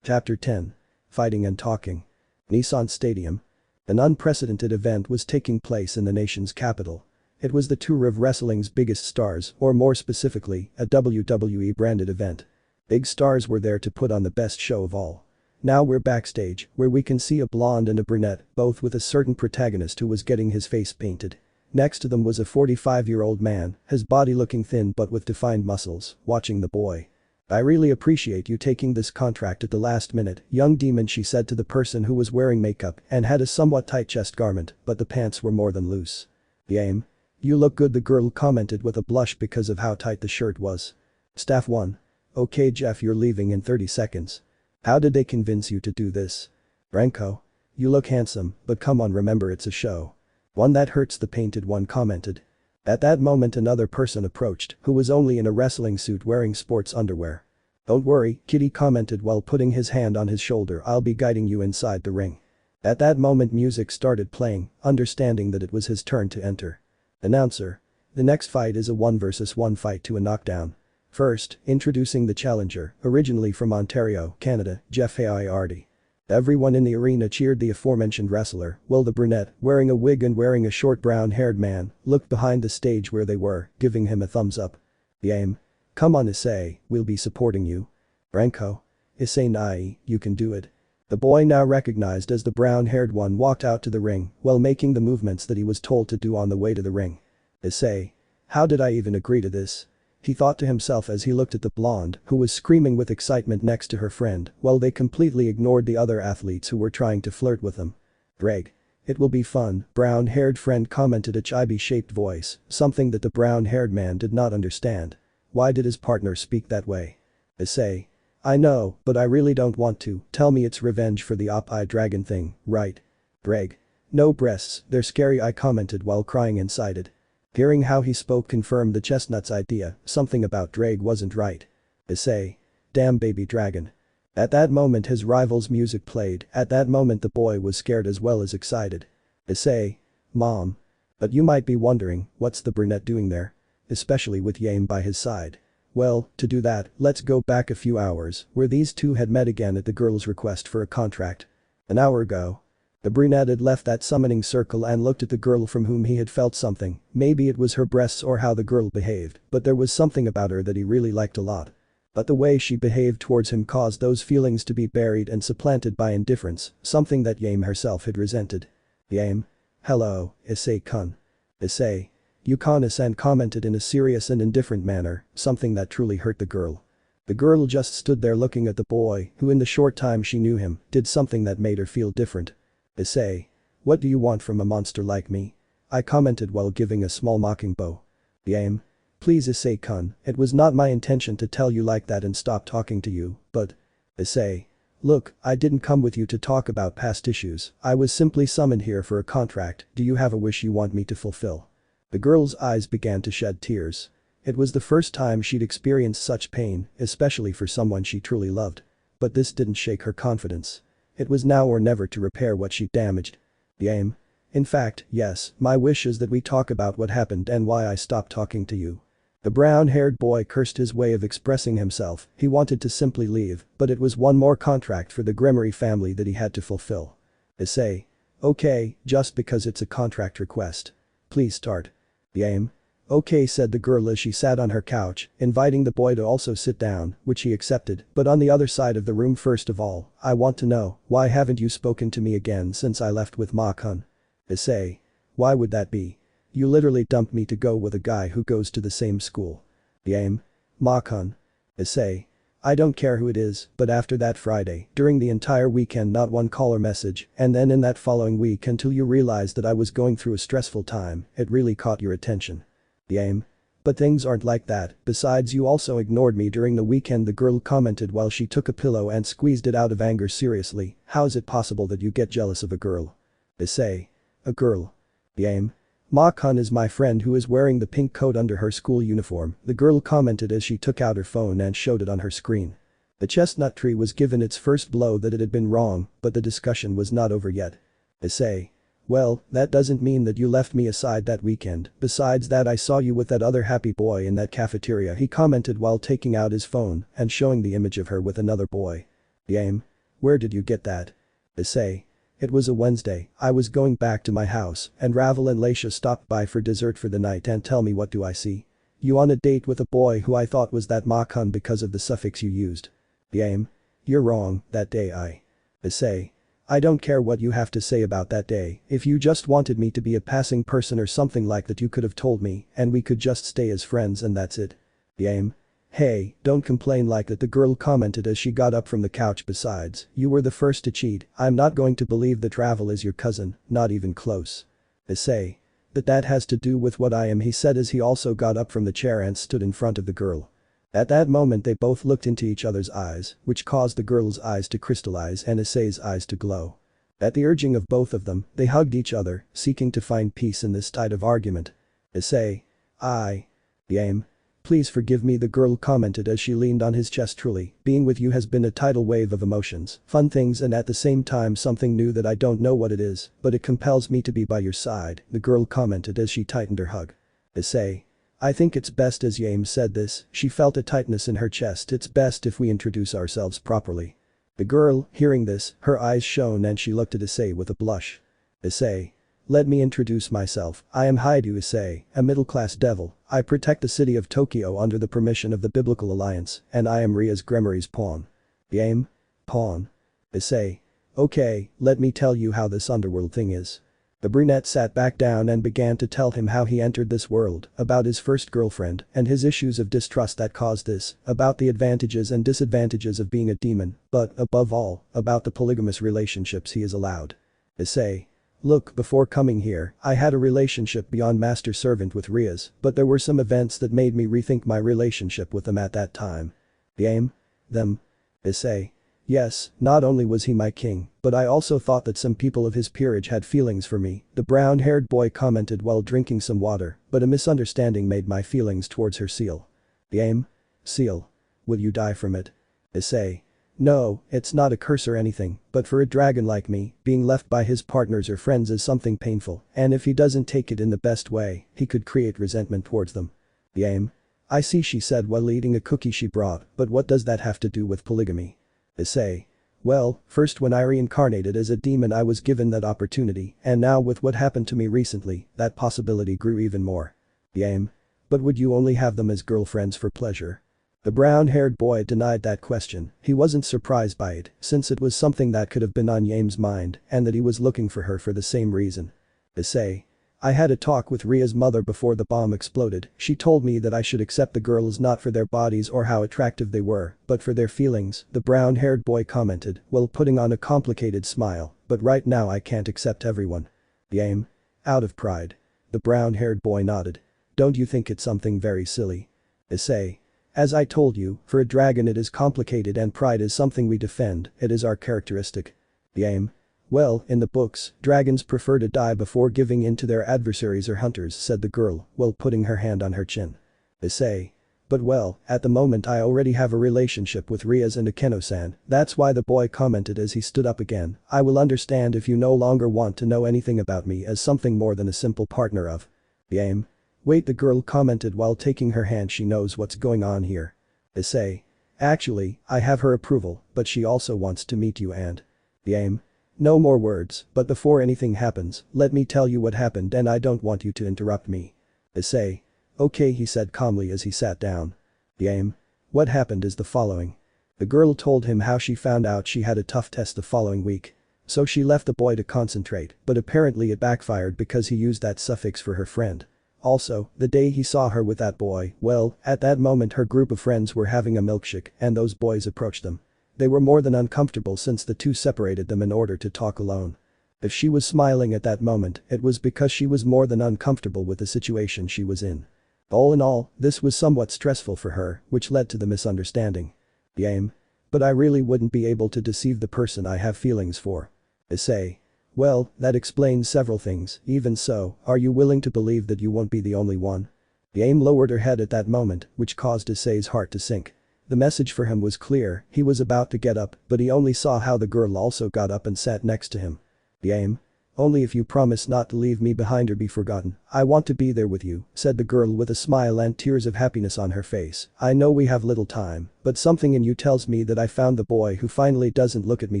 Chapter 10. Fighting and Talking. Nissan Stadium. An unprecedented event was taking place in the nation's capital. It was the tour of wrestling's biggest stars, or more specifically, a WWE branded event. Big stars were there to put on the best show of all. Now we're backstage, where we can see a blonde and a brunette, both with a certain protagonist who was getting his face painted. Next to them was a 45-year-old man, his body looking thin but with defined muscles, watching the boy. I really appreciate you taking this contract at the last minute, young demon, she said to the person who was wearing makeup and had a somewhat tight chest garment, but the pants were more than loose. Yame. You look good, the girl commented with a blush because of how tight the shirt was. Staff 1. Okay Jeff, you're leaving in 30 seconds. How did they convince you to do this? Branko. You look handsome, but come on, remember it's a show. One that hurts, the painted one commented. At that moment another person approached, who was only in a wrestling suit wearing sports underwear. Don't worry, Kitty commented while putting his hand on his shoulder, I'll be guiding you inside the ring. At that moment music started playing, understanding that it was his turn to enter. Announcer. The next fight is a 1 versus 1 fight to a knockdown. First, introducing the challenger, originally from Ontario, Canada, Jeff Hyoudou. Everyone in the arena cheered the aforementioned wrestler, while the brunette, wearing a wig and wearing a short brown-haired man, looked behind the stage where they were, giving him a thumbs up. Yame. Come on Issei, we'll be supporting you. Branko. Issei Nai, you can do it. The boy, now recognized as the brown-haired one, walked out to the ring while making the movements that he was told to do on the way to the ring. Issei. How did I even agree to this? He thought to himself as he looked at the blonde, who was screaming with excitement next to her friend, while they completely ignored the other athletes who were trying to flirt with them. Greg. It will be fun, brown-haired friend commented, a chibi-shaped voice, something that the brown-haired man did not understand. Why did his partner speak that way? Issei. I know, but I really don't want to, tell me it's revenge for the op-eye dragon thing, right? Greg. No breasts, they're scary, I commented while crying inside it. Hearing how he spoke confirmed the chestnut's idea, something about Drake wasn't right. Issei. Damn baby dragon. At that moment his rival's music played, at that moment the boy was scared as well as excited. Issei. Mom. But you might be wondering, what's the brunette doing there? Especially with Yame by his side. Well, to do that, let's go back a few hours, where these two had met again at the girl's request for a contract. An hour ago. The brunette had left that summoning circle and looked at the girl from whom he had felt something, maybe it was her breasts or how the girl behaved, but there was something about her that he really liked a lot. But the way she behaved towards him caused those feelings to be buried and supplanted by indifference, something that Yame herself had resented. Yame. Hello, Issei-kun. Issei. Yukana-san commented in a serious and indifferent manner, something that truly hurt the girl. The girl just stood there looking at the boy, who in the short time she knew him, did something that made her feel different. Issei. What do you want from a monster like me? I commented while giving a small mocking bow. Yame. Please Issei-kun, it was not my intention to tell you like that and stop talking to you, but… Issei. Look, I didn't come with you to talk about past issues, I was simply summoned here for a contract, do you have a wish you want me to fulfill? The girl's eyes began to shed tears. It was the first time she'd experienced such pain, especially for someone she truly loved. But this didn't shake her confidence. It was now or never to repair what she'd damaged. Yame. In fact, yes, my wish is that we talk about what happened and why I stopped talking to you. The brown-haired boy cursed his way of expressing himself, he wanted to simply leave, but it was one more contract for the Gremory family that he had to fulfill. Issei. Okay, just because it's a contract request. Please start. Yame. Okay, said the girl as she sat on her couch, inviting the boy to also sit down, which he accepted, but on the other side of the room. First of all, I want to know, why haven't you spoken to me again since I left with Ma-kun? Issei. Why would that be? You literally dumped me to go with a guy who goes to the same school. Yame. Ma-kun. Issei. I don't care who it is, but after that Friday, during the entire weekend not one call or message, and then in that following week until you realized that I was going through a stressful time, it really caught your attention. Yame. But things aren't like that, besides you also ignored me during the weekend, the girl commented while she took a pillow and squeezed it out of anger. Seriously, how is it possible that you get jealous of a girl? Issei. A girl. Yame. Ma-kun is my friend who is wearing the pink coat under her school uniform, the girl commented as she took out her phone and showed it on her screen. The chestnut tree was given its first blow that it had been wrong, but the discussion was not over yet. Issei. Well, that doesn't mean that you left me aside that weekend, besides that I saw you with that other happy boy in that cafeteria, he commented while taking out his phone and showing the image of her with another boy. Yame. Where did you get that? Issei. It was a Wednesday, I was going back to my house, and Ravel and Laisha stopped by for dessert for the night and tell me what do I see? You on a date with a boy who I thought was that Ma-kun because of the suffix you used. Yame. You're wrong, that day I. Issei. I don't care what you have to say about that day, if you just wanted me to be a passing person or something like that you could have told me, and we could just stay as friends and that's it. Yame. Hey, don't complain like that, the girl commented as she got up from the couch. Besides, you were the first to cheat, I'm not going to believe that Ravel is your cousin, not even close. Issei. That has to do with what I am, he said as he also got up from the chair and stood in front of the girl. At that moment they both looked into each other's eyes, which caused the girl's eyes to crystallize and Issei's eyes to glow. At the urging of both of them, they hugged each other, seeking to find peace in this tide of argument. Issei. Yame. Please forgive me, the girl commented as she leaned on his chest. Truly, being with you has been a tidal wave of emotions, fun things and at the same time something new that I don't know what it is, but it compels me to be by your side, the girl commented as she tightened her hug. Issei. I think it's best as Yame said this, she felt a tightness in her chest, it's best if we introduce ourselves properly. The girl, hearing this, her eyes shone and she looked at Issei with a blush. Issei. Let me introduce myself, I am Hyoudou Issei, a middle-class devil, I protect the city of Tokyo under the permission of the Biblical Alliance, and I am Rias Gremory's pawn. Yame? Pawn? Issei. Okay, let me tell you how this underworld thing is. The brunette sat back down and began to tell him how he entered this world, about his first girlfriend and his issues of distrust that caused this, about the advantages and disadvantages of being a demon, but, above all, about the polygamous relationships he is allowed. Issei. Look, before coming here, I had a relationship beyond master-servant with Rias, but there were some events that made me rethink my relationship with them at that time. Yame? Them? Issei. Yes, not only was he my king, but I also thought that some people of his peerage had feelings for me, the brown-haired boy commented while drinking some water, but a misunderstanding made my feelings towards her seal. Yame? Seal. Will you die from it? Issei. No, it's not a curse or anything, but for a dragon like me, being left by his partners or friends is something painful, and if he doesn't take it in the best way, he could create resentment towards them. Yame? I see, she said while eating a cookie she brought, but what does that have to do with polygamy? Issei. Well, first when I reincarnated as a demon I was given that opportunity, and now with what happened to me recently, that possibility grew even more. Yame? But would you only have them as girlfriends for pleasure? The brown-haired boy denied that question, he wasn't surprised by it, since it was something that could have been on Yame's mind, and that he was looking for her for the same reason. Issei. I had a talk with Ria's mother before the bomb exploded, she told me that I should accept the girls not for their bodies or how attractive they were, but for their feelings, the brown-haired boy commented, while putting on a complicated smile, but right now I can't accept everyone. Yame? Out of pride. The brown-haired boy nodded. Don't you think it's something very silly? Issei. As I told you, for a dragon it is complicated and pride is something we defend, it is our characteristic. Yame? Well, in the books, dragons prefer to die before giving in to their adversaries or hunters, said the girl, while putting her hand on her chin. Issei. But well, at the moment I already have a relationship with Rias and Akeno-san, that's why, the boy commented as he stood up again, I will understand if you no longer want to know anything about me as something more than a simple partner of. Yame? Wait, the girl commented while taking her hand, she knows what's going on here. Issei. Actually, I have her approval, but she also wants to meet you and. Yame? No more words, but before anything happens, let me tell you what happened and I don't want you to interrupt me. Issei. Okay, he said calmly as he sat down. Yame? What happened is the following. The girl told him how she found out she had a tough test the following week. So she left the boy to concentrate, but apparently it backfired because he used that suffix for her friend. Also, the day he saw her with that boy, well, at that moment her group of friends were having a milkshake and those boys approached them. They were more than uncomfortable since the two separated them in order to talk alone. If she was smiling at that moment, it was because she was more than uncomfortable with the situation she was in. All in all, this was somewhat stressful for her, which led to the misunderstanding. Yame? But I really wouldn't be able to deceive the person I have feelings for. Issei. Well, that explains several things, even so, are you willing to believe that you won't be the only one? Yaem lowered her head at that moment, which caused Issei's heart to sink. The message for him was clear, he was about to get up, but he only saw how the girl also got up and sat next to him. Yaem. Only if you promise not to leave me behind or be forgotten, I want to be there with you, said the girl with a smile and tears of happiness on her face. I know we have little time, but something in you tells me that I found the boy who finally doesn't look at me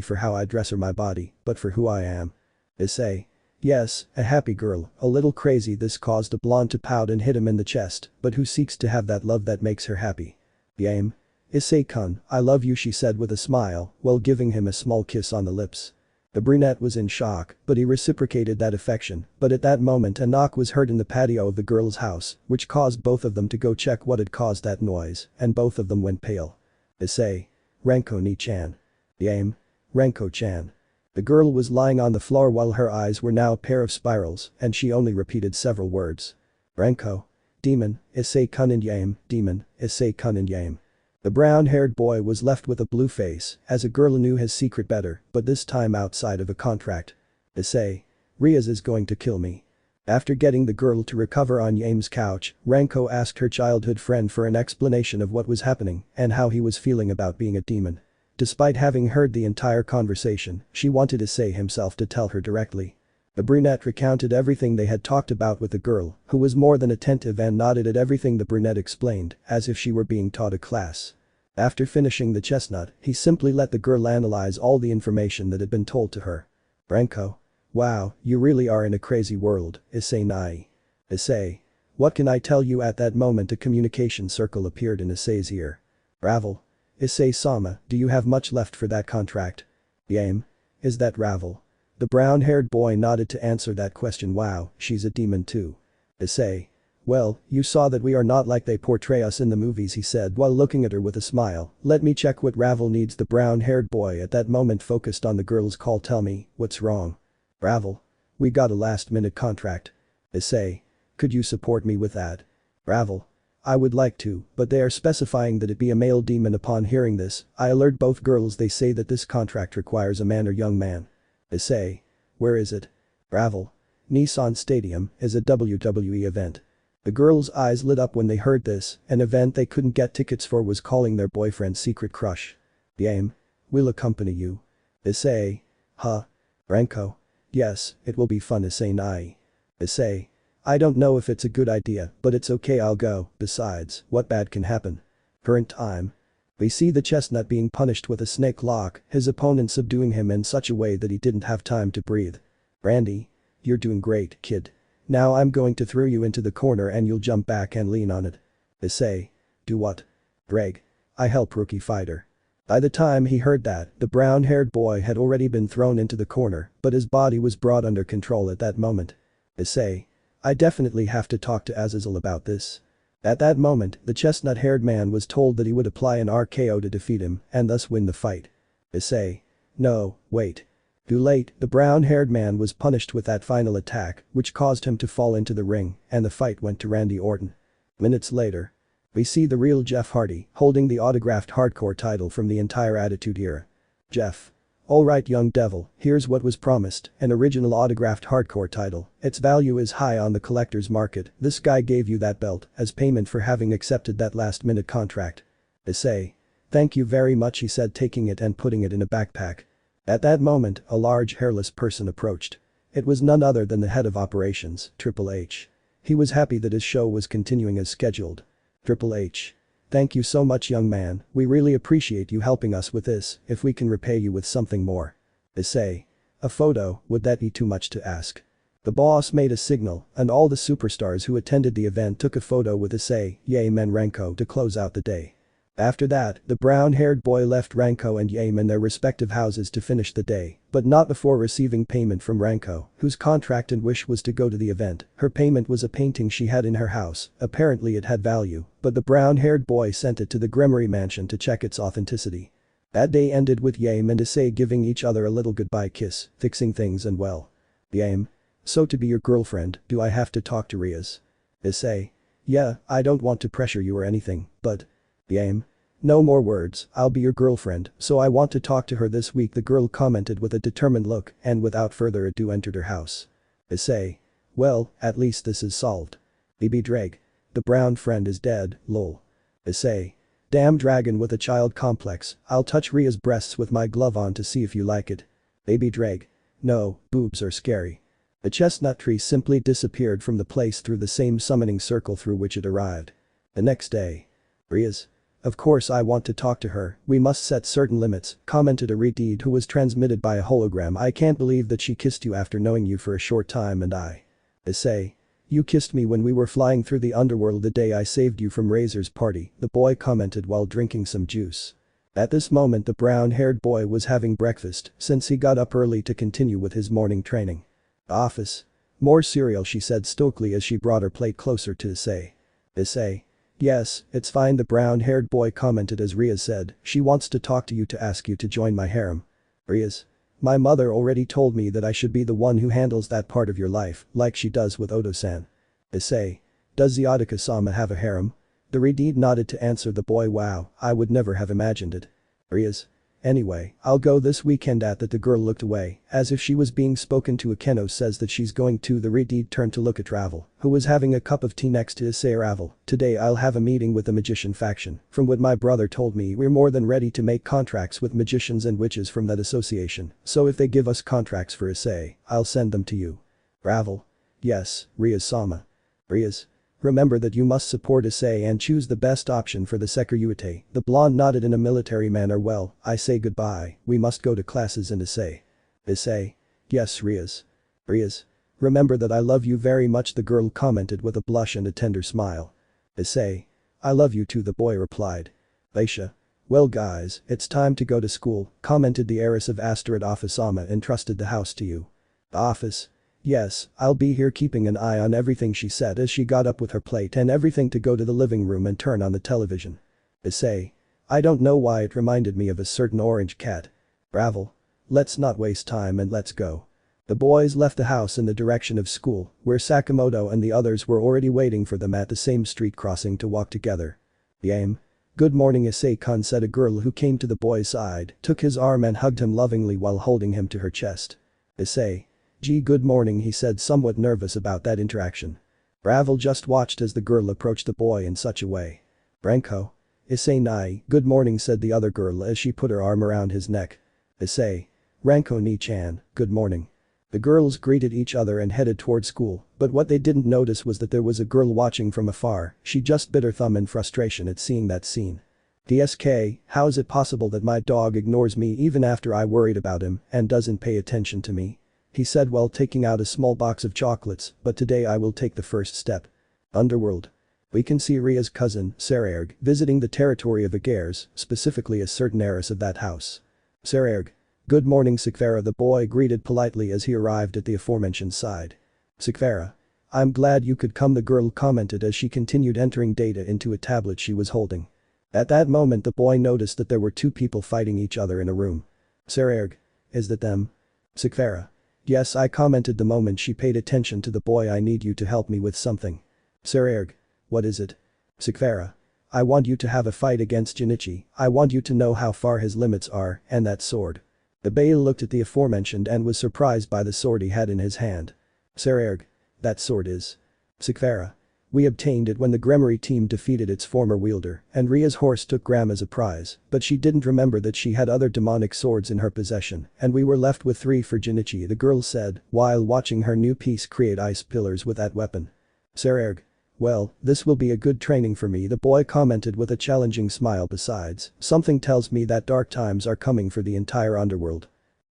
for how I dress or my body, but for who I am. Issei. Yes, a happy girl, a little crazy. This caused a blonde to pout and hit him in the chest, but who seeks to have that love that makes her happy. Yaem. Issei-kun, I love you, she said with a smile, while giving him a small kiss on the lips. The brunette was in shock, but he reciprocated that affection, but at that moment a knock was heard in the patio of the girl's house, which caused both of them to go check what had caused that noise, and both of them went pale. Issei. Renko-ni-chan. Yaem. Renko-chan. The girl was lying on the floor while her eyes were now a pair of spirals, and she only repeated several words. Renko. Demon, Issei-kun and Yaem, Demon, Issei-kun and Yaem. The brown-haired boy was left with a blue face, as a girl knew his secret better, but this time outside of a contract. Issei. Rias is going to kill me. After getting the girl to recover on Yaem's couch, Renko asked her childhood friend for an explanation of what was happening and how he was feeling about being a demon. Despite having heard the entire conversation, she wanted Issei himself to tell her directly. The brunette recounted everything they had talked about with the girl, who was more than attentive and nodded at everything the brunette explained, as if she were being taught a class. After finishing the chestnut, he simply let the girl analyze all the information that had been told to her. Renko. Wow, you really are in a crazy world, Issei-nai. Issei. What can I tell you? At that moment a communication circle appeared in Issei's ear. Ravel. Issei-sama, do you have much left for that contract? Yaem. Is that Ravel? The brown-haired boy nodded to answer that question. Wow, she's a demon too. Issei. Well, you saw that we are not like they portray us in the movies, he said while looking at her with a smile. Let me check what Ravel needs. The brown-haired boy at that moment focused on the girl's call. Tell me, what's wrong? Ravel. We got a last-minute contract. Issei. Could you support me with that? Ravel. I would like to, but they are specifying that it be a male demon. Upon hearing this, I alert both girls. They say that this contract requires a man or young man. Issei. Where is it? Ravel. Nissan Stadium is a WWE event. The girls' eyes lit up when they heard this, an event they couldn't get tickets for was calling their boyfriend's secret crush. Yaem. We'll accompany you. Issei. Huh? Renko. Yes, it will be fun. Issei-nai. Issei. I don't know if it's a good idea, but it's okay, I'll go. Besides, what bad can happen? Current time. We see the chestnut being punished with a snake lock, his opponent subduing him in such a way that he didn't have time to breathe. Randy. You're doing great, kid. Now I'm going to throw you into the corner and you'll jump back and lean on it. Issei. Do what? Greg. I help rookie fighter. By the time he heard that, the brown-haired boy had already been thrown into the corner, but his body was brought under control at that moment. Issei. I definitely have to talk to Azazel about this. At that moment, the chestnut-haired man was told that he would apply an RKO to defeat him and thus win the fight. Issei. No, wait. Too late, the brown-haired man was punished with that final attack, which caused him to fall into the ring, and the fight went to Randy Orton. Minutes later. We see the real Jeff Hardy, holding the autographed hardcore title from the entire Attitude Era. Jeff. Alright young devil, here's what was promised, an original autographed hardcore title. Its value is high on the collector's market. This guy gave you that belt as payment for having accepted that last-minute contract. Issei. Thank you very much, he said, taking it and putting it in a backpack. At that moment, a large hairless person approached. It was none other than the head of operations, Triple H. He was happy that his show was continuing as scheduled. Triple H. Thank you so much, young man, we really appreciate you helping us with this. If we can repay you with something more. Issei. A photo, would that be too much to ask? The boss made a signal, and all the superstars who attended the event took a photo with Issei, Yaem and Renko to close out the day. After that, the brown-haired boy left Renko and Yaem in their respective houses to finish the day, but not before receiving payment from Renko, whose contract and wish was to go to the event. Her payment was a painting she had in her house, apparently it had value, but the brown-haired boy sent it to the Gremory mansion to check its authenticity. That day ended with Yaem and Issei giving each other a little goodbye kiss, fixing things and well. Yaem. So to be your girlfriend, do I have to talk to Rias? Issei. Yeah, I don't want to pressure you or anything, but. Yaem. No more words, I'll be your girlfriend, so I want to talk to her this week, the girl commented with a determined look and without further ado entered her house. Issei. Well, at least this is solved. Baby Drake. The brown friend is dead, lol. Issei. Damn dragon with a child complex, I'll touch Ria's breasts with my glove on to see if you like it. Baby Drake. No, boobs are scary. The chestnut tree simply disappeared from the place through the same summoning circle through which it arrived. The next day. Rias. Of course I want to talk to her, we must set certain limits, commented a redeed who was transmitted by a hologram. I can't believe that she kissed you after knowing you for a short time and I. Issei. You kissed me when we were flying through the underworld the day I saved you from Razor's party, the boy commented while drinking some juice. At this moment the brown-haired boy was having breakfast since he got up early to continue with his morning training. Office. More cereal, she said stoically as she brought her plate closer to Issei. Issei. Yes, it's fine, the brown-haired boy commented as Rias said, she wants to talk to you to ask you to join my harem. Rias. My mother already told me that I should be the one who handles that part of your life, like she does with Odo-san. Issei. Does Zyodaka-sama have a harem? The redeed nodded to answer the boy. Wow, I would never have imagined it. Rias. Anyway, I'll go this weekend. At that the girl looked away, as if she was being spoken to. Akeno says that she's going to. The redeed turned to look at Ravel, who was having a cup of tea next to Issei. Ravel, today I'll have a meeting with the magician faction. From what my brother told me, we're more than ready to make contracts with magicians and witches from that association, so if they give us contracts for Issei, I'll send them to you. Ravel. Yes, Rias-sama. Rias. Remember that you must support Issei and choose the best option for the Sekiryuutei. The blonde nodded in a military manner. Well, I say goodbye, we must go to classes. And Issei. Issei. Yes, Rias. Rias. Remember that I love you very much, the girl commented with a blush and a tender smile. Issei. I love you too, the boy replied. Aisha. Well guys, it's time to go to school, commented the heiress of Asteroid. Office-sama entrusted the house to you. The office. Yes, I'll be here keeping an eye on everything, she said as she got up with her plate and everything to go to the living room and turn on the television. Issei. I don't know why it reminded me of a certain orange cat. Ravel. Let's not waste time and let's go. The boys left the house in the direction of school, where Sakamoto and the others were already waiting for them at the same street crossing to walk together. Yame. Good morning, Issei-kun, said a girl who came to the boy's side, took his arm and hugged him lovingly while holding him to her chest. Issei. Gee, good morning, he said, somewhat nervous about that interaction. Ravel just watched as the girl approached the boy in such a way. Branko. Issei nai, good morning, said the other girl as she put her arm around his neck. Issei. Ranko ni-chan, good morning. The girls greeted each other and headed toward school, but what they didn't notice was that there was a girl watching from afar. She just bit her thumb in frustration at seeing that scene. DSK, how is it possible that my dog ignores me even after I worried about him and doesn't pay attention to me? He said while taking out a small box of chocolates, but today I will take the first step. Underworld. We can see Ria's cousin, Seekvaira, visiting the territory of Agares, specifically a certain heiress of that house. Seekvaira. Good morning, Seekvaira, the boy greeted politely as he arrived at the aforementioned side. Seekvaira. I'm glad you could come, the girl commented as she continued entering data into a tablet she was holding. At that moment the boy noticed that there were two people fighting each other in a room. Seekvaira. Is that them? Seekvaira. Yes, I commented the moment she paid attention to the boy. I need you to help me with something. Seekvaira. What is it? Seekvaira. I want you to have a fight against Junichi. I want you to know how far his limits are and that sword. The Baal looked at the aforementioned and was surprised by the sword he had in his hand. Seekvaira. That sword is. Seekvaira. We obtained it when the Gremory team defeated its former wielder, and Ria's horse took Gram as a prize, but she didn't remember that she had other demonic swords in her possession, and we were left with 3 for Junichi, the girl said, while watching her new piece create ice pillars with that weapon. Seekvaira. Well, this will be a good training for me, the boy commented with a challenging smile. Besides, something tells me that dark times are coming for the entire underworld.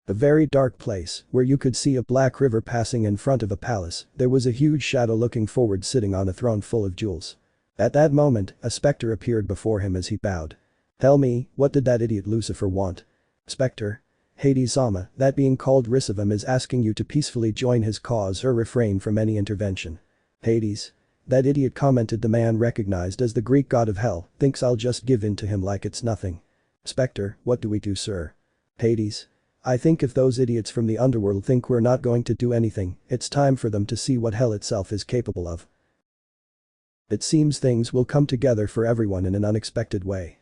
A very dark place, where you could see a black river passing in front of a palace, there was a huge shadow looking forward sitting on a throne full of jewels. At that moment, a specter appeared before him as he bowed. Tell me, what did that idiot Lucifer want? Spectre. Hades-sama, that being called Risevim is asking you to peacefully join his cause or refrain from any intervention. Hades. That idiot, commented the man recognized as the Greek god of hell, thinks I'll just give in to him like it's nothing. Spectre, what do we do, sir? Hades. I think if those idiots from the underworld think we're not going to do anything, it's time for them to see what hell itself is capable of. It seems things will come together for everyone in an unexpected way.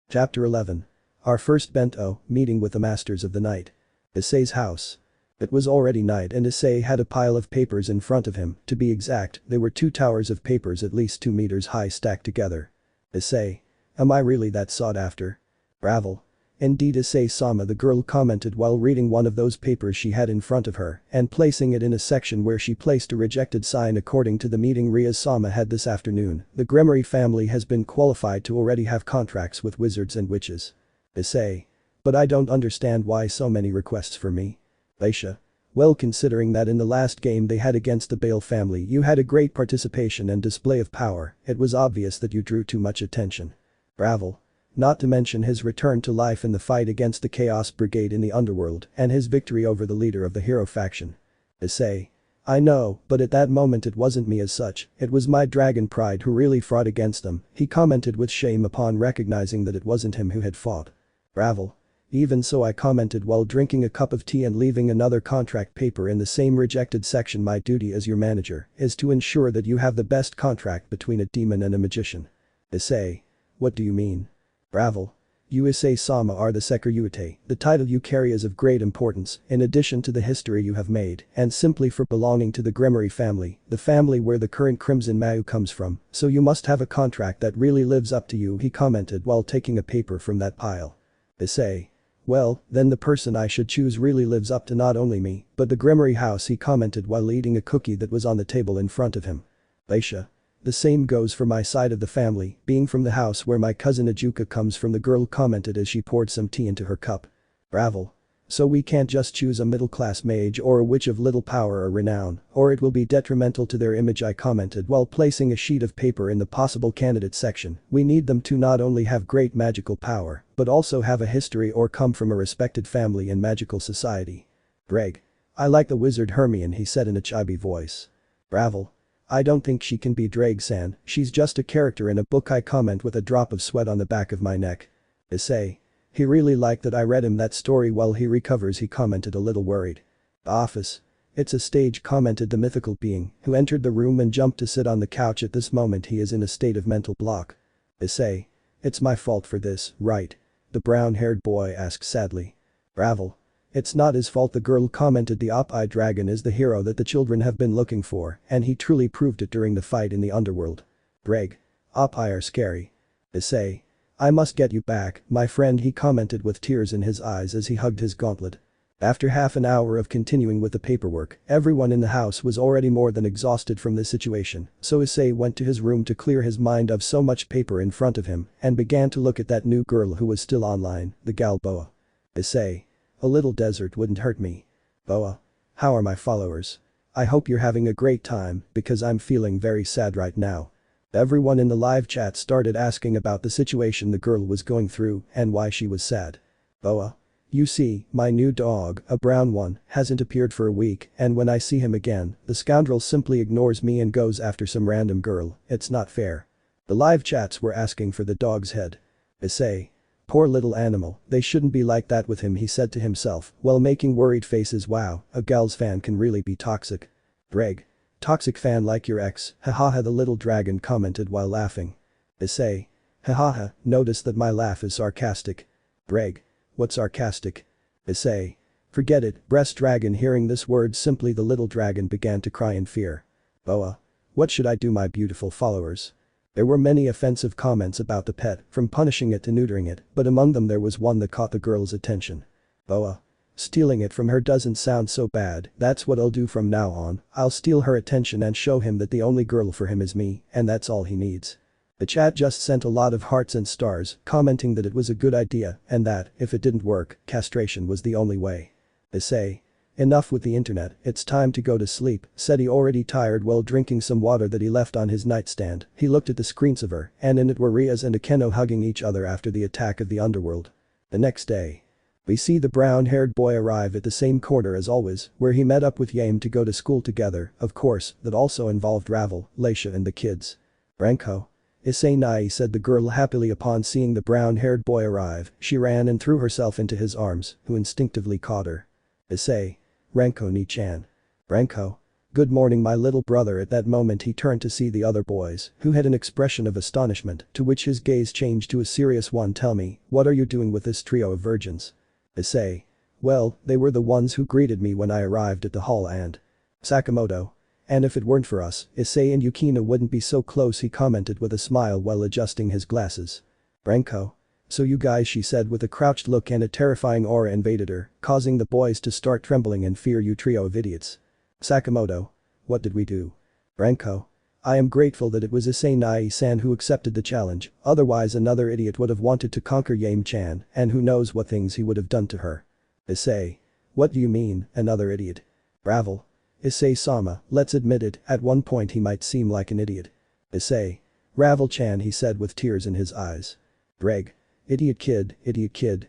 Chapter 11. Our first bento, meeting with the Masters of the Night. Issei's house. It was already night and Issei had a pile of papers in front of him, to be exact, they were 2 towers of papers at least 2 meters high stacked together. Issei. Am I really that sought after? Bravo. Indeed Issei-sama, the girl commented while reading one of those papers she had in front of her and placing it in a section where she placed a rejected sign according to the meeting Rias-sama had this afternoon. The Gremory family has been qualified to already have contracts with wizards and witches. Issei. But I don't understand why so many requests for me. Leisha. Well, considering that in the last game they had against the Bale family you had a great participation and display of power, it was obvious that you drew too much attention. Bravo. Not to mention his return to life in the fight against the Chaos Brigade in the underworld and his victory over the leader of the hero faction. Issei. I know, but at that moment it wasn't me as such, it was my dragon pride who really fought against them, he commented with shame upon recognizing that it wasn't him who had fought. Bravo. Even so, I commented while drinking a cup of tea and leaving another contract paper in the same rejected section. My duty as your manager is to ensure that you have the best contract between a demon and a magician. Issei. What do you mean? Bravo. You Issei-sama are the Sekiryuutei, the title you carry is of great importance in addition to the history you have made and simply for belonging to the Gremory family, the family where the current Crimson Mau comes from, so you must have a contract that really lives up to you, he commented while taking a paper from that pile. Issei. Well, then the person I should choose really lives up to not only me, but the Gremory house, he commented while eating a cookie that was on the table in front of him. Leisha. The same goes for my side of the family, being from the house where my cousin Ajuka comes from, the girl commented as she poured some tea into her cup. Bravo. So we can't just choose a middle-class mage or a witch of little power or renown, or it will be detrimental to their image, I commented while placing a sheet of paper in the possible candidate section. We need them to not only have great magical power, but also have a history or come from a respected family in magical society. Greg. I like the wizard Hermione, he said in a chibi voice. Bravo. I don't think she can be Drake-san, she's just a character in a book, I comment with a drop of sweat on the back of my neck. Issei. He really liked that I read him that story while he recovers, he commented a little worried. The office. It's a stage, commented the mythical being, who entered the room and jumped to sit on the couch. At this moment he is in a state of mental block. Issei. It's my fault for this, right? The brown-haired boy asked sadly. Bravo. It's not his fault, the girl commented. The op-eye dragon is the hero that the children have been looking for, and he truly proved it during the fight in the underworld. Greg. Op-eye are scary. Issei. I must get you back, my friend, he commented with tears in his eyes as he hugged his gauntlet. After half an hour of continuing with the paperwork, everyone in the house was already more than exhausted from this situation, so Issei went to his room to clear his mind of so much paper in front of him and began to look at that new girl who was still online, the gal Boa. Issei. A little desert wouldn't hurt me. Boa. How are my followers? I hope you're having a great time, because I'm feeling very sad right now. Everyone in the live chat started asking about the situation the girl was going through and why she was sad. Boa. You see, my new dog, a brown one, hasn't appeared for a week, and when I see him again, the scoundrel simply ignores me and goes after some random girl. It's not fair. The live chats were asking for the dog's head. Issei. Poor little animal, they shouldn't be like that with him, he said to himself while making worried faces. Wow, a gal's fan can really be toxic. Greg. Toxic fan like your ex, hahaha, the little dragon commented while laughing. Issei. Hahaha, notice that my laugh is sarcastic. Greg. What's sarcastic? Issei. Forget it, breast dragon. Hearing this word simply, the little dragon began to cry in fear. Boa. What should I do, my beautiful followers? There were many offensive comments about the pet, from punishing it to neutering it, but among them there was one that caught the girl's attention. Boa. Stealing it from her doesn't sound so bad, that's what I'll do from now on, I'll steal her attention and show him that the only girl for him is me, and that's all he needs. The chat just sent a lot of hearts and stars, commenting that it was a good idea and that, if it didn't work, castration was the only way. Issei. Enough with the internet, it's time to go to sleep, said he, already tired while drinking some water that he left on his nightstand. He looked at the screensaver, and in it were Rias and Akeno hugging each other after the attack of the underworld. The next day. We see the brown-haired boy arrive at the same corner as always, where he met up with Yame to go to school together. Of course, that also involved Ravel, Leisha and the kids. Renko. Issei nai, said the girl happily upon seeing the brown-haired boy arrive. She ran and threw herself into his arms, who instinctively caught her. Issei. Renko ni-chan. Renko. Good morning my little brother. At that moment he turned to see the other boys, who had an expression of astonishment, to which his gaze changed to a serious one. Tell me, what are you doing with this trio of virgins? Issei. Well, they were the ones who greeted me when I arrived at the hall and… Sakamoto. And if it weren't for us, Issei and Yukina wouldn't be so close, he commented with a smile while adjusting his glasses. Renko. So you guys, she said with a crouched look, and a terrifying aura invaded her, causing the boys to start trembling in fear. You trio of idiots. Sakamoto. What did we do? Renko. I am grateful that it was Issei Nai-san who accepted the challenge, otherwise another idiot would have wanted to conquer Yame-chan, and who knows what things he would have done to her. Issei. What do you mean, another idiot? Ravel. Issei-sama, let's admit it, at one point he might seem like an idiot. Issei. Ravel-chan, he said with tears in his eyes. Greg. Idiot kid,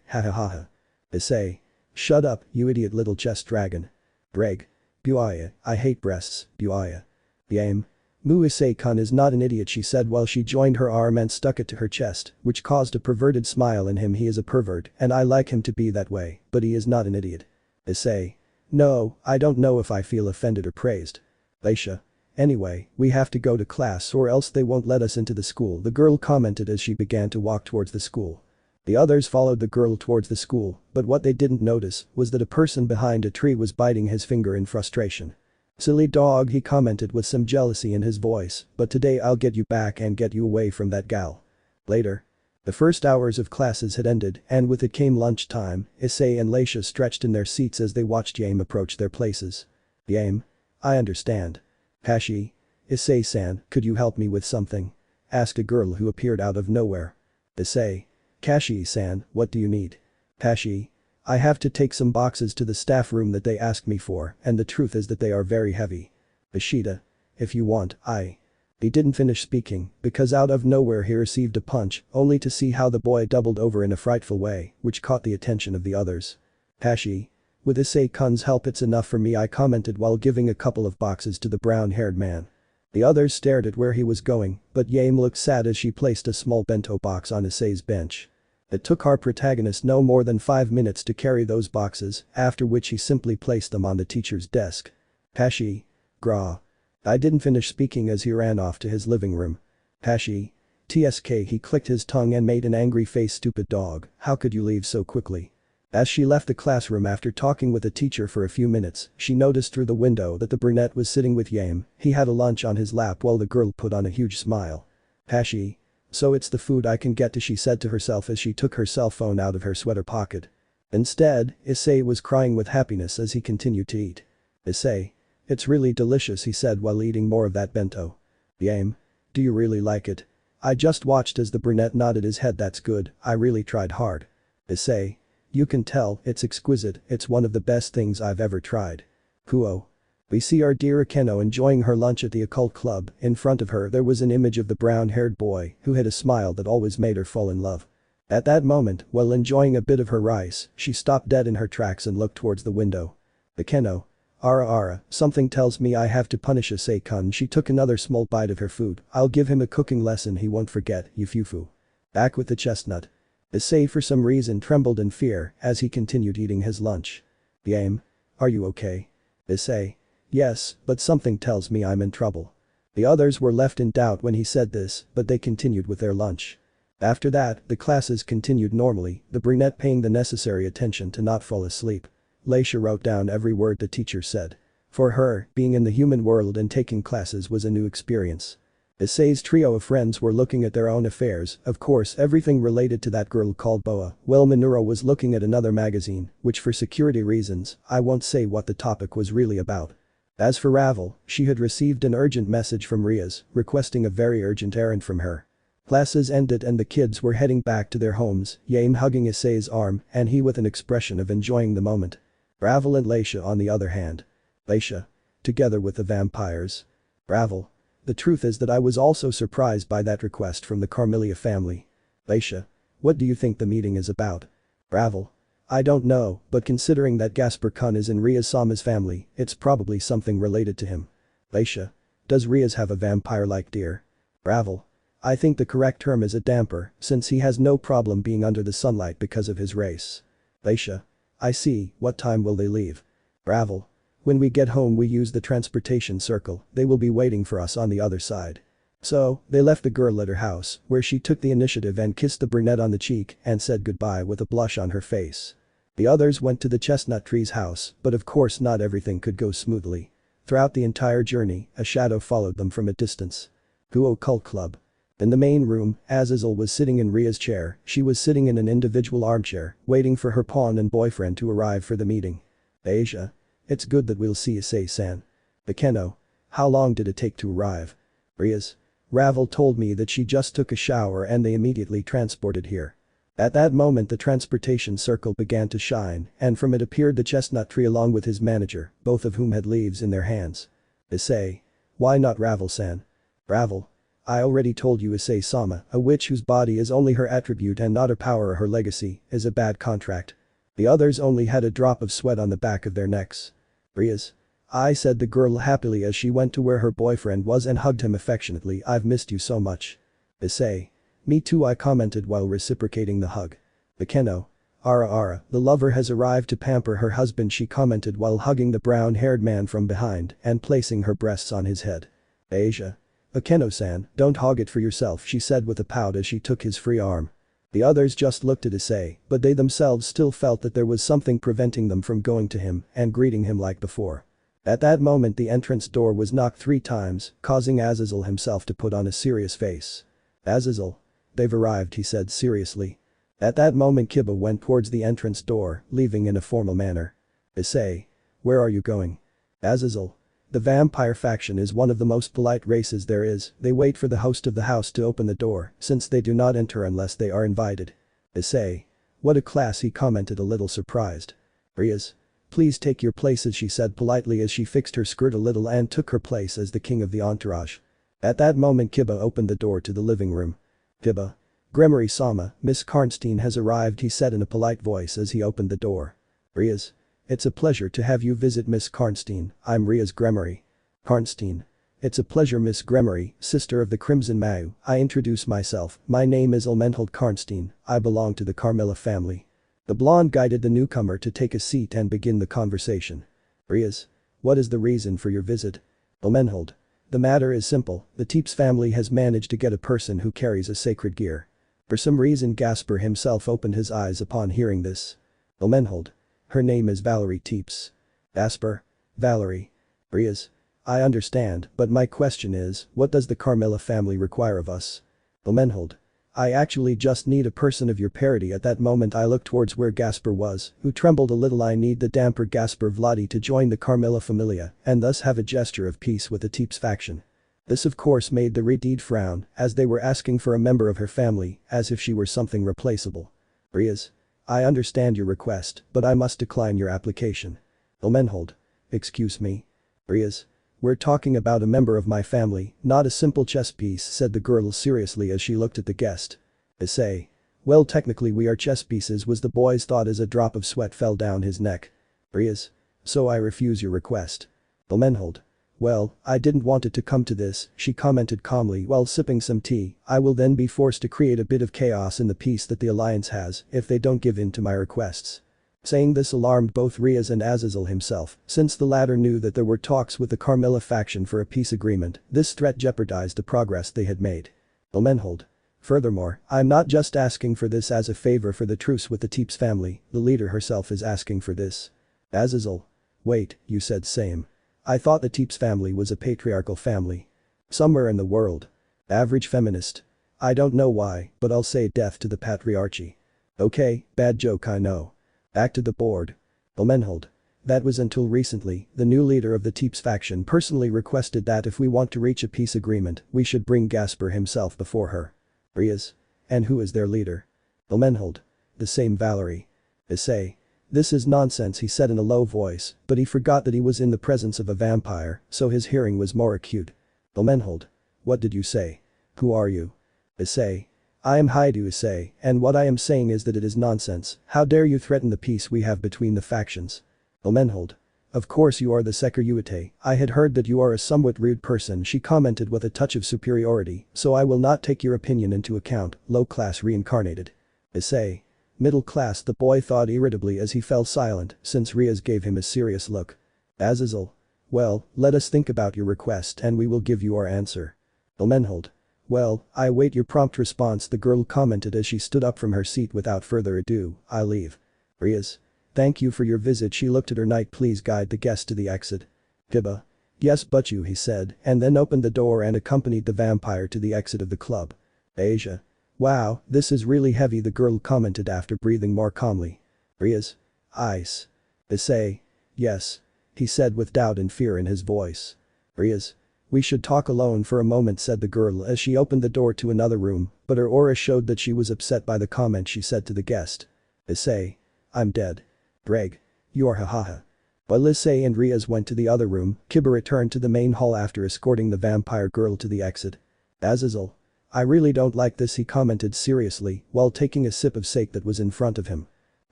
ha ha ha ha. Issei. Shut up, you idiot little chess dragon. Greg. Buaya, I hate breasts, Buaya. Yame. Mu Issei-kun is not an idiot, she said while she joined her arm and stuck it to her chest, which caused a perverted smile in him. He is a pervert, and I like him to be that way, but he is not an idiot. Issei. No, I don't know if I feel offended or praised. Leisha. Anyway, we have to go to class or else they won't let us into the school, the girl commented as she began to walk towards the school. The others followed the girl towards the school, but what they didn't notice was that a person behind a tree was biting his finger in frustration. Silly dog, he commented with some jealousy in his voice, but today I'll get you back and get you away from that gal. Later. The first hours of classes had ended, and with it came lunchtime. Issei and Leisha stretched in their seats as they watched Yame approach their places. Yame. I understand. Hashi. Issei-san, could you help me with something? Asked a girl who appeared out of nowhere. Issei. Kashi-san, what do you need? Hashi. I have to take some boxes to the staff room that they asked me for, and the truth is that they are very heavy. Ishida. If you want, He didn't finish speaking, because out of nowhere he received a punch, only to see how the boy doubled over in a frightful way, which caught the attention of the others. Hashi. With Issei-kun's help it's enough for me, I commented while giving a couple of boxes to the brown-haired man. The others stared at where he was going, but Yame looked sad as she placed a small bento box on Issei's bench. It took our protagonist no more than 5 minutes to carry those boxes, after which he simply placed them on the teacher's desk. Hashi. Gra. I didn't finish speaking as he ran off to his living room. Hashi. TSK, he clicked his tongue and made an angry face. Stupid dog, how could you leave so quickly? As she left the classroom after talking with the teacher for a few minutes, she noticed through the window that the brunette was sitting with Yame. He had a lunch on his lap while the girl put on a huge smile. Hashi. So it's the food I can get to, she said to herself as she took her cell phone out of her sweater pocket. Instead, Issei was crying with happiness as he continued to eat. Issei. It's really delicious, he said while eating more of that bento. Yame. Do you really like it? I just watched as the brunette nodded his head. That's good, I really tried hard. Issei. You can tell, it's exquisite, it's one of the best things I've ever tried. Kuoh. We see our dear Akeno enjoying her lunch at the occult club. In front of her there was an image of the brown-haired boy who had a smile that always made her fall in love. At that moment, while enjoying a bit of her rice, she stopped dead in her tracks and looked towards the window. Akeno. Ara, something tells me I have to punish Issei-kun. She took another small bite of her food. I'll give him a cooking lesson he won't forget, Yufufu. Back with the chestnut. Issei for some reason trembled in fear as he continued eating his lunch. Yame. Are you okay? Issei. Yes, but something tells me I'm in trouble. The others were left in doubt when he said this, but they continued with their lunch. After that, the classes continued normally, the brunette paying the necessary attention to not fall asleep. Leisha wrote down every word the teacher said. For her, being in the human world and taking classes was a new experience. Issei's trio of friends were looking at their own affairs, of course everything related to that girl called Boa, while Minoru was looking at another magazine, which for security reasons, I won't say what the topic was really about. As for Ravel, she had received an urgent message from Rias, requesting a very urgent errand from her. Classes ended and the kids were heading back to their homes, Yame hugging Issei's arm and he with an expression of enjoying the moment. Ravel and Leisha on the other hand. Leisha. Together with the vampires. Ravel. The truth is that I was also surprised by that request from the Carmelia family. Leisha. What do you think the meeting is about? Ravel. I don't know, but considering that Gasper-kun is in Rias-sama's family, it's probably something related to him. Leisha. Does Rias have a vampire-like deer? Ravel. I think the correct term is a damper, since he has no problem being under the sunlight because of his race. Leisha. I see, what time will they leave? Ravel. When we get home we use the transportation circle, they will be waiting for us on the other side. So, they left the girl at her house, where she took the initiative and kissed the brunette on the cheek and said goodbye with a blush on her face. The others went to the chestnut tree's house, but of course not everything could go smoothly. Throughout the entire journey, a shadow followed them from a distance. Kuoh Cult Club. In the main room, Azazel was sitting in Ria's chair, she was sitting in an individual armchair, waiting for her pawn and boyfriend to arrive for the meeting. Asia. It's good that we'll see Issei-san. Bekeno. How long did it take to arrive? Rias. Ravel told me that she just took a shower and they immediately transported here. At that moment the transportation circle began to shine and from it appeared the chestnut tree along with his manager, both of whom had leaves in their hands. Issei. Why not Ravel-san? Ravel. I already told you Issei-sama, a witch whose body is only her attribute and not her power or her legacy, is a bad contract. The others only had a drop of sweat on the back of their necks. Rias. I said the girl happily as she went to where her boyfriend was and hugged him affectionately. I've missed you so much. Issei. Me too, I commented while reciprocating the hug. Bekeno. Ara, the lover has arrived to pamper her husband, she commented while hugging the brown-haired man from behind and placing her breasts on his head. Asia. Bekeno-san, don't hog it for yourself, she said with a pout as she took his free arm. The others just looked at Issei, but they themselves still felt that there was something preventing them from going to him and greeting him like before. At that moment the entrance door was knocked 3 times, causing Azazel himself to put on a serious face. Azazel. They've arrived, he said seriously. At that moment Kiba went towards the entrance door, leaving in a formal manner. Issei. Where are you going? Azazel. The vampire faction is one of the most polite races there is, they wait for the host of the house to open the door, since they do not enter unless they are invited. Issei. What a class, he commented a little surprised. Rias. Please take your places, she said politely as she fixed her skirt a little and took her place as the king of the entourage. At that moment Kiba opened the door to the living room. Kiba. Gremory-sama, Miss Karnstein has arrived, he said in a polite voice as he opened the door. Rias. It's a pleasure to have you visit Miss Karnstein, I'm Rias Gremory. Karnstein. It's a pleasure Miss Gremory, sister of the Crimson Mau, I introduce myself, my name is Elmenhold Karnstein, I belong to the Carmilla family. The blonde guided the newcomer to take a seat and begin the conversation. Rias. What is the reason for your visit? Elmenhold. The matter is simple, the Teeps family has managed to get a person who carries a sacred gear. For some reason Gasper himself opened his eyes upon hearing this. Elmenhold. Her name is Valerie Teeps. Gasper. Valerie. Rias. I understand, but my question is, what does the Carmilla family require of us? Elmenhold. I actually just need a person of your parity. At that moment I looked towards where Gasper was, who trembled a little. I need the damper Gasper Vladi to join the Carmilla Familia and thus have a gesture of peace with the Teeps faction. This of course made the Redeed frown, as they were asking for a member of her family, as if she were something replaceable. Rias. I understand your request, but I must decline your application. Elmenhold. Excuse me. Rias. We're talking about a member of my family, not a simple chess piece, said the girl seriously as she looked at the guest. Issei. Well, technically we are chess pieces, was the boy's thought as a drop of sweat fell down his neck. Rias. So I refuse your request. Elmenhold. Well, I didn't want it to come to this, she commented calmly while sipping some tea, I will then be forced to create a bit of chaos in the peace that the alliance has if they don't give in to my requests. Saying this alarmed both Rias and Azazel himself, since the latter knew that there were talks with the Carmilla faction for a peace agreement, this threat jeopardized the progress they had made. Elmenhold. Furthermore, I'm not just asking for this as a favor for the truce with the Teeps family, the leader herself is asking for this. Azazel. Wait, you said same. I thought the Teeps family was a patriarchal family. Somewhere in the world. Average feminist. I don't know why, but I'll say death to the patriarchy. Okay, bad joke I know. Back to the board. Elmenhold. That was until recently, the new leader of the Teeps faction personally requested that if we want to reach a peace agreement, we should bring Gasper himself before her. Rias. And who is their leader? Elmenhold. The same Valerie. Issei. This is nonsense, he said in a low voice, but he forgot that he was in the presence of a vampire, so his hearing was more acute. Elmenhold. What did you say? Who are you? Issei. I am Hyoudou Issei, and what I am saying is that it is nonsense, how dare you threaten the peace we have between the factions? Elmenhold. Of course you are the Sekiryuutei, I had heard that you are a somewhat rude person, she commented with a touch of superiority, so I will not take your opinion into account, low-class reincarnated. Issei. Middle class, the boy thought irritably as he fell silent, since Rias gave him a serious look. Azazel. Well, let us think about your request and we will give you our answer. Elmenhold. Well, I await your prompt response, the girl commented as she stood up from her seat. Without further ado, I leave. Rias. Thank you for your visit. She looked at her knight. Please guide the guest to the exit. Kiba. Yes but you, he said, and then opened the door and accompanied the vampire to the exit of the club. Asia. Wow, this is really heavy, the girl commented after breathing more calmly. Rias. Ice. Issei. Yes. He said with doubt and fear in his voice. Rias. We should talk alone for a moment, said the girl as she opened the door to another room, but her aura showed that she was upset by the comment she said to the guest. Issei. I'm dead. Greg. You're hahaha. While Issei and Rias went to the other room, Kiba returned to the main hall after escorting the vampire girl to the exit. Azazel. I really don't like this, he commented seriously while taking a sip of sake that was in front of him.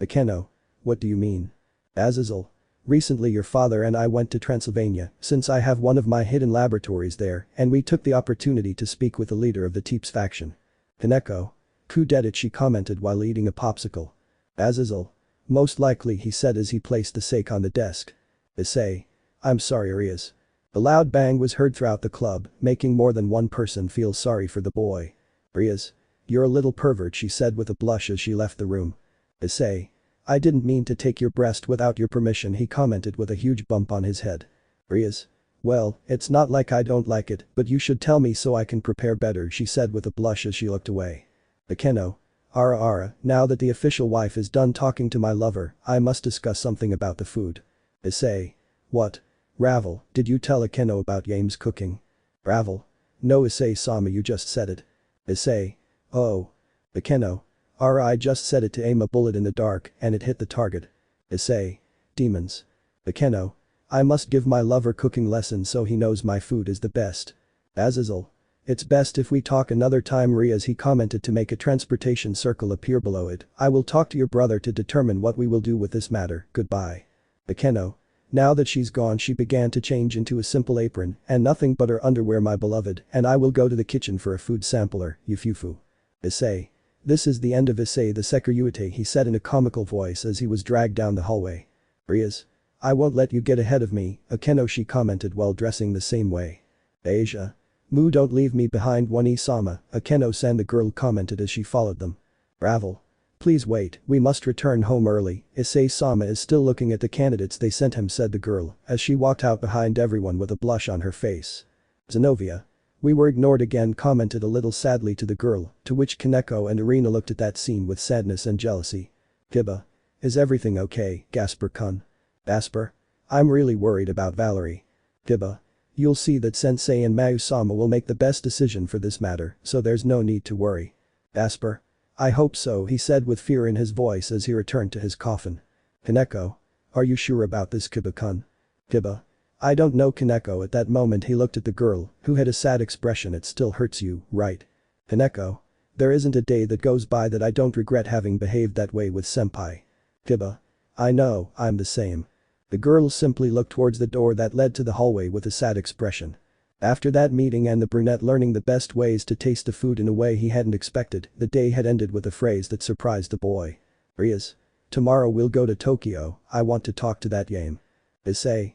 Akeno. What do you mean? Azazel. Recently your father and I went to Transylvania since I have one of my hidden laboratories there and we took the opportunity to speak with the leader of the Teeps faction. Kaneko. Who did it, she commented while eating a popsicle. Azazel. Most likely, he said as he placed the sake on the desk. Issei. I'm sorry, Rias. A loud bang was heard throughout the club, making more than one person feel sorry for the boy. Rias. You're a little pervert, she said with a blush as she left the room. Issei. I didn't mean to take your breast without your permission, he commented with a huge bump on his head. Rias. Well, it's not like I don't like it, but you should tell me so I can prepare better, she said with a blush as she looked away. Akeno. Ara, now that the official wife is done talking to my lover, I must discuss something about the food. Issei. What? Ravel, did you tell Akeno about Yame's cooking? Ravel. No, Issei-sama, you just said it. Issei. Oh. Akeno. I just said it to aim a bullet in the dark and it hit the target. Issei. Demons. Akeno. I must give my lover cooking lessons so he knows my food is the best. Azazel. It's best if we talk another time, Rias, he commented to make a transportation circle appear below it. I will talk to your brother to determine what we will do with this matter, goodbye. Akeno. Now that she's gone, she began to change into a simple apron and nothing but her underwear, my beloved, and I will go to the kitchen for a food sampler, Yufufu. Issei. This is the end of Issei the Sekiryuutei, he said in a comical voice as he was dragged down the hallway. Rias. I won't let you get ahead of me, Akeno, she commented while dressing the same way. Asia. Mu, don't leave me behind, One-sama, Akeno-san, the girl commented as she followed them. Ravel. Please wait, we must return home early, Issei-sama is still looking at the candidates they sent him, said the girl as she walked out behind everyone with a blush on her face. Zenovia. We were ignored again, commented a little sadly to the girl, to which Kaneko and Irina looked at that scene with sadness and jealousy. Kiba. Is everything okay, Gasper-kun? Asper. I'm really worried about Valerie. Kiba. You'll see that Sensei and Mayu-sama will make the best decision for this matter, so there's no need to worry. Asper. I hope so, he said with fear in his voice as he returned to his coffin. Kaneko. Are you sure about this, Kiba-kun? Kiba. I don't know, Kaneko. At that moment he looked at the girl, who had a sad expression. It still hurts you, right? Kaneko. There isn't a day that goes by that I don't regret having behaved that way with senpai. Kiba. I know, I'm the same. The girl simply looked towards the door that led to the hallway with a sad expression. After that meeting and the brunette learning the best ways to taste the food in a way he hadn't expected, the day had ended with a phrase that surprised the boy. Rias. Tomorrow we'll go to Tokyo, I want to talk to that Yame. Issei.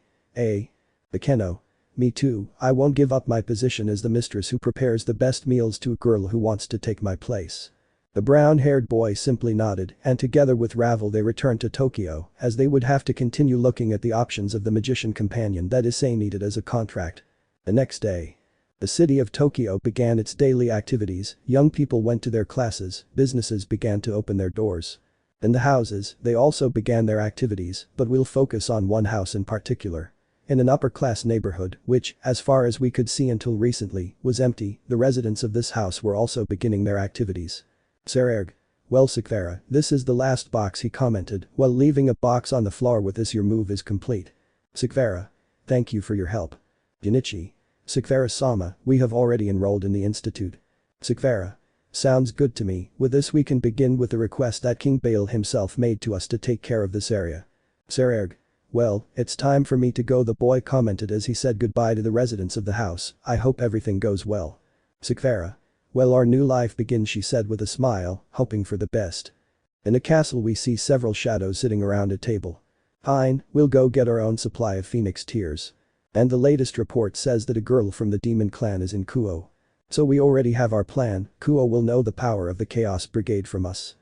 Akeno. Me too, I won't give up my position as the mistress who prepares the best meals to a girl who wants to take my place. The brown-haired boy simply nodded and together with Ravel they returned to Tokyo as they would have to continue looking at the options of the magician companion that Issei needed as a contract. The next day. The city of Tokyo began its daily activities, young people went to their classes, businesses began to open their doors. In the houses, they also began their activities, but we'll focus on one house in particular. In an upper-class neighborhood, which, as far as we could see until recently, was empty, the residents of this house were also beginning their activities. Seekvaira. Well, Seekvaira, this is the last box, he commented while leaving a box on the floor with this, your move is complete. Seekvaira. Thank you for your help. Junichi. Seekvaira-sama, we have already enrolled in the institute. Seekvaira. Sounds good to me, with this we can begin with the request that King Baal himself made to us to take care of this area. Seekvaira. Well, it's time for me to go, the boy commented as he said goodbye to the residents of the house. I hope everything goes well. Seekvaira. Well, our new life begins, she said with a smile, hoping for the best. In a castle we see several shadows sitting around a table. Fine, we'll go get our own supply of phoenix tears. And the latest report says that a girl from the demon clan is in Kuoh. So we already have our plan, Kuoh will know the power of the Chaos Brigade from us.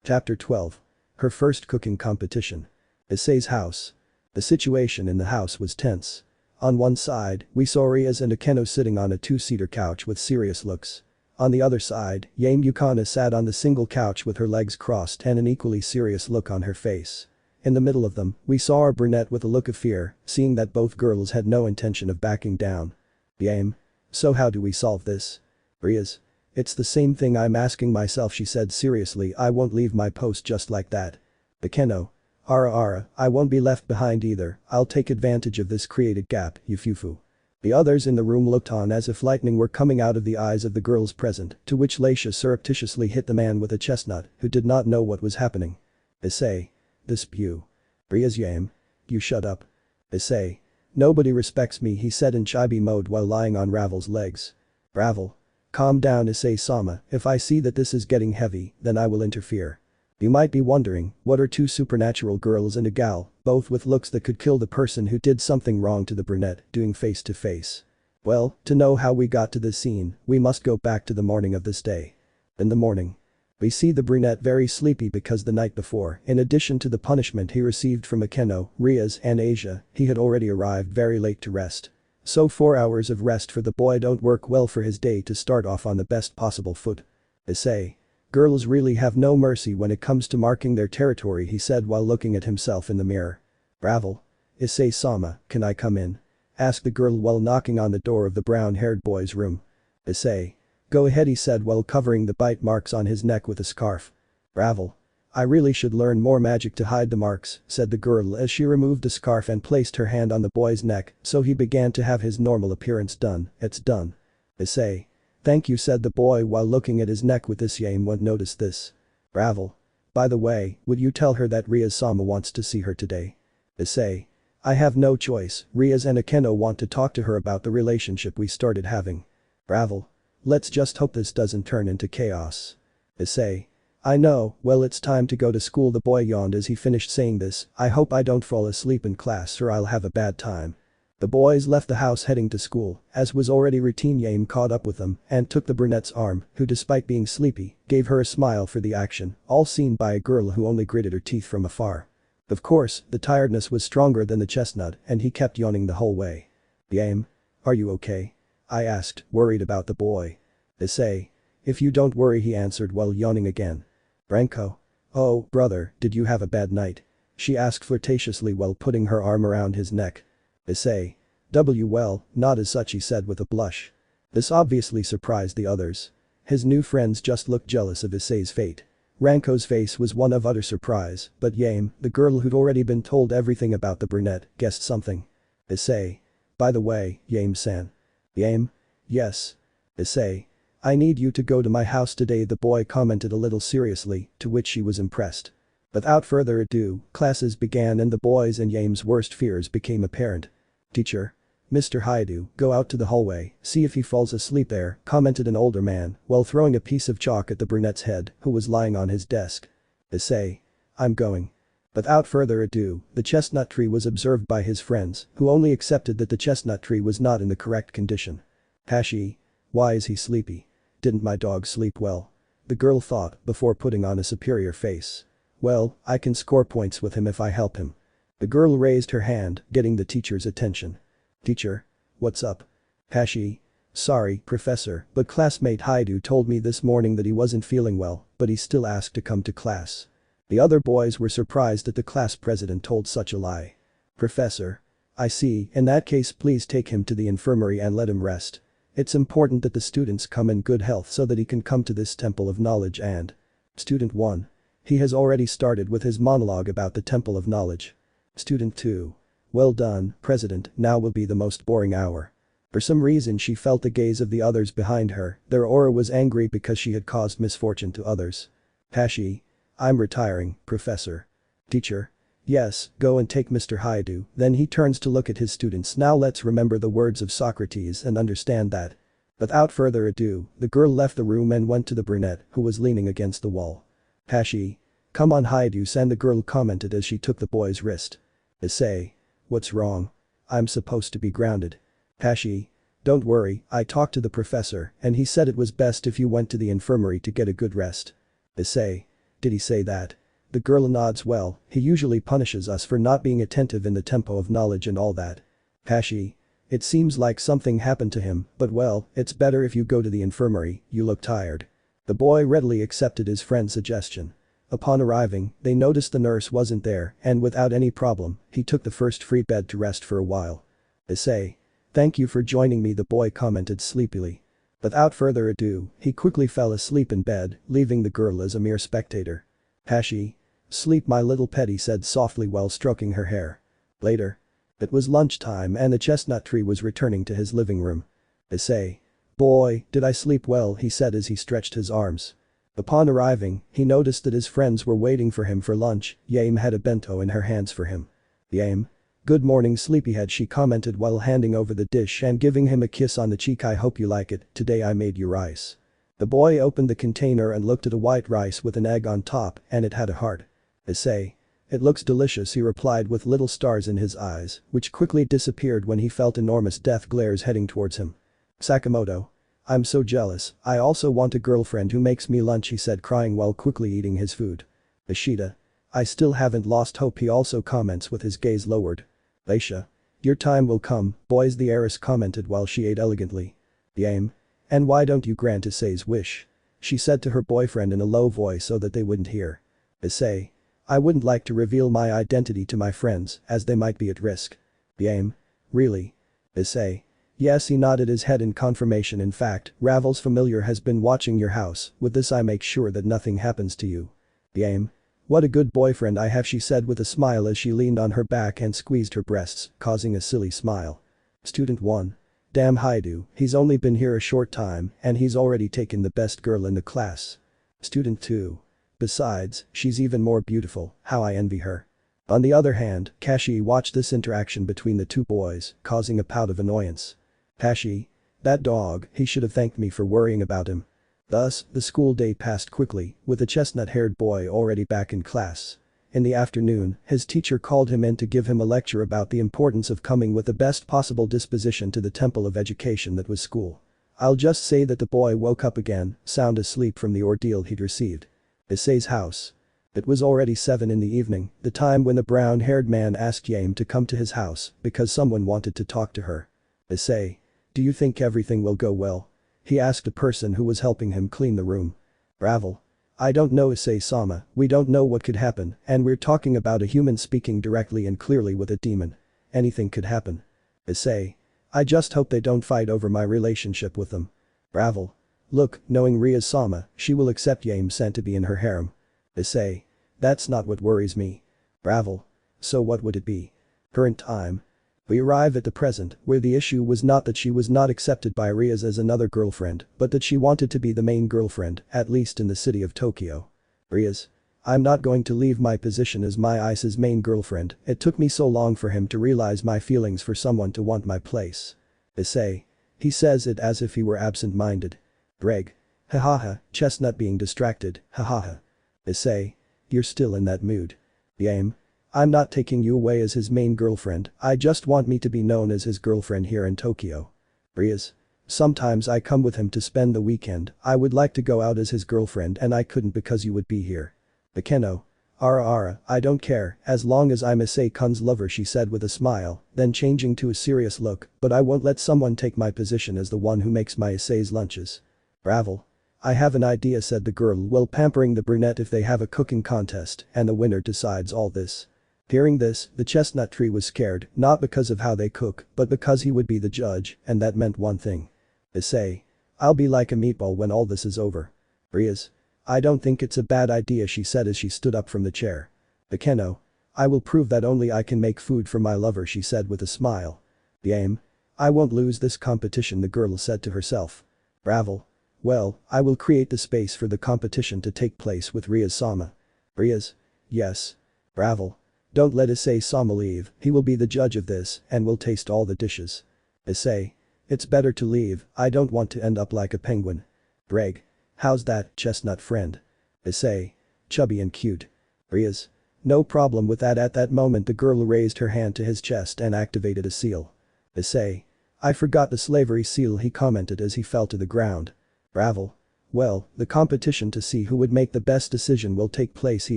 Chapter 12. Her first cooking competition. Issei's house. The situation in the house was tense. On one side, we saw Rias and Akeno sitting on a two-seater couch with serious looks. On the other side, Yame Yukana sat on the single couch with her legs crossed and an equally serious look on her face. In the middle of them, we saw our brunette with a look of fear, seeing that both girls had no intention of backing down. Yame. So how do we solve this? Rias. It's the same thing I'm asking myself, she said seriously. I won't leave my post just like that. Akeno. Ara, I won't be left behind either, I'll take advantage of this created gap, Yufufu. The others in the room looked on as if lightning were coming out of the eyes of the girls present, to which Laisha surreptitiously hit the man with a chestnut, who did not know what was happening. Issei. This pew. Rias. Yame. You shut up. Issei. Nobody respects me, he said in chibi mode while lying on Ravel's legs. Ravel. Calm down, Issei-sama, if I see that this is getting heavy, then I will interfere. You might be wondering, what are two supernatural girls and a gal, both with looks that could kill the person who did something wrong to the brunette, doing face to face? Well, to know how we got to this scene, we must go back to the morning of this day. In the morning. We see the brunette very sleepy because the night before, in addition to the punishment he received from Akeno, Rias and Asia, he had already arrived very late to rest. So 4 hours of rest for the boy don't work well for his day to start off on the best possible foot. Issei. Girls really have no mercy when it comes to marking their territory, he said while looking at himself in the mirror. Ravel. Issei-sama, can I come in? Asked the girl while knocking on the door of the brown-haired boy's room. Issei. Go ahead, he said while covering the bite marks on his neck with a scarf. Ravel. I really should learn more magic to hide the marks, said the girl as she removed the scarf and placed her hand on the boy's neck, so he began to have his normal appearance done. It's done. Issei. Thank you, said the boy while looking at his neck with this. Yame won't notice this. Ravel. By the way, would you tell her that Rias-sama wants to see her today? Issei. I have no choice, Rias and Akeno want to talk to her about the relationship we started having. Ravel. Let's just hope this doesn't turn into chaos. Issei. I know, well it's time to go to school, the boy yawned as he finished saying this. I hope I don't fall asleep in class or I'll have a bad time. The boys left the house heading to school, as was already routine. Yame caught up with them and took the brunette's arm, who despite being sleepy, gave her a smile for the action, all seen by a girl who only gritted her teeth from afar. Of course, the tiredness was stronger than the chestnut and he kept yawning the whole way. Yame. Are you okay? I asked, worried about the boy. Issei. If you don't worry, he answered while yawning again. Branko. Oh, brother, did you have a bad night? She asked flirtatiously while putting her arm around his neck. Issei. Well, not as such, he said with a blush. This obviously surprised the others. His new friends just looked jealous of Issei's fate. Ranko's face was one of utter surprise, but Yame, the girl who'd already been told everything about the brunette, guessed something. Issei. By the way, Yame-san. Yame? Yes. Issei. I need you to go to my house today, the boy commented a little seriously, to which she was impressed. Without further ado, classes began and the boys and Yame's worst fears became apparent. Teacher. Mr. Hyoudou, go out to the hallway, see if he falls asleep there, commented an older man, while throwing a piece of chalk at the brunette's head, who was lying on his desk. Issei. I'm going. Without further ado, the chestnut tree was observed by his friends, who only accepted that the chestnut tree was not in the correct condition. Hashi. Why is he sleepy? Didn't my dog sleep well? The girl thought, before putting on a superior face. Well, I can score points with him if I help him. The girl raised her hand, getting the teacher's attention. Teacher. What's up? Hashi. Sorry, professor, but classmate Hyoudou told me this morning that he wasn't feeling well, but he still asked to come to class. The other boys were surprised that the class president told such a lie. Professor. I see, in that case please take him to the infirmary and let him rest. It's important that the students come in good health so that he can come to this temple of knowledge and… Student 1. He has already started with his monologue about the temple of knowledge. Student 2. Well done, President, now will be the most boring hour. For some reason she felt the gaze of the others behind her, their aura was angry because she had caused misfortune to others. Hashi. I'm retiring, Professor. Teacher. Yes, go and take Mr. Hyoudou, then he turns to look at his students. Now let's remember the words of Socrates and understand that. Without further ado, the girl left the room and went to the brunette, who was leaning against the wall. Hashi. Come on, Hyoudou-san, the girl commented as she took the boy's wrist. Issei. What's wrong? I'm supposed to be grounded. Hashi. Don't worry, I talked to the professor and he said it was best if you went to the infirmary to get a good rest. Issei. Did he say that? The girl nods. Well, he usually punishes us for not being attentive in the tempo of knowledge and all that. Hashi. It seems like something happened to him, but well, it's better if you go to the infirmary, you look tired. The boy readily accepted his friend's suggestion. Upon arriving, they noticed the nurse wasn't there and without any problem, he took the first free bed to rest for a while. Issei. Thank you for joining me, the boy commented sleepily. Without further ado, he quickly fell asleep in bed, leaving the girl as a mere spectator. Hashi. Sleep my little pet, he said softly while stroking her hair. Later. It was lunchtime and the chestnut tree was returning to his living room. Issei. Boy, did I sleep well, he said as he stretched his arms. Upon arriving, he noticed that his friends were waiting for him for lunch. Yame had a bento in her hands for him. Yame. Good morning sleepyhead, she commented while handing over the dish and giving him a kiss on the cheek. I hope you like it, today I made you rice. The boy opened the container and looked at a white rice with an egg on top and it had a heart. Issei. It looks delicious, he replied with little stars in his eyes, which quickly disappeared when he felt enormous death glares heading towards him. Sakamoto. I'm so jealous, I also want a girlfriend who makes me lunch, he said crying while quickly eating his food. Ishida. I still haven't lost hope, he also comments with his gaze lowered. Leisha. Your time will come, boys, the heiress commented while she ate elegantly. Yame. And why don't you grant Issei's wish? She said to her boyfriend in a low voice so that they wouldn't hear. Issei. I wouldn't like to reveal my identity to my friends, as they might be at risk. Yame. Really? Issei. Yes, he nodded his head in confirmation. In fact, Ravel's familiar has been watching your house, with this I make sure that nothing happens to you. Yame. What a good boyfriend I have, she said with a smile as she leaned on her back and squeezed her breasts, causing a silly smile. Student 1. Damn Hyoudou, he's only been here a short time and he's already taken the best girl in the class. Student 2. Besides, she's even more beautiful, how I envy her. On the other hand, Kashi watched this interaction between the two boys, causing a pout of annoyance. Kashi. That dog, he should have thanked me for worrying about him. Thus, the school day passed quickly, with the chestnut-haired boy already back in class. In the afternoon, his teacher called him in to give him a lecture about the importance of coming with the best possible disposition to the temple of education that was school. I'll just say that the boy woke up again, sound asleep from the ordeal he'd received. Issei's house. It was already 7 in the evening, the time when the brown-haired man asked Yame to come to his house because someone wanted to talk to her. Issei. Do you think everything will go well? He asked a person who was helping him clean the room. Ravel. I don't know, Issei-sama, we don't know what could happen and we're talking about a human speaking directly and clearly with a demon. Anything could happen. Issei. I just hope they don't fight over my relationship with them. Ravel. Look, knowing Rias-sama, she will accept Yame sent to be in her harem. Issei. That's not what worries me. Ravel. So what would it be? Current time. We arrive at the present, where the issue was not that she was not accepted by Rias as another girlfriend, but that she wanted to be the main girlfriend, at least in the city of Tokyo. Rias. I'm not going to leave my position as my Ice's main girlfriend, it took me so long for him to realize my feelings for someone to want my place. Issei. He says it as if he were absent-minded. Greg. Hahaha, Chestnut being distracted, hahaha. Issei. You're still in that mood. Yame. I'm not taking you away as his main girlfriend, I just want me to be known as his girlfriend here in Tokyo. Rias. Sometimes I come with him to spend the weekend, I would like to go out as his girlfriend and I couldn't because you would be here. Bakeno. Ara, I don't care, as long as I'm Issei-kun's lover, she said with a smile, then changing to a serious look, but I won't let someone take my position as the one who makes my Issei's lunches. Ravel. I have an idea, said the girl while pampering the brunette. If they have a cooking contest and the winner decides all this. Hearing this, the chestnut tree was scared, not because of how they cook, but because he would be the judge, and that meant one thing. Issei. I'll be like a meatball when all this is over. Rias. I don't think it's a bad idea, she said as she stood up from the chair. Bakeno. I will prove that only I can make food for my lover, she said with a smile. Yame. I won't lose this competition, the girl said to herself. Ravel. Well, I will create the space for the competition to take place with Rias-sama. Rias. Yes. Ravel. Don't let Issei-sama leave, he will be the judge of this and will taste all the dishes. Issei. It's better to leave, I don't want to end up like a penguin. Greg. How's that, chestnut friend? Issei. Chubby and cute. Rias. No problem with that. At that moment the girl raised her hand to his chest and activated a seal. Issei. I forgot the slavery seal, he commented as he fell to the ground. Bravo. Well, the competition to see who would make the best decision will take place, he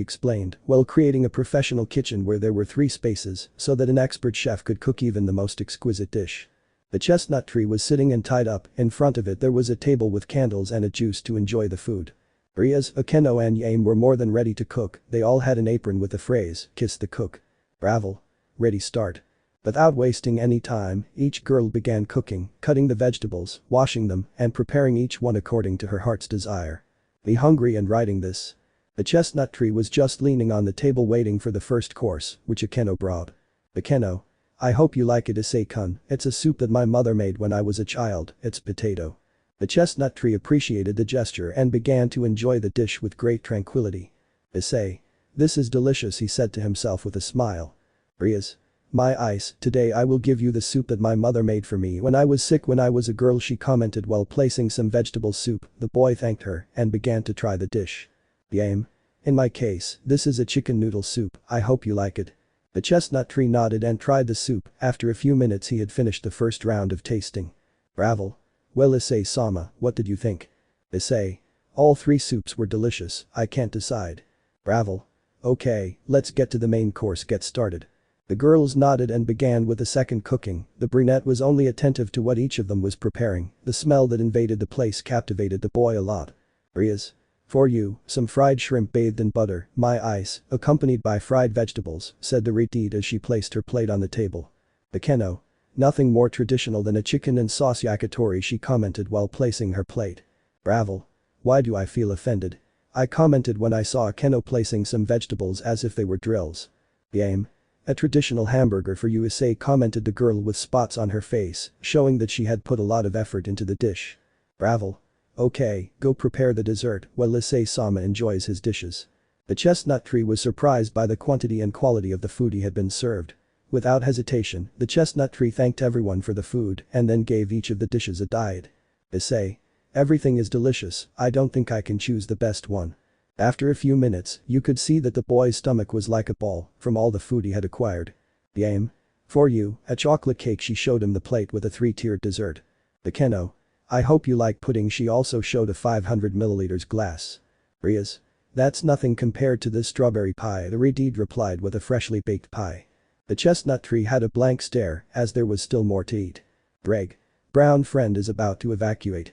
explained, while creating a professional kitchen where there were 3 spaces so that an expert chef could cook even the most exquisite dish. The chestnut tree was sitting and tied up. In front of it there was a table with candles and a juice to enjoy the food. Rias, Akeno and Yame were more than ready to cook. They all had an apron with the phrase, "Kiss the cook." Bravo. Ready, start. Without wasting any time, each girl began cooking, cutting the vegetables, washing them, and preparing each one according to her heart's desire. Be hungry and writing this. The chestnut tree was just leaning on the table waiting for the first course, which Akeno brought. Akeno. I hope you like it, Issei-kun. It's a soup that my mother made when I was a child. It's potato. The chestnut tree appreciated the gesture and began to enjoy the dish with great tranquility. Issei. This is delicious, he said to himself with a smile. Rias. My ice, today I will give you the soup that my mother made for me when I was sick when I was a girl, she commented while placing some vegetable soup. The boy thanked her and began to try the dish. Yame. In my case, this is a chicken noodle soup. I hope you like it. The chestnut tree nodded and tried the soup. After a few minutes he had finished the first round of tasting. Bravo. Well, Issei-sama, what did you think? Issei. All 3 soups were delicious, I can't decide. Bravo. Okay, let's get to the main course, get started. The girls nodded and began with the second cooking. The brunette was only attentive to what each of them was preparing. The smell that invaded the place captivated the boy a lot. Rias. For you, some fried shrimp bathed in butter, my ice, accompanied by fried vegetables, said the retard as she placed her plate on the table. Akeno. Nothing more traditional than a chicken and sauce yakitori, she commented while placing her plate. Bravo. Why do I feel offended? I commented when I saw Akeno placing some vegetables as if they were drills. Yame. A traditional hamburger for you, Issei, commented the girl with spots on her face, showing that she had put a lot of effort into the dish. Bravo. Okay, go prepare the dessert while Issei-sama enjoys his dishes. The chestnut tree was surprised by the quantity and quality of the food he had been served. Without hesitation, the chestnut tree thanked everyone for the food and then gave each of the dishes a diet. Issei. Everything is delicious, I don't think I can choose the best one. After a few minutes, you could see that the boy's stomach was like a ball from all the food he had acquired. Yame. For you, a chocolate cake, she showed him the plate with a 3-tiered dessert. Akeno. I hope you like pudding, she also showed a 500 milliliters glass. Rias. That's nothing compared to this strawberry pie, the retard replied with a freshly baked pie. The chestnut tree had a blank stare as there was still more to eat. Greg. Brown friend is about to evacuate.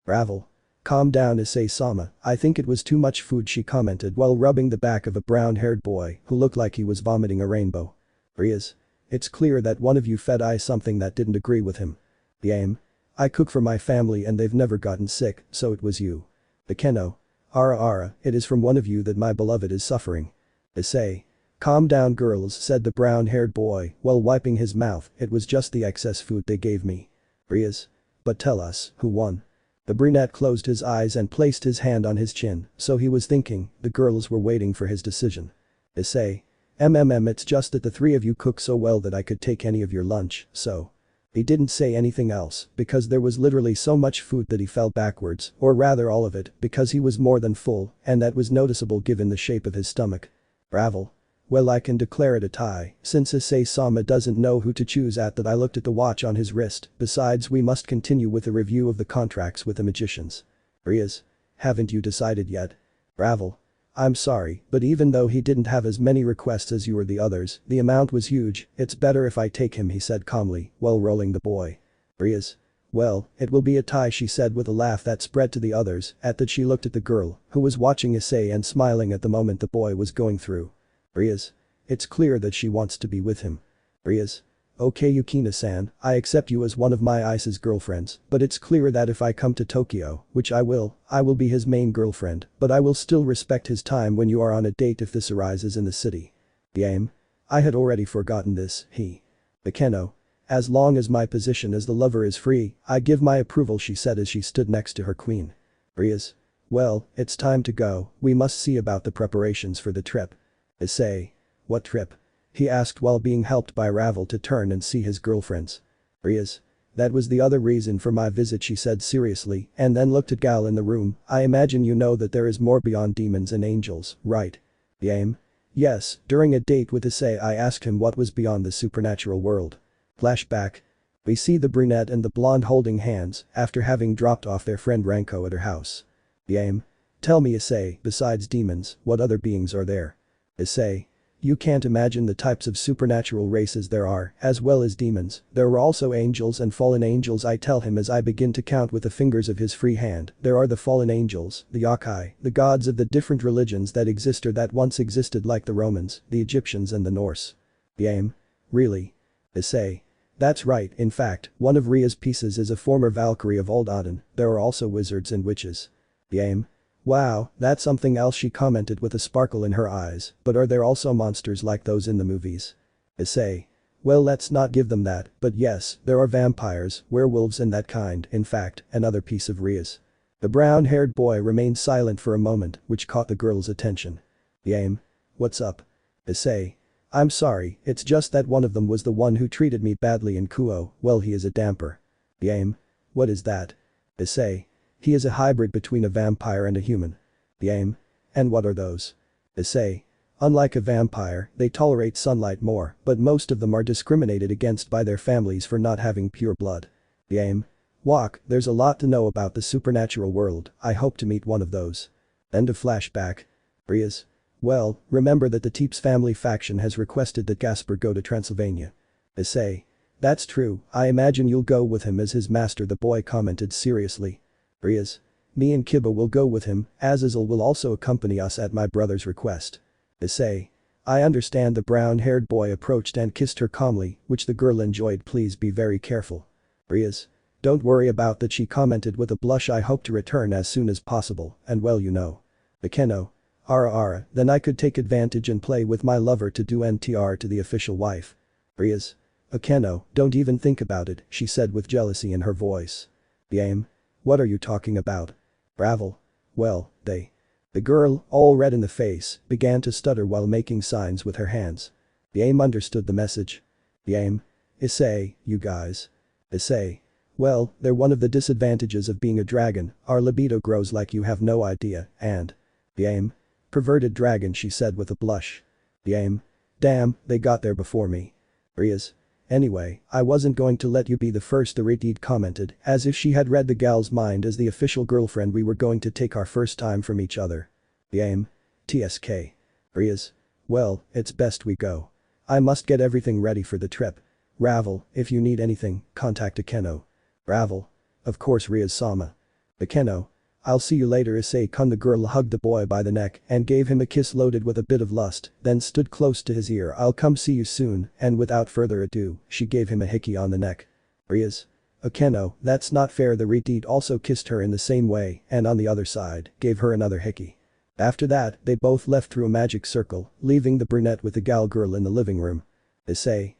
Bravo. Calm down, Issei-sama, I think it was too much food, she commented while rubbing the back of a brown-haired boy who looked like he was vomiting a rainbow. Rias. It's clear that one of you fed I something that didn't agree with him. Yame. I cook for my family and they've never gotten sick, so it was you. Akeno. Ara, it is from one of you that my beloved is suffering. Issei. Calm down, girls, said the brown-haired boy while wiping his mouth, it was just the excess food they gave me. Rias. But tell us, who won? The brunette closed his eyes and placed his hand on his chin, so he was thinking. The girls were waiting for his decision. Issei. It's just that the 3 of you cook so well that I could take any of your lunch, so. He didn't say anything else because there was literally so much food that he fell backwards, or rather all of it, because he was more than full, and that was noticeable given the shape of his stomach. Bravo. Well, I can declare it a tie, since Issei-sama doesn't know who to choose at that. I looked at the watch on his wrist, besides we must continue with a review of the contracts with the magicians. Rias. Haven't you decided yet? Bravo. I'm sorry, but even though he didn't have as many requests as you or the others, the amount was huge. It's better if I take him, he said calmly, while rolling the boy. Rias. Well, it will be a tie, she said with a laugh that spread to the others. At that she looked at the girl, who was watching Issei and smiling at the moment the boy was going through. Rias. It's clear that she wants to be with him. Rias. Okay, Yukina-san, I accept you as one of my Ice's girlfriends, but it's clear that if I come to Tokyo, which I will be his main girlfriend, but I will still respect his time when you are on a date if this arises in the city. Yame. I had already forgotten this, he. Akeno. As long as my position as the lover is free, I give my approval, she said as she stood next to her queen. Rias. Well, it's time to go, we must see about the preparations for the trip. Issei. What trip? He asked while being helped by Ravel to turn and see his girlfriends. Rias. That was the other reason for my visit, she said seriously, and then looked at Gal in the room. I imagine you know that there is more beyond demons and angels, right? Yame. Yes, during a date with Issei I asked him what was beyond the supernatural world. Flashback. We see the brunette and the blonde holding hands after having dropped off their friend Ranko at her house. The aim. Tell me Issei, besides demons, what other beings are there? Issei. You can't imagine the types of supernatural races there are, as well as demons. There were also angels and fallen angels, I tell him as I begin to count with the fingers of his free hand. There are the fallen angels, the yokai, the gods of the different religions that exist or that once existed, like the Romans, the Egyptians and the Norse. The aim. Really? Issei. That's right, in fact, one of Ria's pieces is a former Valkyrie of Old Aden. There are also wizards and witches. The aim. Wow, that's something else, she commented with a sparkle in her eyes, but are there also monsters like those in the movies? Issei. Well, let's not give them that, but yes, there are vampires, werewolves and that kind. In fact, another piece of Rias. The brown-haired boy remained silent for a moment, which caught the girl's attention. The aim. What's up? Issei. I'm sorry, it's just that one of them was the one who treated me badly in Kuoh. Well, he is a damper. The aim. What is that? Issei. He is a hybrid between a vampire and a human. The aim. And what are those? Issei. Unlike a vampire, they tolerate sunlight more, but most of them are discriminated against by their families for not having pure blood. The aim. Walk, there's a lot to know about the supernatural world. I hope to meet one of those. End of flashback. Rias. Well, remember that the Teeps family faction has requested that Gasper go to Transylvania. Issei. That's true, I imagine you'll go with him as his master, the boy commented seriously. Rias. Me and Kiba will go with him, Azazel will also accompany us at my brother's request. Issei. I understand. The brown-haired boy approached and kissed her calmly, which the girl enjoyed. Please be very careful. Rias. Don't worry about that, she commented with a blush. I hope to return as soon as possible, and well, you know. Akeno. Ara, then I could take advantage and play with my lover to do NTR to the official wife. Rias. Akeno, don't even think about it, she said with jealousy in her voice. The aim. What are you talking about? Ravel. Well, they. The girl, all red in the face, began to stutter while making signs with her hands. The aim understood the message. The aim. Issei, you guys. Issei. Well, they're one of the disadvantages of being a dragon, our libido grows like you have no idea, and. The aim. Perverted dragon, she said with a blush. The aim. Damn, they got there before me. Rias. Anyway, I wasn't going to let you be the first, the Redhead commented, as if she had read the gal's mind. As the official girlfriend we were going to take our first time from each other. The aim. TSK. Rias. Well, it's best we go. I must get everything ready for the trip. Ravel, if you need anything, contact Akeno. Ravel. Of course, Rias-sama. Akeno. I'll see you later, Issei-kun. The girl hugged the boy by the neck and gave him a kiss loaded with a bit of lust, then stood close to his ear. I'll come see you soon, and without further ado, she gave him a hickey on the neck. Rias. Akeno, that's not fair. The Redhead also kissed her in the same way and on the other side, gave her another hickey. After that, they both left through a magic circle, leaving the brunette with the gal girl in the living room. Issei.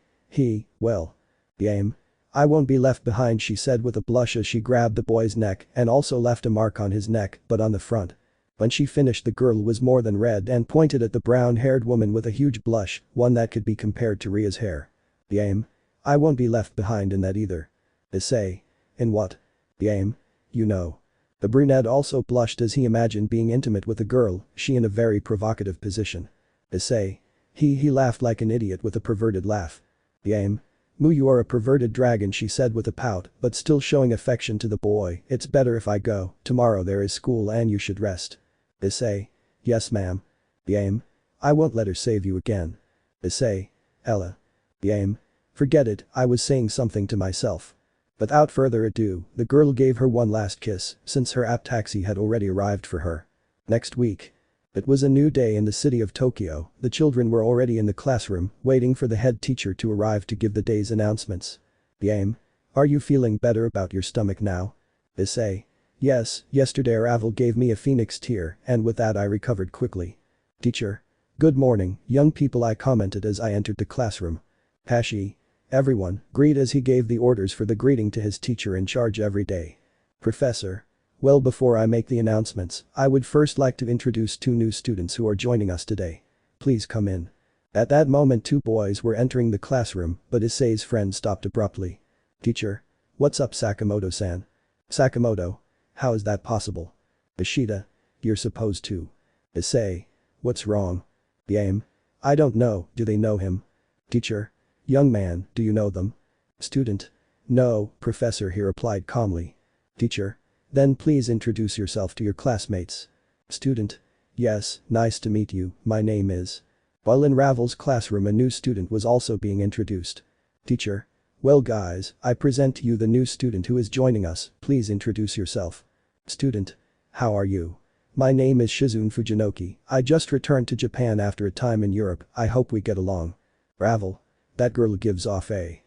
Well. The aim. I won't be left behind, she said with a blush as she grabbed the boy's neck and also left a mark on his neck, but on the front. When she finished, the girl was more than red and pointed at the brown-haired woman with a huge blush, one that could be compared to Ria's hair. The aim. I won't be left behind in that either. Issei. In what? The aim. You know. The brunette also blushed as he imagined being intimate with a girl, she in a very provocative position. Issei. He laughed like an idiot with a perverted laugh. The aim. Moo, you are a perverted dragon, she said with a pout, but still showing affection to the boy. It's better if I go, tomorrow there is school and you should rest. Issei. Yes, ma'am. The aim. I won't let her save you again. Issei. Ella. The aim. Forget it, I was saying something to myself. Without further ado, the girl gave her one last kiss, since her app taxi had already arrived for her. Next week. It was a new day in the city of Tokyo. The children were already in the classroom, waiting for the head teacher to arrive to give the day's announcements. The aim. Are you feeling better about your stomach now? Issei. Yes, yesterday Ravel gave me a phoenix tear, and with that I recovered quickly. Teacher. Good morning, young people, I commented as I entered the classroom. Hashi. Everyone, greet as he gave the orders for the greeting to his teacher in charge every day. Professor. Well, before I make the announcements, I would first like to introduce two new students who are joining us today. Please come in. At that moment, two boys were entering the classroom, but Issei's friend stopped abruptly. Teacher. What's up, Sakamoto-san? Sakamoto. How is that possible? Ishida. You're supposed to. Issei. What's wrong? The aim. I don't know, do they know him? Teacher. Young man, do you know them? Student. No, professor, he replied calmly. Teacher. Then please introduce yourself to your classmates. Student. Yes, nice to meet you, my name is. While in Ravel's classroom a new student was also being introduced. Teacher. Well guys, I present to you the new student who is joining us, please introduce yourself. Student. How are you? My name is Shizune Fujinoki, I just returned to Japan after a time in Europe, I hope we get along. Ravel. That girl gives off a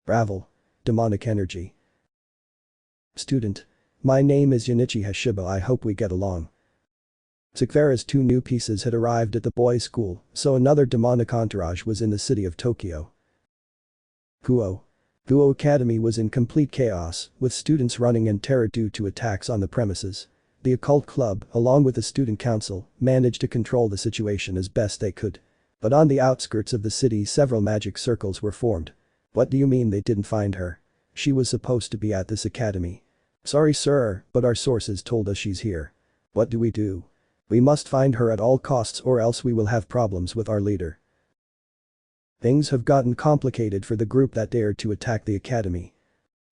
Ravel. Demonic energy. Student. My name is Yunichi Hashiba, I hope we get along. Seekvaira's 2 new pieces had arrived at the boys' school, so another demonic entourage was in the city of Tokyo. Kuoh. Kuoh Academy was in complete chaos, with students running in terror due to attacks on the premises. The occult club, along with the student council, managed to control the situation as best they could. But on the outskirts of the city several magic circles were formed. What do you mean they didn't find her? She was supposed to be at this academy. Sorry sir, but our sources told us she's here. What do we do? We must find her at all costs or else we will have problems with our leader. Things have gotten complicated for the group that dared to attack the academy.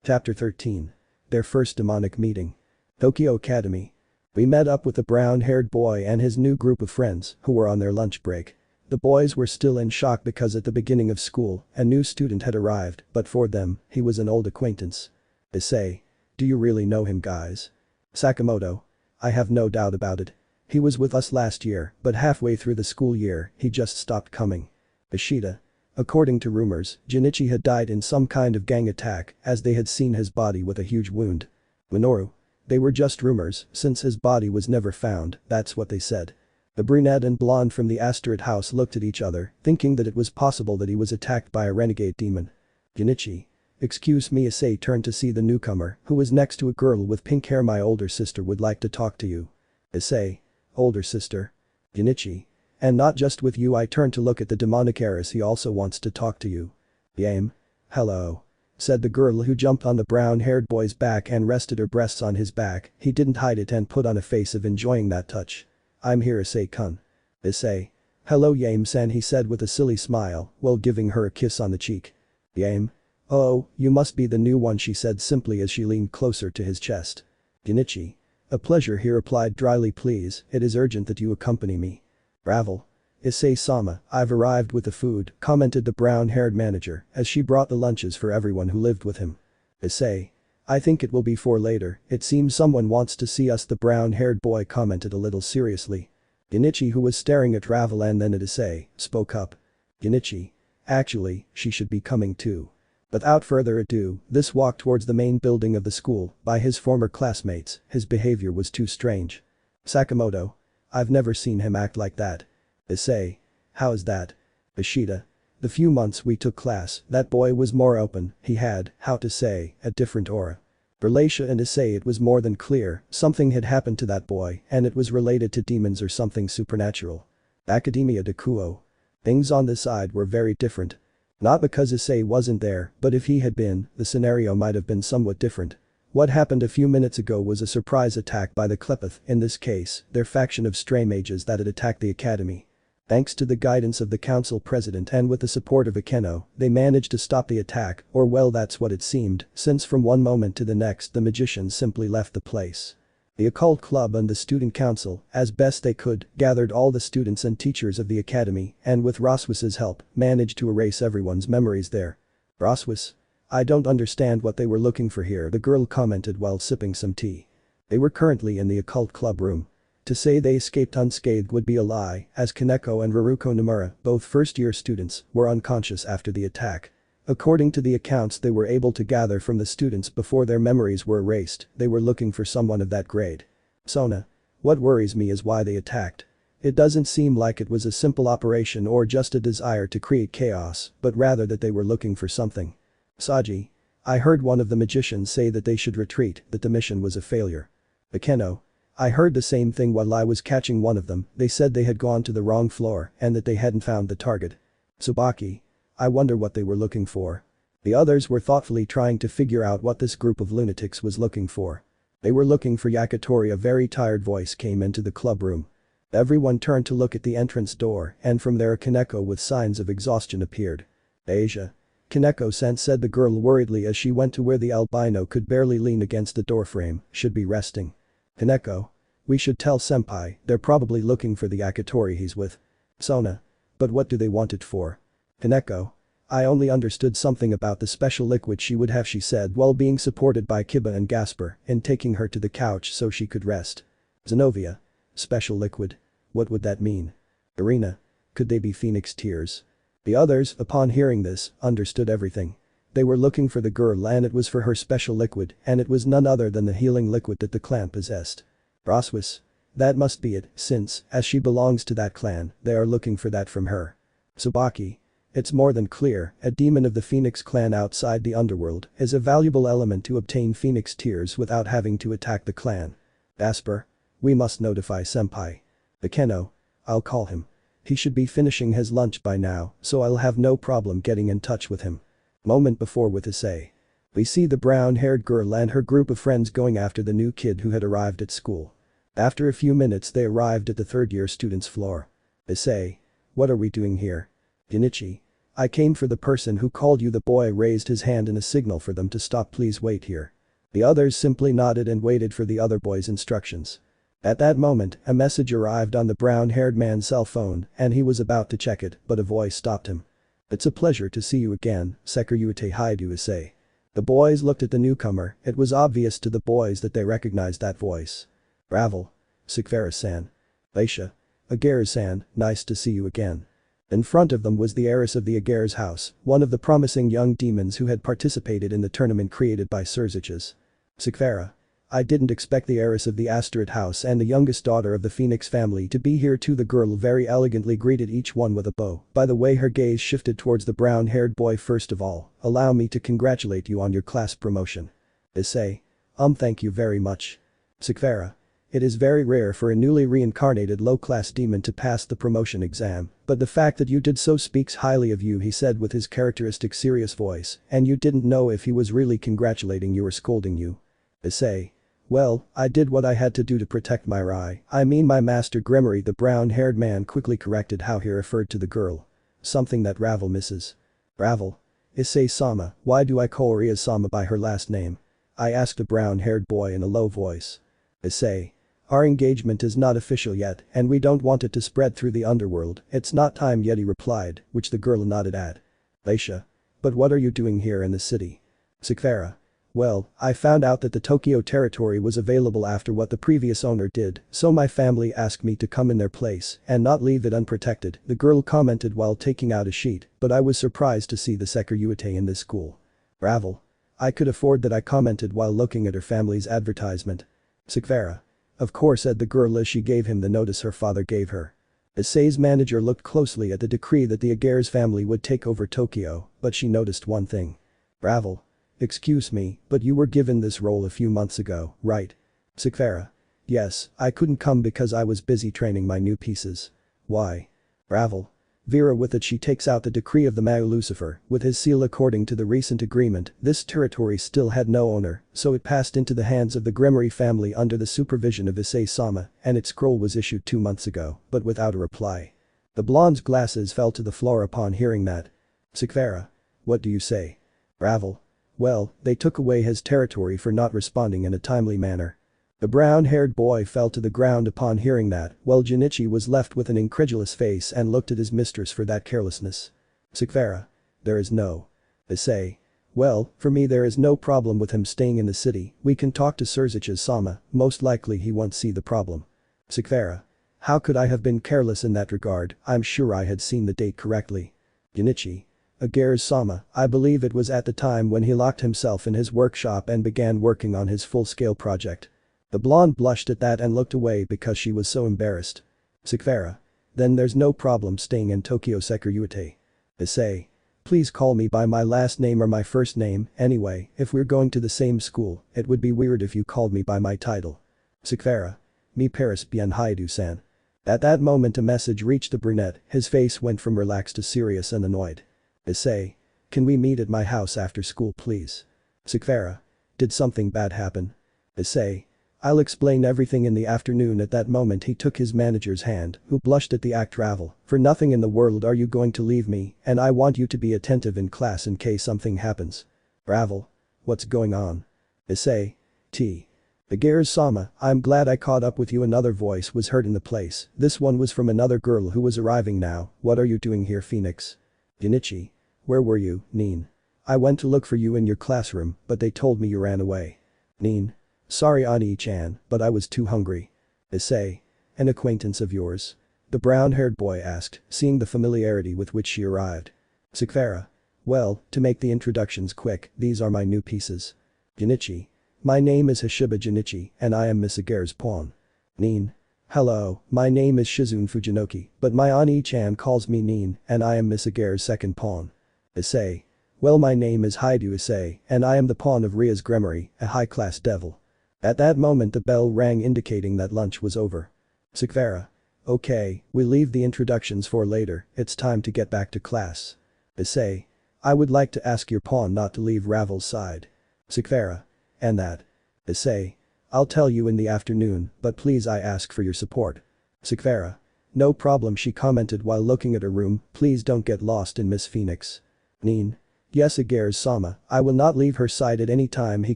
Chapter 13. Their first demonic meeting. Tokyo Academy. We met up with the brown-haired boy and his new group of friends who were on their lunch break. The boys were still in shock because at the beginning of school, a new student had arrived, but for them, he was an old acquaintance. Issei. Do you really know him guys? Sakamoto. I have no doubt about it. He was with us last year, but halfway through the school year, he just stopped coming. Ishida. According to rumors, Junichi had died in some kind of gang attack as they had seen his body with a huge wound. Minoru. They were just rumors, since his body was never found, that's what they said. The brunette and blonde from the Asteroid house looked at each other, thinking that it was possible that he was attacked by a renegade demon. Junichi. Excuse me, Issei turned to see the newcomer, who was next to a girl with pink hair. My older sister would like to talk to you. Issei. Older sister. Junichi. And not just with you. I turned to look at the demonic Agares, he also wants to talk to you. Yame. Hello. Said the girl who jumped on the brown-haired boy's back and rested her breasts on his back. He didn't hide it and put on a face of enjoying that touch. I'm here, Issei-kun. Issei. Hello Yame-san, he said with a silly smile while giving her a kiss on the cheek. Yame. Oh, you must be the new one, she said simply as she leaned closer to his chest. Junichi. A pleasure, he replied dryly. Please, it is urgent that you accompany me. Ravel. Issei-sama, I've arrived with the food, commented the brown-haired manager as she brought the lunches for everyone who lived with him. Issei. I think it will be for later, it seems someone wants to see us, the brown-haired boy commented a little seriously. Junichi, who was staring at Ravel and then at Issei, spoke up. Junichi. Actually, she should be coming too. Without further ado, this walk towards the main building of the school by his former classmates, his behavior was too strange. Sakamoto. I've never seen him act like that. Issei. How is that? Ishida. The few months we took class, that boy was more open, he had, how to say, a different aura. For Leisha and Issei it was more than clear, something had happened to that boy and it was related to demons or something supernatural. Academia de Kuoh. Things on this side were very different. Not because Issei wasn't there, but if he had been, the scenario might have been somewhat different. What happened a few minutes ago was a surprise attack by the Klepeth, in this case, their faction of stray mages that had attacked the academy. Thanks to the guidance of the council president and with the support of Akeno, they managed to stop the attack, or well that's what it seemed, since from one moment to the next the magicians simply left the place. The occult club and the student council, as best they could, gathered all the students and teachers of the academy and with Roswis's help, managed to erase everyone's memories there. Roswis? I don't understand what they were looking for here, the girl commented while sipping some tea. They were currently in the occult club room. To say they escaped unscathed would be a lie, as Kaneko and Raruko Nomura, both first-year students, were unconscious after the attack. According to the accounts they were able to gather from the students before their memories were erased, they were looking for someone of that grade. Sona. What worries me is why they attacked. It doesn't seem like it was a simple operation or just a desire to create chaos, but rather that they were looking for something. Saji. I heard one of the magicians say that they should retreat, that the mission was a failure. Akeno. I heard the same thing while I was catching one of them, they said they had gone to the wrong floor and that they hadn't found the target. Tsubaki. I wonder what they were looking for. The others were thoughtfully trying to figure out what this group of lunatics was looking for. They were looking for Yakitori. A very tired voice came into the club room. Everyone turned to look at the entrance door and from there Kaneko with signs of exhaustion appeared. Asia. Kaneko-san, said the girl worriedly as she went to where the albino could barely lean against the doorframe, should be resting. Kaneko. We should tell senpai, they're probably looking for the Akatori he's with. Sona. But what do they want it for? Kaneko. I only understood something about the special liquid she would have, she said while being supported by Kiba and Gasper and taking her to the couch so she could rest. Zenobia. Special liquid? What would that mean? Irina. Could they be Phoenix tears? The others, upon hearing this, understood everything. They were looking for the girl and it was for her special liquid and it was none other than the healing liquid that the clan possessed. Roswis. That must be it, since, as she belongs to that clan, they are looking for that from her. Tsubaki. It's more than clear, a demon of the Phoenix clan outside the underworld is a valuable element to obtain Phoenix tears without having to attack the clan. Asper. We must notify senpai. Akeno. I'll call him. He should be finishing his lunch by now, so I'll have no problem getting in touch with him. Moment before with Issei. We see the brown-haired girl and her group of friends going after the new kid who had arrived at school. After a few minutes they arrived at the third-year students' floor. Issei. What are we doing here? Genichi. I came for the person who called you. The boy raised his hand in a signal for them to stop. Please wait here. The others simply nodded and waited for the other boy's instructions. At that moment, a message arrived on the brown-haired man's cell phone and he was about to check it, but a voice stopped him. It's a pleasure to see you again, Sekiryuutei Hyoudou Issei. The boys looked at the newcomer. It was obvious to the boys that they recognized that voice. Ravel. Seekvaira-san. Leisha. Agares-san, nice to see you again. In front of them was the heiress of the Agares house, one of the promising young demons who had participated in the tournament created by Sirzechs. Seekvaira. I didn't expect the heiress of the Asteroid house and the youngest daughter of the Phoenix family to be here too. The girl very elegantly greeted each one with a bow. By the way, her gaze shifted towards the brown-haired boy. First of all, allow me to congratulate you on your class promotion. Issei. Thank you very much. Seekvaira. It is very rare for a newly reincarnated low-class demon to pass the promotion exam, but the fact that you did so speaks highly of you, he said with his characteristic serious voice, and you didn't know if he was really congratulating you or scolding you. Issei. Well, I did what I had to do to protect my my master Gremory. The brown-haired man quickly corrected how he referred to the girl. Something that Ravel misses. Ravel. Issei-sama, why do I call Rias-sama by her last name? I asked the brown-haired boy in a low voice. Issei. Our engagement is not official yet and we don't want it to spread through the underworld. It's not time yet, he replied, which the girl nodded at. Leisha. But what are you doing here in the city? Seekvaira. Well, I found out that the Tokyo territory was available after what the previous owner did, so my family asked me to come in their place and not leave it unprotected, the girl commented while taking out a sheet, but I was surprised to see the Sekiryuutei in this school. Ravel. I could afford that, I commented while looking at her family's advertisement. Seekvaira. Of course, said the girl as she gave him the notice her father gave her. Issei's manager looked closely at the decree that the Agares family would take over Tokyo, but she noticed one thing. Ravel. Excuse me, but you were given this role a few months ago, right? Seekvaira. Yes, I couldn't come because I was busy training my new pieces. Why? Ravel. Vera. With it she takes out the decree of the Mao Lucifer, with his seal. According to the recent agreement, this territory still had no owner, so it passed into the hands of the Gremory family under the supervision of Issei-sama, and its scroll was issued 2 months ago, but without a reply. The blonde's glasses fell to the floor upon hearing that. Seekvaira. What do you say? Ravel. Well, they took away his territory for not responding in a timely manner. The brown-haired boy fell to the ground upon hearing that, while Genichi was left with an incredulous face and looked at his mistress for that carelessness. Seekvaira. There is no. Issei. Well, for me there is no problem with him staying in the city. We can talk to Sirzechs-sama, most likely he won't see the problem. Seekvaira. How could I have been careless in that regard? I'm sure I had seen the date correctly. Genichi. Agares-sama, I believe it was at the time when he locked himself in his workshop and began working on his full-scale project. The blonde blushed at that and looked away because she was so embarrassed. Seekvaira. Then there's no problem staying in Tokyo. Sekiryuutei. Issei. Please call me by my last name or my first name. Anyway, if we're going to the same school, it would be weird if you called me by my title. Seekvaira. Me Paris bien Hyoudou-san. At that moment a message reached the brunette. His face went from relaxed to serious and annoyed. Issei. Can we meet at my house after school please? Seekvaira. Did something bad happen? Issei. I'll explain everything in the afternoon. At that moment he took his manager's hand, who blushed at the act. Ravel, for nothing in the world are you going to leave me, and I want you to be attentive in class in case something happens. Ravel. What's going on? Issei. T. Agares Sama, I'm glad I caught up with you. Another voice was heard in the place. This one was from another girl who was arriving now. What are you doing here, Phoenix? Junichi. Where were you, Nin? I went to look for you in your classroom, but they told me you ran away. Nin. Sorry Ani-chan, but I was too hungry. Issei. An acquaintance of yours? The brown-haired boy asked, seeing the familiarity with which she arrived. Seekvaira. Well, to make the introductions quick, these are my new pieces. Junichi. My name is Hashiba Junichi, and I am Miss Agares' pawn. Nin. Hello, my name is Shizune Fujinoki, but my Ani-chan calls me Nin, and I am Miss Agares' second pawn. Issei. Well, my name is Hyoudou Issei, and I am the pawn of Rias Gremory, a high-class devil. At that moment the bell rang indicating that lunch was over. Seekvaira. Okay, we leave the introductions for later, it's time to get back to class. Issei. I would like to ask your pawn not to leave Ravel's side. Seekvaira. And that. Issei. I'll tell you in the afternoon, but please I ask for your support. Seekvaira. No problem, she commented while looking at her room, please don't get lost in Miss Phoenix. Nin. Yes Agares Sama, I will not leave her side at any time, he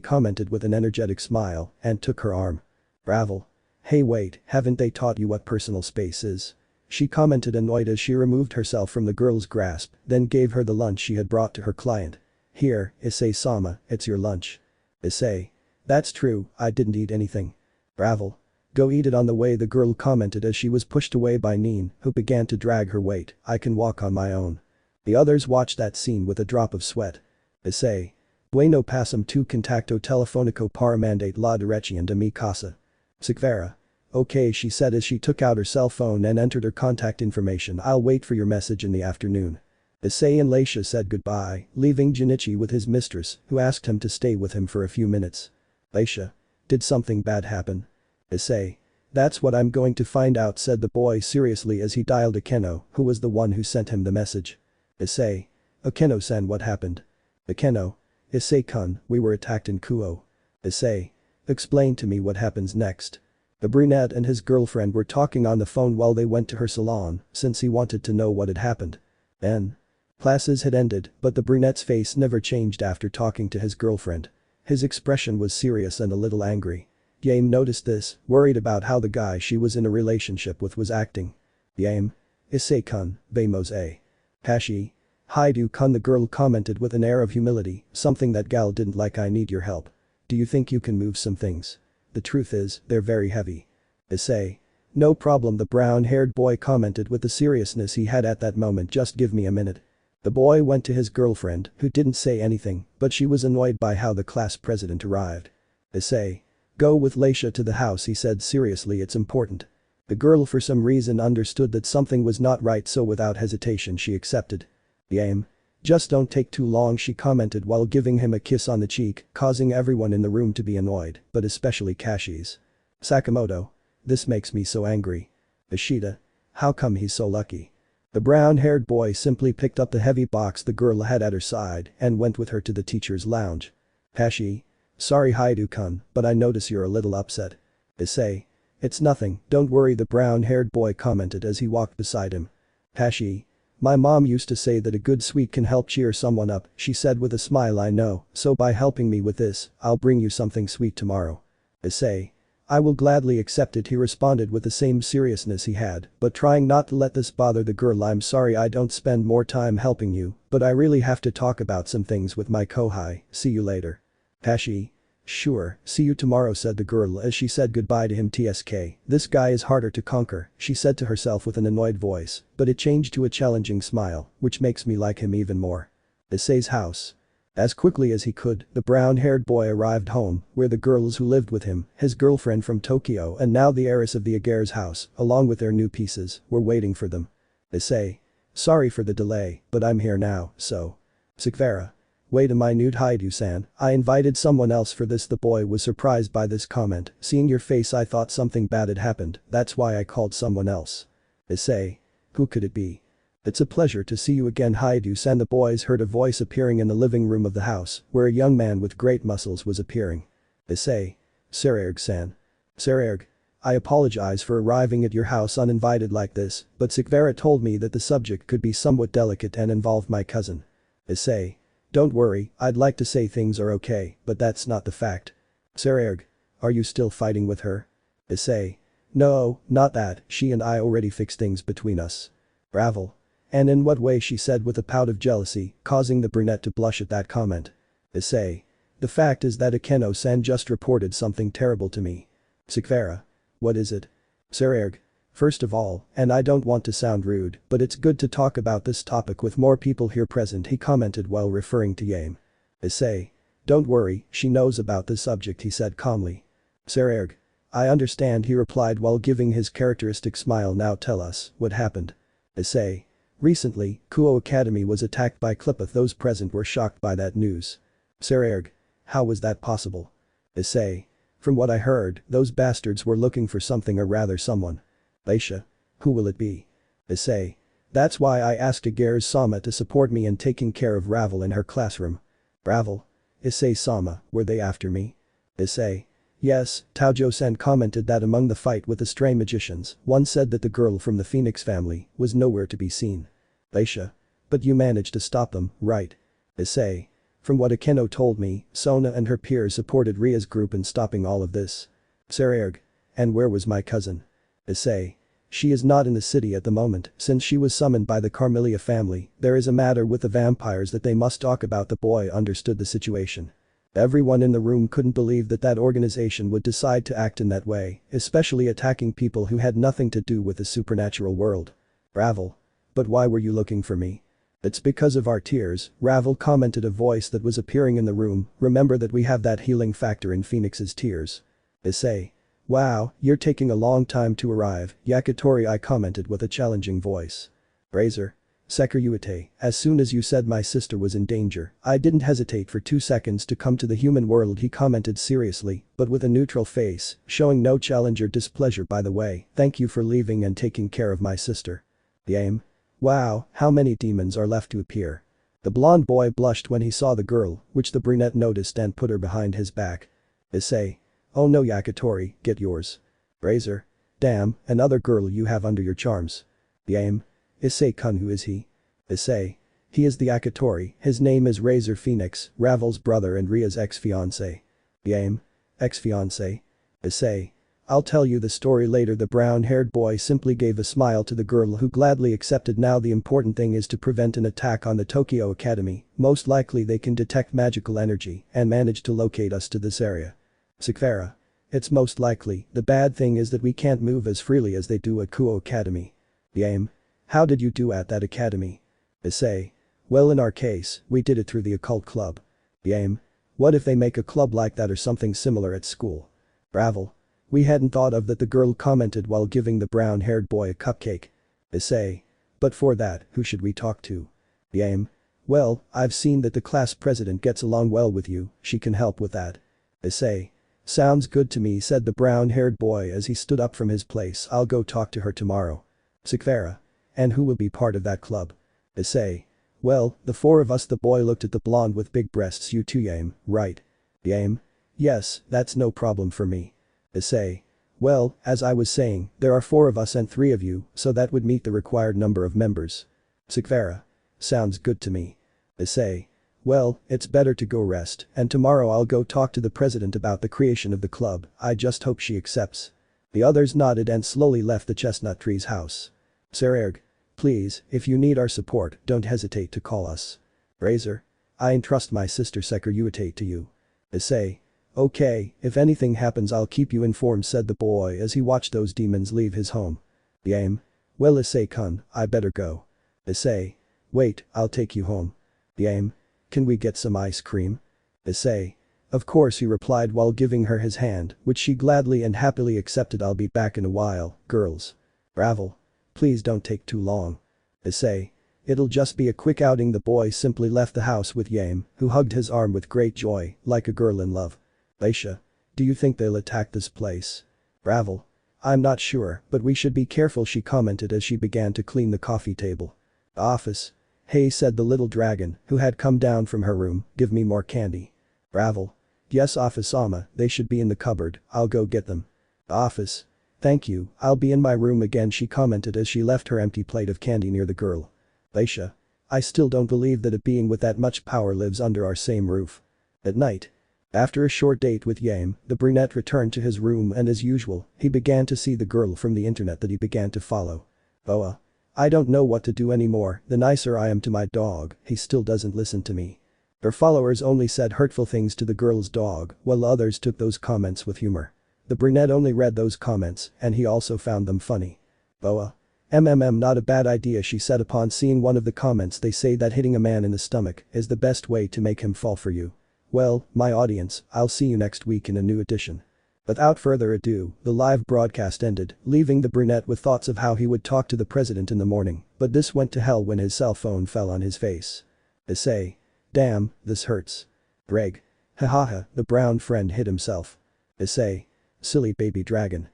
commented with an energetic smile and took her arm. Ravel. Hey wait, haven't they taught you what personal space is? She commented annoyed as she removed herself from the girl's grasp, then gave her the lunch she had brought to her client. Here, Issei Sama, it's your lunch. Issei. That's true, I didn't eat anything. Ravel. Go eat it on the way, the girl commented as she was pushed away by Nin, who began to drag her weight. I can walk on my own. The others watched that scene with a drop of sweat. Issei. Bueno passam tu contacto telefonico para mandate la dirección de mi casa. Seekvaira. Okay, she said as she took out her cell phone and entered her contact information. I'll wait for your message in the afternoon. Issei and Leisha said goodbye, leaving Junichi with his mistress, who asked him to stay with him for a few minutes. Leisha. Did something bad happen? Issei. That's what I'm going to find out, said the boy seriously as he dialed Akeno, who was the one who sent him the message. Issei. Akeno-san, what happened? Akeno. Issei-kun, we were attacked in Kuoh. Issei. Explain to me what happens next. The brunette and his girlfriend were talking on the phone while they went to her salon, since he wanted to know what had happened. Then. Classes had ended, but the brunette's face never changed after talking to his girlfriend. His expression was serious and a little angry. Yame noticed this, worried about how the guy she was in a relationship with was acting. Yame. Issei-kun, vamos a. Hashi. Hyoudou-kun, the girl commented with an air of humility, something that Gal didn't like. I need your help. Do you think you can move some things? The truth is, they're very heavy. Issei. No problem, the brown-haired boy commented with the seriousness he had at that moment. Just give me a minute. The boy went to his girlfriend, who didn't say anything, but she was annoyed by how the class president arrived. Issei. Go with Leisha to the house, he said seriously, it's important. The girl for some reason understood that something was not right, so without hesitation she accepted. Yame. Just don't take too long, she commented while giving him a kiss on the cheek, causing everyone in the room to be annoyed, but especially Kashi's. Sakamoto. This makes me so angry. Ishida. How come he's so lucky? The brown-haired boy simply picked up the heavy box the girl had at her side and went with her to the teacher's lounge. Kashi. Sorry Hyoudou-kun, but I notice you're a little upset. Issei. It's nothing, don't worry, the brown-haired boy commented as he walked beside him. Kashi. My mom used to say that a good sweet can help cheer someone up, she said with a smile. I know, so by helping me with this, I'll bring you something sweet tomorrow. Issei. I will gladly accept it, he responded with the same seriousness he had, but trying not to let this bother the girl. I'm sorry I don't spend more time helping you, but I really have to talk about some things with my kohai, see you later. Kashi. Sure, see you tomorrow, said the girl as she said goodbye to him. TSK, this guy is harder to conquer, she said to herself with an annoyed voice, but it changed to a challenging smile, which makes me like him even more. Issei's house. As quickly as he could, the brown-haired boy arrived home, where the girls who lived with him, his girlfriend from Tokyo and now the heiress of the Agares house, along with their new pieces, were waiting for them. Issei. Sorry for the delay, but I'm here now, so. Seekvaira. Wait a minute Hyoudou-san, I invited someone else for this. The boy was surprised by this comment, seeing your face I thought something bad had happened, that's why I called someone else. Issei. Who could it be? It's a pleasure to see you again Hyoudou-san. The boys heard a voice appearing in the living room of the house, where a young man with great muscles was appearing. Issei. Sirzechs-san. Seekvaira. I apologize for arriving at your house uninvited like this, but Seekvaira told me that the subject could be somewhat delicate and involve my cousin. Issei. Don't worry, I'd like to say things are okay, but that's not the fact. Seekvaira. Are you still fighting with her? Issei. No, not that, she and I already fixed things between us. Ravel. And in what way, she said with a pout of jealousy, causing the brunette to blush at that comment. Issei. The fact is that Akeno-san just reported something terrible to me. Seekvaira. What is it? Seekvaira. First of all, and I don't want to sound rude, but it's good to talk about this topic with more people here present, he commented while referring to Yame. Issei. Don't worry, she knows about the subject, he said calmly. Seekvaira. I understand, he replied while giving his characteristic smile. Now tell us, what happened? Issei. Recently, Kuoh Academy was attacked by Clippeth. Those present were shocked by that news. Seekvaira. How was that possible? Issei. From what I heard, those bastards were looking for something or rather someone. Leisha. Who will it be? Issei. That's why I asked Agares-sama to support me in taking care of Ravel in her classroom. Ravel. Issei-sama, were they after me? Issei. Yes, Taojo-san commented that among the fight with the stray magicians, one said that the girl from the Phoenix family was nowhere to be seen. Leisha. But you managed to stop them, right? Issei. From what Akeno told me, Sona and her peers supported Rias' group in stopping all of this. Seekvaira. And where was my cousin? Issei. She is not in the city at the moment, since she was summoned by the Carmelia family. There is a matter with the vampires that they must talk about. The boy understood the situation. Everyone in the room couldn't believe that that organization would decide to act in that way, especially attacking people who had nothing to do with the supernatural world. Ravel. But why were you looking for me? It's because of our tears, Ravel commented, a voice that was appearing in the room. Remember that we have that healing factor in Phoenix's tears. Issei. Wow, you're taking a long time to arrive, Yakitori, I commented with a challenging voice. Razor. Sekiryuutei, as soon as you said my sister was in danger, I didn't hesitate for 2 seconds to come to the human world, he commented seriously, but with a neutral face, showing no challenge or displeasure. By the way, thank you for leaving and taking care of my sister. Yame. Wow, how many demons are left to appear? The blonde boy blushed when he saw the girl, which the brunette noticed and put her behind his back. Issei. Oh no, Yakitori, get yours. Razor. Damn, another girl you have under your charms. Yame. Issei-kun, who is he? Issei. He is the Yakitori, his name is Razor Phoenix, Ravel's brother and Ria's ex-fiancé. Yame. Ex-fiancé? Issei. I'll tell you the story later. The brown-haired boy simply gave a smile to the girl, who gladly accepted. Now the important thing is to prevent an attack on the Tokyo Academy. Most likely they can detect magical energy and manage to locate us to this area. Seekvaira. It's most likely. The bad thing is that we can't move as freely as they do at Kuoh Academy. Yame. How did you do at that academy? Issei. Well, in our case, we did it through the occult club. Yame. What if they make a club like that or something similar at school? Ravel. We hadn't thought of that, the girl commented while giving the brown-haired boy a cupcake. Issei. But for that, who should we talk to? Yame. Well, I've seen that the class president gets along well with you, she can help with that. Issei. Sounds good to me, said the brown-haired boy as he stood up from his place. I'll go talk to her tomorrow. Seekvaira. And who will be part of that club? Issei. Well, the 4 of us. The boy looked at the blonde with big breasts. You too, Yame, right? Yame. Yes, that's no problem for me. Issei. Well, as I was saying, there are 4 of us and 3 of you, so that would meet the required number of members. Seekvaira. Sounds good to me. Issei. Well, it's better to go rest, and tomorrow I'll go talk to the president about the creation of the club. I just hope she accepts. The others nodded and slowly left the chestnut tree's house. Seekvaira. Please, if you need our support, don't hesitate to call us. Razor. I entrust my sister Sekiryuutei to you. Issei. Okay, if anything happens I'll keep you informed, said the boy as he watched those demons leave his home. Yame. Well, Issei-kun, I better go. Issei. Wait, I'll take you home. Yame. Can we get some ice cream? Issei. Of course, he replied while giving her his hand, which she gladly and happily accepted. I'll be back in a while, girls. Ravel. Please don't take too long. Issei. It'll just be a quick outing. The boy simply left the house with Yame, who hugged his arm with great joy, like a girl in love. Leisha. Do you think they'll attack this place? Ravel. I'm not sure, but we should be careful, she commented as she began to clean the coffee table. Office. Hey, said the little dragon, who had come down from her room, give me more candy. Ravel. Yes, Office-sama, they should be in the cupboard, I'll go get them. Office. Thank you, I'll be in my room again, she commented as she left her empty plate of candy near the girl. Leisha. I still don't believe that a being with that much power lives under our same roof. At night. After a short date with Yame, the brunette returned to his room and as usual, he began to see the girl from the internet that he began to follow. Boa. I don't know what to do anymore, the nicer I am to my dog, he still doesn't listen to me. Her followers only said hurtful things to the girl's dog, while others took those comments with humor. The brunette only read those comments, and he also found them funny. Boa. Not a bad idea, she said upon seeing one of the comments. They say that hitting a man in the stomach is the best way to make him fall for you. Well, my audience, I'll see you next week in a new edition. Without further ado, the live broadcast ended, leaving the brunette with thoughts of how he would talk to the president in the morning, but this went to hell when his cell phone fell on his face. Issei. Damn, this hurts. Greg. Hahaha, the brown friend hit himself. Issei. Silly baby dragon.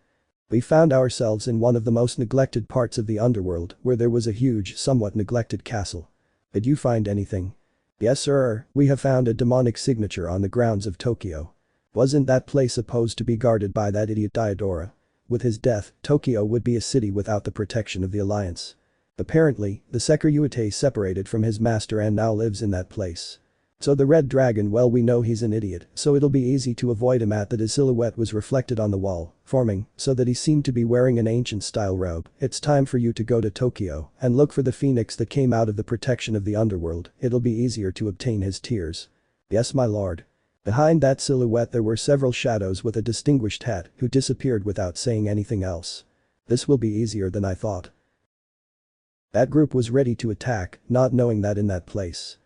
We found ourselves in one of the most neglected parts of the underworld where there was a huge, somewhat neglected castle. Did you find anything? Yes sir, we have found a demonic signature on the grounds of Tokyo. Wasn't that place supposed to be guarded by that idiot Diodora? With his death, Tokyo would be a city without the protection of the Alliance. Apparently, the Sekiryuutei separated from his master and now lives in that place. So the red dragon, well, we know he's an idiot, so it'll be easy to avoid him at that. His silhouette was reflected on the wall, forming so that he seemed to be wearing an ancient style robe. It's time for you to go to Tokyo and look for the phoenix that came out of the protection of the underworld. It'll be easier to obtain his tears. Yes my lord. Behind that silhouette there were several shadows with a distinguished hat who disappeared without saying anything else. This will be easier than I thought. That group was ready to attack, not knowing that in that place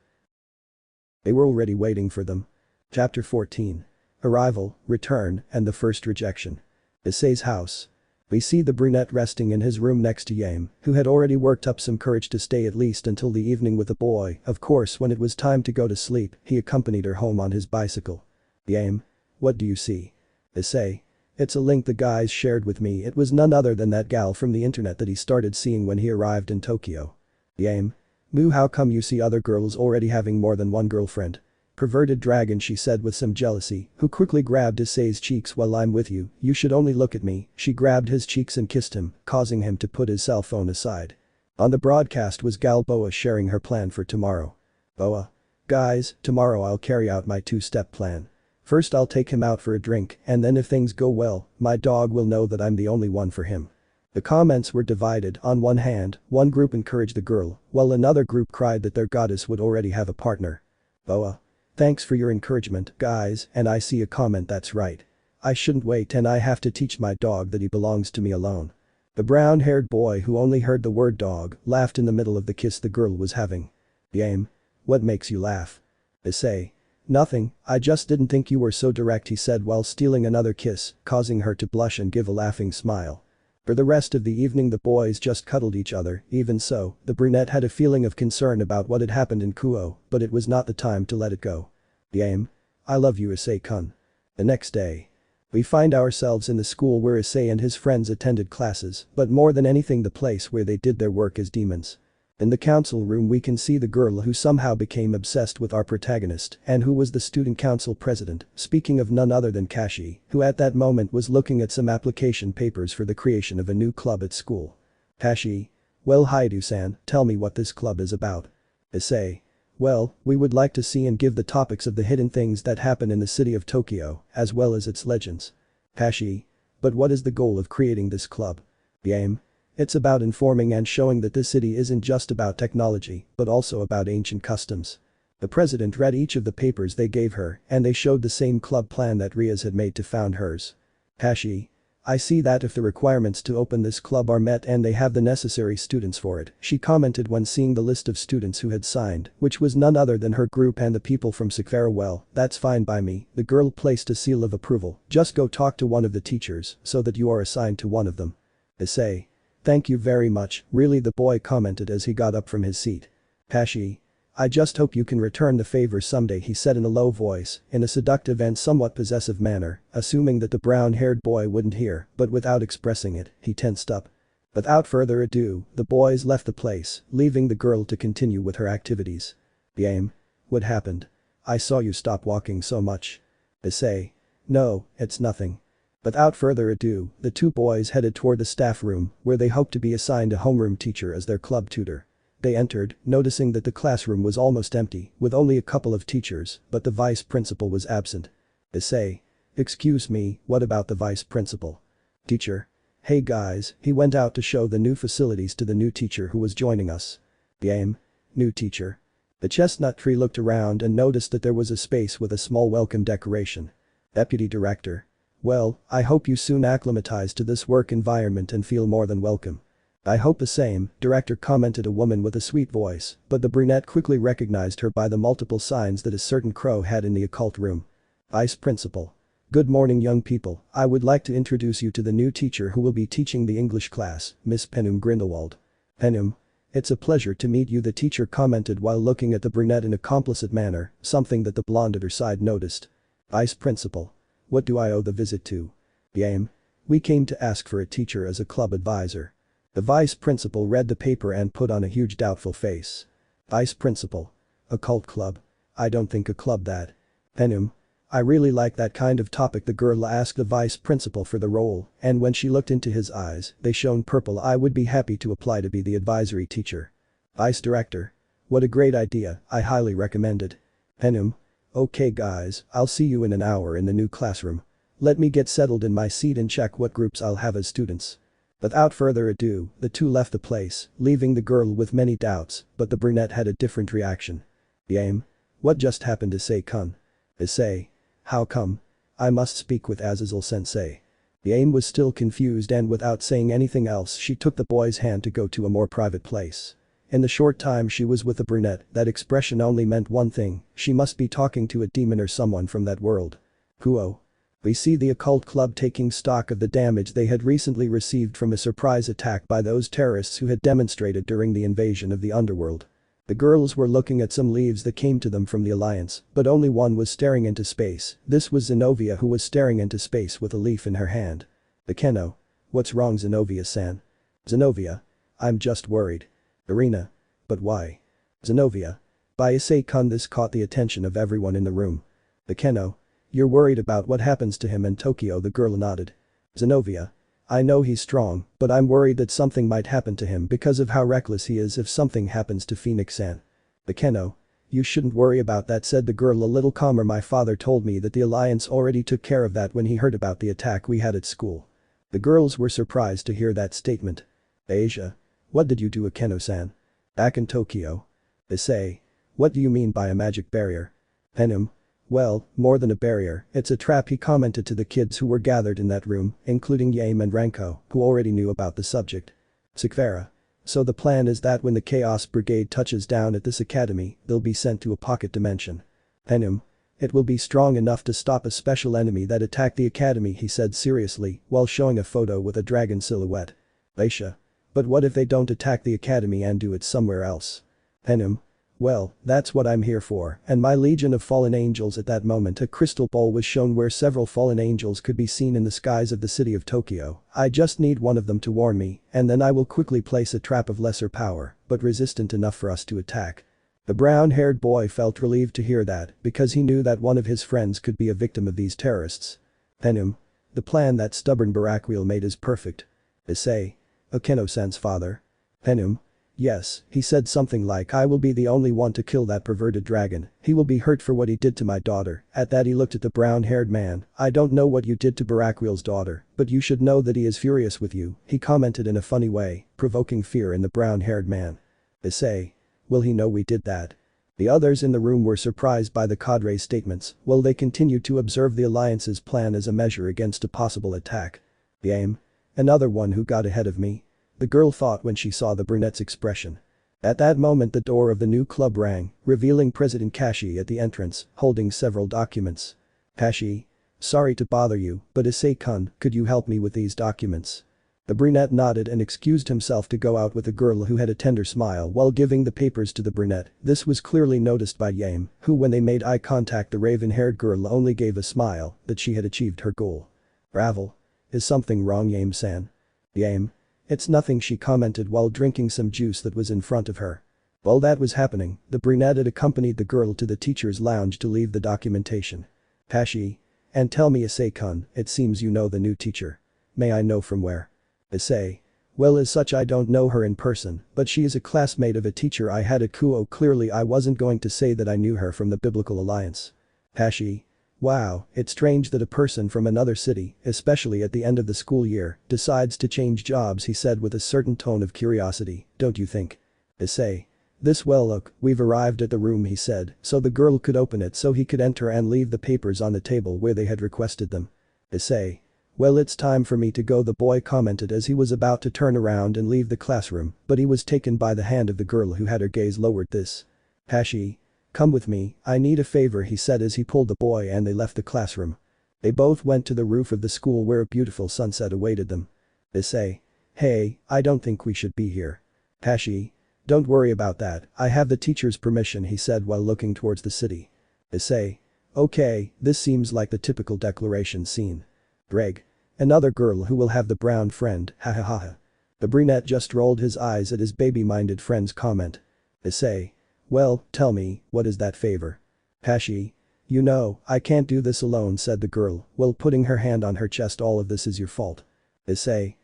they were already waiting for them. Chapter 14. Arrival, Return, and the First Rejection. Issei's house. We see the brunette resting in his room next to Yame, who had already worked up some courage to stay at least until the evening with the boy. Of course, when it was time to go to sleep, he accompanied her home on his bicycle. Yame. What do you see? Issei. It's a link the guys shared with me. It was none other than that gal from the internet that he started seeing when he arrived in Tokyo. Yame. Moo, how come you see other girls already having more than one girlfriend? Perverted dragon, she said with some jealousy, who quickly grabbed Issei's cheeks. Well, I'm with you, you should only look at me. She grabbed his cheeks and kissed him, causing him to put his cell phone aside. On the broadcast was Gal Boa sharing her plan for tomorrow. Boa. Guys, tomorrow I'll carry out my two-step plan. First I'll take him out for a drink, and then if things go well, my dog will know that I'm the only one for him. The comments were divided. On one hand, one group encouraged the girl, while another group cried that their goddess would already have a partner. Boa. Thanks for your encouragement, guys, and I see a comment that's right. I shouldn't wait and I have to teach my dog that he belongs to me alone. The brown-haired boy who only heard the word dog laughed in the middle of the kiss the girl was having. Yame. What makes you laugh? Issei. Nothing, I just didn't think you were so direct, he said while stealing another kiss, causing her to blush and give a laughing smile. For the rest of the evening the boys just cuddled each other. Even so, the brunette had a feeling of concern about what had happened in Kuoh, but it was not the time to let it go. Yame. I love you, Issei-kun. The next day. We find ourselves in the school where Issei and his friends attended classes, but more than anything the place where they did their work as demons. In the council room we can see the girl who somehow became obsessed with our protagonist and who was the student council president, speaking of none other than Kashi, who at that moment was looking at some application papers for the creation of a new club at school. Kashi. Well, Hyoudou-san, tell me what this club is about. Issei. Well, we would like to see and give the topics of the hidden things that happen in the city of Tokyo, as well as its legends. Kashi. But what is the goal of creating this club? Yame. It's about informing and showing that this city isn't just about technology, but also about ancient customs. The president read each of the papers they gave her, and they showed the same club plan that Rias had made to found hers. Kashi. I see that if the requirements to open this club are met and they have the necessary students for it, she commented when seeing the list of students who had signed, which was none other than her group and the people from Seekvaira. Well, that's fine by me, the girl placed a seal of approval. Just go talk to one of the teachers so that you are assigned to one of them. Issei. Thank you very much, really, the boy commented as he got up from his seat. Kashi. I just hope you can return the favor someday, he said in a low voice, in a seductive and somewhat possessive manner, assuming that the brown-haired boy wouldn't hear, but without expressing it, he tensed up. Without further ado, the boys left the place, leaving the girl to continue with her activities. Yame. What happened? I saw you stop walking so much. Issei. No, it's nothing. Without further ado, the two boys headed toward the staff room, where they hoped to be assigned a homeroom teacher as their club tutor. They entered, noticing that the classroom was almost empty, with only a couple of teachers, but the vice principal was absent. Issei. Excuse me, what about the vice principal? Teacher. Hey guys, he went out to show the new facilities to the new teacher who was joining us. Game. New teacher. The chestnut tree looked around and noticed that there was a space with a small welcome decoration. Deputy Director. Well, I hope you soon acclimatize to this work environment and feel more than welcome. I hope the same, Director commented, a woman with a sweet voice, but the brunette quickly recognized her by the multiple signs that a certain crow had in the occult room. Vice Principal. Good morning young people, I would like to introduce you to the new teacher who will be teaching the English class, Miss Penum Grindelwald. Penum. It's a pleasure to meet you, the teacher commented while looking at the brunette in a complicit manner, something that the blonde at her side noticed. Vice Principal. What do I owe the visit to? Game. We came to ask for a teacher as a club advisor. The vice principal read the paper and put on a huge doubtful face. Vice Principal. A cult club? I don't think a club that. Penum. I really like that kind of topic, the girl asked the vice principal for the role, and when she looked into his eyes, they shone purple. I would be happy to apply to be the advisory teacher. Vice Director. What a great idea, I highly recommend it. Penum. Okay guys, I'll see you in an hour in the new classroom. Let me get settled in my seat and check what groups I'll have as students. Without further ado, the two left the place, leaving the girl with many doubts, but the brunette had a different reaction. Game. What just happened, Issei-kun? Issei. How come? I must speak with Azazel-sensei. Game was still confused, and without saying anything else she took the boy's hand to go to a more private place. In the short time she was with the brunette, that expression only meant one thing: she must be talking to a demon or someone from that world. Kuoh. We see the occult club taking stock of the damage they had recently received from a surprise attack by those terrorists who had demonstrated during the invasion of the underworld. The girls were looking at some leaves that came to them from the Alliance, but only one was staring into space. This was Zenobia, who was staring into space with a leaf in her hand. The Keno. What's wrong, Zenobia-san? Zenobia. I'm just worried. Irina. But why? Zenobia. By Issei-kun. This caught the attention of everyone in the room. The Keno. You're worried about what happens to him in Tokyo, the girl nodded. Zenobia. I know he's strong, but I'm worried that something might happen to him because of how reckless he is if something happens to Phoenix-san. The Keno. You shouldn't worry about that, said the girl a little calmer. My father told me that the Alliance already took care of that when he heard about the attack we had at school. The girls were surprised to hear that statement. Asia. What did you do, Akeno-san? Back in Tokyo. Issei. What do you mean by a magic barrier? Penum. Well, more than a barrier, it's a trap, he commented to the kids who were gathered in that room, including Yame and Ranko, who already knew about the subject. Seekvaira. So the plan is that when the Chaos Brigade touches down at this academy, they'll be sent to a pocket dimension. Penum. It will be strong enough to stop a special enemy that attacked the academy, he said seriously, while showing a photo with a dragon silhouette. Aisha. But what if they don't attack the academy and do it somewhere else? Penum. Well, that's what I'm here for, and my legion of fallen angels. At that moment a crystal ball was shown where several fallen angels could be seen in the skies of the city of Tokyo. I just need one of them to warn me, and then I will quickly place a trap of lesser power, but resistant enough for us to attack. The brown-haired boy felt relieved to hear that, because he knew that one of his friends could be a victim of these terrorists. Penum. The plan that stubborn Baraquiel made is perfect. Issei. Akeno-san's father. Penum. Yes, he said something like, I will be the only one to kill that perverted dragon. He will be hurt for what he did to my daughter. At that he looked at the brown-haired man. I don't know what you did to Baraquiel's daughter, but you should know that he is furious with you, he commented in a funny way, provoking fear in the brown-haired man. Issei. Will he know we did that? The others in the room were surprised by the cadre's statements, while they continued to observe the Alliance's plan as a measure against a possible attack. Game. Another one who got ahead of me. The girl thought when she saw the brunette's expression. At that moment the door of the new club rang, revealing President Kashi at the entrance, holding several documents. Kashi. Sorry to bother you, but Issei-kun, could you help me with these documents? The brunette nodded and excused himself to go out with the girl, who had a tender smile while giving the papers to the brunette. This was clearly noticed by Yame, who when they made eye contact the raven-haired girl only gave a smile, that she had achieved her goal. Ravel. Is something wrong, Yame-san? Yame. It's nothing, she commented while drinking some juice that was in front of her. While that was happening, the brunette had accompanied the girl to the teacher's lounge to leave the documentation. Kashi. And tell me Issei-kun, it seems you know the new teacher. May I know from where? Issei. Well as such I don't know her in person, but she is a classmate of a teacher I had at Kuoh. Clearly I wasn't going to say that I knew her from the Biblical Alliance. Hashi. Wow, it's strange that a person from another city, especially at the end of the school year, decides to change jobs, he said with a certain tone of curiosity, don't you think? Issei. This well look, we've arrived at the room he said, so the girl could open it so he could enter and leave the papers on the table where they had requested them. Issei. Well it's time for me to go the boy commented as he was about to turn around and leave the classroom, but he was taken by the hand of the girl who had her gaze lowered this. Hashi. Come with me, I need a favor he said as he pulled the boy and they left the classroom. They both went to the roof of the school where a beautiful sunset awaited them. Issei. Hey, I don't think we should be here. Hashi. Don't worry about that, I have the teacher's permission he said while looking towards the city. Issei. Okay, this seems like the typical declaration scene. Greg. Another girl who will have the brown friend, hahaha. The brunette just rolled his eyes at his baby-minded friend's comment. Issei. Well, tell me, what is that favor? Hashi. You know, I can't do this alone said the girl, while putting her hand on her chest. All of this is your fault. Issei.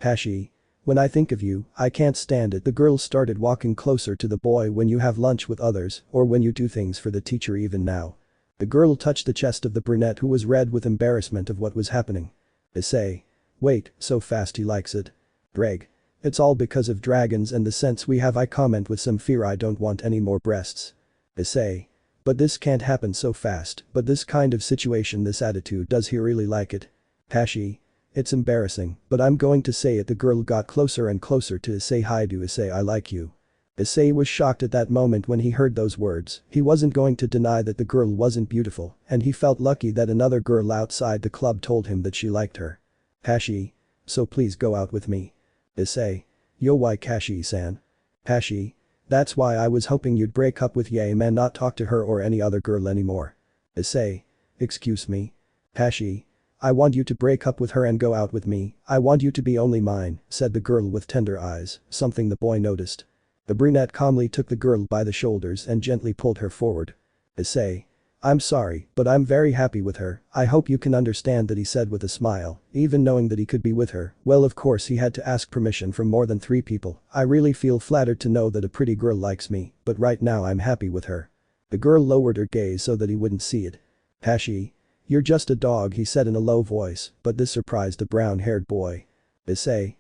Hashi. When I think of you, I can't stand it. The girl started walking closer to the boy. When you have lunch with others, or when you do things for the teacher even now. The girl touched the chest of the brunette who was red with embarrassment of what was happening. Issei. Wait, so fast he likes it. Greg. It's all because of dragons and the sense we have. I comment with some fear. I don't want any more breasts. Issei. But this can't happen so fast, but this kind of situation, this attitude, does he really like it? Hashi. It's embarrassing, but I'm going to say it. The girl got closer and closer to Issei. Hyoudou Issei, I like you. Issei was shocked at that moment when he heard those words. He wasn't going to deny that the girl wasn't beautiful, and he felt lucky that another girl outside the club told him that she liked her. Hashi. So please go out with me. Issei. Yo why Kashi-san? Hashi. That's why I was hoping you'd break up with Yame and not talk to her or any other girl anymore. Issei. Excuse me? Hashi. I want you to break up with her and go out with me. I want you to be only mine, said the girl with tender eyes, something the boy noticed. The brunette calmly took the girl by the shoulders and gently pulled her forward. Issei. I'm sorry, but I'm very happy with her. I hope you can understand that he said with a smile, even knowing that he could be with her. Well of course he had to ask permission from more than 3 people. I really feel flattered to know that a pretty girl likes me, but right now I'm happy with her. The girl lowered her gaze so that he wouldn't see it. Hashi. You're just a dog he said in a low voice, but this surprised the brown-haired boy. Issei.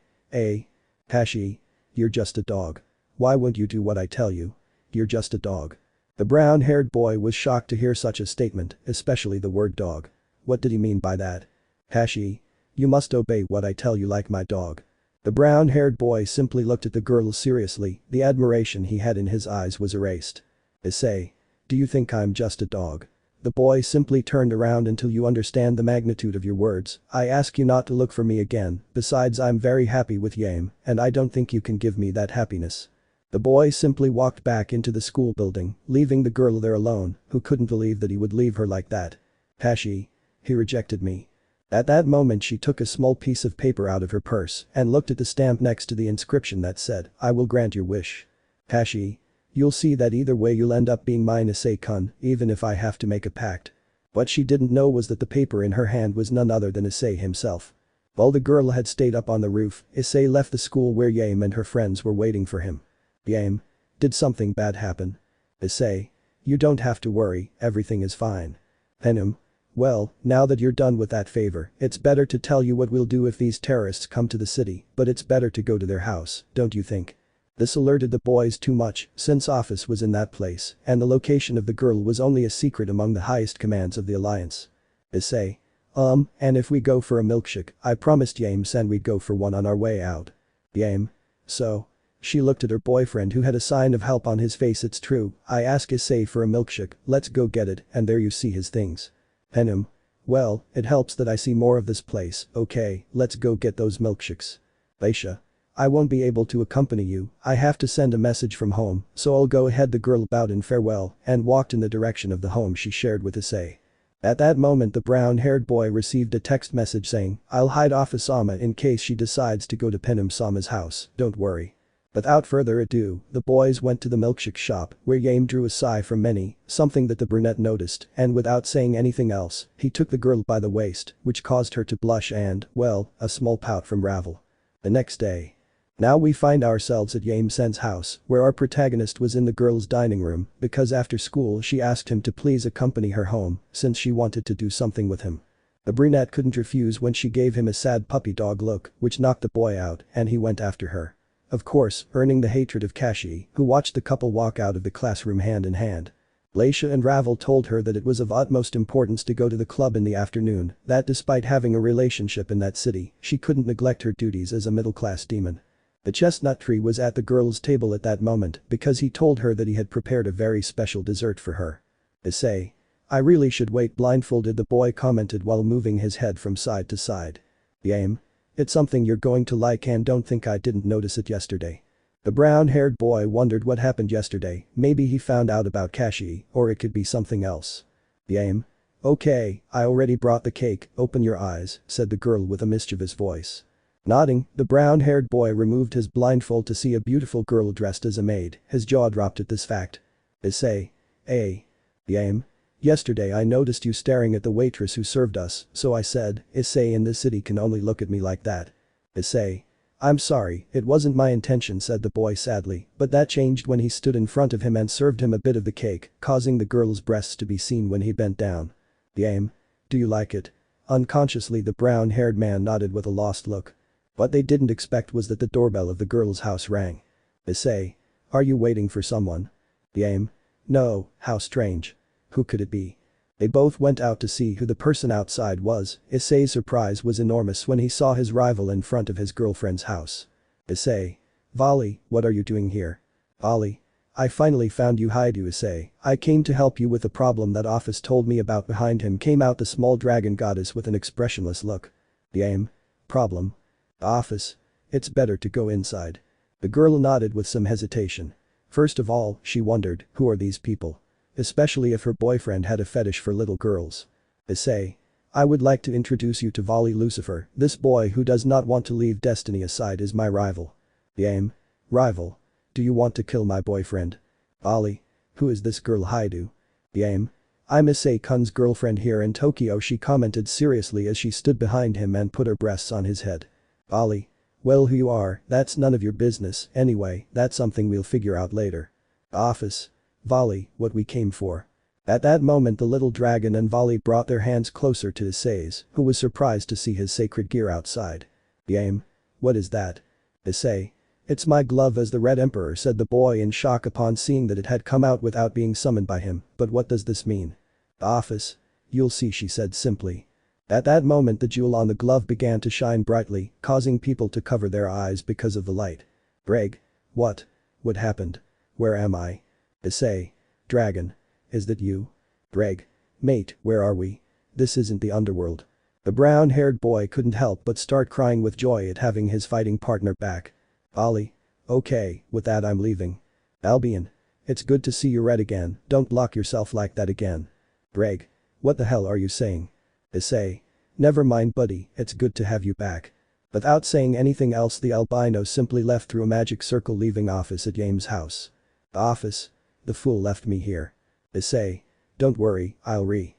Hashi. You're just a dog. Why won't you do what I tell you? You're just a dog. The brown-haired boy was shocked to hear such a statement, especially the word dog. What did he mean by that? Hashi. You must obey what I tell you like my dog. The brown-haired boy simply looked at the girl seriously. The admiration he had in his eyes was erased. Issei. Do you think I'm just a dog? The boy simply turned around. Until you understand the magnitude of your words, I ask you not to look for me again. Besides I'm very happy with Yame, and I don't think you can give me that happiness. The boy simply walked back into the school building, leaving the girl there alone, who couldn't believe that he would leave her like that. Hashi. He rejected me. At that moment she took a small piece of paper out of her purse and looked at the stamp next to the inscription that said, I will grant your wish. Hashi. You'll see that either way you'll end up being mine Issei-kun, even if I have to make a pact. What she didn't know was that the paper in her hand was none other than Issei himself. While the girl had stayed up on the roof, Issei left the school where Yame and her friends were waiting for him. Yame. Did something bad happen? Issei. You don't have to worry, everything is fine. Venom. Well, now that you're done with that favor, it's better to tell you what we'll do if these terrorists come to the city, but it's better to go to their house, don't you think? This alerted the boys too much, since office was in that place, and the location of the girl was only a secret among the highest commands of the Alliance. Issei. And if we go for a milkshake, I promised Yame-san we'd go for one on our way out. Yame. So? She looked at her boyfriend who had a sign of help on his face. It's true, I asked Issei for a milkshake, let's go get it, and there you see his things. Venom. Well, it helps that I see more of this place, okay, let's go get those milkshakes. Leisha. I won't be able to accompany you, I have to send a message from home, so I'll go ahead. The girl bowed in farewell and walked in the direction of the home she shared with Issei. At that moment the brown-haired boy received a text message saying, I'll hide off Isama in case she decides to go to Penim-sama's house, don't worry. Without further ado, the boys went to the milkshake shop, where Yame drew a sigh from many, something that the brunette noticed, and without saying anything else, he took the girl by the waist, which caused her to blush and, well, a small pout from Ravel. The next day. Now we find ourselves at Yame-sen's house, where our protagonist was in the girl's dining room, because after school she asked him to please accompany her home, since she wanted to do something with him. The brunette couldn't refuse when she gave him a sad puppy dog look, which knocked the boy out, and he went after her. Of course, earning the hatred of Kashi, who watched the couple walk out of the classroom hand in hand. Laisha and Ravel told her that it was of utmost importance to go to the club in the afternoon, that despite having a relationship in that city, she couldn't neglect her duties as a middle-class demon. The chestnut tree was at the girl's table at that moment because he told her that he had prepared a very special dessert for her. Issei. I really should wait blindfolded, the boy commented while moving his head from side to side. Yame. It's something you're going to like and don't think I didn't notice it yesterday. The brown-haired boy wondered what happened yesterday, maybe he found out about Kashi, or it could be something else. Yame. Okay, I already brought the cake, open your eyes, said the girl with a mischievous voice. Nodding, the brown-haired boy removed his blindfold to see a beautiful girl dressed as a maid, his jaw dropped at this fact. Issei. Yame. Yesterday I noticed you staring at the waitress who served us, so I said, Issei in this city can only look at me like that. Issei. I'm sorry, it wasn't my intention, said the boy sadly, but that changed when he stood in front of him and served him a bit of the cake, causing the girl's breasts to be seen when he bent down. Yame. Do you like it? Unconsciously the brown-haired man nodded with a lost look. What they didn't expect was that the doorbell of the girl's house rang. Issei. Are you waiting for someone? Yame. No, how strange. Who could it be? They both went out to see who the person outside was. Issei's surprise was enormous when he saw his rival in front of his girlfriend's house. Issei. Vali, what are you doing here? Vali. I finally found you, Hyoudou Issei. I came to help you with the problem that Office told me about. Behind him came out the small dragon goddess with an expressionless look. Yame. Problem? Office. It's better to go inside. The girl nodded with some hesitation. First of all, she wondered, who are these people? Especially if her boyfriend had a fetish for little girls. Issei. I would like to introduce you to Vali Lucifer, this boy who does not want to leave destiny aside is my rival. Yame. Rival. Do you want to kill my boyfriend? Vali. Who is this girl, Hyoudou? Yame. I'm Issei-kun's girlfriend here in Tokyo, she commented seriously as she stood behind him and put her breasts on his head. Vali. Well, who you are, that's none of your business, anyway, that's something we'll figure out later. Office. Vali, what we came for. At that moment the little dragon and Vali brought their hands closer to Issei's, who was surprised to see his sacred gear outside. Yame. What is that? Issei. It's my glove as the Red Emperor, said the boy in shock upon seeing that it had come out without being summoned by him, but what does this mean? Office. You'll see, she said simply. At that moment the jewel on the glove began to shine brightly, causing people to cover their eyes because of the light. Greg. What? What happened? Where am I? Issei. Dragon. Is that you? Greg. Mate, where are we? This isn't the underworld. The brown-haired boy couldn't help but start crying with joy at having his fighting partner back. Vali. Okay, with that I'm leaving. Albion. It's good to see you red again, don't lock yourself like that again. Greg. What the hell are you saying? Issei. Never mind buddy, it's good to have you back. Without saying anything else the albino simply left through a magic circle, leaving Office at Yame's house. Office. The fool left me here. Issei. Don't worry, I'll He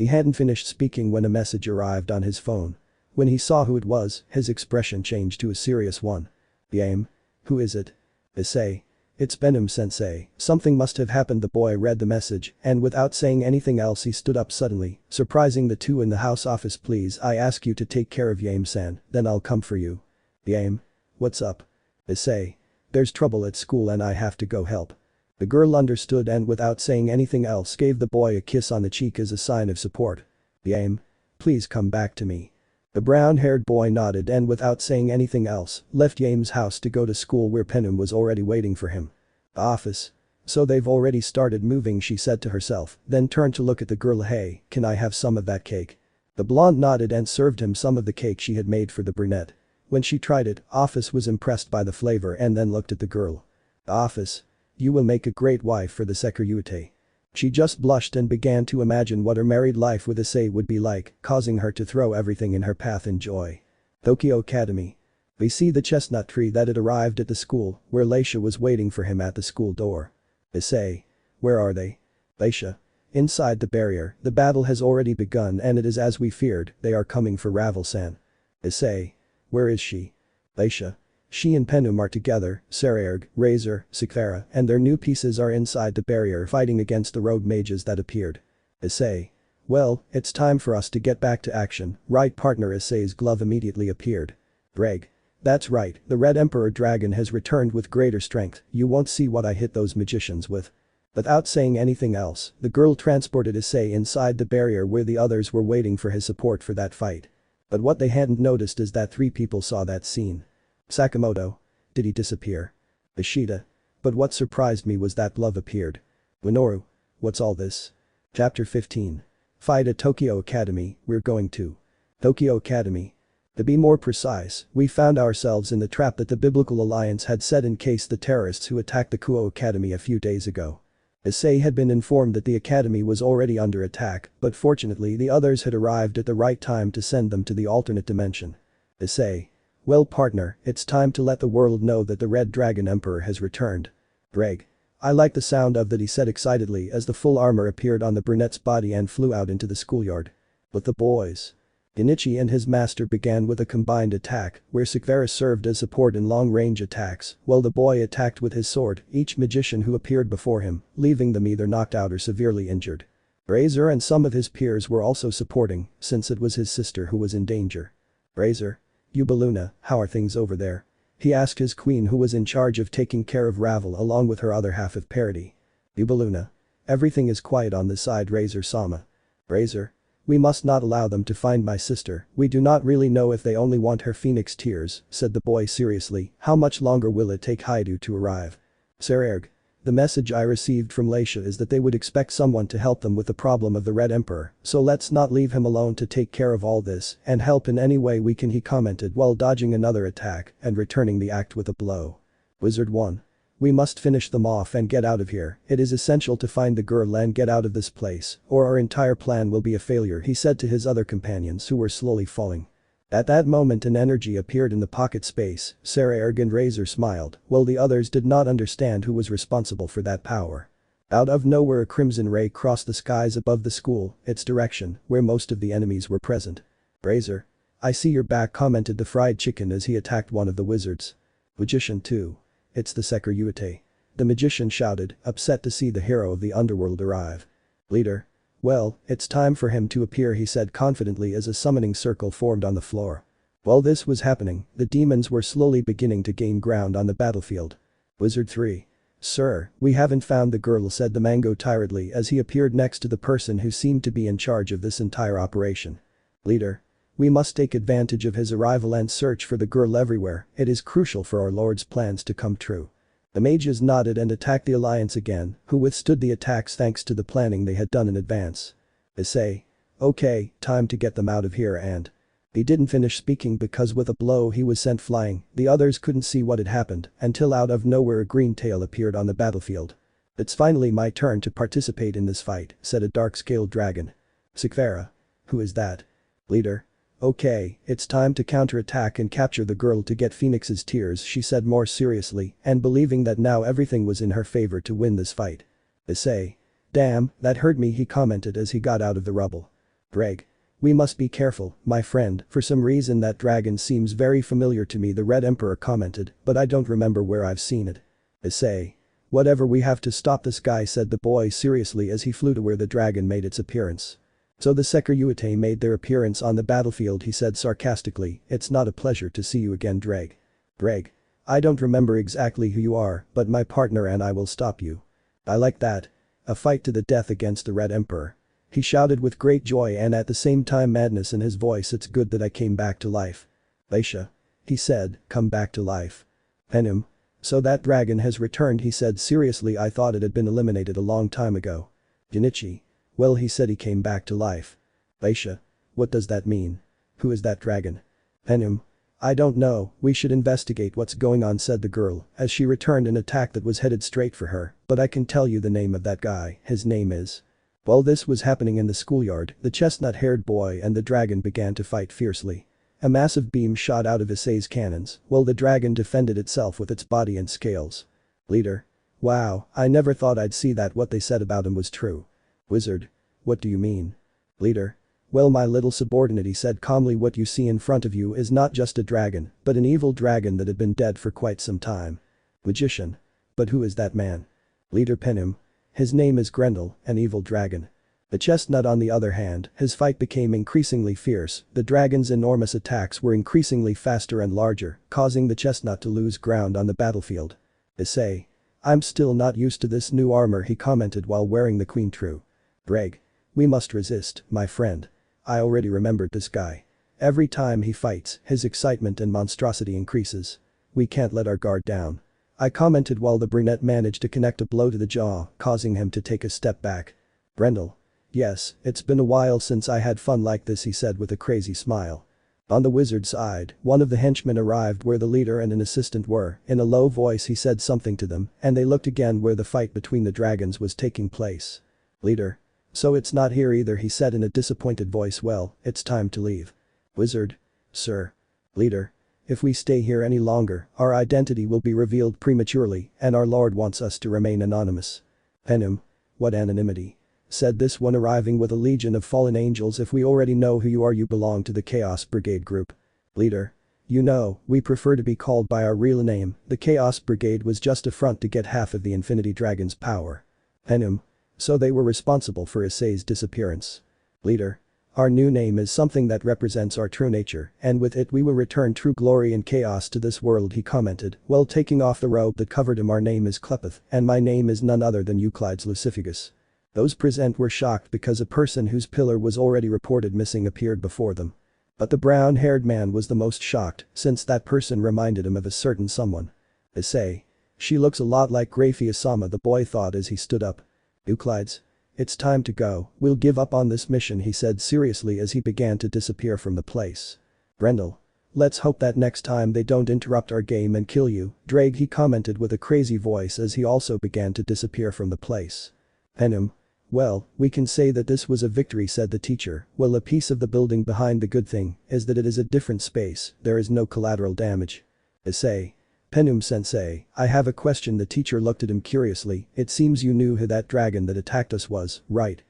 hadn't finished speaking when a message arrived on his phone. When he saw who it was, his expression changed to a serious one. Yame. Who is it? Issei. It's Benham-sensei, something must have happened. The boy read the message, and without saying anything else he stood up suddenly, surprising the two in the house. Office, please, I ask you to take care of Yame-san, then I'll come for you. Yame. What's up? Issei. There's trouble at school and I have to go help. The girl understood and without saying anything else gave the boy a kiss on the cheek as a sign of support. Yame. Please come back to me. The brown-haired boy nodded and without saying anything else, left Yame's house to go to school where Penham was already waiting for him. Office. So they've already started moving, she said to herself, then turned to look at the girl. Hey, can I have some of that cake? The blonde nodded and served him some of the cake she had made for the brunette. When she tried it, Office was impressed by the flavor and then looked at the girl. Office. You will make a great wife for the Sekiryuutei. She just blushed and began to imagine what her married life with Issei would be like, causing her to throw everything in her path in joy. Tokyo Academy. We see the chestnut tree that had arrived at the school, where Leisha was waiting for him at the school door. Issei. Where are they? Leisha. Inside the barrier, the battle has already begun and it is as we feared, they are coming for Ravel-san. Issei. Where is she? Leisha. She and Penum are together, Seekvaira, Razor, Seekvaira, and their new pieces are inside the barrier fighting against the rogue mages that appeared. Issei. Well, it's time for us to get back to action, right partner? Issei's glove immediately appeared. Greg. That's right, the Red Emperor Dragon has returned with greater strength, you won't see what I hit those magicians with. Without saying anything else, the girl transported Issei inside the barrier where the others were waiting for his support for that fight. But what they hadn't noticed is that 3 people saw that scene. Sakamoto. Did he disappear? Ishida. But what surprised me was that glove appeared. Minoru. What's all this? Chapter 15. Fight at Tokyo Academy, we're going to Tokyo Academy. To be more precise, we found ourselves in the trap that the Biblical Alliance had set in case the terrorists who attacked the Kuoh Academy a few days ago. Issei had been informed that the academy was already under attack, but fortunately the others had arrived at the right time to send them to the alternate dimension. Issei. Well partner, it's time to let the world know that the Red Dragon Emperor has returned. Greg. I like the sound of that, he said excitedly as the full armor appeared on the brunette's body and flew out into the schoolyard. But the boys. Genichi and his master began with a combined attack, where Seekvaira served as support in long-range attacks, while the boy attacked with his sword each magician who appeared before him, leaving them either knocked out or severely injured. Razor and some of his peers were also supporting, since it was his sister who was in danger. Razor. Ubaluna, how are things over there? He asked his queen who was in charge of taking care of Ravel along with her other half of Parody. Ubaluna. Everything is quiet on this side, Razor-sama. Razor. We must not allow them to find my sister, we do not really know if they only want her phoenix tears, said the boy seriously, how much longer will it take Hyoudou to arrive? Seekvaira. The message I received from Leisha is that they would expect someone to help them with the problem of the Red Emperor, so let's not leave him alone to take care of all this and help in any way we can, he commented while dodging another attack and returning the act with a blow. Wizard 1. We must finish them off and get out of here, it is essential to find the girl and get out of this place, or our entire plan will be a failure, he said to his other companions who were slowly falling. At that moment an energy appeared in the pocket space, Seekvaira and Razor smiled, while the others did not understand who was responsible for that power. Out of nowhere a crimson ray crossed the skies above the school, its direction, where most of the enemies were present. Razor. I see you're back, commented the fried chicken as he attacked one of the wizards. Magician 2. It's the Sekiryuutei. The magician shouted, upset to see the hero of the underworld arrive. Leader. Well, it's time for him to appear, he said confidently as a summoning circle formed on the floor. While this was happening, the demons were slowly beginning to gain ground on the battlefield. Wizard 3. Sir, we haven't found the girl, said the mango tiredly as he appeared next to the person who seemed to be in charge of this entire operation. Leader. We must take advantage of his arrival and search for the girl everywhere, it is crucial for our lord's plans to come true. The mages nodded and attacked the alliance again, who withstood the attacks thanks to the planning they had done in advance. Issei. Okay, time to get them out of here and… He didn't finish speaking because with a blow he was sent flying, the others couldn't see what had happened until out of nowhere a green tail appeared on the battlefield. It's finally my turn to participate in this fight, said a dark-scaled dragon. Seekvaira. Who is that? Leader. Okay, it's time to counterattack and capture the girl to get Phoenix's tears, she said more seriously and believing that now everything was in her favor to win this fight. Issei. Damn, that hurt me, he commented as he got out of the rubble. Greg. We must be careful, my friend, for some reason that dragon seems very familiar to me, the Red Emperor commented, but I don't remember where I've seen it. Issei. Whatever, we have to stop this guy, said the boy seriously as he flew to where the dragon made its appearance. So the Sekiryuutei made their appearance on the battlefield, he said sarcastically, it's not a pleasure to see you again, Greg. Greg. I don't remember exactly who you are, but my partner and I will stop you. I like that. A fight to the death against the Red Emperor. He shouted with great joy and at the same time madness in his voice, it's good that I came back to life. Leisha. He said, come back to life. Penum. So that dragon has returned, he said seriously, I thought it had been eliminated a long time ago. Genichi. Well, he said he came back to life. Leisha. What does that mean? Who is that dragon? Penum. I don't know, we should investigate what's going on, said the girl as she returned an attack that was headed straight for her, but I can tell you the name of that guy, his name is… While this was happening in the schoolyard, the chestnut-haired boy and the dragon began to fight fiercely. A massive beam shot out of Issei's cannons, while the dragon defended itself with its body and scales. Leader. Wow, I never thought I'd see that what they said about him was true. Wizard. What do you mean? Leader. Well, my little subordinate, he said calmly, what you see in front of you is not just a dragon, but an evil dragon that had been dead for quite some time. Magician. But who is that man? Leader. Pin him. His name is Grendel, an evil dragon. The chestnut on the other hand, his fight became increasingly fierce, the dragon's enormous attacks were increasingly faster and larger, causing the chestnut to lose ground on the battlefield. Issei. I'm still not used to this new armor, he commented while wearing the queen true. Greg. We must resist, my friend. I already remembered this guy. Every time he fights, his excitement and monstrosity increases. We can't let our guard down. I commented while the brunette managed to connect a blow to the jaw, causing him to take a step back. Grendel. Yes, it's been a while since I had fun like this, he said with a crazy smile. On the wizard's side, one of the henchmen arrived where the leader and an assistant were. In a low voice he said something to them, and they looked again where the fight between the dragons was taking place. Leader. So it's not here either, he said in a disappointed voice. Well, it's time to leave. Wizard. Sir. Leader. If we stay here any longer, our identity will be revealed prematurely, and our lord wants us to remain anonymous. Penim. What anonymity? Said this one arriving with a legion of fallen angels. If we already know who you are, you belong to the Chaos Brigade group. Leader. You know, we prefer to be called by our real name. The Chaos Brigade was just a front to get half of the Infinity Dragon's power. Penim. So they were responsible for Issei's disappearance. Leader. Our new name is something that represents our true nature, and with it we will return true glory and chaos to this world, he commented, while taking off the robe that covered him. Our name is Klepeth, and my name is none other than Euclides Lucifugus. Those present were shocked because a person whose pillar was already reported missing appeared before them. But the brown-haired man was the most shocked, since that person reminded him of a certain someone. Issei. She looks a lot like Grayfia-sama, the boy thought as he stood up. Euclides. It's time to go, we'll give up on this mission, he said seriously as he began to disappear from the place. Grendel. Let's hope that next time they don't interrupt our game and kill you, Drake, he commented with a crazy voice as he also began to disappear from the place. Penim. Well, we can say that this was a victory, said the teacher. Well, a piece of the building behind the good thing is that it is a different space, there is no collateral damage. Issei. Penim sensei, I have a question. The teacher looked at him curiously. It seems you knew who that dragon that attacked us was, right?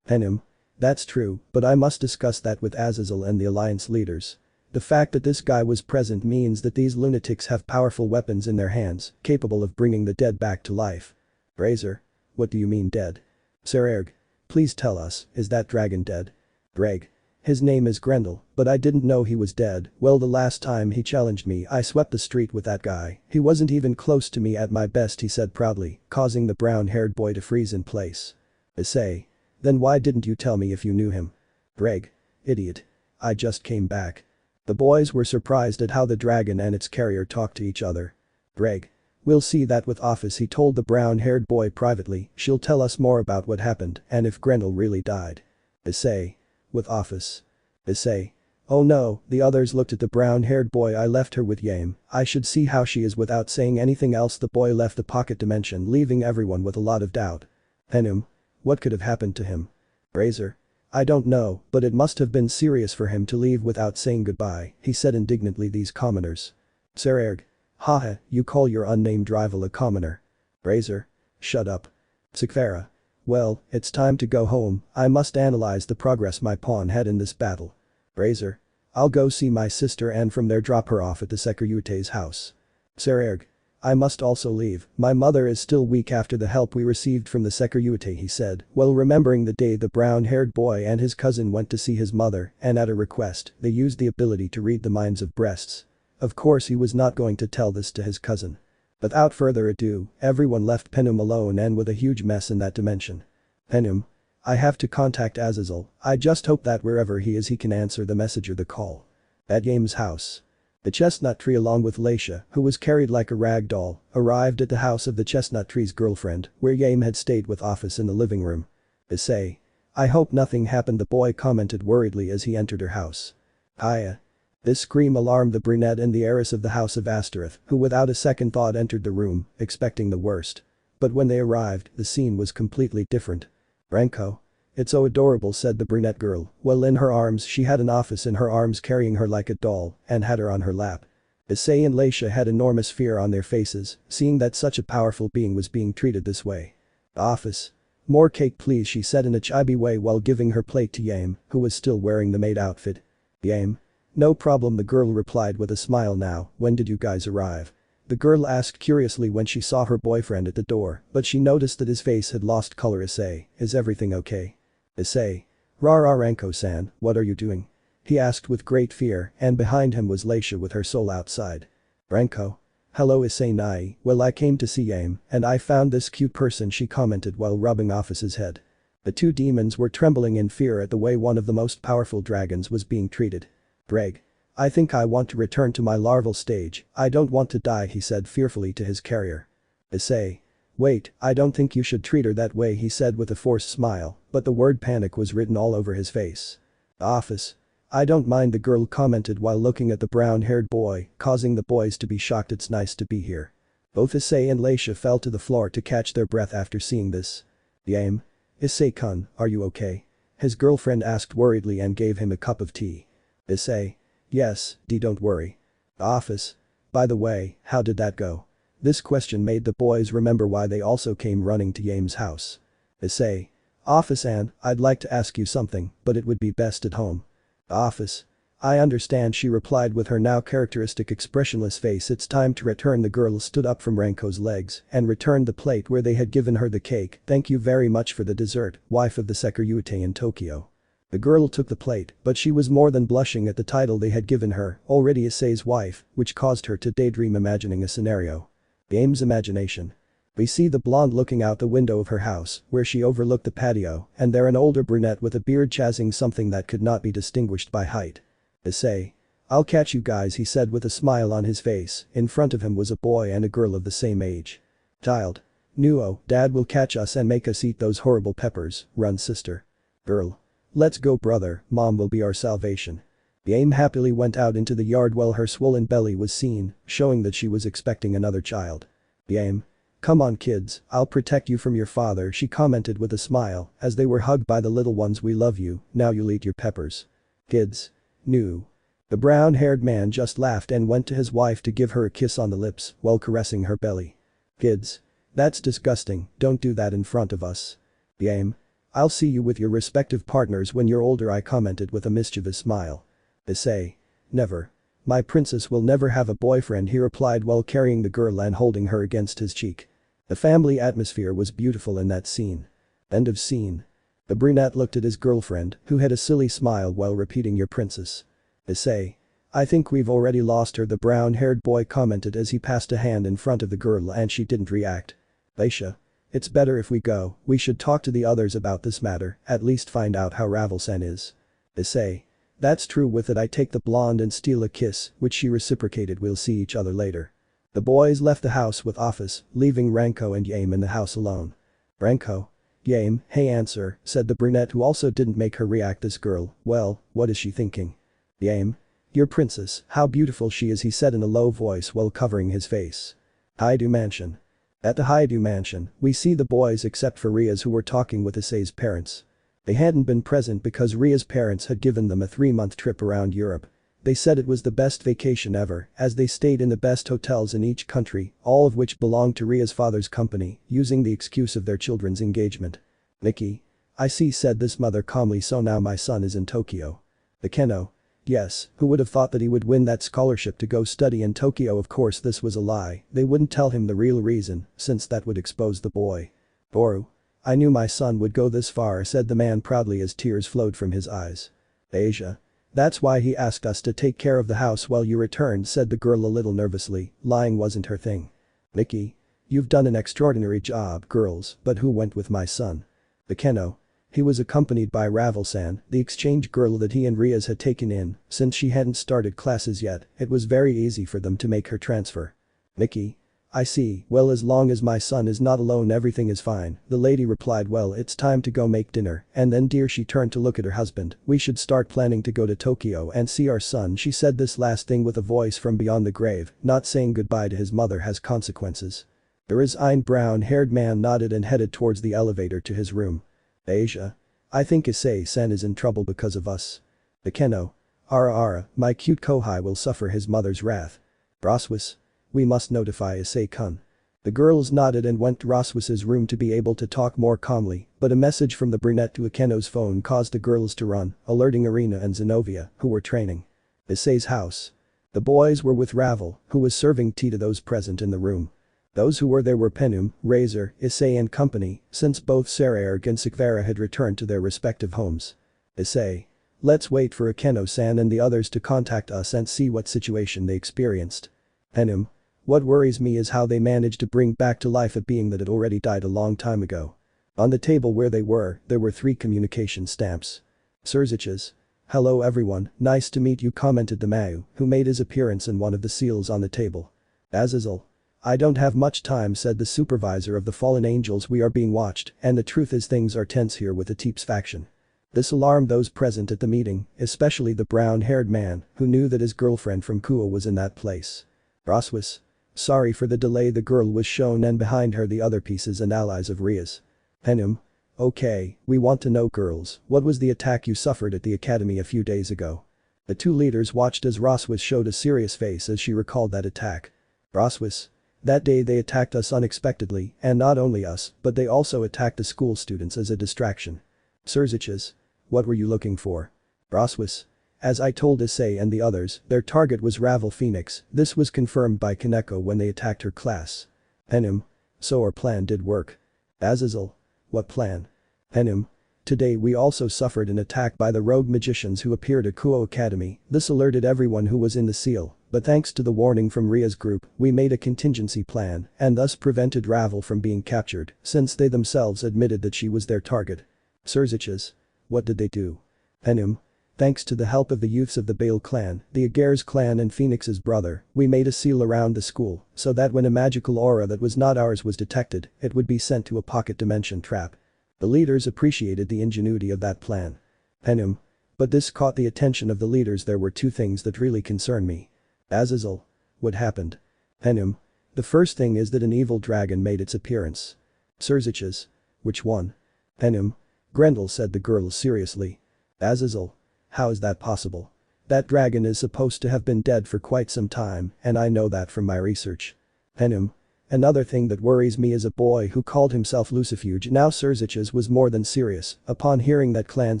Penim. That's true, but I must discuss that with Azazel and the Alliance leaders. The fact that this guy was present means that these lunatics have powerful weapons in their hands, capable of bringing the dead back to life. Razor. What do you mean dead? Seekvaira. Please tell us, is that dragon dead? Greg. His name is Grendel, but I didn't know he was dead. Well, the last time he challenged me I swept the street with that guy. He wasn't even close to me at my best, he said proudly, causing the brown-haired boy to freeze in place. Issei. Then why didn't you tell me if you knew him? Greg. Idiot. I just came back. The boys were surprised at how the dragon and its carrier talked to each other. Greg. We'll see that with Office, he told the brown-haired boy privately. She'll tell us more about what happened and if Grendel really died. Issei. With Office. Issei. Oh no, the others looked at the brown-haired boy. I left her with Yame. I should see how she is. Without saying anything else, the boy left the pocket dimension, leaving everyone with a lot of doubt. Penim. What could have happened to him? Razor. I don't know, but it must have been serious for him to leave without saying goodbye, he said indignantly. These commoners. Seekvaira. Haha, you call your unnamed rival a commoner? Razor. Shut up. Seekvaira. Well, it's time to go home. I must analyze the progress my pawn had in this battle. Razor. I'll go see my sister and from there drop her off at the Sekiryuutei's house. Seekvaira. I must also leave. My mother is still weak after the help we received from the Sekiryuutei, he said, while remembering the day the brown-haired boy and his cousin went to see his mother, and at a request, they used the ability to read the minds of breasts. Of course he was not going to tell this to his cousin. Without further ado, everyone left Penim alone and with a huge mess in that dimension. Penim. I have to contact Azazel. I just hope that wherever he is he can answer the message or the call. At Yame's house. The chestnut tree along with Laisha, who was carried like a rag doll, arrived at the house of the chestnut tree's girlfriend, where Yame had stayed with Office in the living room. Issei. I hope nothing happened, the boy commented worriedly as he entered her house. Hiya. This scream alarmed the brunette and the heiress of the House of Astereth, who without a second thought entered the room, expecting the worst. But when they arrived, the scene was completely different. Branko. It's so adorable, said the brunette girl. Well, in her arms she had an office in her arms carrying her like a doll and had her on her lap. Issei and Leisha had enormous fear on their faces, seeing that such a powerful being was being treated this way. Office. More cake please, she said in a chibi way while giving her plate to Yame, who was still wearing the maid outfit. Yame. No problem, the girl replied with a smile. Now, when did you guys arrive? The girl asked curiously when she saw her boyfriend at the door, but she noticed that his face had lost color. Issei, is everything okay? Issei. Rara Renko-san, what are you doing? He asked with great fear, and behind him was Leisha with her soul outside. Renko. Hello Issei Nai, well I came to see Yame, and I found this cute person, she commented while rubbing Office's head. The two demons were trembling in fear at the way one of the most powerful dragons was being treated. Greg. I think I want to return to my larval stage, I don't want to die, he said fearfully to his carrier. Issei. Wait, I don't think you should treat her that way, he said with a forced smile, but the word panic was written all over his face. Office. I don't mind, the girl commented while looking at the brown-haired boy, causing the boys to be shocked. It's nice to be here. Both Issei and Leisha fell to the floor to catch their breath after seeing this. Yame. Issei-kun, are you okay? His girlfriend asked worriedly and gave him a cup of tea. Issei. Yes, don't worry. Office. By the way, how did that go? This question made the boys remember why they also came running to Yame's house. Issei. Office Ann, I'd like to ask you something, but it would be best at home. Office. I understand, she replied with her now characteristic expressionless face. It's time to return. The girl stood up from Renko's legs and returned the plate where they had given her the cake. Thank you very much for the dessert, wife of the Sekiryuutei in Tokyo. The girl took the plate, but she was more than blushing at the title they had given her, already Issei's wife, which caused her to daydream imagining a scenario. Yame's imagination. We see the blonde looking out the window of her house, where she overlooked the patio, and there an older brunette with a beard chasing something that could not be distinguished by height. Issei. I'll catch you guys, he said with a smile on his face. In front of him was a boy and a girl of the same age. Child. Nuo, dad will catch us and make us eat those horrible peppers, run sister. Girl. Let's go brother, mom will be our salvation. Yame happily went out into the yard while her swollen belly was seen, showing that she was expecting another child. Yame. Come on kids, I'll protect you from your father, she commented with a smile as they were hugged by the little ones. We love you, now you'll eat your peppers. Kids. No. The brown-haired man just laughed and went to his wife to give her a kiss on the lips while caressing her belly. Kids. That's disgusting, don't do that in front of us. Yame. I'll see you with your respective partners when you're older, I commented with a mischievous smile. Issei. Never. My princess will never have a boyfriend, he replied while carrying the girl and holding her against his cheek. The family atmosphere was beautiful in that scene. End of scene. The brunette looked at his girlfriend, who had a silly smile while repeating your princess. Issei. I think we've already lost her, the brown-haired boy commented as he passed a hand in front of the girl and she didn't react. Leisha. It's better if we go, we should talk to the others about this matter, at least find out how Ravel-san is. Issei. That's true, with it I take the blonde and steal a kiss, which she reciprocated. We'll see each other later. The boys left the house with Office, leaving Renko and Yame in the house alone. Renko. Yame, hey answer, said the brunette who also didn't make her react. This girl, well, what is she thinking? Yame. Your princess, how beautiful she is, he said in a low voice while covering his face. Hyoudou Mansion. At the Hyoudou Mansion, we see the boys except for Rias who were talking with Issei's parents. They hadn't been present because Ria's parents had given them a 3-month trip around Europe. They said it was the best vacation ever, as they stayed in the best hotels in each country, all of which belonged to Ria's father's company, using the excuse of their children's engagement. Nikki. I see, said this mother calmly, so now my son is in Tokyo. The Keno. Yes, who would have thought that he would win that scholarship to go study in Tokyo? Of course this was a lie, they wouldn't tell him the real reason, since that would expose the boy. Boru. I knew my son would go this far, said the man proudly as tears flowed from his eyes. Asia. That's why he asked us to take care of the house while you returned, said the girl a little nervously, lying wasn't her thing. Nikki. You've done an extraordinary job, girls, but who went with my son? The Keno. He was accompanied by Ravel-san, the exchange girl that he and Rias had taken in. Since she hadn't started classes yet, it was very easy for them to make her transfer. Nikki. I see, well as long as my son is not alone everything is fine, the lady replied. Well, it's time to go make dinner, and then dear, she turned to look at her husband, we should start planning to go to Tokyo and see our son. She said this last thing with a voice from beyond the grave, not saying goodbye to his mother has consequences. The resigned brown-haired man nodded and headed towards the elevator to his room. Asia. I think Issei-sen is in trouble because of us. Ikeno. Ara, my cute Kohai will suffer his mother's wrath. Roswis. We must notify Issei-kun. The girls nodded and went to Roswis's room to be able to talk more calmly, but a message from the brunette to Ikeno's phone caused the girls to run, alerting Irina and Zenobia, who were training. Issei's house. The boys were with Ravel, who was serving tea to those present in the room. Those who were there were Penum, Razor, Issei and company, since both Seekvaira and Seekvaira had returned to their respective homes. Issei. Let's wait for Ikeno-san and the others to contact us and see what situation they experienced. Penum. What worries me is how they managed to bring back to life a being that had already died a long time ago. On the table where they were, there were 3 communication stamps. Sirzechs. Hello everyone, nice to meet you, commented the Mau, who made his appearance in one of the seals on the table. Azazel. I don't have much time, said the supervisor of the fallen angels. We are being watched, and the truth is things are tense here with the Teeps faction. This alarmed those present at the meeting, especially the brown-haired man, who knew that his girlfriend from Kuoh was in that place. Roswis. Sorry for the delay. The girl was shown and behind her the other pieces and allies of Rias. Penum. Okay, we want to know, girls, what was the attack you suffered at the academy a few days ago? The 2 leaders watched as Roswis showed a serious face as she recalled that attack. Roswis. That day they attacked us unexpectedly, and not only us, but they also attacked the school students as a distraction. Sirzechs. What were you looking for? Roswis. As I told Issei and the others, their target was Ravel Phoenix. This was confirmed by Kaneko when they attacked her class. Penum. So our plan did work. Azazel. What plan? Penum. Today we also suffered an attack by the rogue magicians who appeared at Kuoh Academy. This alerted everyone who was in the seal, but thanks to the warning from Ria's group, we made a contingency plan and thus prevented Ravel from being captured, since they themselves admitted that she was their target. Sirzechs. What did they do? Penum. Thanks to the help of the youths of the Bale clan, the Agares clan and Phoenix's brother, we made a seal around the school, so that when a magical aura that was not ours was detected, it would be sent to a pocket dimension trap. The leaders appreciated the ingenuity of that plan. Penum. But this caught the attention of the leaders. There were 2 things that really concern me. Azazel. What happened? Penum. The first thing is that an evil dragon made its appearance. Sirzechs. Which one? Penum. Grendel, said the girl seriously. Azazel. How is that possible? That dragon is supposed to have been dead for quite some time, and I know that from my research. Penum. Another thing that worries me is a boy who called himself Lucifer. Now Sirzechs was more than serious upon hearing that clan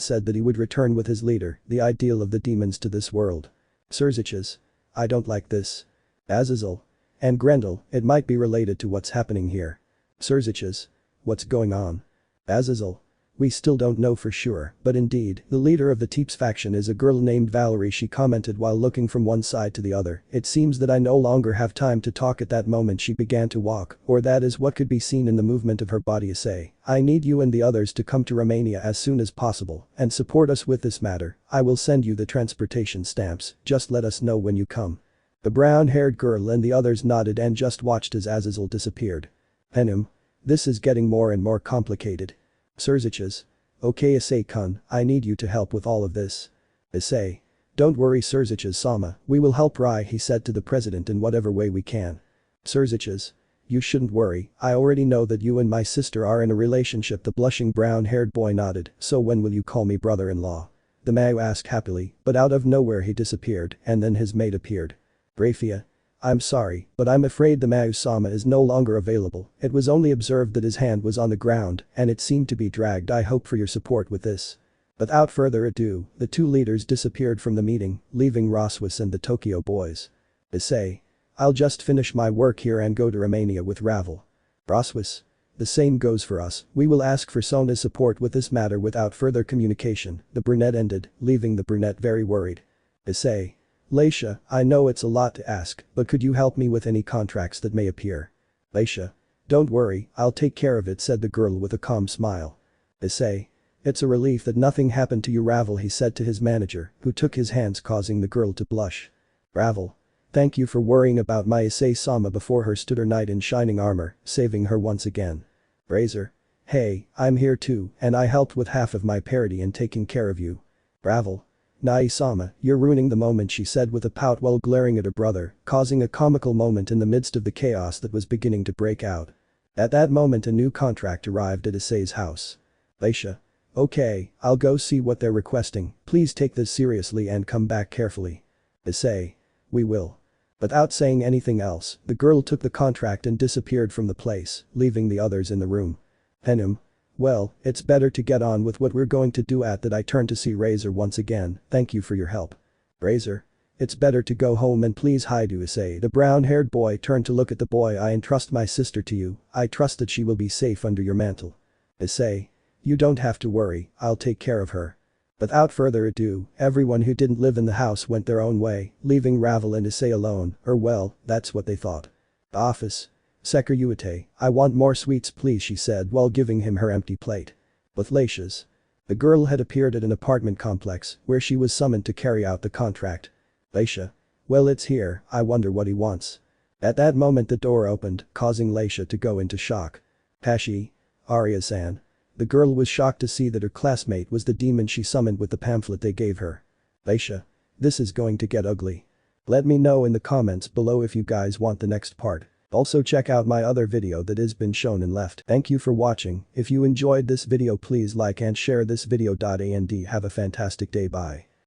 said that he would return with his leader, the ideal of the demons, to this world. Sirzechs. I don't like this. Azazel. And Grendel, it might be related to what's happening here. Sirzechs. What's going on? Azazel. We still don't know for sure, but indeed, the leader of the Teeps faction is a girl named Valerie, she commented while looking from one side to the other. It seems that I no longer have time to talk. At that moment she began to walk, or that is what could be seen in the movement of her body. Issei. I need you and the others to come to Romania as soon as possible and support us with this matter. I will send you the transportation stamps, just let us know when you come. The brown-haired girl and the others nodded and just watched as Azazel disappeared. Penum. This is getting more and more complicated. Sirzechs. Okay Issei-kun, I need you to help with all of this. Issei. Don't worry Sirzechs-sama, we will help Rai, he said to the president, in whatever way we can. Sirzechs. You shouldn't worry, I already know that you and my sister are in a relationship. The blushing brown-haired boy nodded. So when will you call me brother-in-law? The Mau asked happily, but out of nowhere he disappeared and then his mate appeared. Grayfia. I'm sorry, but I'm afraid the Mau-sama is no longer available. It was only observed that his hand was on the ground and it seemed to be dragged. I hope for your support with this. Without further ado, the 2 leaders disappeared from the meeting, leaving Roswis and the Tokyo boys. Issei. I'll just finish my work here and go to Romania with Ravel. Roswis. The same goes for us. We will ask for Sona's support with this matter. Without further communication, the brunette ended, leaving the brunette very worried. Issei. Leisha, I know it's a lot to ask, but could you help me with any contracts that may appear? Leisha. Don't worry, I'll take care of it, said the girl with a calm smile. Issei. It's a relief that nothing happened to you, Ravel, he said to his manager, who took his hands, causing the girl to blush. Ravel. Thank you for worrying about my Issei-sama. Before her stood her knight in shining armor, saving her once again. Razor. Hey, I'm here too, and I helped with half of my parody in taking care of you. Ravel. Nai-sama, you're ruining the moment, she said with a pout while glaring at her brother, causing a comical moment in the midst of the chaos that was beginning to break out. At that moment a new contract arrived at Issei's house. Leisha. Okay, I'll go see what they're requesting, please take this seriously and come back carefully. Issei. We will. Without saying anything else, the girl took the contract and disappeared from the place, leaving the others in the room. Venom. Well, it's better to get on with what we're going to do. At that I turned to see Razor once again, thank you for your help. Razor. It's better to go home and please Hyoudou Issei. The brown-haired boy turned to look at the boy. I entrust my sister to you, I trust that she will be safe under your mantle. Issei. You don't have to worry, I'll take care of her. Without further ado, everyone who didn't live in the house went their own way, leaving Ravel and Issei alone, or well, that's what they thought. The office. Sekiryuutei, I want more sweets please, she said while giving him her empty plate. With Laisha's. The girl had appeared at an apartment complex where she was summoned to carry out the contract. Laisha. Well, it's here, I wonder what he wants. At that moment the door opened, causing Laisha to go into shock. Pashi. Arya-san. The girl was shocked to see that her classmate was the demon she summoned with the pamphlet they gave her. Laisha. This is going to get ugly. Let me know in the comments below if you guys want the next part. Also check out my other video that has been shown and left. Thank you for watching, if you enjoyed this video please like and share this video. And have a fantastic day, bye.